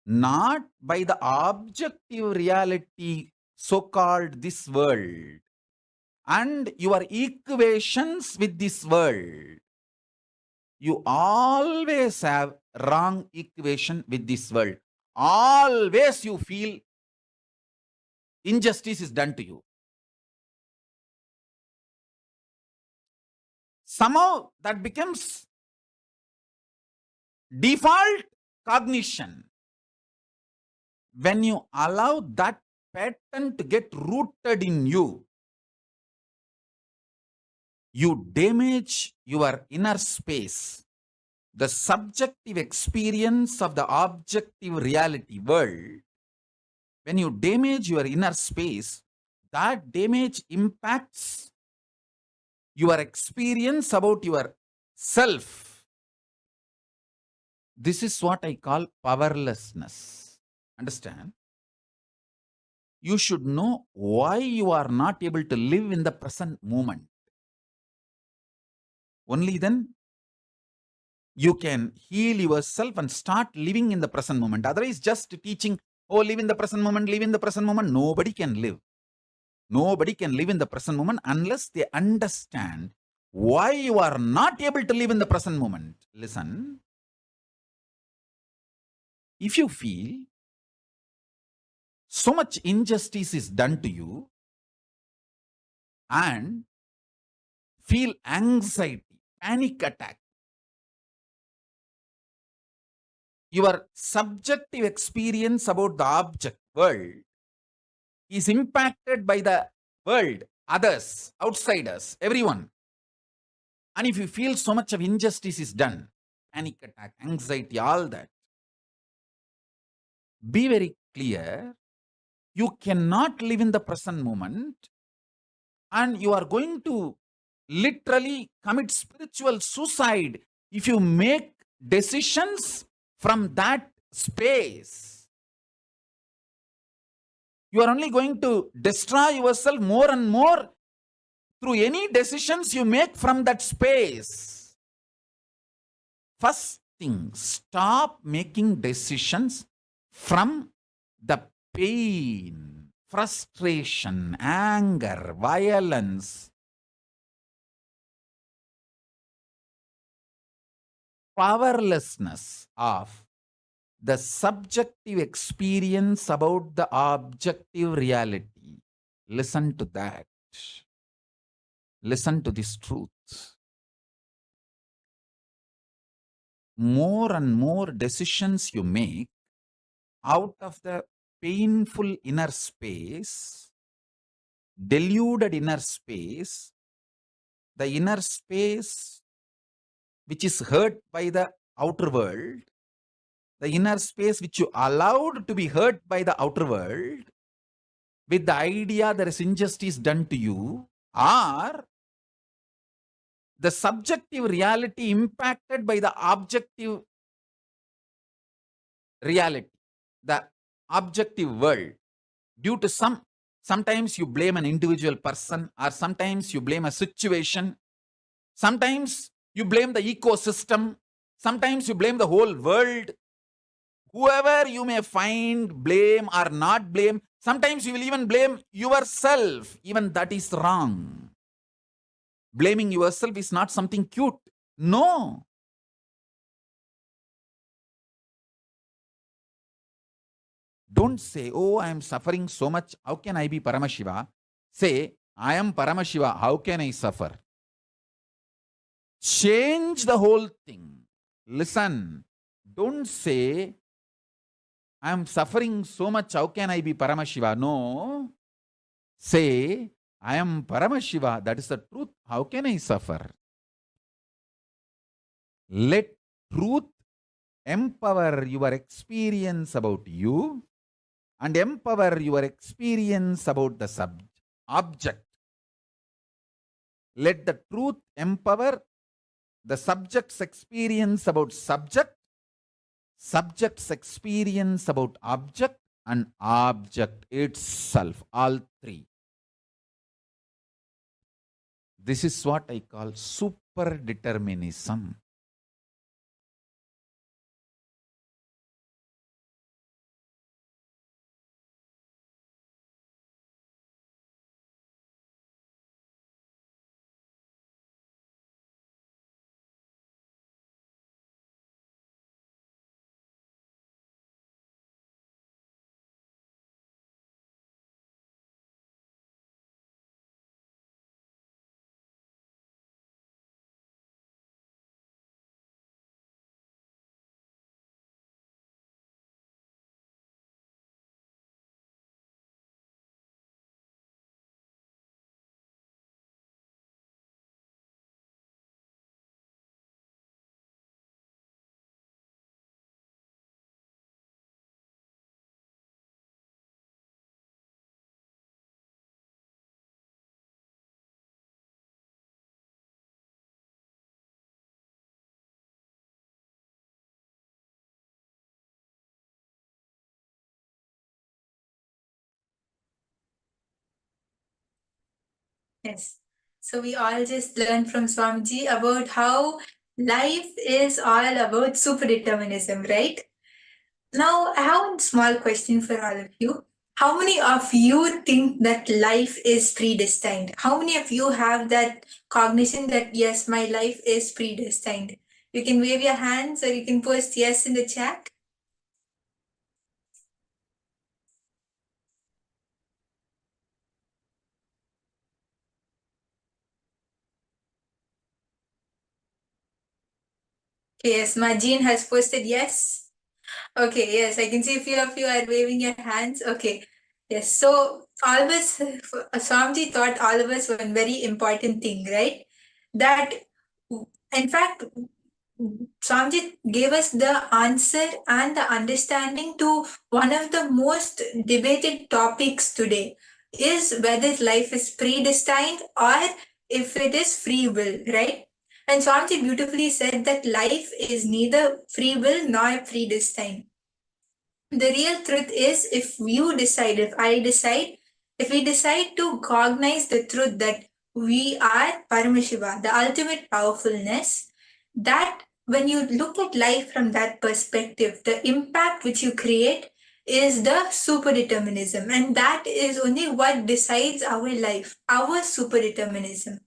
not by the objective reality so-called this world and your equations with this world. You always have wrong equation with this world. Always you feel injustice is done to you. Somehow that becomes default cognition. When you allow that pattern to get rooted in you, you damage your inner space, the subjective experience of the objective reality world. When you damage your inner space, that damage impacts your experience about your self. This is what I call powerlessness. Understand? You should know why you are not able to live in the present moment. Only then you can heal yourself and start living in the present moment. Otherwise, just teaching, oh, live in the present moment, live in the present moment. Nobody can live. Nobody can live in the present moment unless they understand why you are not able to live in the present moment. Listen. If you feel so much injustice is done to you and feel anxiety, panic attack, your subjective experience about the object world is impacted by the world, others, outsiders, everyone. And if you feel so much of injustice is done, panic attack, anxiety, all that, be very clear. You cannot live in the present moment, and you are going to literally commit spiritual suicide if you make decisions from that space. You are only going to destroy yourself more and more through any decisions you make from that space. First thing, stop making decisions from the pain, frustration, anger, violence, powerlessness of the subjective experience about the objective reality. Listen to that. Listen to this truth. More and more decisions you make out of the painful inner space, deluded inner space, the inner space which is hurt by the outer world, the inner space which you allowed to be hurt by the outer world, with the idea there is injustice done to you, or the subjective reality impacted by the objective reality, the objective world, due to sometimes you blame an individual person, or sometimes you blame a situation, sometimes you blame the ecosystem, sometimes you blame the whole world. Whoever you may find, blame or not blame, sometimes you will even blame yourself. Even that is wrong. Blaming yourself is not something cute. No. Don't say, oh, I am suffering so much. How can I be Paramashiva? Say, I am Paramashiva. How can I suffer? Change the whole thing. Listen. Don't say, I am suffering so much. How can I be Paramashiva? No. Say, I am Paramashiva. That is the truth. How can I suffer? Let truth empower your experience about you and empower your experience about the object. Let the truth empower the subject's experience about subject, subject's experience about object, and object itself, all three. This is what I call super determinism. Yes. So we all just learned from Swamiji about how life is all about superdeterminism, right? Now, I have a small question for all of you. How many of you think that life is predestined? How many of you have that cognition that, yes, my life is predestined? You can wave your hands or you can post yes in the chat. Yes, Majin has posted yes. Okay, yes, I can see a few of you are waving your hands. Okay, yes. So all of us, Swamiji taught all of us one very important thing, right? That, in fact, Swamiji gave us the answer and the understanding to one of the most debated topics today is whether life is predestined or if it is free will, right? And Swamiji beautifully said that life is neither free will nor predestined. The real truth is if you decide, if I decide, if we decide to cognize the truth that we are Paramashiva, the ultimate powerfulness, that when you look at life from that perspective, the impact which you create is the superdeterminism. And that is only what decides our life, our superdeterminism.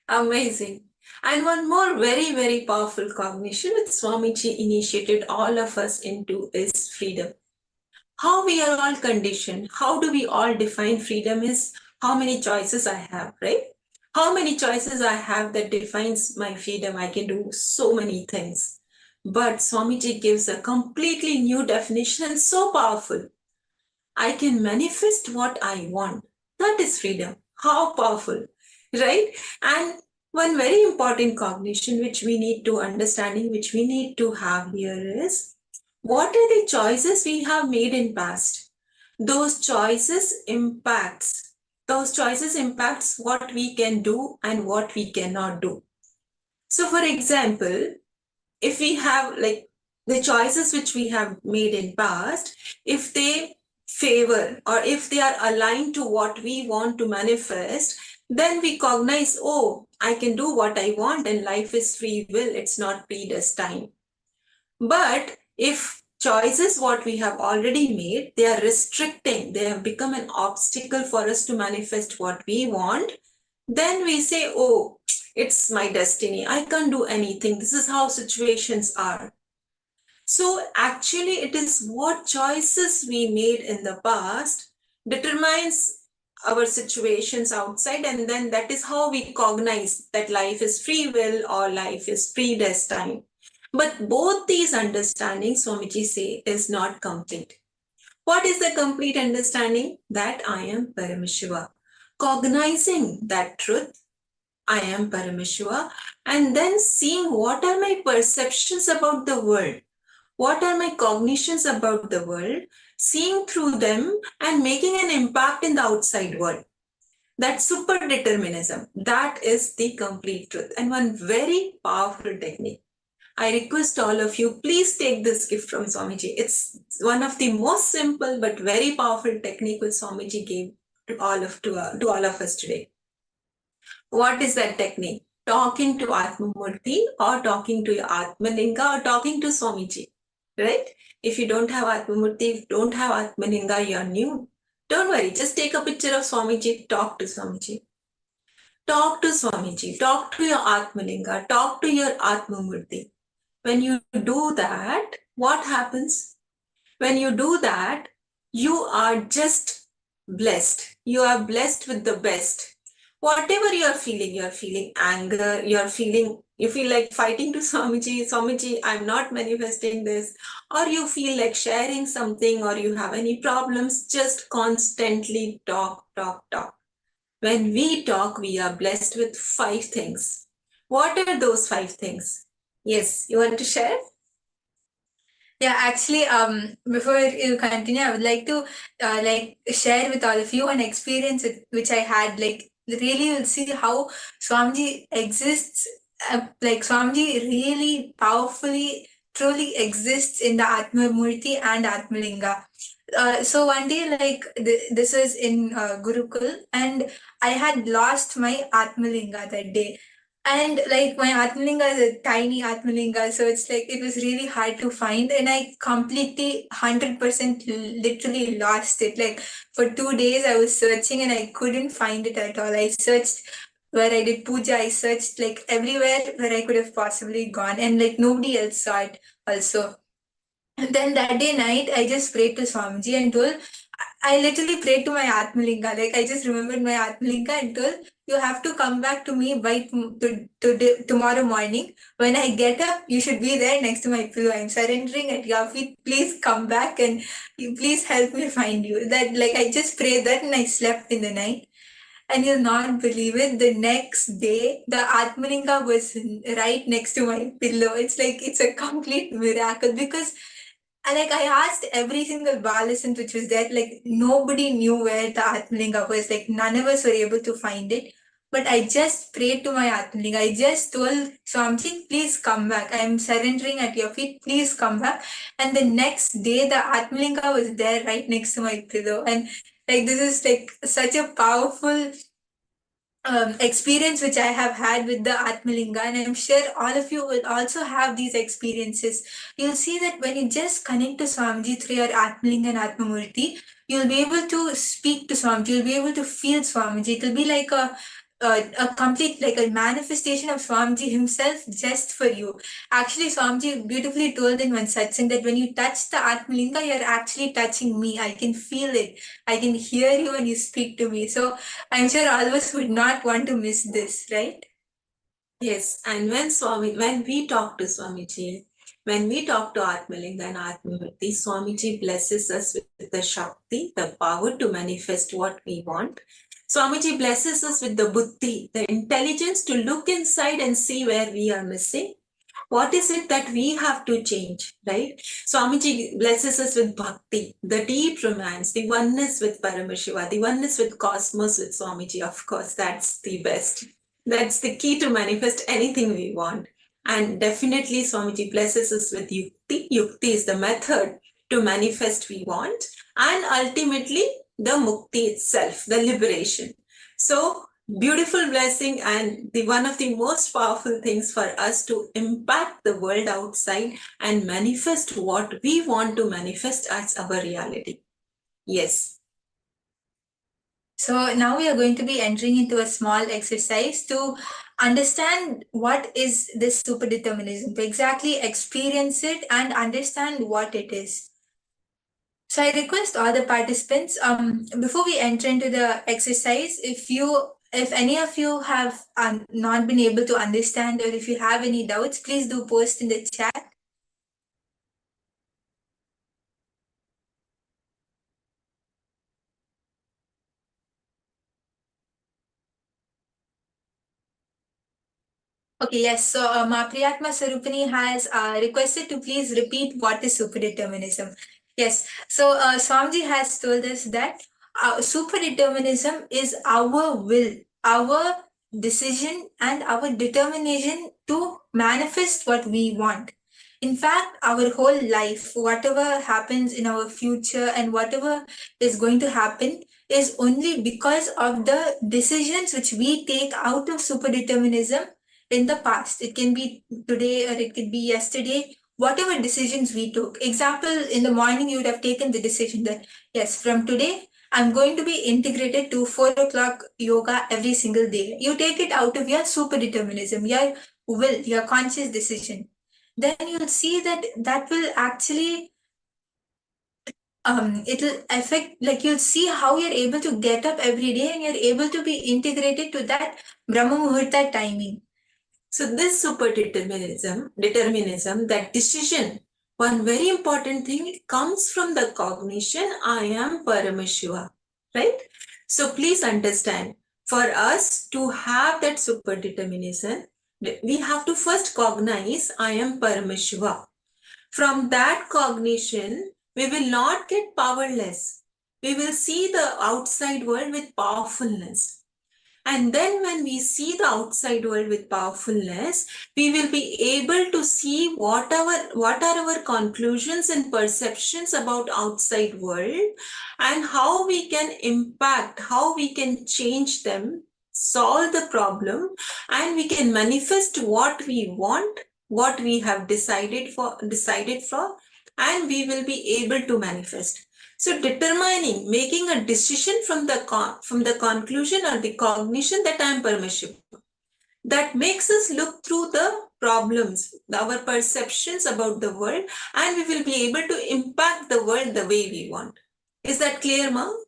Amazing. And one more very, very powerful cognition which Swamiji initiated all of us into is freedom. How we are all conditioned, how do we all define freedom is how many choices I have, right? How many choices I have that defines my freedom. I can do so many things. But Swamiji gives a completely new definition and so powerful. I can manifest what I want. That is freedom. How powerful, right? And one very important cognition which we need to understanding, which we need to have here is what are the choices we have made in past? Those choices impacts what we can do and what we cannot do. So for example, if we have like the choices which we have made in past, if they favor or if they are aligned to what we want to manifest, then we cognize, oh, I can do what I want and life is free will, it's not predestined. But if choices what we have already made, they are restricting, they have become an obstacle for us to manifest what we want, then we say, oh, it's my destiny, I can't do anything, this is how situations are. So actually it is what choices we made in the past determines our situations outside, and then that is how we cognize that life is free will or life is predestined. But both these understandings, Swamiji say, is not complete. What is the complete understanding? That I am Paramashiva. Cognizing that truth, I am Paramashiva, and then seeing what are my perceptions about the world, what are my cognitions about the world, seeing through them and making an impact in the outside world. That super determinism, that is the complete truth. And one very powerful technique. I request all of you, please take this gift from Swamiji. It's one of the most simple but very powerful technique which Swamiji gave to all of us today. What is that technique? Talking to Atmamurti or talking to your Atmalinga or talking to Swamiji, right? If you don't have Atmamurti, if you don't have Atmalinga, you're new. Don't worry, just take a picture of Swamiji, talk to Swamiji. Talk to Swamiji, talk to your Atmalinga, talk to your Atmamurti. When you do that, what happens? When you do that, you are just blessed. You are blessed with the best. Whatever you're feeling anger, you feel like fighting to Swamiji, I'm not manifesting this, or you feel like sharing something, or you have any problems, just constantly talk. When we talk, we are blessed with 5 things. What are those 5 things? Yes, you want to share? Yeah, actually, before you continue, I would like to share with all of you an experience which I had. Like, really, you'll see how Swamiji exists. Like Swamiji really powerfully, truly exists in the Atmamurti and Atmalinga. So one day, like this was in Gurukul, and I had lost my Atmalinga that day. And like my Atmalinga is a tiny Atmalinga, so it's like it was really hard to find, and I completely 100% literally lost it. Like for 2 days, I was searching and I couldn't find it at all. I searched where I did puja, I searched like everywhere where I could have possibly gone, and like nobody else saw it also. And then that day night, I just prayed to Swamiji and told, I literally prayed to my Atmalinga. Like I just remembered my Atmalinga and told, you have to come back to me by tomorrow morning. When I get up, you should be there next to my pillow. I'm surrendering at your feet. Please come back and please help me find you. That, like, I just prayed that and I slept in the night. And you'll not believe it, the next day, the Atmalinga was right next to my pillow. It's like, it's a complete miracle because I asked every single Balasant which was there, like nobody knew where the Atmalinga was, like none of us were able to find it. But I just prayed to my Atmalinga. I just told Swamiji, please come back. I am surrendering at your feet. Please come back. And the next day, the Atmalinga was there right next to my pillow. And like, this is like such a powerful experience which I have had with the Atmalinga, and I'm sure all of you will also have these experiences. You'll see that when you just connect to Swamiji through your Atmalinga and Atmamurti, you'll be able to speak to Swamiji, you'll be able to feel Swamiji. It'll be like a complete, like a manifestation of Swamiji himself just for you. Actually, Swamiji beautifully told in one satsang that when you touch the Atmalinga, you're actually touching me. I can feel it. I can hear you when you speak to me. So I'm sure all of us would not want to miss this, right? Yes, and when we talk to Swamiji, when we talk to Atmalinga and Atmamurti, Swamiji blesses us with the Shakti, the power to manifest what we want. Swamiji blesses us with the Buddhi, the intelligence to look inside and see where we are missing. What is it that we have to change, right? Swamiji blesses us with Bhakti, the deep romance, the oneness with Paramashiva, the oneness with Cosmos with Swamiji, of course, that's the best. That's the key to manifest anything we want. And definitely Swamiji blesses us with Yukti. Yukti is the method to manifest we want. And ultimately, the Mukti itself, the liberation. So, beautiful blessing and one of the most powerful things for us to impact the world outside and manifest what we want to manifest as our reality. Yes. So now we are going to be entering into a small exercise to understand what is this superdeterminism, to exactly experience it and understand what it is. So I request all the participants, before we enter into the exercise, if any of you have not been able to understand, or if you have any doubts, please do post in the chat. Okay, yes. So Priyatma Sarupani has requested to please repeat what is superdeterminism. Yes. So Swamiji has told us that superdeterminism is our will, our decision, and our determination to manifest what we want. In fact, our whole life, whatever happens in our future and whatever is going to happen, is only because of the decisions which we take out of superdeterminism in the past. It can be today or it could be yesterday, whatever decisions we took. Example, in the morning, you would have taken the decision that, yes, from today, I'm going to be integrated to 4 o'clock yoga every single day. You take it out of your superdeterminism, your will, your conscious decision. Then you'll see that that will actually it'll affect, like you'll see how you're able to get up every day and you're able to be integrated to that Brahma Muhurta timing. So this superdeterminism, that decision, one very important thing, it comes from the cognition, I am Paramashiva, right? So please understand, for us to have that superdeterminism, we have to first cognize, I am Paramashiva. From that cognition, we will not get powerless. We will see the outside world with powerfulness. And then when we see the outside world with powerfulness, we will be able to see what are our conclusions and perceptions about outside world and how we can impact, how we can change them, solve the problem, and we can manifest what we want, what we have decided for, and we will be able to manifest. So determining, making a decision from the conclusion or the cognition that I am Paramashiva, that makes us look through the problems, our perceptions about the world, and we will be able to impact the world the way we want. Is that clear, ma'am?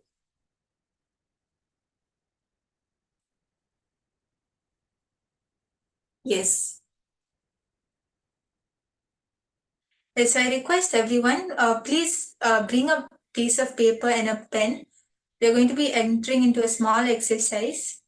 Yes. Yes, I request everyone, please bring a piece of paper and a pen. We're going to be entering into a small exercise.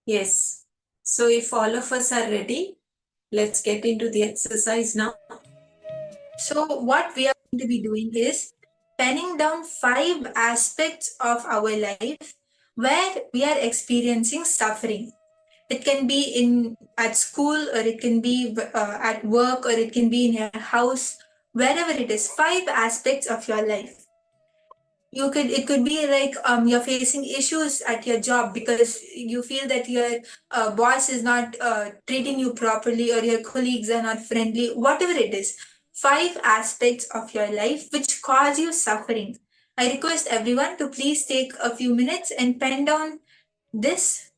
Yes. So if all of us are ready, let's get into the exercise now. So what we are going to be doing is penning down 5 aspects of our life where we are experiencing suffering. It can be in at school, or it can be at work, or it can be in your house, wherever it is. 5 aspects of your life. It could be like you're facing issues at your job because you feel that your boss is not treating you properly, or your colleagues are not friendly, whatever it is. 5 aspects of your life which cause you suffering. I request everyone to please take a few minutes and pen down this